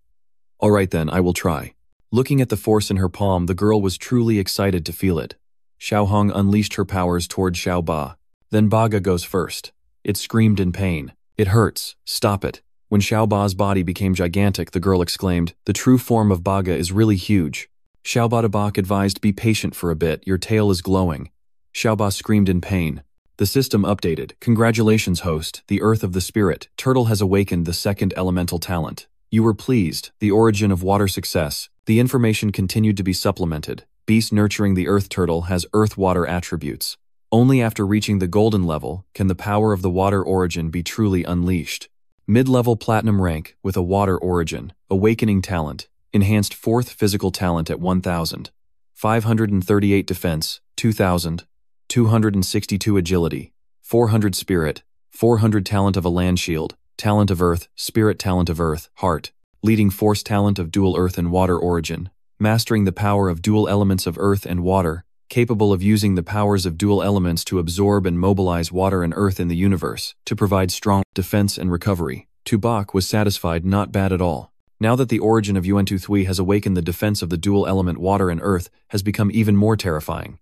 Alright then, I will try. Looking at the force in her palm, the girl was truly excited to feel it. Xiao Hong unleashed her powers toward Xiao Ba. Then Baga goes first. It screamed in pain. It hurts. Stop it. When Xiao Ba's body became gigantic, the girl exclaimed, the true form of Baga is really huge. Xiao Ba Bak advised, be patient for a bit, your tail is glowing. Xiao Ba screamed in pain. The system updated. Congratulations, host, the Earth of the Spirit. Turtle has awakened the second elemental talent. You were pleased. The origin of water success. The information continued to be supplemented. Beast nurturing the Earth Turtle has Earth-Water attributes. Only after reaching the golden level can the power of the water origin be truly unleashed. Mid-level platinum rank with a water origin. Awakening talent. Enhanced 4th physical talent at 1,000. 538 defense, 2,000. 262 agility. 400 spirit. 400 talent of a land shield. Talent of earth, spirit talent of earth, heart. Leading force talent of dual earth and water origin. Mastering the power of dual elements of earth and water, capable of using the powers of dual elements to absorb and mobilize water and earth in the universe, to provide strong defense and recovery. Tubak was satisfied, not bad at all. Now that the origin of Yuan Tu Thui has awakened, the defense of the dual element water and earth has become even more terrifying.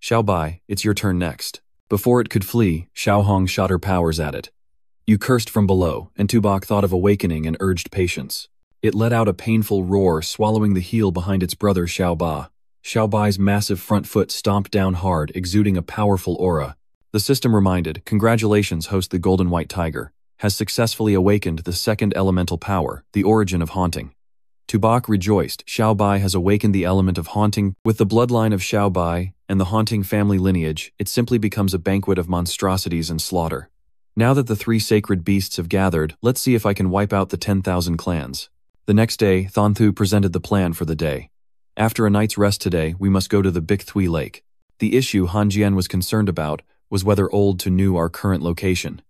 Xiao Bai, it's your turn next. Before it could flee, Xiao Hong shot her powers at it. You cursed from below, and Tubak thought of awakening and urged patience. It let out a painful roar, swallowing the heel behind its brother Xiao Ba. Xiao Bai's massive front foot stomped down hard, exuding a powerful aura. The system reminded, congratulations, host, the golden white tiger has successfully awakened the second elemental power, the origin of haunting. Tubak rejoiced, Xiao Bai has awakened the element of haunting. With the bloodline of Xiao Bai and the haunting family lineage, it simply becomes a banquet of monstrosities and slaughter. Now that the 3 sacred beasts have gathered, let's see if I can wipe out the 10,000 clans. The next day, Thanthu presented the plan for the day. After a night's rest today, we must go to the Big Thui Lake. The issue Han Jian was concerned about was whether old to new our current location.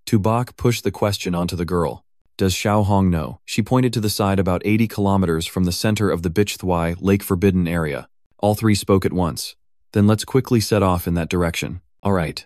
Tubak pushed the question onto the girl. Does Xiao Hong know? She pointed to the side about 80 kilometers from the center of the Big Thui Lake Forbidden area. All 3 spoke at once. Then let's quickly set off in that direction. All right.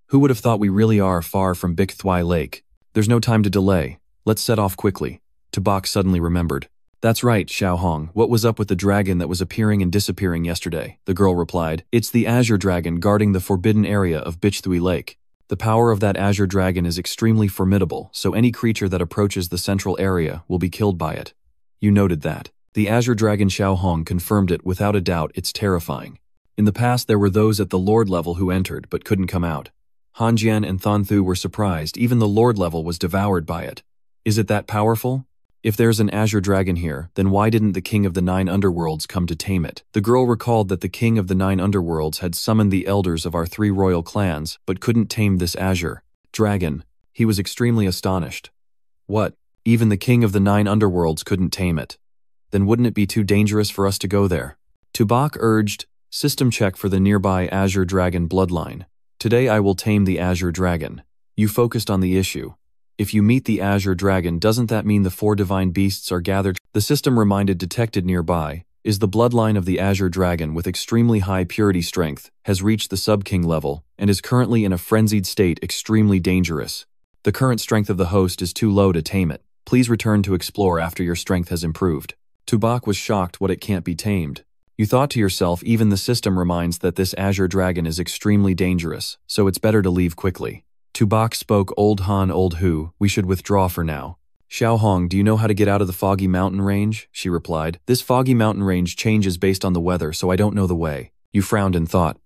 Who would have thought we really are far from Big Thui Lake? There's no time to delay. Let's set off quickly. Tubak suddenly remembered. That's right, Xiao Hong. What was up with the dragon that was appearing and disappearing yesterday? The girl replied. It's the Azure Dragon guarding the forbidden area of Big Thui Lake. The power of that Azure Dragon is extremely formidable, so any creature that approaches the central area will be killed by it. You noted that. The Azure Dragon. Xiao Hong confirmed it without a doubt. It's terrifying. In the past there were those at the Lord level who entered but couldn't come out. Han Jian and Thanthu were surprised. Even the Lord level was devoured by it. Is it that powerful? If there's an Azure Dragon here, then why didn't the King of the 9 Underworlds come to tame it? The girl recalled that the King of the 9 Underworlds had summoned the elders of our 3 royal clans, but couldn't tame this Azure Dragon. He was extremely astonished. What? Even the King of the 9 Underworlds couldn't tame it? Then wouldn't it be too dangerous for us to go there? Tubak urged, system check for the nearby Azure Dragon bloodline. Today I will tame the Azure Dragon. You focused on the issue. If you meet the Azure Dragon, doesn't that mean the 4 divine beasts are gathered? The system reminded, detected nearby is the bloodline of the Azure Dragon with extremely high purity strength, has reached the sub-king level, and is currently in a frenzied state, extremely dangerous. The current strength of the host is too low to tame it. Please return to explore after your strength has improved. Tubak was shocked. What, it can't be tamed? You thought to yourself, even the system reminds that this Azure Dragon is extremely dangerous, so it's better to leave quickly. Tubak spoke, Old Han, Old Hu, we should withdraw for now. Xiao Hong, do you know how to get out of the foggy mountain range? She replied. This foggy mountain range changes based on the weather, so I don't know the way. You frowned and thought.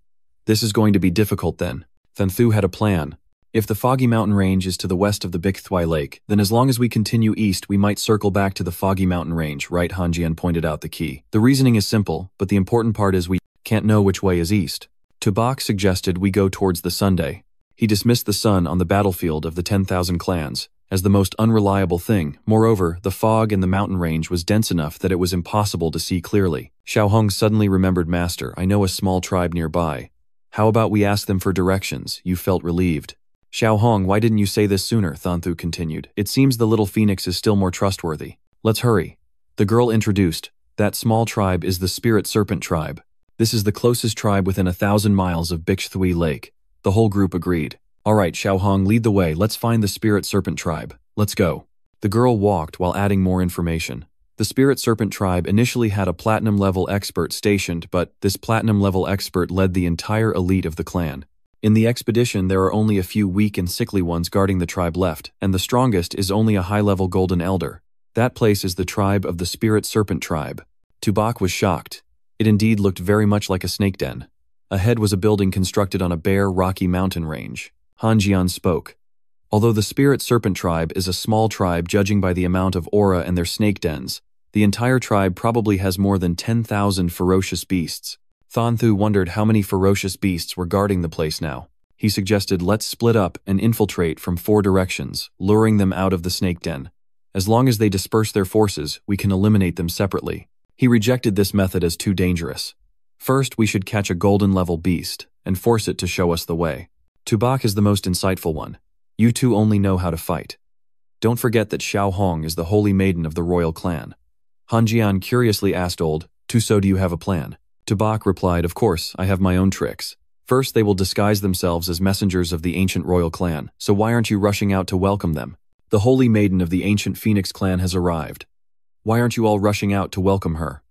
This is going to be difficult then. Thanthu had a plan. If the foggy mountain range is to the west of the Big Thui Lake, then as long as we continue east we might circle back to the foggy mountain range, right? Han Jian pointed out the key. The reasoning is simple, but the important part is we can't know which way is east. Tubak suggested we go towards the Sunday. He dismissed the sun on the battlefield of the 10,000 clans as the most unreliable thing. Moreover, the fog in the mountain range was dense enough that it was impossible to see clearly. Xiao Hong suddenly remembered, Master, I know a small tribe nearby. How about we ask them for directions? You felt relieved. Xiao Hong, why didn't you say this sooner? Thanthu continued. It seems the little phoenix is still more trustworthy. Let's hurry. The girl introduced. That small tribe is the Spirit Serpent tribe. This is the closest tribe within 1,000 miles of Big Thui Lake. The whole group agreed. All right, Xiao Hong, lead the way. Let's find the Spirit Serpent tribe. Let's go. The girl walked while adding more information. The Spirit Serpent tribe initially had a platinum-level expert stationed, but this platinum-level expert led the entire elite of the clan. In the expedition, there are only a few weak and sickly ones guarding the tribe left, and the strongest is only a high-level golden elder. That place is the tribe of the Spirit Serpent tribe. Tubok was shocked. It indeed looked very much like a snake den. Ahead was a building constructed on a bare, rocky mountain range. Han Jian spoke. Although the Spirit Serpent tribe is a small tribe judging by the amount of aura and their snake dens, the entire tribe probably has more than 10,000 ferocious beasts. Thon Thu wondered how many ferocious beasts were guarding the place now. He suggested, let's split up and infiltrate from 4 directions, luring them out of the snake den. As long as they disperse their forces, we can eliminate them separately. He rejected this method as too dangerous. First, we should catch a golden-level beast and force it to show us the way. Tubok is the most insightful one. You two only know how to fight. Don't forget that Xiao Hong is the holy maiden of the royal clan. Han Jian curiously asked old, so do you have a plan? Tubok replied, of course, I have my own tricks. First, they will disguise themselves as messengers of the ancient royal clan, so why aren't you rushing out to welcome them? The holy maiden of the ancient Phoenix clan has arrived. Why aren't you all rushing out to welcome her?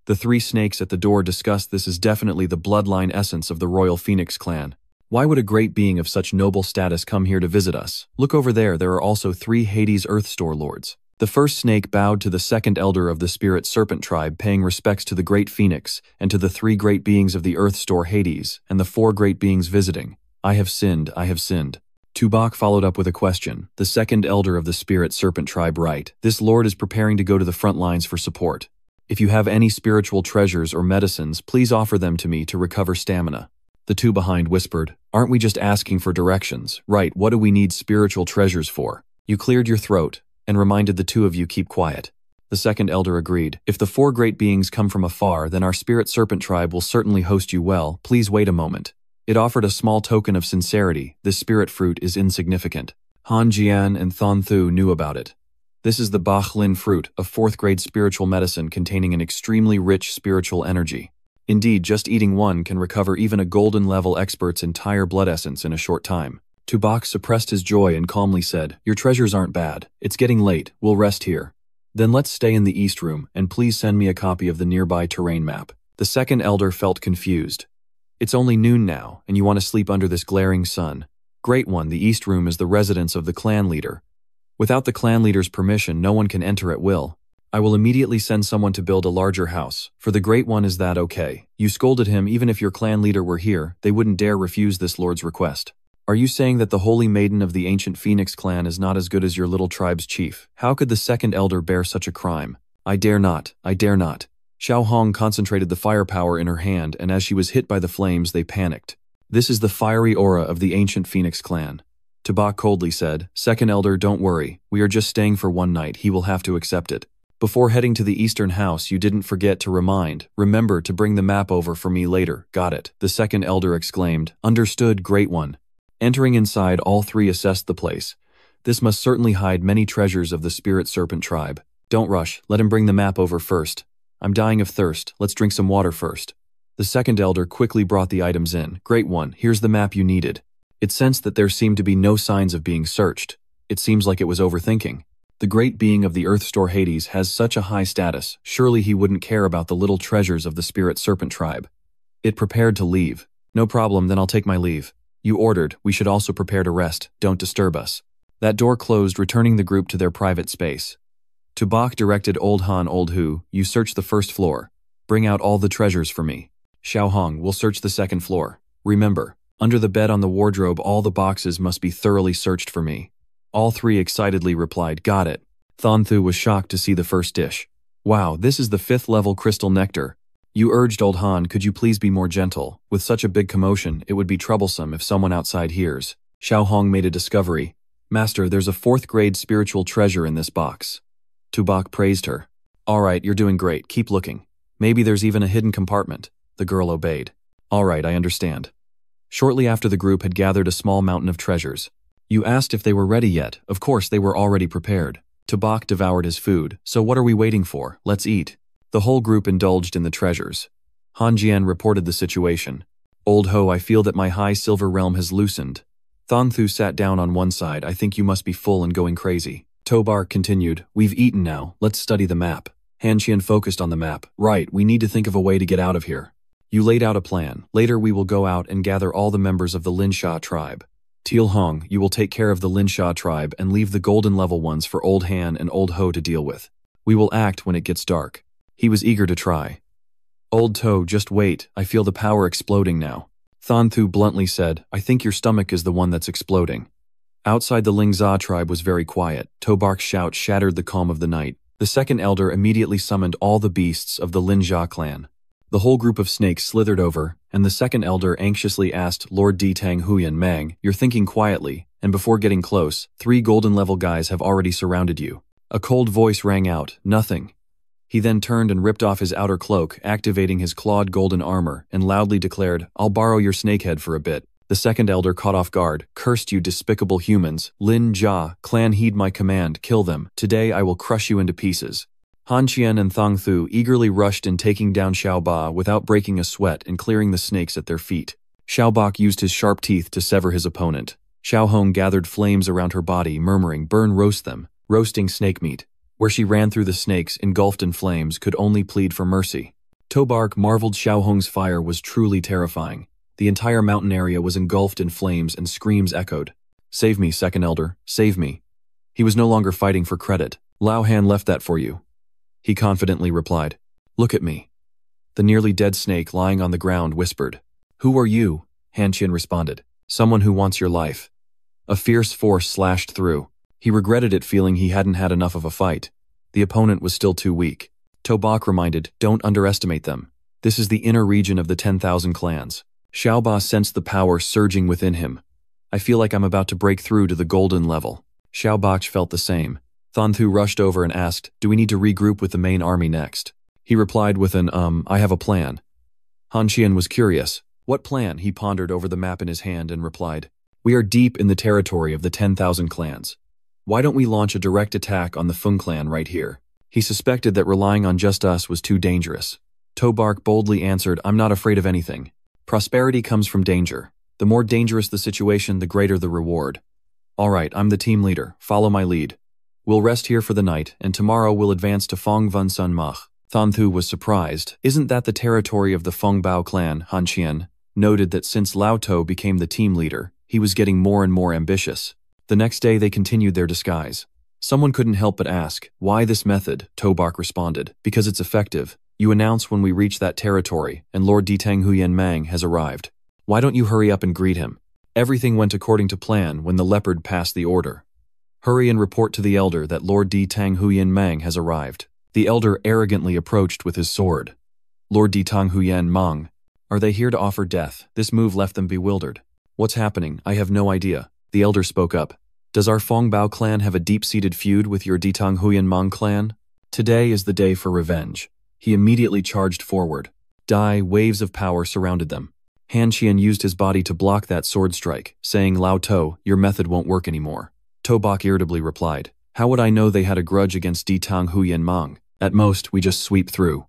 The 3 snakes at the door discussed this is definitely the bloodline essence of the royal Phoenix clan. Why would a great being of such noble status come here to visit us? Look over there are also 3 Hades Earth Store lords. The first snake bowed to the second elder of the Spirit Serpent tribe, paying respects to the great Phoenix, and to the 3 great beings of the Earth Store Hades, and the 4 great beings visiting. I have sinned, I have sinned. Tubok followed up with a question. The second elder of the Spirit Serpent tribe, right? This lord is preparing to go to the front lines for support. If you have any spiritual treasures or medicines, please offer them to me to recover stamina. The 2 behind whispered, aren't we just asking for directions? Right, what do we need spiritual treasures for? You cleared your throat, and reminded the 2 of you keep quiet. The second elder agreed, if the 4 great beings come from afar, then our Spirit Serpent tribe will certainly host you well, please wait a moment. It offered a small token of sincerity, this spirit fruit is insignificant. Han Jian and Thon Thu knew about it. This is the Bach Lin fruit, a 4th grade spiritual medicine containing an extremely rich spiritual energy. Indeed, just eating one can recover even a golden-level expert's entire blood essence in a short time. Tubok suppressed his joy and calmly said, your treasures aren't bad. It's getting late. We'll rest here. Then let's stay in the East Room, and please send me a copy of the nearby terrain map. The second elder felt confused. It's only noon now, and you want to sleep under this glaring sun. Great one, the East Room is the residence of the clan leader. Without the clan leader's permission, no one can enter at will. I will immediately send someone to build a larger house. For the Great One, is that okay? You scolded him. Even if your clan leader were here, they wouldn't dare refuse this lord's request. Are you saying that the holy maiden of the ancient Phoenix clan is not as good as your little tribe's chief? How could the second elder bear such a crime? I dare not, I dare not. Xiao Hong concentrated the firepower in her hand, and as she was hit by the flames, they panicked. This is the fiery aura of the ancient Phoenix clan. Tubok coldly said, second elder, don't worry. We are just staying for one night. He will have to accept it. Before heading to the eastern house, you didn't forget to remember to bring the map over for me later. Got it, the second elder exclaimed. Understood, Great One. Entering inside, all 3 assessed the place. This must certainly hide many treasures of the Spirit Serpent tribe. Don't rush, let him bring the map over first. I'm dying of thirst, let's drink some water first. The second elder quickly brought the items in. Great One, here's the map you needed. It sensed that there seemed to be no signs of being searched. It seems like it was overthinking. The great being of the Earth Store Hades has such a high status, surely he wouldn't care about the little treasures of the Spirit Serpent tribe. It prepared to leave. No problem, then I'll take my leave. You ordered, we should also prepare to rest, don't disturb us. That door closed, returning the group to their private space. Tubok directed Old Han Old Hu, you search the first floor. Bring out all the treasures for me. Xiao Hong will search the second floor. Remember, under the bed on the wardrobe all the boxes must be thoroughly searched for me. All 3 excitedly replied, got it. Thon Thu was shocked to see the first dish. Wow, this is the 5th level crystal nectar. You urged Old Han, could you please be more gentle? With such a big commotion, it would be troublesome if someone outside hears. Xiao Hong made a discovery. Master, there's a 4th grade spiritual treasure in this box. Tubok praised her. All right, you're doing great, keep looking. Maybe there's even a hidden compartment. The girl obeyed. All right, I understand. Shortly after the group had gathered a small mountain of treasures. You asked if they were ready yet. Of course, they were already prepared. Tubok devoured his food. So what are we waiting for? Let's eat. The whole group indulged in the treasures. Han Jian reported the situation. Old Ho, I feel that my high silver realm has loosened. Thon Thu sat down on one side. I think you must be full and going crazy. Tobar continued, we've eaten now. Let's study the map. Han Qian focused on the map. Right, we need to think of a way to get out of here. You laid out a plan. Later we will go out and gather all the members of the Lin Sha tribe. Teal Hong, you will take care of the Lin Sha tribe and leave the golden level ones for Old Han and Old Ho to deal with. We will act when it gets dark. He was eager to try. Old To, just wait, I feel the power exploding now. Thon Thu bluntly said, I think your stomach is the one that's exploding. Outside the Ling Za tribe was very quiet. Tobark's shout shattered the calm of the night. The second elder immediately summoned all the beasts of the Lin Jia clan. The whole group of snakes slithered over, and the second elder anxiously asked Lord D Tang Huyan Mang, you're thinking quietly, and before getting close, 3 golden level guys have already surrounded you. A cold voice rang out, nothing. He then turned and ripped off his outer cloak, activating his clawed golden armor, and loudly declared, I'll borrow your snakehead for a bit. The second elder caught off guard, cursed you despicable humans, Lin Jia, clan heed my command, kill them, today I will crush you into pieces. Han Qian and Thong Thu eagerly rushed in taking down Xiao Ba without breaking a sweat and clearing the snakes at their feet. Xiao Bak used his sharp teeth to sever his opponent. Xiao Hong gathered flames around her body, murmuring, burn, roast them, roasting snake meat. Where she ran through the snakes, engulfed in flames, could only plead for mercy. Tobark marveled Xiao Hong's fire was truly terrifying. The entire mountain area was engulfed in flames and screams echoed. Save me, second elder, save me. He was no longer fighting for credit. Lao Han left that for you. He confidently replied, look at me. The nearly dead snake lying on the ground whispered, who are you? Han Qian responded, someone who wants your life. A fierce force slashed through. He regretted it, feeling he hadn't had enough of a fight. The opponent was still too weak. Tobak reminded, don't underestimate them. This is the inner region of the 10,000 clans. Xiao Ba sensed the power surging within him. I feel like I'm about to break through to the golden level. Xiao Bak felt the same. Thon Thu rushed over and asked, do we need to regroup with the main army next? He replied with an, I have a plan. Han Qian was curious. What plan? He pondered over the map in his hand and replied, we are deep in the territory of the 10,000 clans. Why don't we launch a direct attack on the Feng clan right here? He suspected that relying on just us was too dangerous. Tobark boldly answered, I'm not afraid of anything. Prosperity comes from danger. The more dangerous the situation, the greater the reward. All right, I'm the team leader. Follow my lead. We'll rest here for the night, and tomorrow we'll advance to Feng Vun Sun Mach. Thon Thu was surprised. Isn't that the territory of the Feng Bao clan? Han Qian noted that since Lao To became the team leader, he was getting more and more ambitious. The next day they continued their disguise. Someone couldn't help but ask, why this method? Tobark responded, because it's effective. You announce when we reach that territory, and Lord Ditang Huyan Mang has arrived. Why don't you hurry up and greet him? Everything went according to plan when the leopard passed the order. Hurry and report to the elder that Lord Ditang Huyan Mang has arrived. The elder arrogantly approached with his sword. Lord Ditang Huyan Mang, are they here to offer death? This move left them bewildered. What's happening? I have no idea. The elder spoke up. Does our Feng Bao clan have a deep-seated feud with your Ditang Huyan Mang clan? Today is the day for revenge. He immediately charged forward. Waves of power surrounded them. Han Qian used his body to block that sword strike, saying, Lao To, your method won't work anymore. Tobak irritably replied, how would I know they had a grudge against Ditang Huyan Mang? At most, we just sweep through.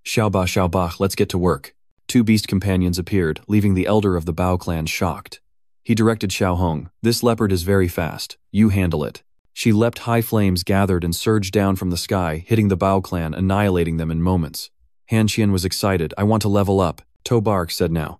Xiao Ba, let's get to work. 2 beast companions appeared, leaving the elder of the Bao clan shocked. He directed Xiao Hong, this leopard is very fast. You handle it. She leapt. High flames gathered and surged down from the sky, hitting the Bao clan, annihilating them in moments. Han Qian was excited. I want to level up. Tobark said now.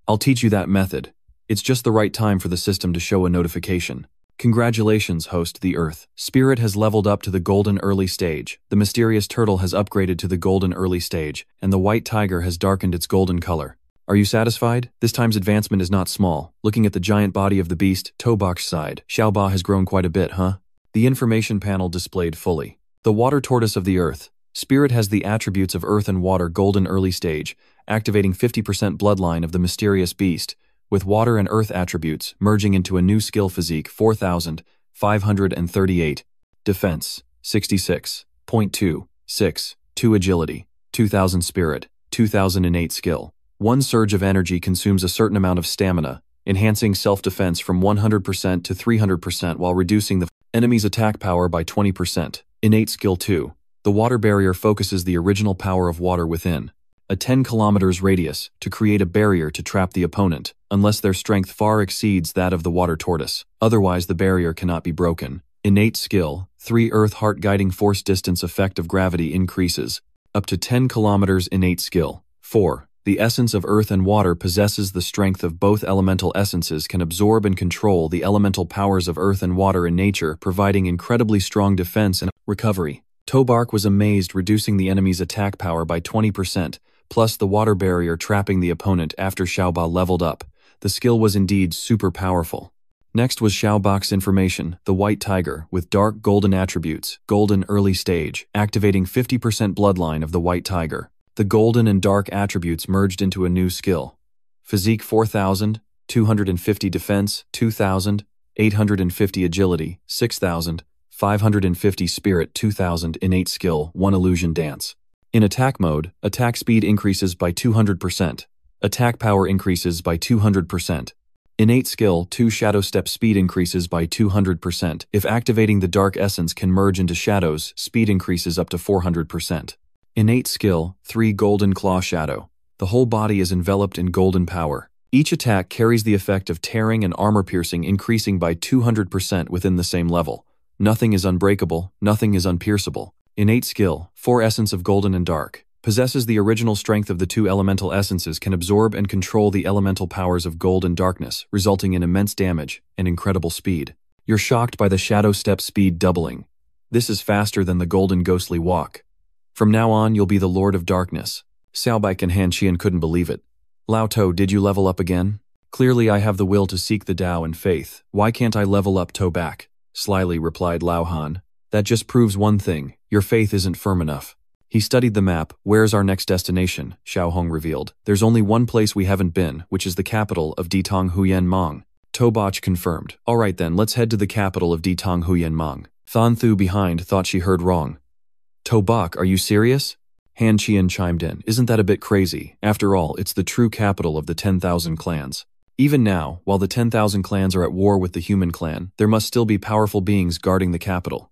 I'll teach you that method. It's just the right time for the system to show a notification. Congratulations, host the Earth. Spirit has leveled up to the golden early stage. The mysterious turtle has upgraded to the golden early stage, and the white tiger has darkened its golden color. Are you satisfied? This time's advancement is not small. Looking at the giant body of the beast, Tobak sighed. Xiao Ba has grown quite a bit, huh? The information panel displayed fully. The water tortoise of the Earth. Spirit has the attributes of earth and water golden early stage, activating 50% bloodline of the mysterious beast, with water and earth attributes merging into a new skill physique 4,538. Defense, 66.26. 2 agility, 2,000 spirit, 2,008 skill. 1 surge of energy consumes a certain amount of stamina, enhancing self-defense from 100% to 300% while reducing the enemy's attack power by 20%. Innate skill 2. The water barrier focuses the original power of water within a 10 kilometers radius to create a barrier to trap the opponent, unless their strength far exceeds that of the water tortoise. Otherwise, the barrier cannot be broken. Innate skill, 3 Earth heart guiding force distance effect of gravity increases, up to 10 kilometers. Innate skill, 4. The essence of earth and water possesses the strength of both elemental essences, can absorb and control the elemental powers of earth and water in nature, providing incredibly strong defense and recovery. Tobark was amazed, reducing the enemy's attack power by 20%, plus the water barrier trapping the opponent after Xiaoba leveled up. The skill was indeed super powerful. Next was Xiaobak's information, the White Tiger, with dark golden attributes, golden early stage, activating 50% bloodline of the White Tiger. The golden and dark attributes merged into a new skill. Physique 4,000, 250 defense, 2,000, 850 agility, 6,000, 550 spirit, 2,000 innate skill, 1 illusion dance. In attack mode, attack speed increases by 200%. Attack power increases by 200%. Innate skill, 2 shadow step speed increases by 200%. If activating the dark essence can merge into shadows, speed increases up to 400%. Innate skill, 3 golden claw shadow. The whole body is enveloped in golden power. Each attack carries the effect of tearing and armor piercing, increasing by 200% within the same level. Nothing is unbreakable, nothing is unpierceable. Innate skill, 4 essence of golden and dark. Possesses the original strength of the 2 elemental essences, can absorb and control the elemental powers of gold and darkness, resulting in immense damage and incredible speed. You're shocked by the shadow step speed doubling. This is faster than the golden ghostly walk. From now on, you'll be the Lord of Darkness. Xiaobai and Han Qian couldn't believe it. Lao To, did you level up again? Clearly I have the will to seek the Tao and faith. Why can't I level up To back? Slyly replied Lao Han. That just proves one thing. Your faith isn't firm enough. He studied the map. Where's our next destination? Xiao Hong revealed. There's only one place we haven't been, which is the capital of Ditong Huyen Mang. Tobach confirmed. Alright then, let's head to the capital of Ditong Huyen Mang. Than Thu behind thought she heard wrong. Tobach, are you serious? Han Qian chimed in. Isn't that a bit crazy? After all, it's the true capital of the 10,000 clans. Even now, while the 10,000 clans are at war with the human clan, there must still be powerful beings guarding the capital.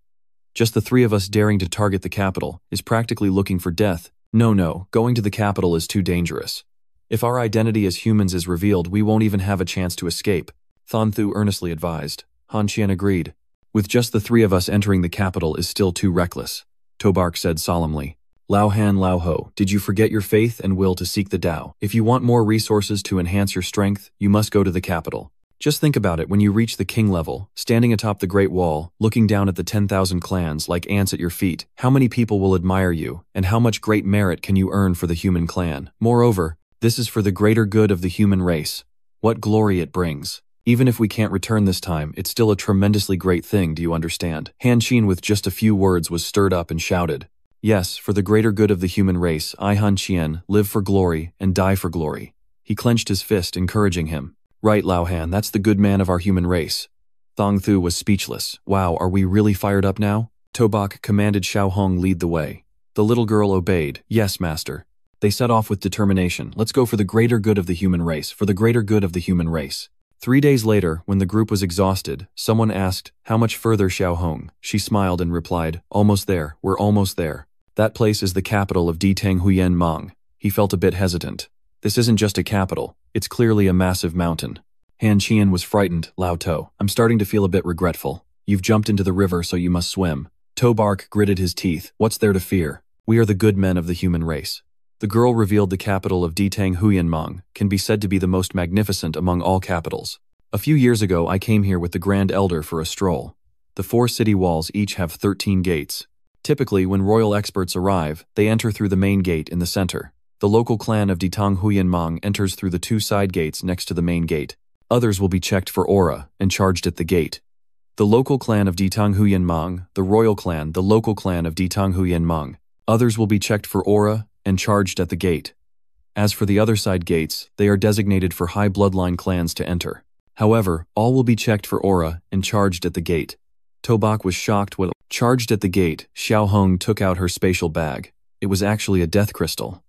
Just the 3 of us daring to target the capital is practically looking for death. No, going to the capital is too dangerous. If our identity as humans is revealed, we won't even have a chance to escape. Than Thu earnestly advised. Han Qian agreed. With just the 3 of us, entering the capital is still too reckless. Tobark said solemnly. Lao Han Lao Ho, did you forget your faith and will to seek the Tao? If you want more resources to enhance your strength, you must go to the capital. Just think about it when you reach the king level, standing atop the Great Wall, looking down at the 10,000 clans like ants at your feet. How many people will admire you, and how much great merit can you earn for the human clan? Moreover, this is for the greater good of the human race. What glory it brings. Even if we can't return this time, it's still a tremendously great thing, do you understand? Han Qian with just a few words was stirred up and shouted. Yes, for the greater good of the human race, I Han Qian, live for glory and die for glory. He clenched his fist, encouraging him. Right, Lao Han, that's the good man of our human race. Thang Thu was speechless. Wow, are we really fired up now? Tobach commanded Xiao Hong lead the way. The little girl obeyed. Yes, master. They set off with determination. Let's go for the greater good of the human race, for the greater good of the human race. 3 days later, when the group was exhausted, someone asked, how much further, Xiao Hong? She smiled and replied, almost there, we're almost there. That place is the capital of Ditang Huyen Mang. He felt a bit hesitant. This isn't just a capital, it's clearly a massive mountain. Han Qian was frightened. Lao To, I'm starting to feel a bit regretful. You've jumped into the river, so you must swim. Tobark gritted his teeth. What's there to fear? We are the good men of the human race. The girl revealed the capital of Ditang Huyen Mang can be said to be the most magnificent among all capitals. A few years ago, I came here with the Grand Elder for a stroll. The 4 city walls each have 13 gates. Typically, when royal experts arrive, they enter through the main gate in the center. The local clan of Ditang Huyen Mang enters through the 2 side gates next to the main gate. Others will be checked for aura and charged at the gate. The local clan of Ditang Huyen Mang, the royal clan, the local clan of Ditang Huyen Mang. Others will be checked for aura and charged at the gate. As for the other side gates, they are designated for high bloodline clans to enter. However, all will be checked for aura and charged at the gate. Tobach was shocked when charged at the gate. Xiao Hong took out her spatial bag. It was actually a death crystal.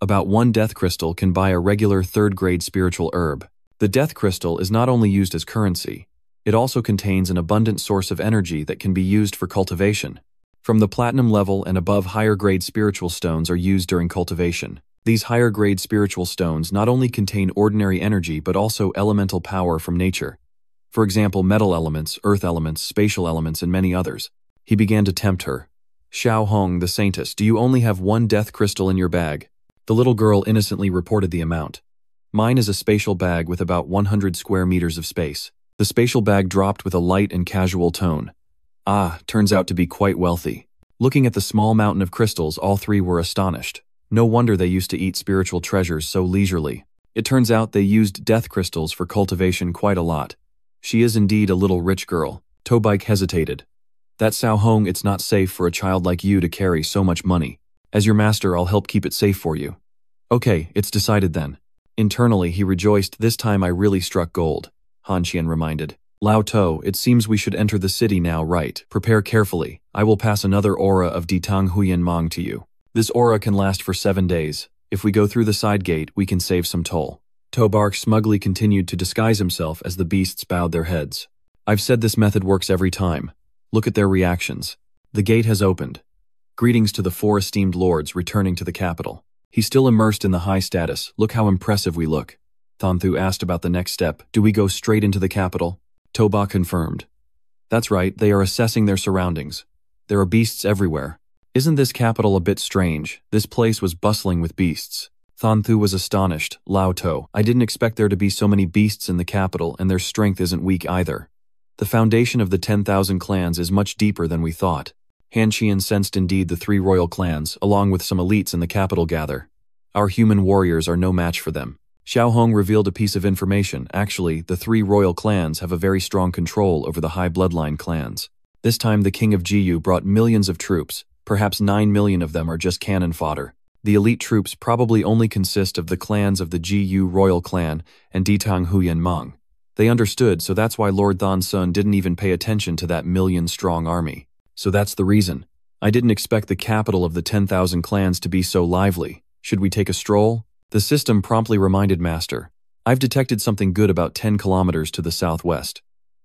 About 1 death crystal can buy a regular 3rd-grade spiritual herb. The death crystal is not only used as currency, it also contains an abundant source of energy that can be used for cultivation. From the platinum level and above, higher-grade spiritual stones are used during cultivation. These higher-grade spiritual stones not only contain ordinary energy but also elemental power from nature. For example, metal elements, earth elements, spatial elements, and many others. He began to tempt her. Xiao Hong, the saintess, do you only have one death crystal in your bag? The little girl innocently reported the amount. Mine is a spatial bag with about 100 square meters of space. The spatial bag dropped with a light and casual tone. Ah, turns out to be quite wealthy. Looking at the small mountain of crystals, all three were astonished. No wonder they used to eat spiritual treasures so leisurely. It turns out they used death crystals for cultivation quite a lot. She is indeed a little rich girl. Tobike hesitated. That Xiao Hong, it's not safe for a child like you to carry so much money. As your master, I'll help keep it safe for you. Okay, it's decided then. Internally, he rejoiced. This time I really struck gold. Han Qian reminded. Lao To, it seems we should enter the city now, right? Prepare carefully. I will pass another aura of Ditang Huyan Mang to you. This aura can last for 7 days. If we go through the side gate, we can save some toll. Tobark smugly continued to disguise himself as the beasts bowed their heads. I've said this method works every time. Look at their reactions. The gate has opened. Greetings to the 4 esteemed lords returning to the capital. He's still immersed in the high status. Look how impressive we look. Thanthu asked about the next step. Do we go straight into the capital? Toba confirmed. That's right, they are assessing their surroundings. There are beasts everywhere. Isn't this capital a bit strange? This place was bustling with beasts. Thanthu was astonished. Lao To, I didn't expect there to be so many beasts in the capital, and their strength isn't weak either. The foundation of the 10,000 clans is much deeper than we thought. Han Qian sensed indeed the 3 royal clans, along with some elites in the capital gather. Our human warriors are no match for them. Xiao Hong revealed a piece of information. Actually, the 3 royal clans have a very strong control over the high bloodline clans. This time the king of Jiyu brought millions of troops. Perhaps 9 million of them are just cannon fodder. The elite troops probably only consist of the clans of the Jiyu royal clan and Ditang Huyan Mang. They understood, so that's why Lord Than Sun didn't even pay attention to that million-strong army. So that's the reason. I didn't expect the capital of the 10,000 clans to be so lively. Should we take a stroll? The system promptly reminded Master. I've detected something good about 10 kilometers to the southwest.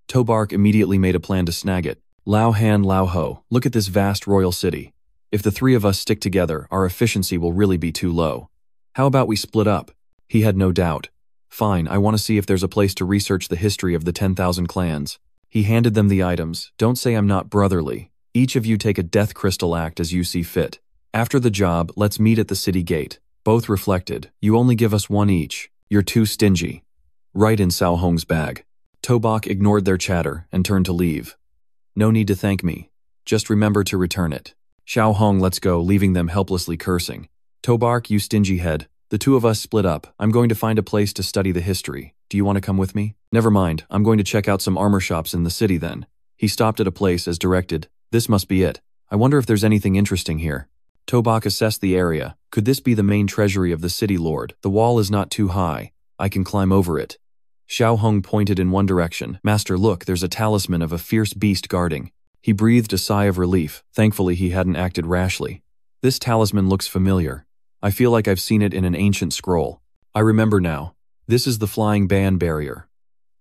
Tobark immediately made a plan to snag it. Lao Han Lao Ho, look at this vast royal city. If the 3 of us stick together, our efficiency will really be too low. How about we split up? He had no doubt. Fine, I want to see if there's a place to research the history of the 10,000 clans. He handed them the items. Don't say I'm not brotherly. Each of you take a death crystal, act as you see fit. After the job, let's meet at the city gate. Both reflected. You only give us 1 each. You're too stingy. Right in Xiao Hong's bag. Tobak ignored their chatter and turned to leave. No need to thank me. Just remember to return it. Xiao Hong lets go, leaving them helplessly cursing. Tobark, you stingy head. The 2 of us split up. I'm going to find a place to study the history. Do you want to come with me? Never mind, I'm going to check out some armor shops in the city then. He stopped at a place as directed. This must be it. I wonder if there's anything interesting here. Tobak assessed the area. Could this be the main treasury of the city lord? The wall is not too high. I can climb over it. Xiao Hong pointed in one direction. Master, look, there's a talisman of a fierce beast guarding. He breathed a sigh of relief. Thankfully, he hadn't acted rashly. This talisman looks familiar. I feel like I've seen it in an ancient scroll. I remember now. This is the Flying Ban Barrier.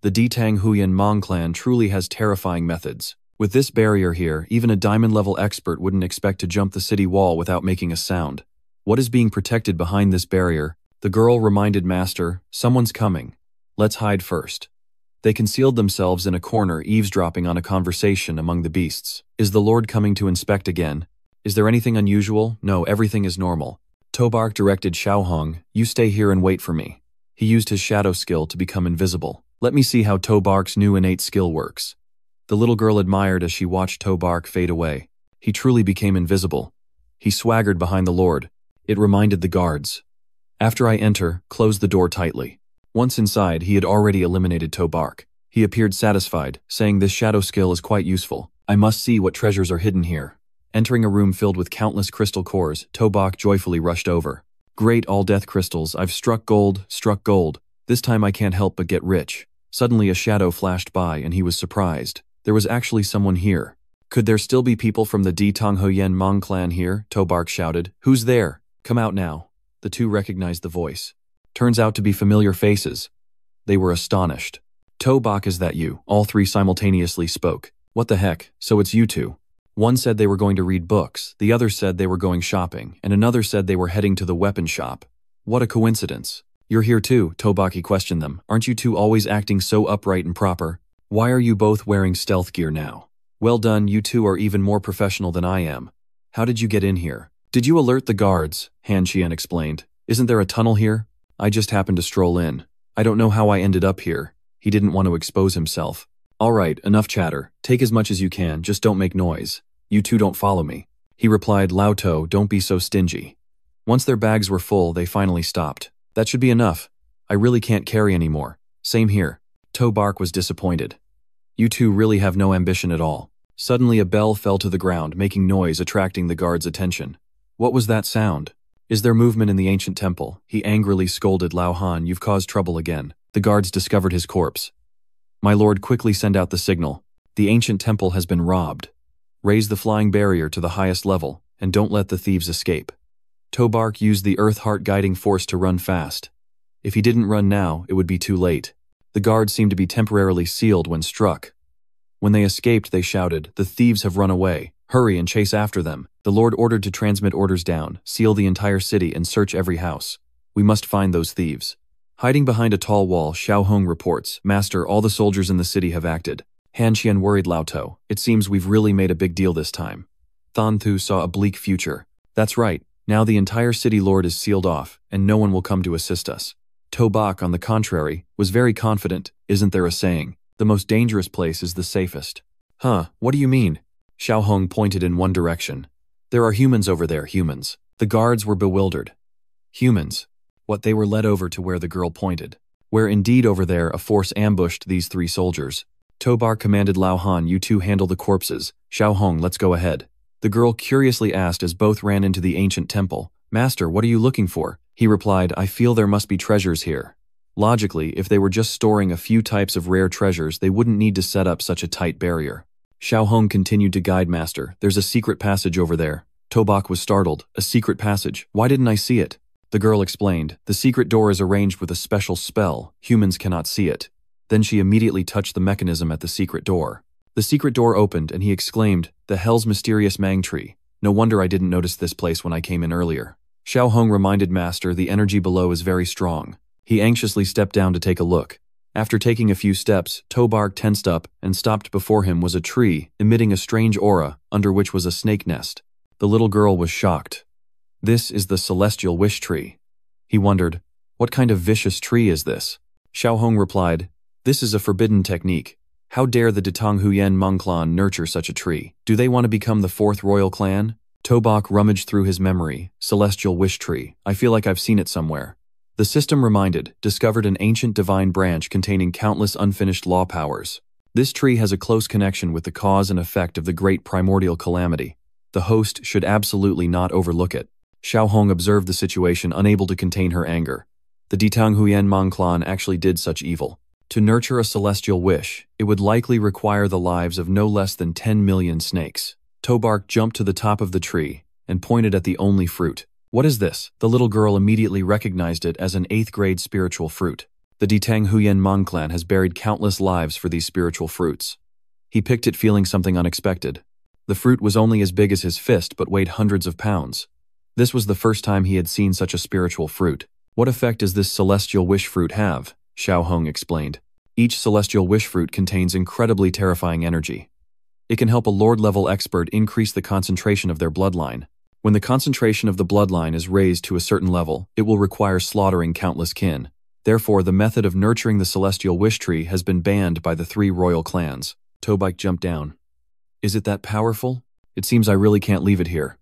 The Ditang Huyan Mang clan truly has terrifying methods. With this barrier here, even a diamond-level expert wouldn't expect to jump the city wall without making a sound. What is being protected behind this barrier? The girl reminded Master, someone's coming. Let's hide first. They concealed themselves in a corner, eavesdropping on a conversation among the beasts. Is the Lord coming to inspect again? Is there anything unusual? No, everything is normal. Tobark directed Xiao Hong, you stay here and wait for me. He used his shadow skill to become invisible. Let me see how Tobark's new innate skill works. The little girl admired as she watched Tobark fade away. He truly became invisible. He swaggered behind the Lord. It reminded the guards. After I enter, close the door tightly. Once inside, he had already eliminated Tobark. He appeared satisfied, saying this shadow skill is quite useful. I must see what treasures are hidden here. Entering a room filled with countless crystal cores, Tobark joyfully rushed over. Great all-death crystals, I've struck gold. This time I can't help but get rich. Suddenly a shadow flashed by and he was surprised. There was actually someone here. Could there still be people from the Ditang Huyan Mang clan here? Tobark shouted. Who's there? Come out now. The 2 recognized the voice. Turns out to be familiar faces. They were astonished. Tobark, is that you? All 3 simultaneously spoke. What the heck? So it's you 2. One said they were going to read books, the other said they were going shopping, and another said they were heading to the weapon shop. What a coincidence. You're here too, Tobaki questioned them. Aren't you 2 always acting so upright and proper? Why are you both wearing stealth gear now? Well done, you two are even more professional than I am. How did you get in here? Did you alert the guards? Han Qian explained. Isn't there a tunnel here? I just happened to stroll in. I don't know how I ended up here. He didn't want to expose himself. Alright, enough chatter. Take as much as you can, just don't make noise. You two don't follow me. He replied, Lao To, don't be so stingy. Once their bags were full, they finally stopped. That should be enough. I really can't carry anymore. Same here. To Bark was disappointed. You two really have no ambition at all. Suddenly a bell fell to the ground, making noise, attracting the guards' attention. What was that sound? Is there movement in the ancient temple? He angrily scolded Lao Han, you've caused trouble again. The guards discovered his corpse. My lord, quickly send out the signal. The ancient temple has been robbed. Raise the flying barrier to the highest level, and don't let the thieves escape. Tobark used the Earth Heart guiding force to run fast. If he didn't run now, it would be too late. The guards seemed to be temporarily sealed when struck. When they escaped, they shouted, the thieves have run away. Hurry and chase after them. The Lord ordered to transmit orders down, seal the entire city and search every house. We must find those thieves. Hiding behind a tall wall, Xiao Hong reports, Master, all the soldiers in the city have acted. Han Qian worried Lao To. It seems we've really made a big deal this time. Than Thu saw a bleak future. That's right. Now the entire city lord is sealed off, and no one will come to assist us. To Bak, on the contrary, was very confident. Isn't there a saying? The most dangerous place is the safest. Huh, what do you mean? Xiao Hong pointed in one direction. There are humans over there, humans. The guards were bewildered. Humans. What, they were led over to where the girl pointed. Where indeed over there a force ambushed these three soldiers. Tobar commanded Lao Han, you two handle the corpses. Xiao Hong, let's go ahead. The girl curiously asked as both ran into the ancient temple. Master, what are you looking for? He replied, I feel there must be treasures here. Logically, if they were just storing a few types of rare treasures, they wouldn't need to set up such a tight barrier. Xiao Hong continued to guide Master. There's a secret passage over there. Tobak was startled. A secret passage? Why didn't I see it? The girl explained. The secret door is arranged with a special spell. Humans cannot see it. Then she immediately touched the mechanism at the secret door. The secret door opened and he exclaimed, the hell's mysterious mang tree. No wonder I didn't notice this place when I came in earlier. Xiao Hong reminded Master the energy below is very strong. He anxiously stepped down to take a look. After taking a few steps, Tobark tensed up and stopped before him was a tree, emitting a strange aura, under which was a snake nest. The little girl was shocked. This is the celestial wish tree. He wondered, what kind of vicious tree is this? Xiao Hong replied, this is a forbidden technique. How dare the Detang Huyen Meng clan nurture such a tree? Do they want to become the fourth royal clan? Tobak rummaged through his memory. Celestial wish tree. I feel like I've seen it somewhere. The system reminded, discovered an ancient divine branch containing countless unfinished law powers. This tree has a close connection with the cause and effect of the great primordial calamity. The host should absolutely not overlook it. Xiao Hong observed the situation, unable to contain her anger. The Detang Huyen Meng clan actually did such evil. To nurture a celestial wish, it would likely require the lives of no less than 10 million snakes. Tobark jumped to the top of the tree and pointed at the only fruit. What is this? The little girl immediately recognized it as an 8th grade spiritual fruit. The Detang Huyen Meng clan has buried countless lives for these spiritual fruits. He picked it feeling something unexpected. The fruit was only as big as his fist but weighed hundreds of pounds. This was the first time he had seen such a spiritual fruit. What effect does this celestial wish fruit have? Xiao Hong explained. Each celestial wish fruit contains incredibly terrifying energy. It can help a lord-level expert increase the concentration of their bloodline. When the concentration of the bloodline is raised to a certain level, it will require slaughtering countless kin. Therefore, the method of nurturing the celestial wish tree has been banned by the 3 royal clans. Tobike jumped down. Is it that powerful? It seems I really can't leave it here.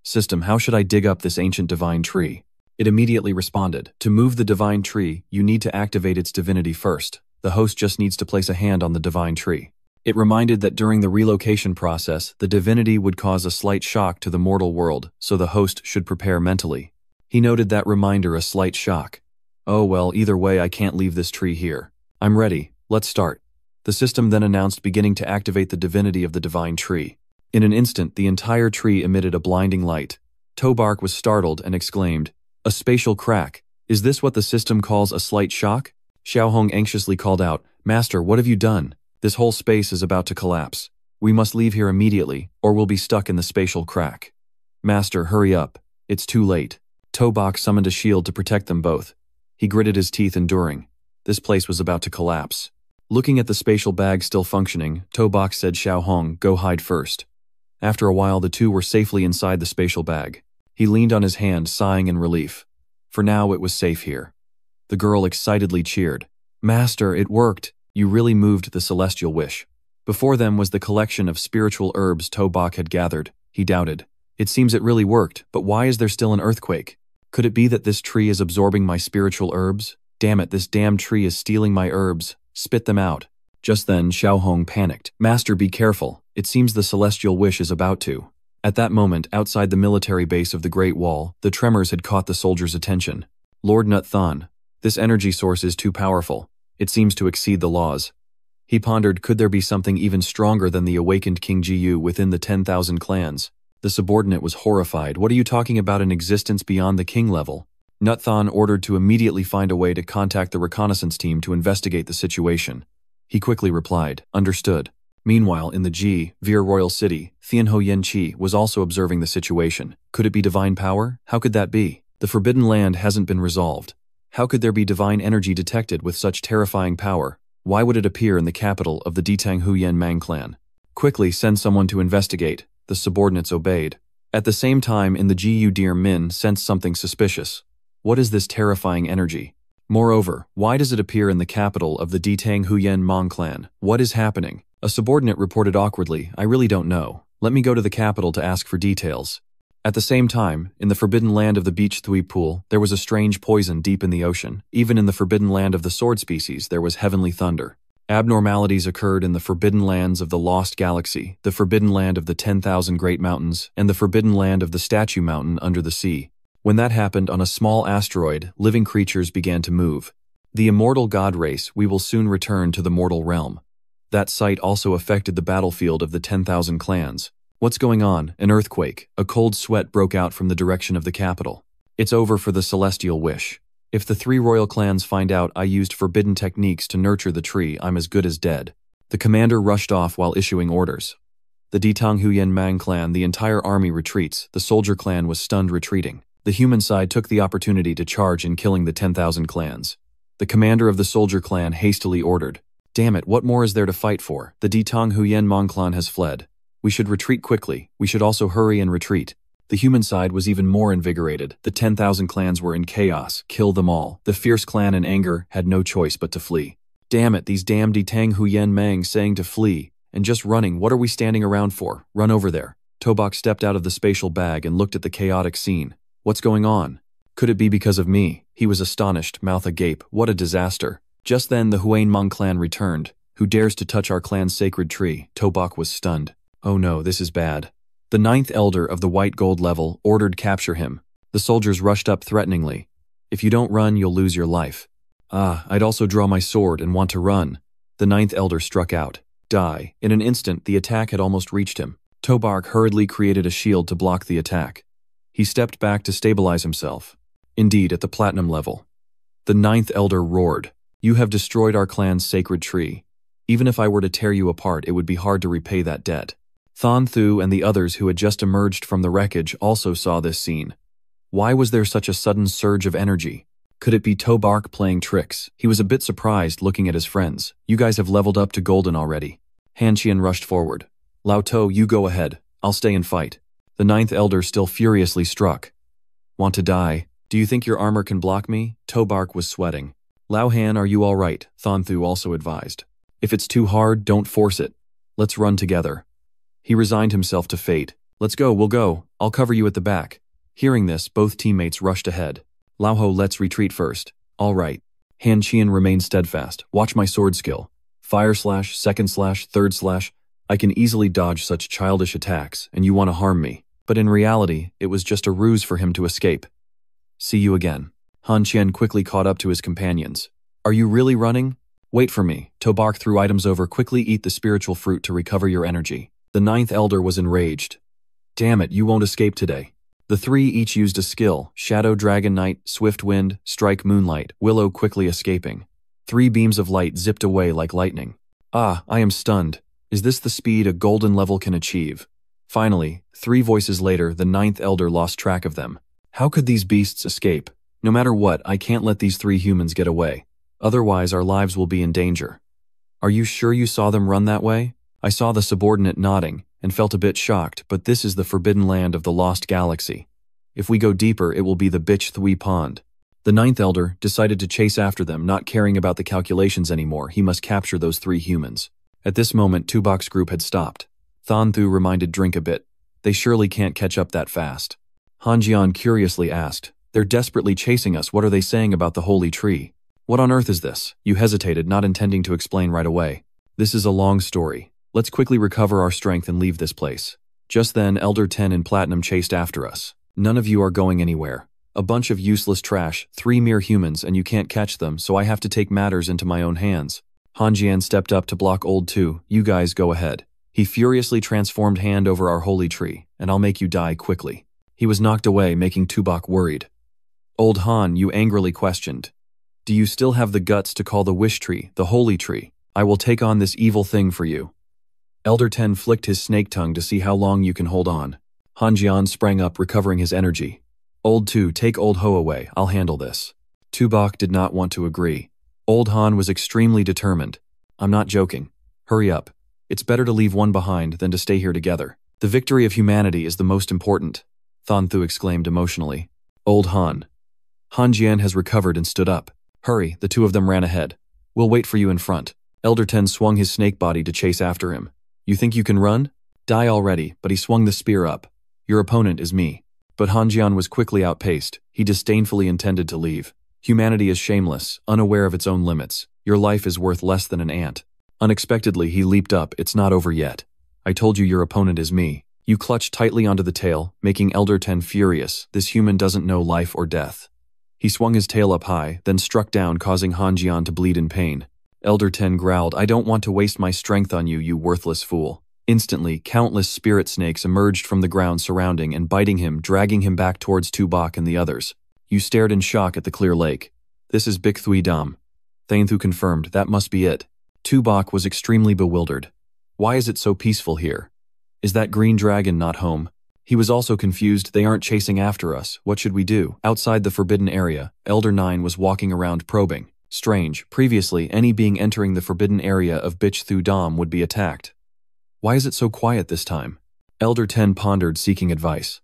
System, how should I dig up this ancient divine tree? It immediately responded. To move the divine tree, you need to activate its divinity first. The host just needs to place a hand on the divine tree. It reminded that during the relocation process, the divinity would cause a slight shock to the mortal world, so the host should prepare mentally. He noted that reminder, a slight shock. Oh well, either way I can't leave this tree here. I'm ready, let's start. The system then announced beginning to activate the divinity of the divine tree. In an instant, the entire tree emitted a blinding light. Tobark was startled and exclaimed, a spatial crack. Is this what the system calls a slight shock? Xiao Hong anxiously called out, Master, what have you done? This whole space is about to collapse. We must leave here immediately, or we'll be stuck in the spatial crack. Master, hurry up. It's too late. Tobak summoned a shield to protect them both. He gritted his teeth, enduring. This place was about to collapse. Looking at the spatial bag still functioning, Tobok said Xiao Hong, go hide first. After a while the two were safely inside the spatial bag. He leaned on his hand, sighing in relief. For now it was safe here. The girl excitedly cheered. Master, it worked. You really moved the celestial wish. Before them was the collection of spiritual herbs Tobok had gathered. He doubted. It seems it really worked, but why is there still an earthquake? Could it be that this tree is absorbing my spiritual herbs? Damn it, this damn tree is stealing my herbs. Spit them out. Just then, Xiao Hong panicked. Master, be careful. It seems the celestial wish is about to. At that moment, outside the military base of the Great Wall, the tremors had caught the soldiers' attention. Lord Nut Thon, this energy source is too powerful. It seems to exceed the laws. He pondered, could there be something even stronger than the awakened King Jiyu within the 10,000 clans? The subordinate was horrified. What are you talking about, an existence beyond the king level? Nut Thon ordered to immediately find a way to contact the reconnaissance team to investigate the situation. He quickly replied, understood. Meanwhile, in the Veer Royal City, Thianho Yanqi was also observing the situation. Could it be divine power? How could that be? The Forbidden Land hasn't been resolved. How could there be divine energy detected with such terrifying power? Why would it appear in the capital of the Ditang Huyen Mang clan? Quickly send someone to investigate. The subordinates obeyed. At the same time, in the Gu Deer Min sensed something suspicious. What is this terrifying energy? Moreover, why does it appear in the capital of the Ditang Huyen Mang clan? What is happening? A subordinate reported awkwardly, I really don't know. Let me go to the capital to ask for details. At the same time, in the forbidden land of the beach Thui Pool, there was a strange poison deep in the ocean. Even in the forbidden land of the sword species, there was heavenly thunder. Abnormalities occurred in the forbidden lands of the Lost Galaxy, the forbidden land of the 10,000 Great Mountains, and the forbidden land of the Statue Mountain under the sea. When that happened on a small asteroid, living creatures began to move. The immortal god race, we will soon return to the mortal realm. That sight also affected the battlefield of the 10,000 clans. What's going on? An earthquake. A cold sweat broke out from the direction of the capital. It's over for the celestial wish. If the 3 royal clans find out I used forbidden techniques to nurture the tree, I'm as good as dead. The commander rushed off while issuing orders. The Ditang Huyen Mang clan, the entire army retreats. The soldier clan was stunned retreating. The human side took the opportunity to charge in killing the 10,000 clans. The commander of the soldier clan hastily ordered, damn it, what more is there to fight for? The Ditang Huyen Mang clan has fled. We should retreat quickly. We should also hurry and retreat. The human side was even more invigorated. The 10,000 clans were in chaos. Kill them all. The fierce clan in anger had no choice but to flee. Damn it, these damn Ditang Huyen Mang saying to flee, and just running. What are we standing around for? Run over there. Tobok stepped out of the spatial bag and looked at the chaotic scene. What's going on? Could it be because of me? He was astonished, mouth agape. What a disaster. Just then the Huyen Mang clan returned. Who dares to touch our clan's sacred tree? Tobok was stunned. Oh no, this is bad. The 9th elder of the white gold level ordered capture him. The soldiers rushed up threateningly. If you don't run, you'll lose your life. I'd also draw my sword and want to run. The 9th elder struck out. Die. In an instant, the attack had almost reached him. Tobok hurriedly created a shield to block the attack. He stepped back to stabilize himself. Indeed, at the platinum level. The 9th elder roared. You have destroyed our clan's sacred tree. Even if I were to tear you apart, it would be hard to repay that debt. Thon Thu and the others who had just emerged from the wreckage also saw this scene. Why was there such a sudden surge of energy? Could it be Tobok playing tricks? He was a bit surprised looking at his friends. You guys have leveled up to golden already. Han Qian rushed forward. Lao To, you go ahead. I'll stay and fight. The 9th elder still furiously struck. Want to die? Do you think your armor can block me? Tobok was sweating. Lao Han, are you all right? Thon Thu also advised. If it's too hard, don't force it. Let's run together. He resigned himself to fate. Let's go, we'll go. I'll cover you at the back. Hearing this, both teammates rushed ahead. Lao Ho, let's retreat first. All right. Han Qian remained steadfast. Watch my sword skill. Fire slash, second slash, third slash. I can easily dodge such childish attacks, and you want to harm me. But in reality, it was just a ruse for him to escape. See you again. Han Qian quickly caught up to his companions. Are you really running? Wait for me. Tobok threw items over. Quickly eat the spiritual fruit to recover your energy. The 9th elder was enraged. Damn it, you won't escape today. The 3 each used a skill, Shadow Dragon Knight, Swift Wind, Strike Moonlight, Willow quickly escaping. 3 beams of light zipped away like lightning. I am stunned. Is this the speed a golden level can achieve? Finally, 3 voices later, the 9th elder lost track of them. How could these beasts escape? No matter what, I can't let these 3 humans get away. Otherwise, our lives will be in danger. Are you sure you saw them run that way? I saw the subordinate nodding, and felt a bit shocked, but this is the forbidden land of the Lost Galaxy. If we go deeper, it will be the Bitch Thui Pond. The ninth elder decided to chase after them, not caring about the calculations anymore. He must capture those 3 humans. At this moment, Tubok's group had stopped. Thon Thu reminded Drink a bit. They surely can't catch up that fast. Han Jian curiously asked, "They're desperately chasing us. What are they saying about the holy tree? What on earth is this?" You hesitated, not intending to explain right away. This is a long story. Let's quickly recover our strength and leave this place. Just then, Elder 10 in Platinum chased after us. None of you are going anywhere. A bunch of useless trash, 3 mere humans, and you can't catch them, so I have to take matters into my own hands. Han Jian stepped up to block Old 2. You guys go ahead. He furiously transformed hand over our holy tree, and I'll make you die quickly. He was knocked away, making Tubok worried. Old Han, you angrily questioned. Do you still have the guts to call the wish tree, the holy tree? I will take on this evil thing for you. Elder 10 flicked his snake tongue to see how long you can hold on. Han Jian sprang up, recovering his energy. Old 2, take Old Ho away, I'll handle this. Tubok did not want to agree. Old Han was extremely determined. I'm not joking. Hurry up. It's better to leave one behind than to stay here together. The victory of humanity is the most important, Thon Thu exclaimed emotionally. Old Han. Han Jian has recovered and stood up. Hurry, the 2 of them ran ahead. We'll wait for you in front. Elder 10 swung his snake body to chase after him. You think you can run? Die already, but he swung the spear up. Your opponent is me. But Han Jian was quickly outpaced. He disdainfully intended to leave. Humanity is shameless, unaware of its own limits. Your life is worth less than an ant. Unexpectedly, he leaped up. It's not over yet. I told you your opponent is me. You clutched tightly onto the tail, making Elder 10 furious. This human doesn't know life or death. He swung his tail up high, then struck down, causing Han Jian to bleed in pain. Elder 10 growled, I don't want to waste my strength on you, you worthless fool. Instantly, countless spirit snakes emerged from the ground surrounding and biting him, dragging him back towards Tubok and the others. You stared in shock at the clear lake. This is Bik Thui Dam. Thane Thu confirmed, that must be it. Tubok was extremely bewildered. Why is it so peaceful here? Is that green dragon not home? He was also confused. They aren't chasing after us. What should we do? Outside the forbidden area, Elder 9 was walking around probing. Strange. Previously, any being entering the forbidden area of Bitch Thu Dam would be attacked. Why is it so quiet this time? Elder 10 pondered, seeking advice.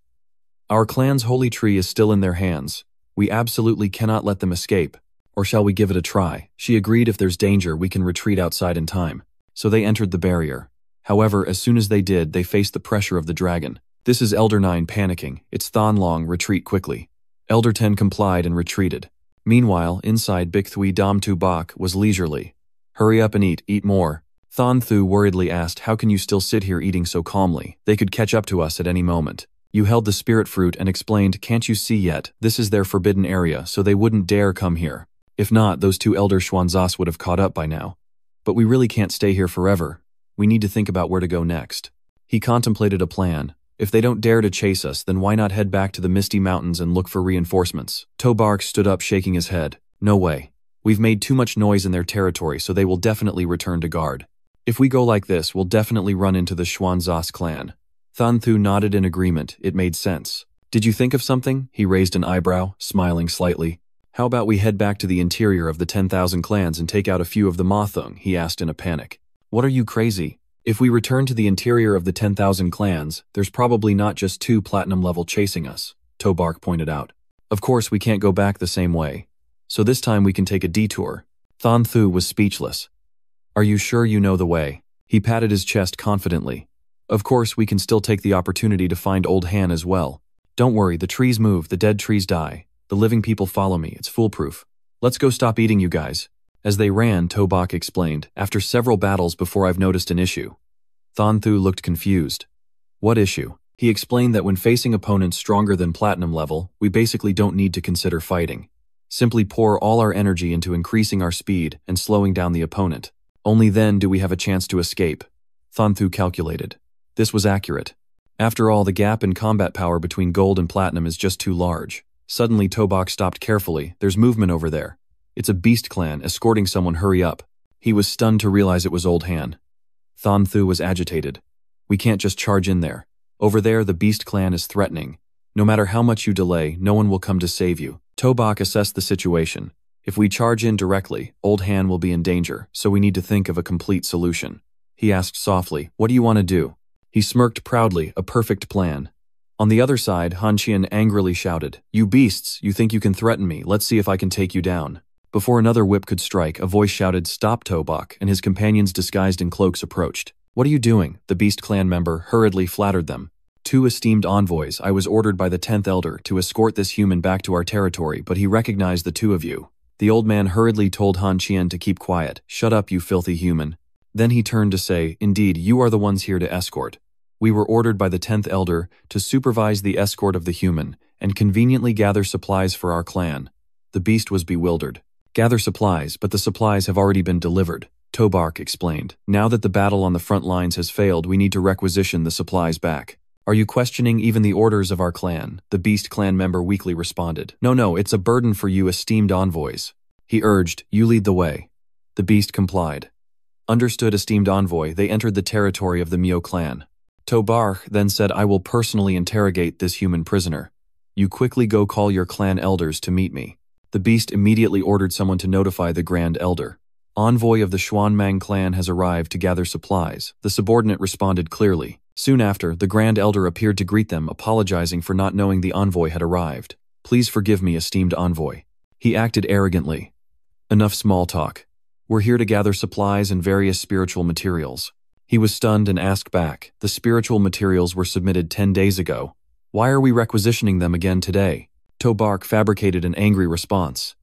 Our clan's holy tree is still in their hands. We absolutely cannot let them escape. Or shall we give it a try? She agreed. If there's danger, we can retreat outside in time. So they entered the barrier. However, as soon as they did, they faced the pressure of the dragon. This is Elder 9 panicking. It's Thon Long, retreat quickly. Elder 10 complied and retreated. Meanwhile, inside Bik Thui Dam Tubok was leisurely. Hurry up and eat more. Thon Thu worriedly asked, how can you still sit here eating so calmly? They could catch up to us at any moment. You held the spirit fruit and explained, can't you see yet? This is their forbidden area, so they wouldn't dare come here. If not, those 2 Elder Xuanzas would have caught up by now. But we really can't stay here forever. We need to think about where to go next. He contemplated a plan. If they don't dare to chase us, then why not head back to the Misty Mountains and look for reinforcements? Tobok stood up, shaking his head. No way. We've made too much noise in their territory, so they will definitely return to guard. If we go like this, we'll definitely run into the Xuanzas clan. Thon Thu nodded in agreement. It made sense. Did you think of something? He raised an eyebrow, smiling slightly. How about we head back to the interior of the 10,000 clans and take out a few of the Mothung? He asked in a panic. What are you, crazy? If we return to the interior of the 10,000 clans, there's probably not just 2 platinum level chasing us, Tobark pointed out. Of course, we can't go back the same way. So this time we can take a detour. Thon Thu was speechless. Are you sure you know the way? He patted his chest confidently. Of course, we can still take the opportunity to find Old Han as well. Don't worry, the trees move, the dead trees die. The living people follow me, it's foolproof. Let's go stop eating, you guys. As they ran, Tobok explained, after several battles before I've noticed an issue. Thon Thu looked confused. What issue? He explained that when facing opponents stronger than platinum level, we basically don't need to consider fighting. Simply pour all our energy into increasing our speed and slowing down the opponent. Only then do we have a chance to escape. Thon Thu calculated. This was accurate. After all, the gap in combat power between gold and platinum is just too large. Suddenly, Tobok stopped carefully. There's movement over there. It's a beast clan escorting someone. Hurry up. He was stunned to realize it was Old Han. Thon Thu was agitated. We can't just charge in there. Over there, the beast clan is threatening. No matter how much you delay, no one will come to save you. Tobok assessed the situation. If we charge in directly, Old Han will be in danger, so we need to think of a complete solution. He asked softly, "What do you want to do?" He smirked proudly, a perfect plan. On the other side, Han Qian angrily shouted, "You beasts, you think you can threaten me, let's see if I can take you down." Before another whip could strike, a voice shouted, "Stop, Tobak," and his companions disguised in cloaks approached. "What are you doing?" The Beast clan member hurriedly flattered them. "Two esteemed envoys, I was ordered by the 10th Elder to escort this human back to our territory, but he recognized the two of you." The old man hurriedly told Han Qian to keep quiet. "Shut up, you filthy human." Then he turned to say, "Indeed, you are the ones here to escort. We were ordered by the 10th Elder to supervise the escort of the human and conveniently gather supplies for our clan." The beast was bewildered. "Gather supplies, but the supplies have already been delivered," Tobark explained. "Now that the battle on the front lines has failed, we need to requisition the supplies back." "Are you questioning even the orders of our clan?" the Beast clan member weakly responded. No, it's a burden for you esteemed envoys." He urged, "You lead the way." The Beast complied. "Understood, esteemed envoy." They entered the territory of the Mio clan. Tobark then said, "I will personally interrogate this human prisoner. You quickly go call your clan elders to meet me." The Beast immediately ordered someone to notify the Grand Elder. "Envoy of the Xuanmang clan has arrived to gather supplies." The subordinate responded clearly. Soon after, the Grand Elder appeared to greet them, apologizing for not knowing the envoy had arrived. "Please forgive me, esteemed envoy." He acted arrogantly. "Enough small talk. We're here to gather supplies and various spiritual materials." He was stunned and asked back, "The spiritual materials were submitted 10 days ago. Why are we requisitioning them again today?" Tobark fabricated an angry response.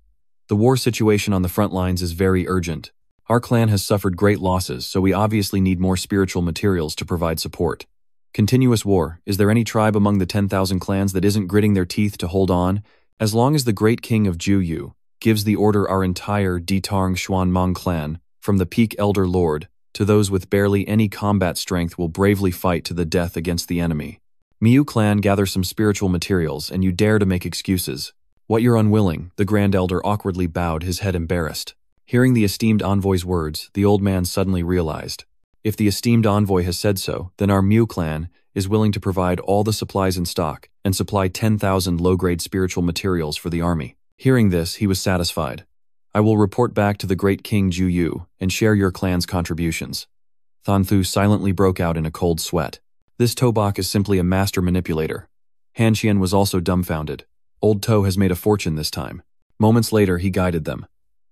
"The war situation on the front lines is very urgent. Our clan has suffered great losses, so we obviously need more spiritual materials to provide support. Continuous war. Is there any tribe among the 10,000 clans that isn't gritting their teeth to hold on? As long as the great king of Juyu gives the order, our entire Ditang Xuanmang clan, from the peak elder lord to those with barely any combat strength, will bravely fight to the death against the enemy. Miu clan, gather some spiritual materials, and you dare to make excuses. What, you're unwilling?" The Grand Elder awkwardly bowed, his head embarrassed. Hearing the esteemed envoy's words, the old man suddenly realized. If the esteemed envoy has said so, then our Miu clan is willing to provide all the supplies in stock and supply 10,000 low-grade spiritual materials for the army. Hearing this, he was satisfied. "I will report back to the great King Juyu and share your clan's contributions." Thanthu silently broke out in a cold sweat. This Tobak is simply a master manipulator. Han Qian was also dumbfounded. Old To has made a fortune this time. Moments later, he guided them.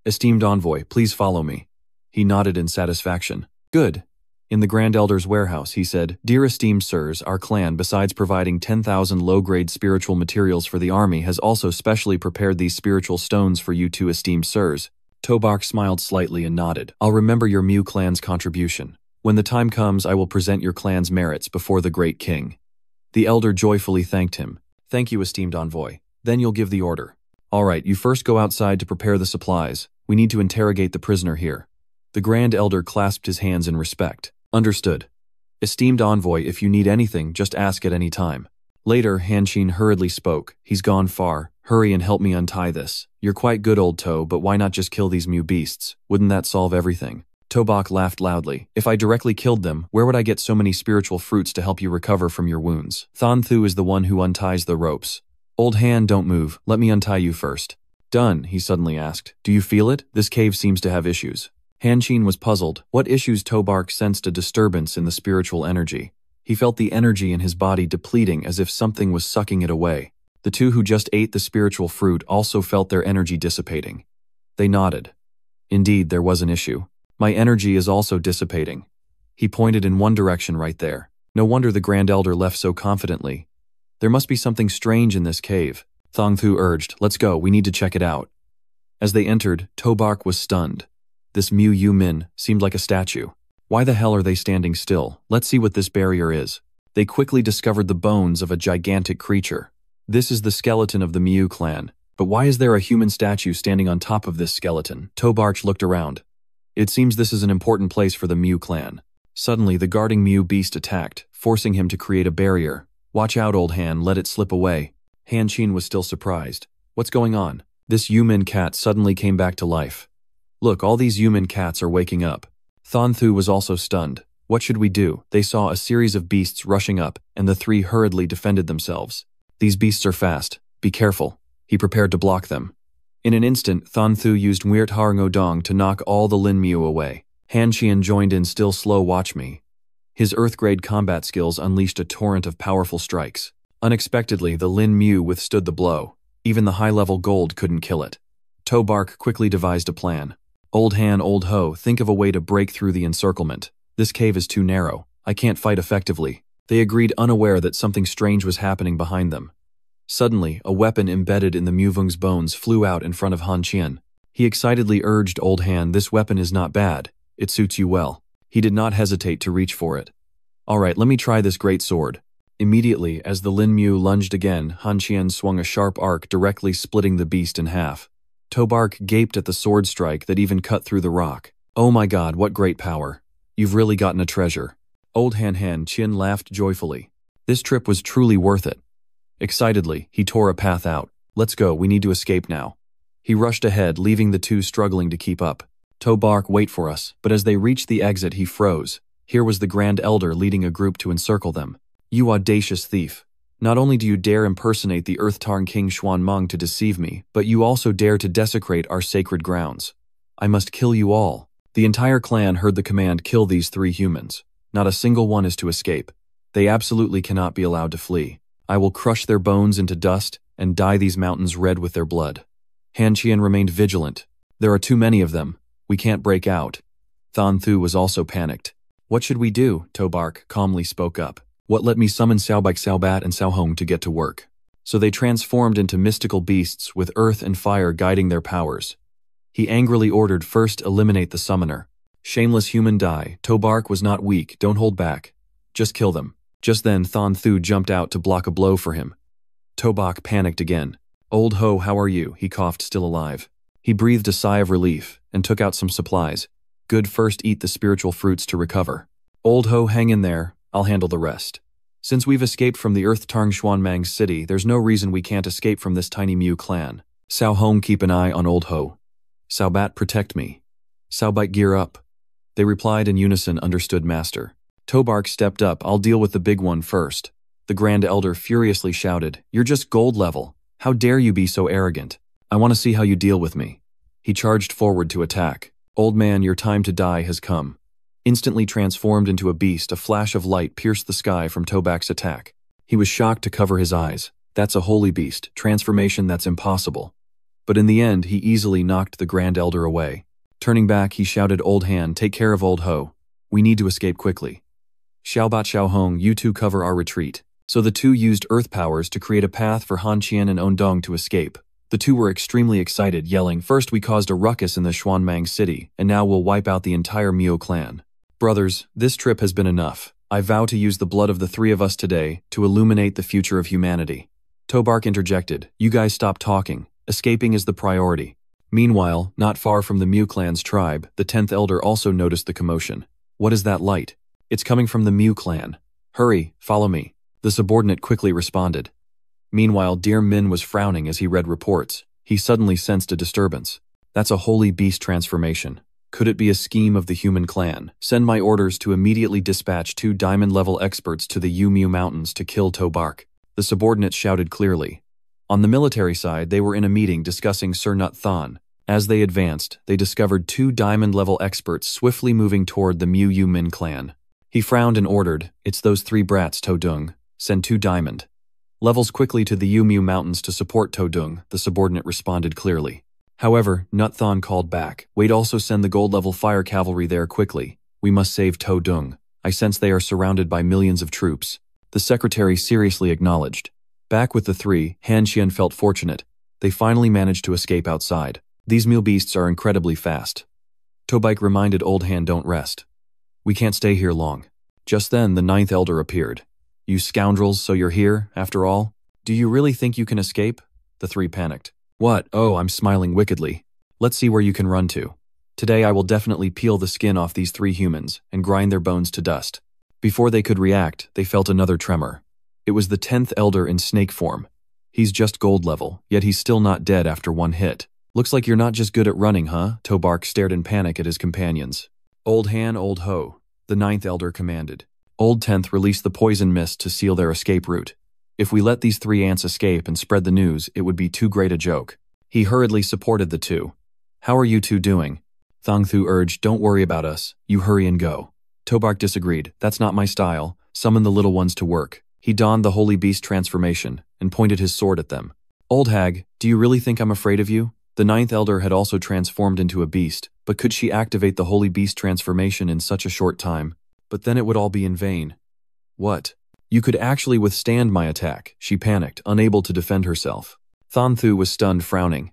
"Esteemed envoy, please follow me." He nodded in satisfaction. "Good." In the Grand Elder's warehouse, he said, "Dear esteemed sirs, our clan, besides providing 10,000 low-grade spiritual materials for the army, has also specially prepared these spiritual stones for you two esteemed sirs." Tobark smiled slightly and nodded. "I'll remember your Miu clan's contribution. When the time comes, I will present your clan's merits before the great king." The elder joyfully thanked him. "Thank you, esteemed envoy. Then you'll give the order." "All right, you first go outside to prepare the supplies. We need to interrogate the prisoner here." The Grand Elder clasped his hands in respect. "Understood. Esteemed envoy, if you need anything, just ask at any time." Later, Han Qian hurriedly spoke. "He's gone far. Hurry and help me untie this. You're quite good, old To, but why not just kill these Miu beasts? Wouldn't that solve everything?" Tobak laughed loudly. "If I directly killed them, where would I get so many spiritual fruits to help you recover from your wounds? Thanthu is the one who unties the ropes. Old Han, don't move. Let me untie you first." "Done," he suddenly asked. "Do you feel it? This cave seems to have issues." Han Qian was puzzled. What issues? Tobark sensed a disturbance in the spiritual energy. He felt the energy in his body depleting as if something was sucking it away. The two who just ate the spiritual fruit also felt their energy dissipating. They nodded. Indeed, there was an issue. "My energy is also dissipating." He pointed in one direction right there. No wonder the Grand Elder left so confidently. There must be something strange in this cave. Thangthu urged, "Let's go, we need to check it out." As they entered, Tobark was stunned. This Miu Yu Min seemed like a statue. Why the hell are they standing still? Let's see what this barrier is. They quickly discovered the bones of a gigantic creature. This is the skeleton of the Miu clan. But why is there a human statue standing on top of this skeleton? Tobark looked around. It seems this is an important place for the Miu clan. Suddenly, the guarding Miu beast attacked, forcing him to create a barrier. "Watch out, old Han, let it slip away." Han Qian was still surprised. "What's going on?" This Yumin cat suddenly came back to life. "Look, all these Yumin cats are waking up." Thanthu was also stunned. "What should we do?" They saw a series of beasts rushing up, and the three hurriedly defended themselves. "These beasts are fast. Be careful." He prepared to block them. In an instant, Thon Thu used Nguyen Har Ngodong to knock all the Lin Miu away. Han Qian joined in still slow watch me. His Earth-grade combat skills unleashed a torrent of powerful strikes. Unexpectedly, the Lin Miu withstood the blow. Even the high-level gold couldn't kill it. To Bark quickly devised a plan. Old Han, Old Ho, think of a way to break through the encirclement. This cave is too narrow. I can't fight effectively. They agreed, unaware that something strange was happening behind them. Suddenly, a weapon embedded in the Muvung's bones flew out in front of Han Qian. He excitedly urged Old Han, "This weapon is not bad. It suits you well." He did not hesitate to reach for it. "All right, let me try this great sword." Immediately, as the Lin Miu lunged again, Han Qian swung a sharp arc directly splitting the beast in half. To Bark gaped at the sword strike that even cut through the rock. "Oh my god, what great power. You've really gotten a treasure." Old Han Qian laughed joyfully. This trip was truly worth it. Excitedly, he tore a path out. "Let's go, we need to escape now." He rushed ahead, leaving the two struggling to keep up. To Bark, "Wait for us," but as they reached the exit he froze. Here was the Grand Elder leading a group to encircle them. "You audacious thief. Not only do you dare impersonate the Earth-Tarn King Xuanmeng to deceive me, but you also dare to desecrate our sacred grounds. I must kill you all." The entire clan heard the command, "Kill these 3 humans. Not a single one is to escape. They absolutely cannot be allowed to flee. I will crush their bones into dust and dye these mountains red with their blood." Han Qian remained vigilant. "There are too many of them. We can't break out." Thon Thu was also panicked. "What should we do?" To Bark calmly spoke up. "What, let me summon Xiaobai, Xiaobat, and Xiaohong to get to work." So they transformed into mystical beasts with earth and fire guiding their powers. He angrily ordered, "First eliminate the summoner. Shameless human die." To Bark was not weak. "Don't hold back. Just kill them." Just then Thon Thu jumped out to block a blow for him. To Bark panicked again. "Old Ho, how are you?" He coughed, still alive. He breathed a sigh of relief and took out some supplies. "Good, first eat the spiritual fruits to recover." "Old Ho, hang in there. I'll handle the rest. Since we've escaped from the Earth-Tarn Xuanmeng city, there's no reason we can't escape from this tiny Miu clan. Xiaohong, keep an eye on Old Ho. Xiaobat, protect me. Xiaobai, gear up." They replied in unison, "Understood, master." To Bark stepped up. "I'll deal with the big one first." The Grand Elder furiously shouted, "You're just gold level. How dare you be so arrogant? I want to see how you deal with me." He charged forward to attack. "Old man, your time to die has come." Instantly transformed into a beast, a flash of light pierced the sky from To Bark's attack. He was shocked to cover his eyes. That's a holy beast, transformation that's impossible. But in the end, he easily knocked the Grand Elder away. Turning back, he shouted, "Old Han, take care of Old Ho. We need to escape quickly. Xiaobat, Xiaohong, you two cover our retreat." So the two used earth powers to create a path for Han Qian and Ondong to escape. The two were extremely excited, yelling, "First we caused a ruckus in the Xuanmeng city, and now we'll wipe out the entire Miu clan. Brothers, this trip has been enough. I vow to use the blood of the 3 of us today to illuminate the future of humanity." To Bark interjected, "You guys stop talking. Escaping is the priority." Meanwhile, not far from the Miu clan's tribe, the 10th elder also noticed the commotion. "What is that light?" "It's coming from the Miu clan. Hurry, follow me." The subordinate quickly responded. Meanwhile, Dear Min was frowning as he read reports. He suddenly sensed a disturbance. "That's a holy beast transformation. Could it be a scheme of the human clan? Send my orders to immediately dispatch 2 diamond-level experts to the Miu Mountains to kill To Bark." The subordinate shouted clearly. On the military side, they were in a meeting discussing Sir Nut Thon. As they advanced, they discovered 2 diamond-level experts swiftly moving toward the Miu Min clan. He frowned and ordered, "It's those 3 brats, To Dung. Send 2 diamond levels quickly to the Miu Mountains to support To Dung," the subordinate responded clearly. However, Nut Thon called back, "Wait, also send the gold-level fire cavalry there quickly. We must save To Dung. I sense they are surrounded by millions of troops." The secretary seriously acknowledged. Back with the 3, Han Qian felt fortunate. They finally managed to escape outside. These Miu beasts are incredibly fast. To Bark reminded Old Han, "Don't rest. We can't stay here long." Just then, the 9th elder appeared. "You scoundrels, so you're here, after all? Do you really think you can escape?" The 3 panicked. "What? Oh, I'm smiling wickedly. Let's see where you can run to. Today I will definitely peel the skin off these 3 humans and grind their bones to dust." Before they could react, they felt another tremor. It was the 10th elder in snake form. He's just gold level, yet he's still not dead after 1 hit. "Looks like you're not just good at running, huh?" To Bark stared in panic at his companions. "Old Han, Old Ho," the 9th elder commanded. "Old 10th, release the poison mist to seal their escape route. If we let these 3 ants escape and spread the news, it would be too great a joke." He hurriedly supported the two. How are you two doing? Thang Thu urged, don't worry about us, you hurry and go. Tobark disagreed, that's not my style, summon the little ones to work. He donned the holy beast transformation and pointed his sword at them. Old hag, do you really think I'm afraid of you? The ninth elder had also transformed into a beast, but could she activate the holy beast transformation in such a short time? But then it would all be in vain. What? You could actually withstand my attack, she panicked, unable to defend herself. Thang Thu was stunned, frowning.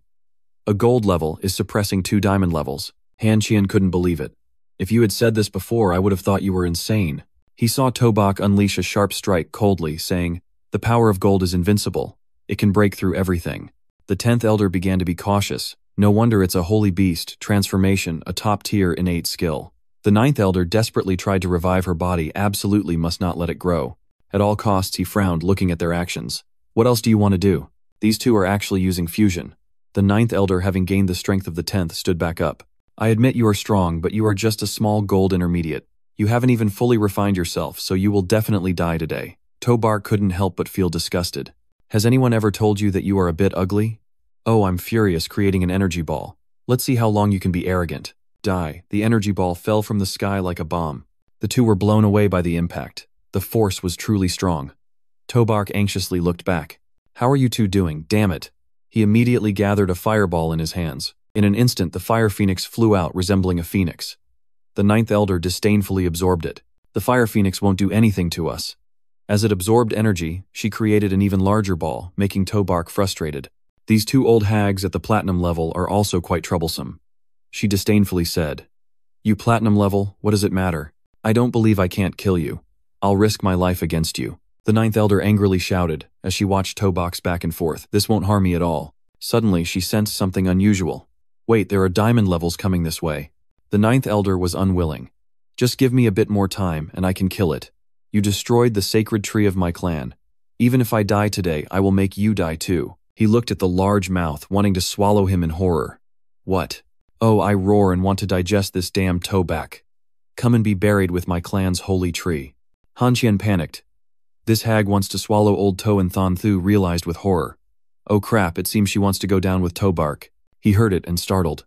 A gold level is suppressing 2 diamond levels. Han Qian couldn't believe it. If you had said this before, I would have thought you were insane. He saw Tobak unleash a sharp strike coldly, saying, the power of gold is invincible. It can break through everything. The 10th elder began to be cautious. No wonder it's a holy beast, transformation, a top-tier innate skill. The 9th elder desperately tried to revive her body, absolutely must not let it grow. At all costs, he frowned, looking at their actions. What else do you want to do? These two are actually using fusion. The 9th elder, having gained the strength of the 10th, stood back up. I admit you are strong, but you are just a small gold intermediate. You haven't even fully refined yourself, so you will definitely die today. Tobar couldn't help but feel disgusted. Has anyone ever told you that you are a bit ugly? Oh, I'm furious, creating an energy ball. Let's see how long you can be arrogant. Die. The energy ball fell from the sky like a bomb. The two were blown away by the impact. The force was truly strong. Tobark anxiously looked back. How are you two doing? Damn it. He immediately gathered a fireball in his hands. In an instant, the fire phoenix flew out, resembling a phoenix. The 9th elder disdainfully absorbed it. The fire phoenix won't do anything to us. As it absorbed energy, she created an even larger ball, making Tobark frustrated. These 2 old hags at the platinum level are also quite troublesome. She disdainfully said, You platinum level, what does it matter? I don't believe I can't kill you. I'll risk my life against you. The 9th elder angrily shouted, as she watched Tobark's back and forth. This won't harm me at all. Suddenly, she sensed something unusual. Wait, there are diamond levels coming this way. The 9th elder was unwilling. Just give me a bit more time, and I can kill it. You destroyed the sacred tree of my clan. Even if I die today, I will make you die too. He looked at the large mouth, wanting to swallow him in horror. What? Oh, I roar and want to digest this damn Tobark. Come and be buried with my clan's holy tree. Han Qian panicked. This hag wants to swallow old To, and Thang Thu realized with horror. Oh crap, it seems she wants to go down with Tobark. He heard it and startled.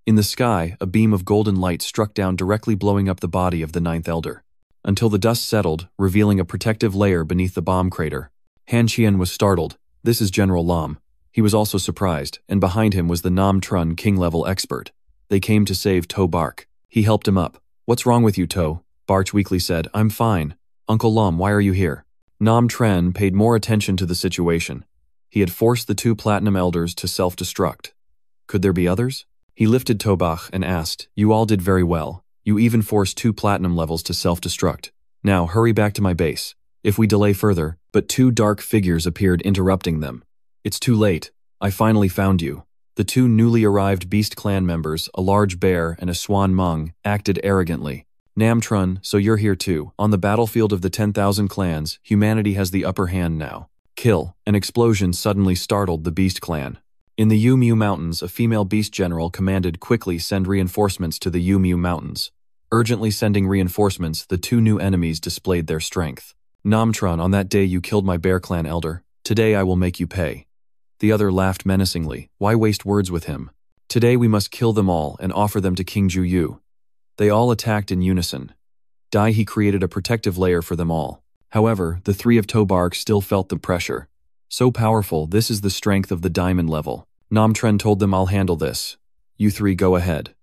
In the sky, a beam of golden light struck down, directly blowing up the body of the 9th elder. Until the dust settled, revealing a protective layer beneath the bomb crater. Han Qian was startled. This is General Lam. He was also surprised, and behind him was the Nam Trun king-level expert. They came to save Tobark. He helped him up. What's wrong with you, To? Barch weakly said, I'm fine. Uncle Lam, why are you here? Nam Tren paid more attention to the situation. He had forced the 2 platinum elders to self-destruct. Could there be others? He lifted Tobach and asked, You all did very well. You even forced 2 platinum levels to self-destruct. Now hurry back to my base. If we delay further, but 2 dark figures appeared, interrupting them. It's too late. I finally found you. The 2 newly arrived beast clan members, a large bear and a swan mung, acted arrogantly. Namtrun, so you're here too. On the battlefield of the 10,000 clans, humanity has the upper hand now. Kill. An explosion suddenly startled the beast clan. In the Yumu Mountains, a female beast general commanded, quickly send reinforcements to the Yumu Mountains. Urgently sending reinforcements, the 2 new enemies displayed their strength. Namtrun, on that day you killed my bear clan elder. Today I will make you pay. The other laughed menacingly. Why waste words with him? Today we must kill them all and offer them to King Juyu. They all attacked in unison. Dai He created a protective layer for them all. However, the 3 of Tobark still felt the pressure. So powerful, this is the strength of the diamond level. Namtren told them, I'll handle this. You 3 go ahead.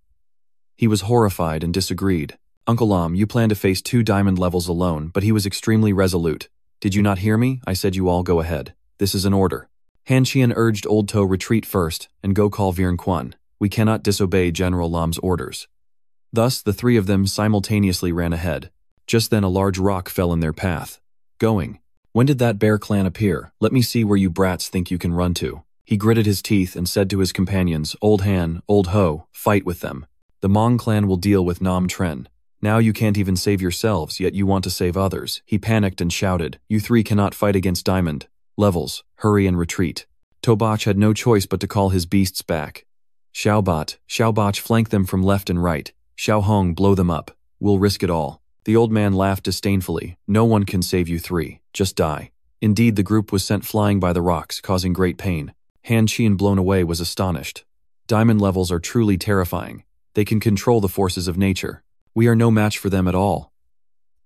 He was horrified and disagreed. Uncle Lam, you plan to face 2 diamond levels alone, but he was extremely resolute. Did you not hear me? I said you all go ahead. This is an order. Han Qian urged Old To retreat first and go call Viren Quan. We cannot disobey General Lam's orders. Thus, the 3 of them simultaneously ran ahead. Just then a large rock fell in their path. Going. When did that bear clan appear? Let me see where you brats think you can run to. He gritted his teeth and said to his companions, Old Han, Old Ho, fight with them. The Mong clan will deal with Nam Tren. Now you can't even save yourselves, yet you want to save others. He panicked and shouted, You 3 cannot fight against diamond levels. Hurry and retreat. Tobach had no choice but to call his beasts back. Xiaobach, flank them from left and right. Xiao Hong, blow them up. We'll risk it all. The old man laughed disdainfully. No one can save you 3. Just die. Indeed, the group was sent flying by the rocks, causing great pain. Han Qian, blown away, was astonished. Diamond levels are truly terrifying. They can control the forces of nature. We are no match for them at all.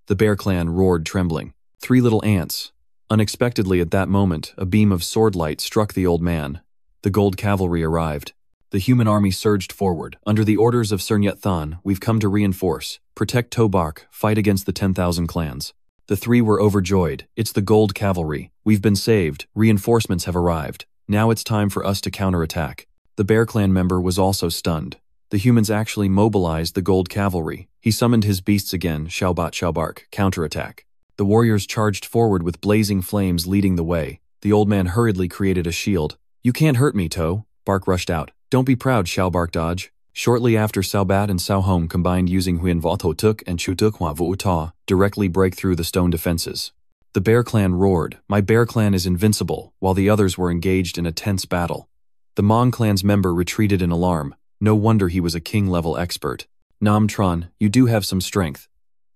The Bear Clan roared, trembling. 3 little ants. Unexpectedly at that moment, a beam of sword light struck the old man. The gold cavalry arrived. The human army surged forward. Under the orders of Sir Nyat Than, we've come to reinforce, protect Tobak, fight against the 10,000 clans. The 3 were overjoyed. It's the gold cavalry. We've been saved. Reinforcements have arrived. Now it's time for us to counterattack. The Bear Clan member was also stunned. The humans actually mobilized the gold cavalry. He summoned his beasts again, Shaubat, counterattack. The warriors charged forward with blazing flames leading the way. The old man hurriedly created a shield. You can't hurt me, To. Bark rushed out. Don't be proud, Bark dodge. Shortly after, Saubat and Sao Hong combined using Huyen Vato Tuk and Chutuk Hua Vu Ta directly break through the stone defenses. The Bear Clan roared, "My Bear Clan is invincible," while the others were engaged in a tense battle. The Mong Clan's member retreated in alarm. No wonder he was a king-level expert. Nam Tran, you do have some strength.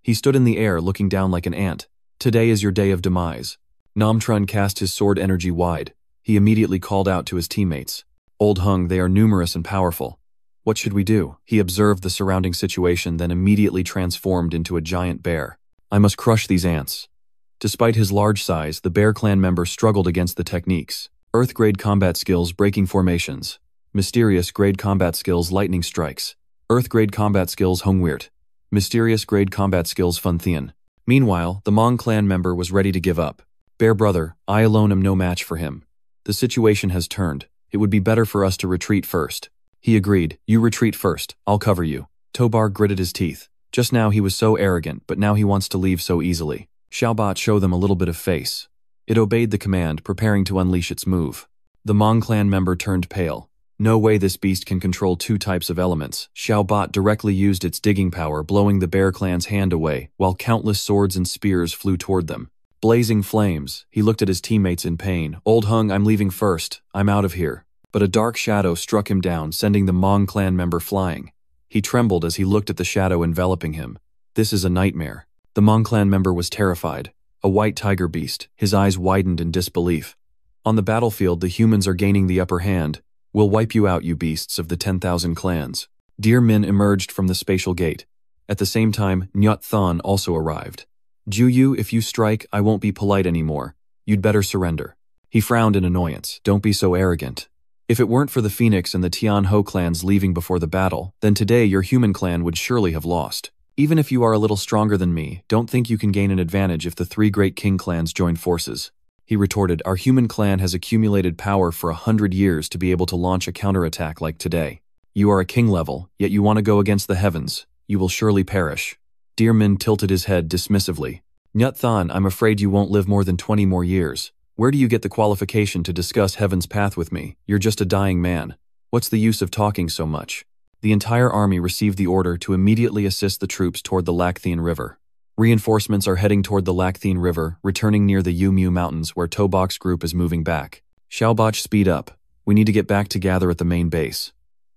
He stood in the air looking down like an ant. Today is your day of demise. Nam Tran cast his sword energy wide. He immediately called out to his teammates. Old Hung, they are numerous and powerful. What should we do? He observed the surrounding situation, then immediately transformed into a giant bear. I must crush these ants. Despite his large size, the Bear Clan member struggled against the techniques. Earth-grade combat skills, breaking formations. Mysterious-grade combat skills, lightning strikes. Earth-grade combat skills, Hongwirt. Mysterious-grade combat skills, Fun Thien. Meanwhile, the Mong clan member was ready to give up. Bear brother, I alone am no match for him. The situation has turned. It would be better for us to retreat first. He agreed. You retreat first. I'll cover you. Tobar gritted his teeth. Just now he was so arrogant, but now he wants to leave so easily. Xiaobat showed them a little bit of face. It obeyed the command, preparing to unleash its move. The Mong clan member turned pale. No way this beast can control 2 types of elements. Xiaobat directly used its digging power, blowing the Bear Clan's hand away, while countless swords and spears flew toward them. Blazing flames, he looked at his teammates in pain. Old Hung, I'm leaving first. I'm out of here. But a dark shadow struck him down, sending the Mong clan member flying. He trembled as he looked at the shadow enveloping him. This is a nightmare. The Mong clan member was terrified. A white tiger beast, his eyes widened in disbelief. On the battlefield, the humans are gaining the upper hand. We'll wipe you out, you beasts of the 10,000 clans. Dear Min emerged from the spatial gate. At the same time, Nyat Than also arrived. Juyu, if you strike, I won't be polite anymore. You'd better surrender. He frowned in annoyance. Don't be so arrogant. If it weren't for the Phoenix and the Tian Ho clans leaving before the battle, then today your human clan would surely have lost. Even if you are a little stronger than me, don't think you can gain an advantage if the 3 great king clans join forces. He retorted, our human clan has accumulated power for 100 years to be able to launch a counterattack like today. You are a king level, yet you want to go against the heavens. You will surely perish. Dear Min tilted his head dismissively. Nyat Than, I'm afraid you won't live more than 20 more years. Where do you get the qualification to discuss heaven's path with me? You're just a dying man. What's the use of talking so much? The entire army received the order to immediately assist the troops toward the Lacthian River. Reinforcements are heading toward the Lacthian River, returning near the Yumu Mountains where Tobak's group is moving back. Xiaobat, speed up. We need to get back to gather at the main base.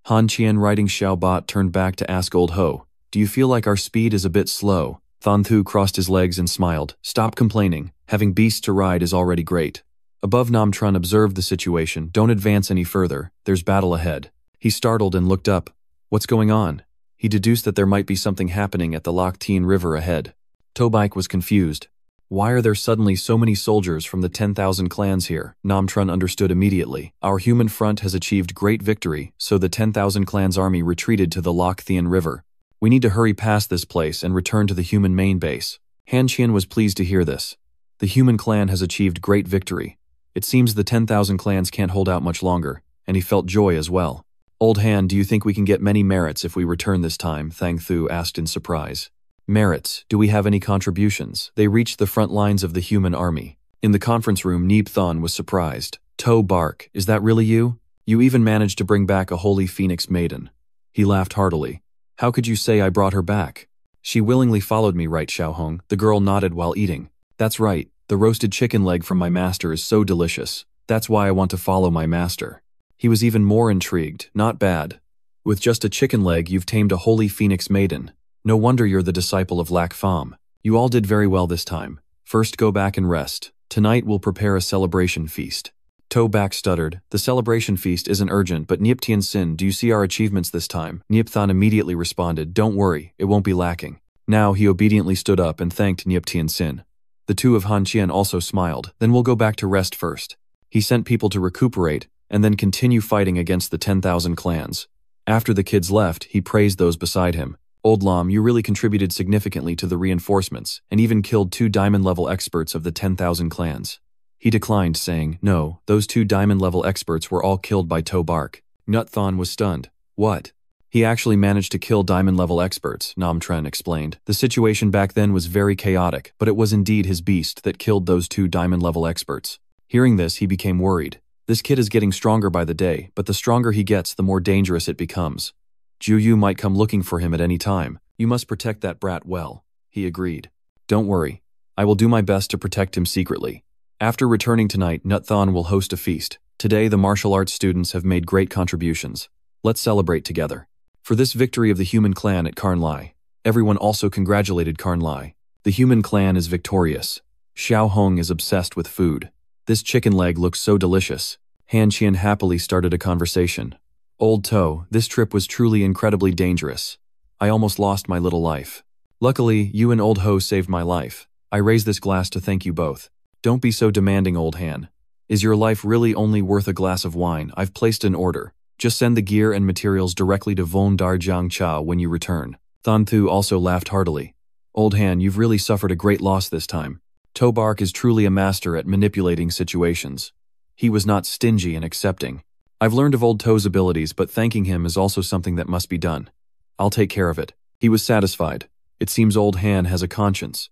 Han Qian riding Xiaobat turned back to ask Old Ho, do you feel like our speed is a bit slow? Than Thu crossed his legs and smiled. Stop complaining. Having beasts to ride is already great. Above, Nam Trun observed the situation. Don't advance any further. There's battle ahead. He startled and looked up. What's going on? He deduced that there might be something happening at the Lacthian River ahead. Tobike was confused. Why are there suddenly so many soldiers from the 10,000 clans here? Nam Trun understood immediately. Our human front has achieved great victory, so the 10,000 clans army retreated to the Lacthian River. We need to hurry past this place and return to the human main base. Han Qian was pleased to hear this. The human clan has achieved great victory. It seems the 10,000 clans can't hold out much longer, and he felt joy as well. Old Han, do you think we can get many merits if we return this time? Thang Thu asked in surprise. Merits, do we have any contributions? They reached the front lines of the human army. In the conference room, Neep Thon was surprised. To Bark, is that really you? You even managed to bring back a holy phoenix maiden. He laughed heartily. How could you say I brought her back? She willingly followed me, right, Xiaohong? The girl nodded while eating. That's right, the roasted chicken leg from my master is so delicious. That's why I want to follow my master. He was even more intrigued. Not bad. With just a chicken leg, you've tamed a holy phoenix maiden. No wonder you're the disciple of Lac Pham. You all did very well this time. First go back and rest. Tonight we'll prepare a celebration feast. Toe-Bak stuttered, "The celebration feast isn't urgent, but Niep Tien Sin, do you see our achievements this time?" Niep Than immediately responded, "Don't worry, it won't be lacking." Now he obediently stood up and thanked Niep Tien Sin. The two of Han Qian also smiled, "Then we'll go back to rest first." He sent people to recuperate, and then continue fighting against the 10,000 clans. After the kids left, he praised those beside him. "Old Lam, you really contributed significantly to the reinforcements, and even killed 2 diamond-level experts of the 10,000 clans." He declined, saying, "No, those 2 diamond-level experts were all killed by Toe-Bark." Nut Thon was stunned. "What?" "He actually managed to kill diamond-level experts," Nam Tren explained. "The situation back then was very chaotic, but it was indeed his beast that killed those 2 diamond-level experts." Hearing this, he became worried. This kid is getting stronger by the day, but the stronger he gets, the more dangerous it becomes. Ju Yu might come looking for him at any time. "You must protect that brat well," he agreed. "Don't worry. I will do my best to protect him secretly." After returning tonight, Nut Thon will host a feast. Today, the martial arts students have made great contributions. Let's celebrate together. For this victory of the human clan at Karn Lai. Everyone also congratulated Karn Lai. The human clan is victorious. Xiao Hong is obsessed with food. "This chicken leg looks so delicious." Han Qian happily started a conversation. "Old Toe, this trip was truly incredibly dangerous. I almost lost my little life. Luckily, you and Old Ho saved my life. I raise this glass to thank you both." "Don't be so demanding, Old Han. Is your life really only worth a glass of wine? I've placed an order. Just send the gear and materials directly to Von Dar Jiang Chao when you return." Than Thu also laughed heartily. "Old Han, you've really suffered a great loss this time. Toe-Bark is truly a master at manipulating situations. He was not stingy and accepting. I've learned of Old Toe's abilities, but thanking him is also something that must be done. I'll take care of it." He was satisfied. "It seems Old Han has a conscience.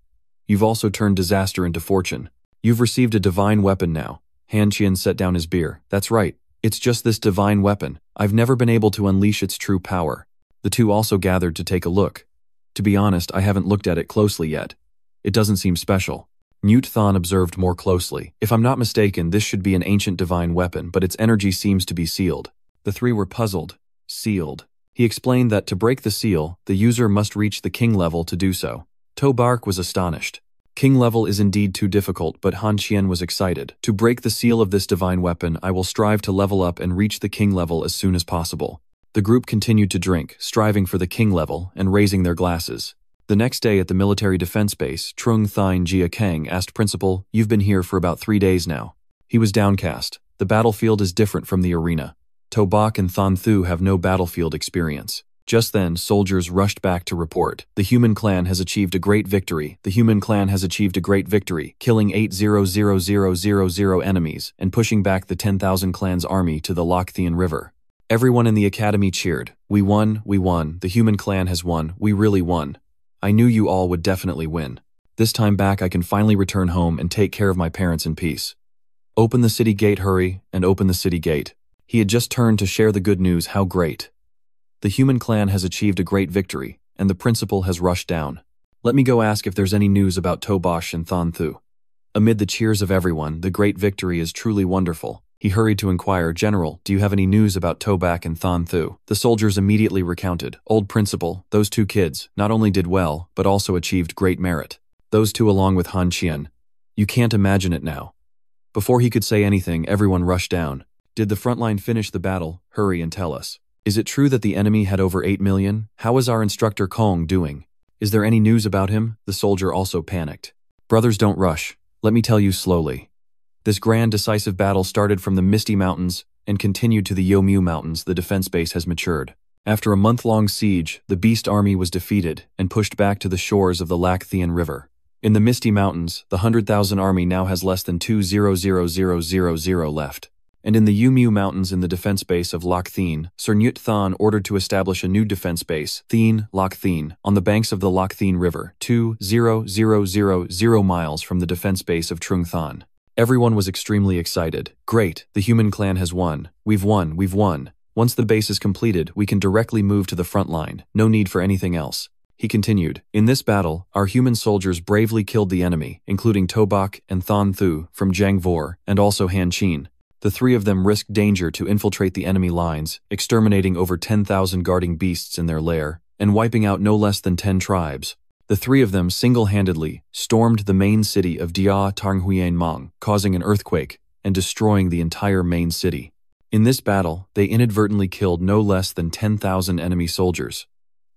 You've also turned disaster into fortune. You've received a divine weapon now." Han Qian set down his beer. "That's right. It's just this divine weapon. I've never been able to unleash its true power." The two also gathered to take a look. "To be honest, I haven't looked at it closely yet. It doesn't seem special." Newt Thon observed more closely. "If I'm not mistaken, this should be an ancient divine weapon, but its energy seems to be sealed." The three were puzzled. Sealed. He explained that to break the seal, the user must reach the king level to do so. Toe-Bark was astonished. King level is indeed too difficult, but Han Qian was excited. "To break the seal of this divine weapon, I will strive to level up and reach the king level as soon as possible." The group continued to drink, striving for the king level and raising their glasses. The next day at the military defense base, Trung Thien Jia Kang asked Principal, "You've been here for about 3 days now." He was downcast. "The battlefield is different from the arena. Toe-Bak and Than Thu have no battlefield experience." Just then, soldiers rushed back to report. "The human clan has achieved a great victory. The human clan has achieved a great victory, killing 8,000,000 enemies and pushing back the 10,000 clans army to the Loch Thien River." Everyone in the academy cheered. "We won, we won. The human clan has won. We really won. I knew you all would definitely win. This time back I can finally return home and take care of my parents in peace. Open the city gate, hurry, and open the city gate." He had just turned to share the good news. How great. The human clan has achieved a great victory, and the principal has rushed down. "Let me go ask if there's any news about Toe-Bosh and Than Thu." Amid the cheers of everyone, the great victory is truly wonderful. He hurried to inquire, "General, do you have any news about Toe-Bak and Than Thu?" The soldiers immediately recounted. "Old principal, those 2 kids not only did well, but also achieved great merit. Those 2 along with Han Qian. You can't imagine it now." Before he could say anything, everyone rushed down. "Did the front line finish the battle? Hurry and tell us. Is it true that the enemy had over 8 million? How is our instructor Kong doing? Is there any news about him?" The soldier also panicked. "Brothers, don't rush. Let me tell you slowly. This grand decisive battle started from the Misty Mountains and continued to the Yomu Mountains. The defense base has matured. After a month-long siege, the Beast Army was defeated and pushed back to the shores of the Loch Thien River. In the Misty Mountains, the 100,000 army now has less than 2,000,000 left. And in the Yomu Mountains in the defense base of Loch Thien, Sir Newt Thon ordered to establish a new defense base, Loch Thien, on the banks of the Loch Thien River, 2,000 miles from the defense base of Trung Thon. Everyone was extremely excited. "Great, the human clan has won. We've won, we've won. Once the base is completed, we can directly move to the front line. No need for anything else." He continued, "In this battle, our human soldiers bravely killed the enemy, including Toe-Bak and Than Thu from Jiangvor, and also Han Qian. The 3 of them risked danger to infiltrate the enemy lines, exterminating over 10,000 guarding beasts in their lair, and wiping out no less than 10 tribes. The 3 of them single-handedly stormed the main city of Dia Tarng Huyen Mang, causing an earthquake, and destroying the entire main city. In this battle, they inadvertently killed no less than 10,000 enemy soldiers.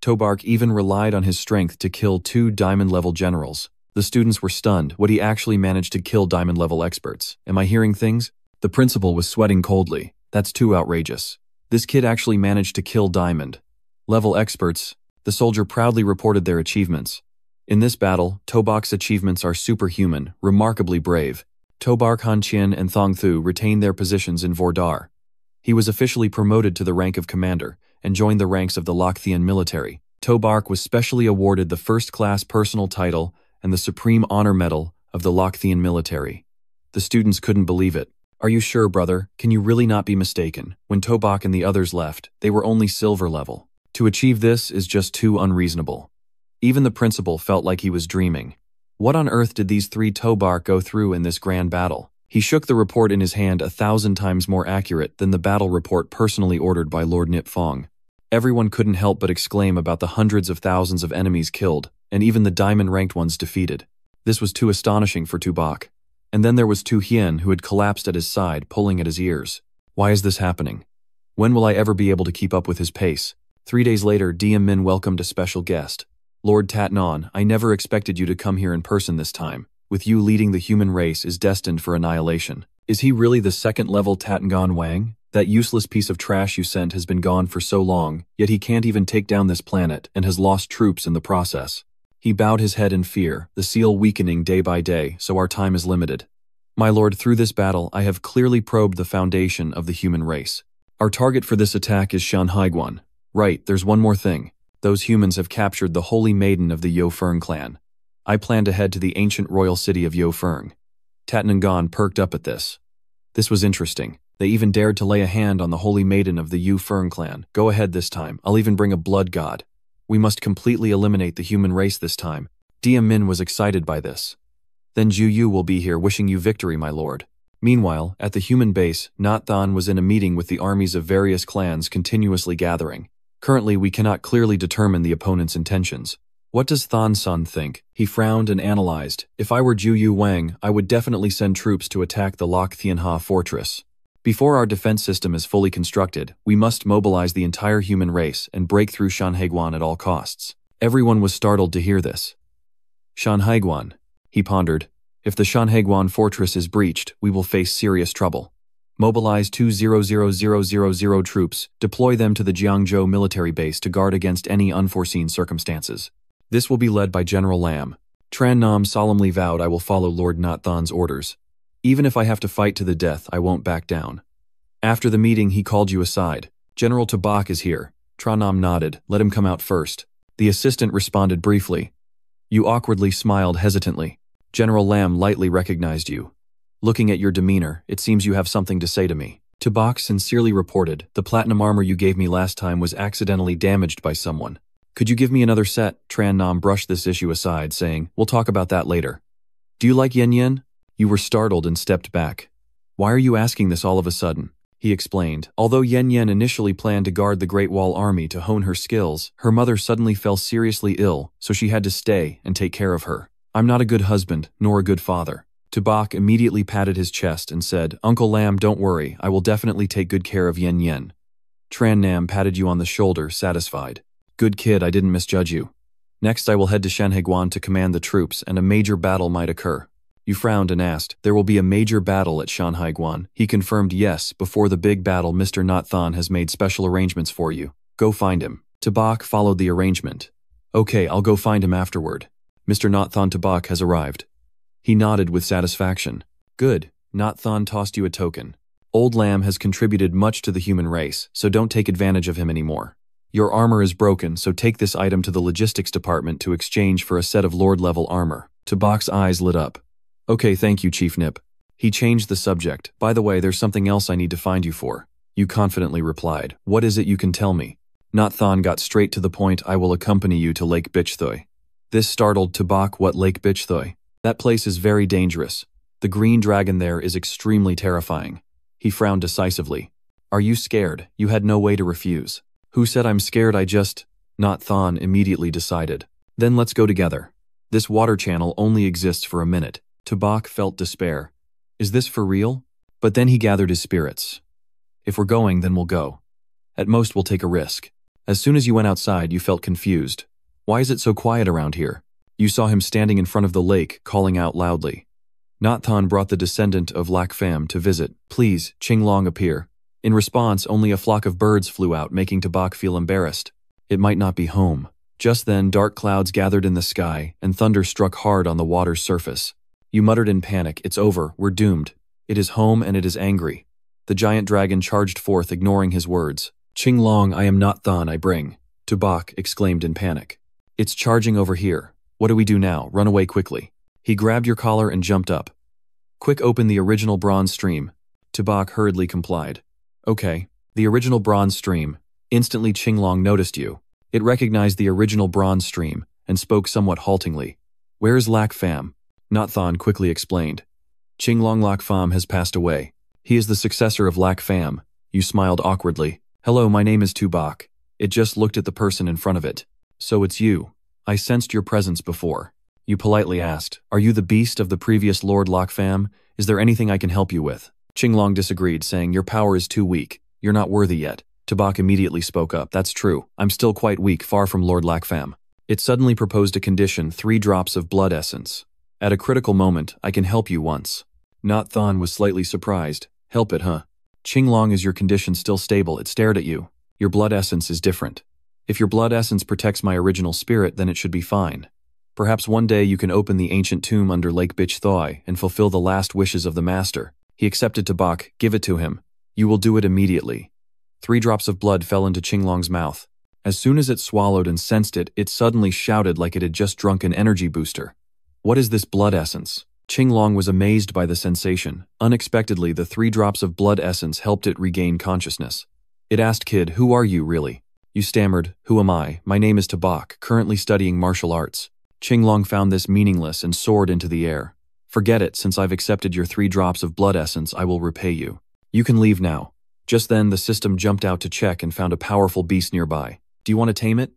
Tobark even relied on his strength to kill 2 diamond-level generals. The students were stunned. What, he actually managed to kill diamond-level experts? Am I hearing things? The principal was sweating coldly. That's too outrageous. This kid actually managed to kill diamond-level experts. The soldier proudly reported their achievements. In this battle, Tobark's achievements are superhuman, remarkably brave. Tobark, Han Qian, and Thong Thu retained their positions in Vordar. He was officially promoted to the rank of commander and joined the ranks of the Lokthian military. Tobark was specially awarded the first-class personal title and the Supreme Honor Medal of the Lokthian military. The students couldn't believe it. Are you sure, brother? Can you really not be mistaken? When Tobark and the others left, they were only silver level. To achieve this is just too unreasonable. Even the principal felt like he was dreaming. What on earth did these 3 Tobark go through in this grand battle? He shook the report in his hand 1,000 times more accurate than the battle report personally ordered by Lord Nip Fong. Everyone couldn't help but exclaim about the hundreds of thousands of enemies killed, and even the diamond-ranked ones defeated. This was too astonishing for Tobark. And then there was Tu Hien, who had collapsed at his side, pulling at his ears. Why is this happening? When will I ever be able to keep up with his pace? 3 days later, Diem Min welcomed a special guest. Lord Tatnon, I never expected you to come here in person this time. With you leading the human race is destined for annihilation. Is he really the second-level Tatangon Wang? That useless piece of trash you sent has been gone for so long, yet he can't even take down this planet and has lost troops in the process. He bowed his head in fear, the seal weakening day by day, so our time is limited. My lord, through this battle, I have clearly probed the foundation of the human race. Our target for this attack is Shanhaiguan. Right, there's one more thing. Those humans have captured the holy maiden of the Yofeng clan. I plan to head to the ancient royal city of Yofeng. Tatnangon perked up at this. This was interesting. They even dared to lay a hand on the holy maiden of the Yofeng clan. Go ahead this time. I'll even bring a blood god. We must completely eliminate the human race this time. Diem Min was excited by this. Then Ju Yu will be here wishing you victory, my lord. Meanwhile, at the human base, Nat Than was in a meeting with the armies of various clans continuously gathering. Currently, we cannot clearly determine the opponent's intentions. What does Than Sun think? He frowned and analyzed. If I were Ju Yu Wang, I would definitely send troops to attack the Lok Thianha fortress. Before our defense system is fully constructed, we must mobilize the entire human race and break through Shanhaiguan at all costs. Everyone was startled to hear this. Shanhaiguan, he pondered. If the Shanhaiguan fortress is breached, we will face serious trouble. Mobilize 200,000 troops, deploy them to the Jiangzhou military base to guard against any unforeseen circumstances. This will be led by General Lam. Tran Nam solemnly vowed I will follow Lord Nat Than's orders. Even if I have to fight to the death, I won't back down. After the meeting, he called you aside. General Tabak is here. Tran Nam nodded. Let him come out first. The assistant responded briefly. You awkwardly smiled hesitantly. General Lam lightly recognized you. Looking at your demeanor, it seems you have something to say to me. Tabak sincerely reported, the platinum armor you gave me last time was accidentally damaged by someone. Could you give me another set? Tran Nam brushed this issue aside, saying, we'll talk about that later. Do you like Yen Yen? You were startled and stepped back. Why are you asking this all of a sudden? He explained. Although Yen Yen initially planned to guard the Great Wall Army to hone her skills, her mother suddenly fell seriously ill, so she had to stay and take care of her. I'm not a good husband, nor a good father. Tabak immediately patted his chest and said, Uncle Lam, don't worry, I will definitely take good care of Yen Yen. Tran Nam patted you on the shoulder, satisfied. Good kid, I didn't misjudge you. Next I will head to Shanhaiguan to command the troops, and a major battle might occur. You frowned and asked, there will be a major battle at Shanhaiguan. He confirmed yes, before the big battle Mr. Nat Than has made special arrangements for you. Go find him. Tabak followed the arrangement. Okay, I'll go find him afterward. Mr. Nat Than Tabak has arrived. He nodded with satisfaction. Good, Nat Than tossed you a token. Old Lam has contributed much to the human race, so don't take advantage of him anymore. Your armor is broken, so take this item to the logistics department to exchange for a set of lord-level armor. Tabak's eyes lit up. Okay, thank you, Chief Nip. He changed the subject. By the way, there's something else I need to find you for. You confidently replied. What is it you can tell me? Nat Than got straight to the point. I will accompany you to Lake Bichthoy. This startled Tabak. What Lake Bichthoy? That place is very dangerous. The green dragon there is extremely terrifying. He frowned decisively. Are you scared? You had no way to refuse. Who said I'm scared? I just... Nat Than immediately decided. Then let's go together. This water channel only exists for a minute. Tabak felt despair. Is this for real? But then he gathered his spirits. If we're going, then we'll go. At most, we'll take a risk. As soon as you went outside, you felt confused. Why is it so quiet around here? You saw him standing in front of the lake, calling out loudly. Nathan brought the descendant of Lac Fam to visit. Please, Qinglong appear. In response, only a flock of birds flew out, making Tabak feel embarrassed. It might not be home. Just then, dark clouds gathered in the sky, and thunder struck hard on the water's surface. You muttered in panic, "It's over, we're doomed. It is home and it is angry." The giant dragon charged forth, ignoring his words. "Qinglong, I am not Than, I bring," Tabak exclaimed in panic. "It's charging over here. What do we do now? Run away quickly." He grabbed your collar and jumped up. "Quick, open the original bronze stream." Tabak hurriedly complied. "Okay." The original bronze stream. Instantly Qinglong noticed you. It recognized the original bronze stream and spoke somewhat haltingly. "Where is Lac Fam?" Nathan quickly explained. "Qinglong Lac Fam has passed away. He is the successor of Lac Fam." You smiled awkwardly. "Hello, my name is Tubak." It just looked at the person in front of it. "So it's you. I sensed your presence before." You politely asked, "Are you the beast of the previous Lord Lac Fam? Is there anything I can help you with?" Qinglong disagreed, saying, "Your power is too weak. You're not worthy yet." Tabak immediately spoke up. "That's true. I'm still quite weak, far from Lord Lac Fam." It suddenly proposed a condition, 3 drops of blood essence. "At a critical moment, I can help you once." Nathan was slightly surprised. "Help it, huh? Qinglong, is your condition still stable?" It stared at you. "Your blood essence is different. If your blood essence protects my original spirit, then it should be fine. Perhaps one day you can open the ancient tomb under Lake Bich Thoi and fulfill the last wishes of the master." He accepted Tabak. "Give it to him. You will do it immediately." 3 drops of blood fell into Qinglong's mouth. As soon as it swallowed and sensed it, it suddenly shouted like it had just drunk an energy booster. "What is this blood essence?" Qinglong was amazed by the sensation. Unexpectedly, the 3 drops of blood essence helped it regain consciousness. It asked, "Kid, who are you, really?" You stammered, "Who am I? My name is Tabak, currently studying martial arts." Qinglong found this meaningless and soared into the air. "Forget it, since I've accepted your 3 drops of blood essence, I will repay you. You can leave now." Just then, the system jumped out to check and found a powerful beast nearby. "Do you want to tame it?"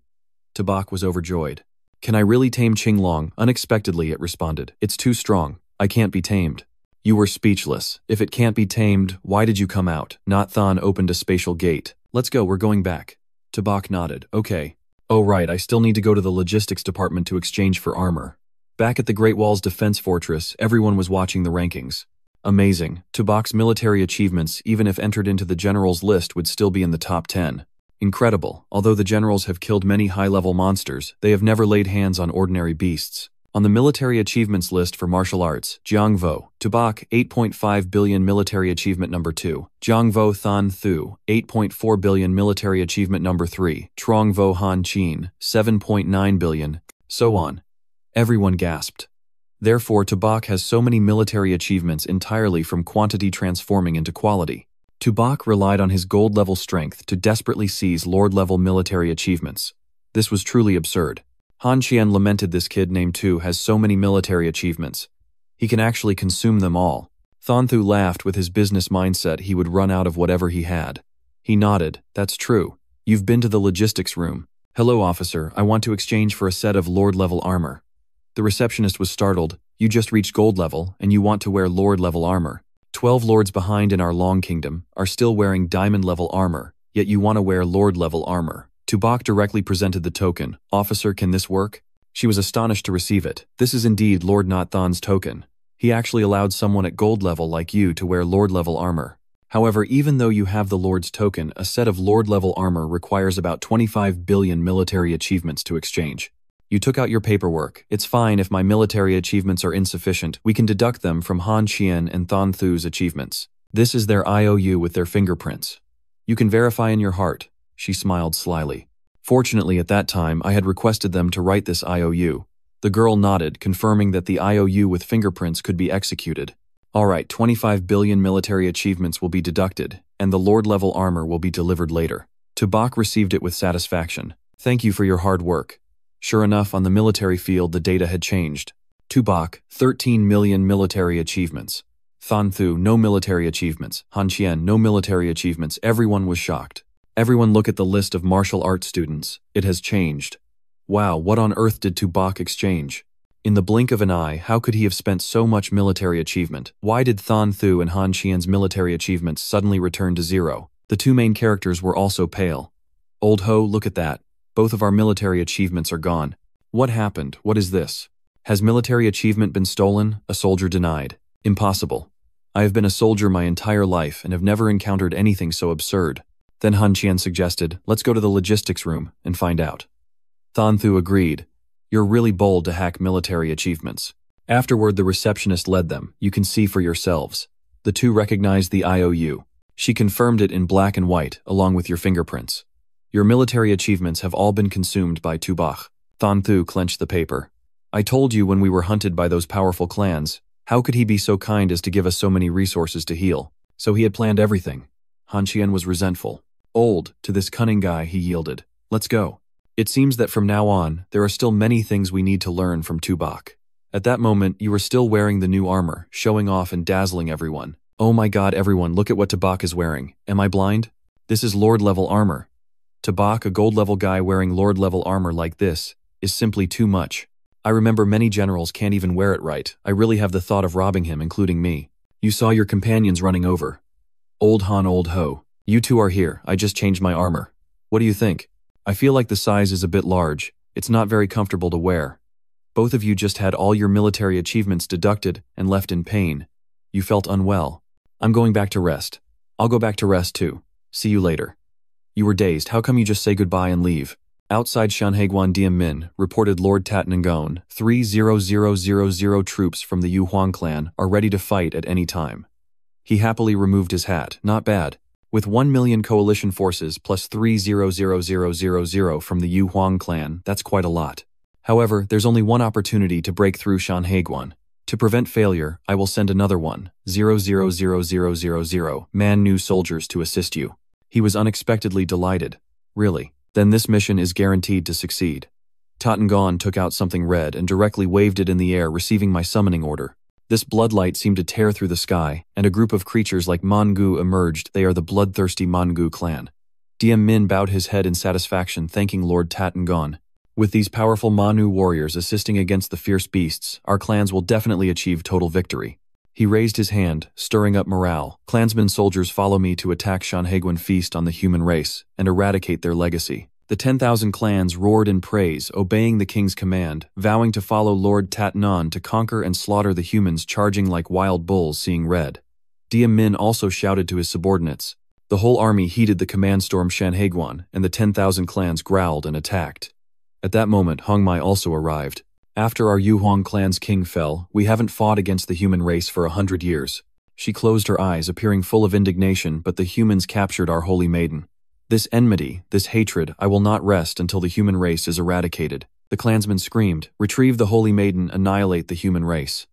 Tabak was overjoyed. "Can I really tame Qinglong?" Unexpectedly, it responded. "It's too strong. I can't be tamed." You were speechless. If it can't be tamed, why did you come out? Nathan opened a spatial gate. "Let's go, we're going back." Tabak nodded. "Okay. Oh right, I still need to go to the logistics department to exchange for armor." Back at the Great Wall's defense fortress, everyone was watching the rankings. Amazing. Tabak's military achievements, even if entered into the generals list, would still be in the top 10. Incredible. Although the generals have killed many high-level monsters, they have never laid hands on ordinary beasts. On the military achievements list for martial arts, Jiangvo, Tabak, 8.5 billion military achievement number 2. Jiangvo Than Thu, 8.4 billion military achievement number 3. Trongvo Han Qin, 7.9 billion, so on. Everyone gasped. Therefore, Tabak has so many military achievements entirely from quantity transforming into quality. Tabak relied on his gold-level strength to desperately seize Lord-level military achievements. This was truly absurd. Han Qian lamented this kid named Tu has so many military achievements. He can actually consume them all. Thanthu laughed with his business mindset he would run out of whatever he had. He nodded. "That's true. You've been to the logistics room." "Hello, officer. I want to exchange for a set of Lord-level armor." The receptionist was startled. "You just reached gold level, and you want to wear Lord-level armor. 12 lords behind in our Long Kingdom are still wearing diamond-level armor, yet you want to wear Lord-level armor." Tubak directly presented the token. "Officer, can this work?" She was astonished to receive it. This is indeed Lord Nathan's token. He actually allowed someone at gold level like you to wear Lord-level armor. However, even though you have the Lord's token, a set of Lord-level armor requires about 25 billion military achievements to exchange. You took out your paperwork. It's fine if my military achievements are insufficient. We can deduct them from Han Qian and Than Thu's achievements. This is their IOU with their fingerprints. You can verify in your heart." She smiled slyly. "Fortunately, at that time, I had requested them to write this IOU." The girl nodded, confirming that the IOU with fingerprints could be executed. "All right, 25 billion military achievements will be deducted, and the Lord-level armor will be delivered later." Tabak received it with satisfaction. "Thank you for your hard work." Sure enough, on the military field, the data had changed. Tubak, 13 million military achievements. Thanthu, no military achievements. Han Qian, no military achievements. Everyone was shocked. Everyone look at the list of martial arts students. It has changed. Wow, what on earth did Tubak exchange? In the blink of an eye, how could he have spent so much military achievement? Why did Thon Thu and Han Qian's military achievements suddenly return to zero? The two main characters were also pale. Old ho, look at that. Both of our military achievements are gone. What happened? What is this? Has military achievement been stolen? A soldier denied. Impossible. I have been a soldier my entire life and have never encountered anything so absurd. Then Han Qian suggested, let's go to the logistics room and find out. Thon Thu agreed. You're really bold to hack military achievements. Afterward, the receptionist led them. You can see for yourselves. The two recognized the IOU. She confirmed it in black and white, along with your fingerprints. Your military achievements have all been consumed by Tubach. Thon Thu clenched the paper. I told you when we were hunted by those powerful clans. How could he be so kind as to give us so many resources to heal? So he had planned everything. Han Qian was resentful. Old, to this cunning guy, he yielded. Let's go. It seems that from now on, there are still many things we need to learn from Tubach. At that moment, you were still wearing the new armor, showing off and dazzling everyone. Oh my god, everyone, look at what Tubach is wearing. Am I blind? This is Lord-level armor. Tubach, a gold-level guy wearing Lord-level armor like this, is simply too much. I remember many generals can't even wear it right. I really have the thought of robbing him, including me. You saw your companions running over. Old Han, old ho. You two are here. I just changed my armor. What do you think? I feel like the size is a bit large. It's not very comfortable to wear. Both of you just had all your military achievements deducted and left in pain. You felt unwell. I'm going back to rest. I'll go back to rest too. See you later. You were dazed. How come you just say goodbye and leave? Outside Shanhaiguan Diem Min, reported Lord Tatnangon, 30000 troops from the Yu Huang clan are ready to fight at any time. He happily removed his hat. Not bad. With 1 million coalition forces plus 30000 from the Yu Huang clan, that's quite a lot. However, there's only one opportunity to break through Shanhaiguan. To prevent failure, I will send another one, 00000 man new soldiers to assist you. He was unexpectedly delighted. Really? Then this mission is guaranteed to succeed. Tatnangon took out something red and directly waved it in the air, receiving my summoning order. This bloodlight seemed to tear through the sky, and a group of creatures like Mongu emerged. They are the bloodthirsty Mongu clan. Diem Min bowed his head in satisfaction, thanking Lord Tatnangon. With these powerful Manu warriors assisting against the fierce beasts, our clans will definitely achieve total victory. He raised his hand, stirring up morale. Clansmen soldiers follow me to attack Shanhaiguan feast on the human race and eradicate their legacy. The 10,000 clans roared in praise, obeying the king's command, vowing to follow Lord Tatnan to conquer and slaughter the humans charging like wild bulls seeing red. Diem Min also shouted to his subordinates. The whole army heeded the command storm Shanhaiguan, and the 10,000 clans growled and attacked. At that moment, Hong Mai also arrived. After our Yu Huang clan's king fell, we haven't fought against the human race for 100 years. She closed her eyes, appearing full of indignation, but the humans captured our holy maiden. This enmity, this hatred, I will not rest until the human race is eradicated. The clansmen screamed, retrieve the holy maiden, annihilate the human race.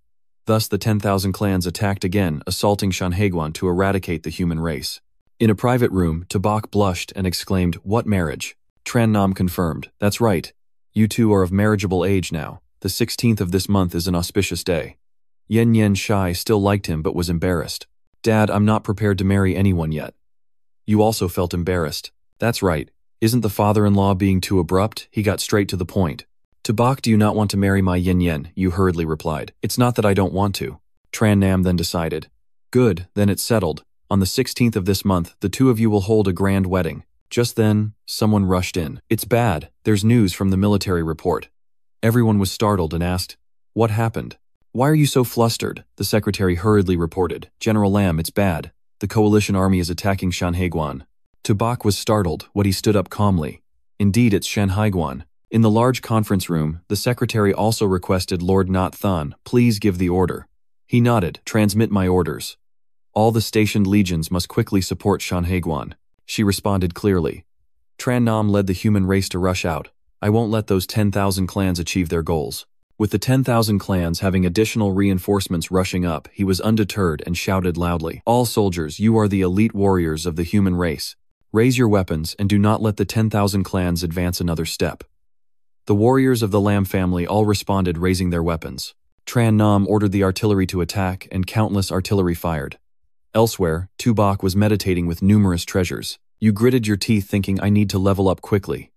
Thus the 10,000 clans attacked again, assaulting Shanhaiguan to eradicate the human race. In a private room, Tubach blushed and exclaimed, what marriage? Tran Nam confirmed, that's right. You two are of marriageable age now. The 16th of this month is an auspicious day. Yen Yen Shai still liked him but was embarrassed. Dad, I'm not prepared to marry anyone yet. You also felt embarrassed. That's right. Isn't the father-in-law being too abrupt? He got straight to the point. Tubach, do you not want to marry my Yen Yen? You hurriedly replied. It's not that I don't want to. Tran Nam then decided. Good, then it's settled. On the 16th of this month, the two of you will hold a grand wedding. Just then, someone rushed in. It's bad. There's news from the military report. Everyone was startled and asked, what happened? Why are you so flustered? The secretary hurriedly reported. General Lam, it's bad. The coalition army is attacking Shanhaiguan. Tubach was startled, but he stood up calmly. Indeed, it's Shanhaiguan. In the large conference room, the secretary also requested Lord Not Than, please give the order. He nodded, transmit my orders. All the stationed legions must quickly support Shanhaiguan. She responded clearly. Tran Nam led the human race to rush out. I won't let those 10,000 clans achieve their goals. With the 10,000 clans having additional reinforcements rushing up, he was undeterred and shouted loudly, all soldiers, you are the elite warriors of the human race. Raise your weapons and do not let the 10,000 clans advance another step. The warriors of the Lam family all responded, raising their weapons. Tran Nam ordered the artillery to attack, and countless artillery fired. Elsewhere, Tubach was meditating with numerous treasures. You gritted your teeth thinking I need to level up quickly.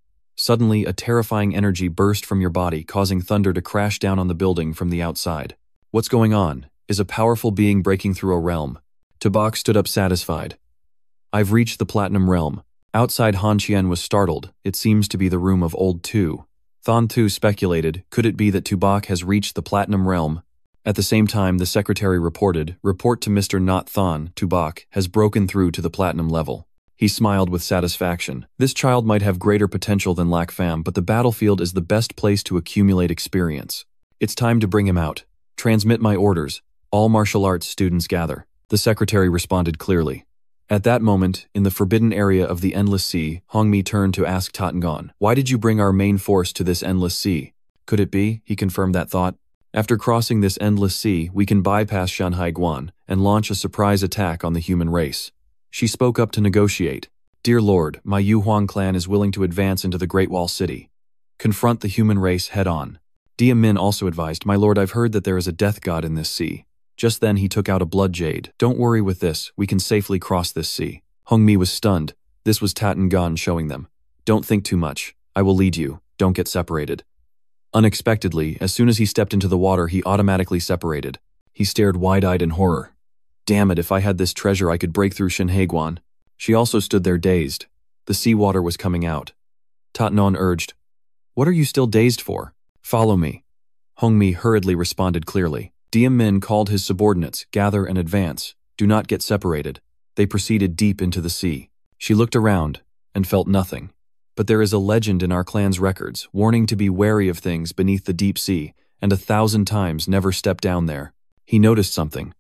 Suddenly, a terrifying energy burst from your body, causing thunder to crash down on the building from the outside. What's going on? Is a powerful being breaking through a realm? Tubok stood up satisfied. I've reached the Platinum Realm. Outside, Han Qian was startled. It seems to be the room of Old Tu. Thon Tu speculated, could it be that Tubok has reached the Platinum Realm? At the same time, the secretary reported, report to Mr. Not Thon, Tubok has broken through to the Platinum level. He smiled with satisfaction. This child might have greater potential than Lac Fam, but the battlefield is the best place to accumulate experience. It's time to bring him out. Transmit my orders. All martial arts students gather. The secretary responded clearly. At that moment, in the forbidden area of the Endless Sea, Hongmi turned to ask Tatangon, why did you bring our main force to this Endless Sea? Could it be, he confirmed that thought, after crossing this Endless Sea, we can bypass Shanhai Guan and launch a surprise attack on the human race. She spoke up to negotiate. Dear Lord, my Yu Huang clan is willing to advance into the Great Wall City. Confront the human race head-on. Dia Min also advised, my lord, I've heard that there is a death god in this sea. Just then he took out a blood jade. Don't worry with this, we can safely cross this sea. Hongmi was stunned. This was Tatangon showing them. Don't think too much. I will lead you. Don't get separated. Unexpectedly, as soon as he stepped into the water, he automatically separated. He stared wide-eyed in horror. Damn it, if I had this treasure I could break through Shenheguan. She also stood there dazed. The seawater was coming out. Tatanon urged, what are you still dazed for? Follow me. Hongmi hurriedly responded clearly. Diem Min called his subordinates, gather and advance. Do not get separated. They proceeded deep into the sea. She looked around and felt nothing. But there is a legend in our clan's records, warning to be wary of things beneath the deep sea, and 1,000 times never step down there. He noticed something.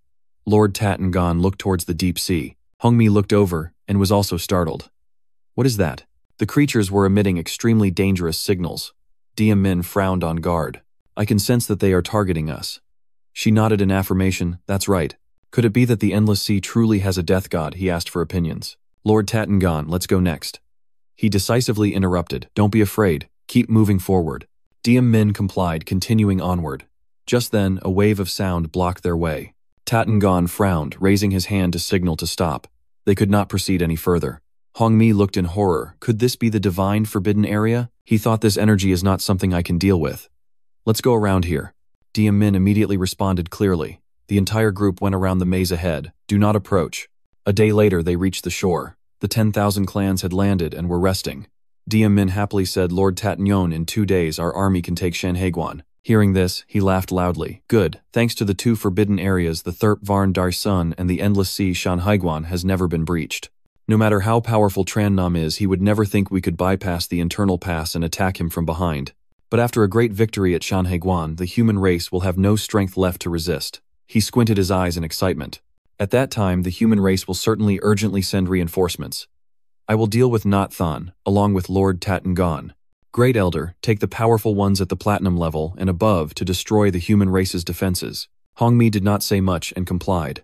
Lord Tatangon looked towards the deep sea. Hongmi looked over and was also startled. What is that? The creatures were emitting extremely dangerous signals. Diem Min frowned on guard. I can sense that they are targeting us. She nodded in affirmation. That's right. Could it be that the Endless Sea truly has a death god? He asked for opinions. Lord Tatangon, let's go next. He decisively interrupted. Don't be afraid. Keep moving forward. Diem Min complied, continuing onward. Just then, a wave of sound blocked their way. Tatangon frowned, raising his hand to signal to stop. They could not proceed any further. Hongmi looked in horror. Could this be the divine forbidden area? He thought this energy is not something I can deal with. Let's go around here. Diem Min immediately responded clearly. The entire group went around the maze ahead. Do not approach. A day later, they reached the shore. The 10,000 clans had landed and were resting. Diem Min happily said, Lord Tatanyon, in 2 days our army can take Shanhaiguan. Hearing this, he laughed loudly. Good. Thanks to the 2 forbidden areas, the Therp Varn Dar Sun and the Endless Sea, Shanhaiguan has never been breached. No matter how powerful Tran Nam is, he would never think we could bypass the internal pass and attack him from behind. But after a great victory at Shanhaiguan, the human race will have no strength left to resist. He squinted his eyes in excitement. At that time, the human race will certainly urgently send reinforcements. I will deal with Not Than, along with Lord Tatangon. Great Elder, take the powerful ones at the platinum level and above to destroy the human race's defenses. Hongmi did not say much and complied.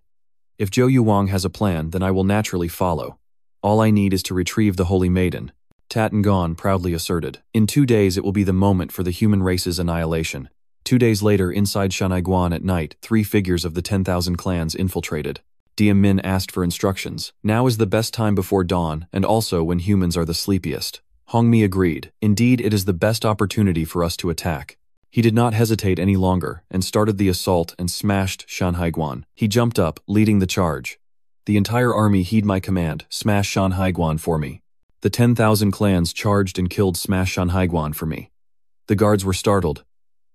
If Zhou Yuwang has a plan, then I will naturally follow. All I need is to retrieve the Holy Maiden. Tatangon proudly asserted. In 2 days it will be the moment for the human race's annihilation. 2 days later, inside Shanhaiguan at night, 3 figures of the 10,000 clans infiltrated. Diem Min asked for instructions. Now is the best time before dawn, and also when humans are the sleepiest. Hongmi agreed. Indeed, it is the best opportunity for us to attack. He did not hesitate any longer, and started the assault and smashed Shanhaiguan. He jumped up, leading the charge. The entire army heed my command, smash Shanhaiguan for me. The 10,000 clans charged and killed smash Shanhaiguan for me. The guards were startled.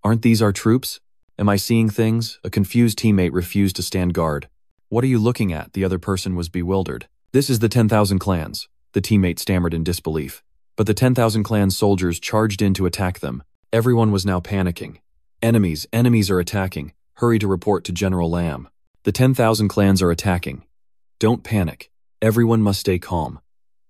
Aren't these our troops? Am I seeing things? A confused teammate refused to stand guard. What are you looking at? The other person was bewildered. This is the 10,000 clans. The teammate stammered in disbelief. But the 10,000 clan soldiers charged in to attack them. Everyone was now panicking. Enemies are attacking. Hurry to report to General Lam. The 10,000 clans are attacking. Don't panic. Everyone must stay calm.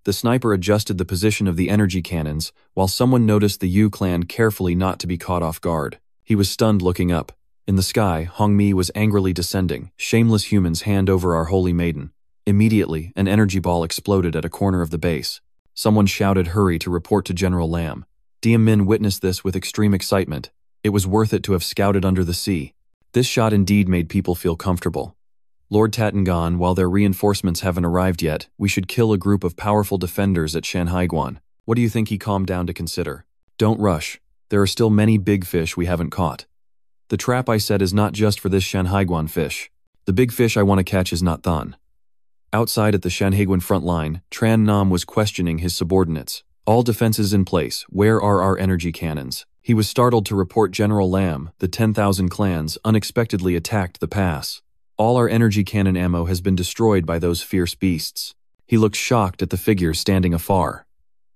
The sniper adjusted the position of the energy cannons, while someone noticed the Yu clan carefully not to be caught off guard. He was stunned looking up. In the sky, Hongmi was angrily descending. Shameless humans, hand over our holy maiden. Immediately, an energy ball exploded at a corner of the base. Someone shouted hurry to report to General Lam. Diem Min witnessed this with extreme excitement. It was worth it to have scouted under the sea. This shot indeed made people feel comfortable. Lord Tatangon, while their reinforcements haven't arrived yet, we should kill a group of powerful defenders at Shanhaiguan. What do you think? He calmed down to consider. Don't rush. There are still many big fish we haven't caught. The trap I set is not just for this Shanhaiguan fish. The big fish I want to catch is not Than. Outside at the Shanhaiguan front line, Tran Nam was questioning his subordinates. All defenses in place, where are our energy cannons? He was startled to report General Lam, the 10,000 clans, unexpectedly attacked the pass. All our energy cannon ammo has been destroyed by those fierce beasts. He looked shocked at the figure standing afar.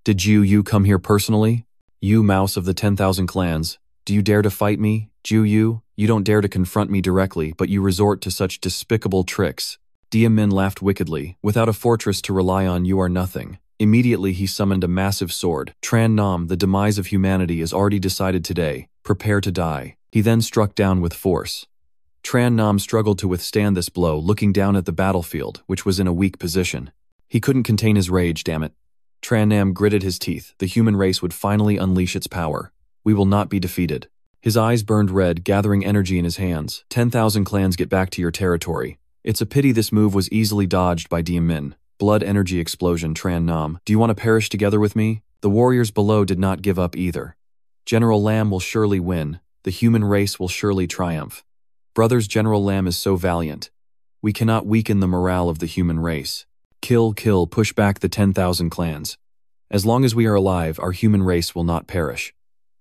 Did you come here personally? You mouse of the 10,000 clans, do you dare to fight me? You don't dare to confront me directly, but you resort to such despicable tricks. Dia Min laughed wickedly. Without a fortress to rely on, you are nothing. Immediately he summoned a massive sword. Tran Nam, the demise of humanity is already decided today. Prepare to die. He then struck down with force. Tran Nam struggled to withstand this blow, looking down at the battlefield, which was in a weak position. He couldn't contain his rage, damn it. Tran Nam gritted his teeth. The human race would finally unleash its power. We will not be defeated. His eyes burned red, gathering energy in his hands. 10,000 clans, get back to your territory. It's a pity this move was easily dodged by Dia Min. Blood energy explosion. Tran Nam, do you want to perish together with me? The warriors below did not give up either. General Lam will surely win. The human race will surely triumph. Brothers, General Lam is so valiant. We cannot weaken the morale of the human race. Kill, push back the 10,000 clans. As long as we are alive, our human race will not perish.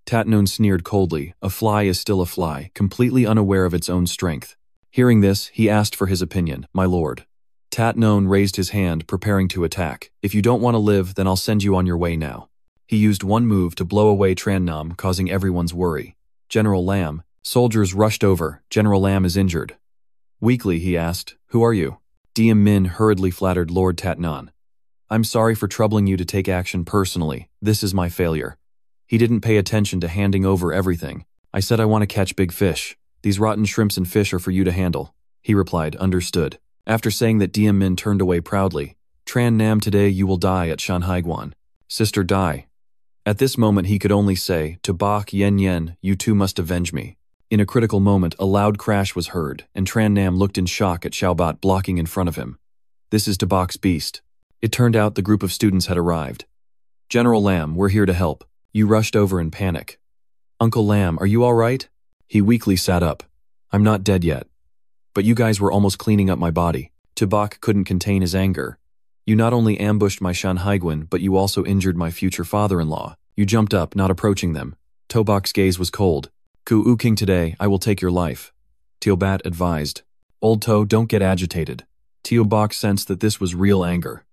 Tatnon sneered coldly. A fly is still a fly, completely unaware of its own strength. Hearing this, he asked for his opinion. My lord. Tatnon raised his hand, preparing to attack. If you don't want to live, then I'll send you on your way now. He used one move to blow away Tran Nam, causing everyone's worry. General Lam. Soldiers rushed over. General Lam is injured. Weakly, he asked, who are you? Dia Min hurriedly flattered Lord Tatnon. I'm sorry for troubling you to take action personally. This is my failure. He didn't pay attention to handing over everything. I said I want to catch big fish. These rotten shrimps and fish are for you to handle. He replied, understood. After saying that, Dia Min turned away proudly. Tran Nam, today you will die at Shanhaiguan. Sister, die. At this moment he could only say, to Bak Yen, you too must avenge me. In a critical moment, a loud crash was heard, and Tran Nam looked in shock at Xiaobat blocking in front of him. This is Tabak's beast. It turned out the group of students had arrived. General Lam, we're here to help. You rushed over in panic. Uncle Lam, are you all right? He weakly sat up. I'm not dead yet. But you guys were almost cleaning up my body. Tabak couldn't contain his anger. You not only ambushed my Shanhaiguan, but you also injured my future father-in-law. You jumped up, not approaching them. Tobak's gaze was cold. Ku King, today, I will take your life. Teobat advised. Old To, don't get agitated. Teobak sensed that this was real anger.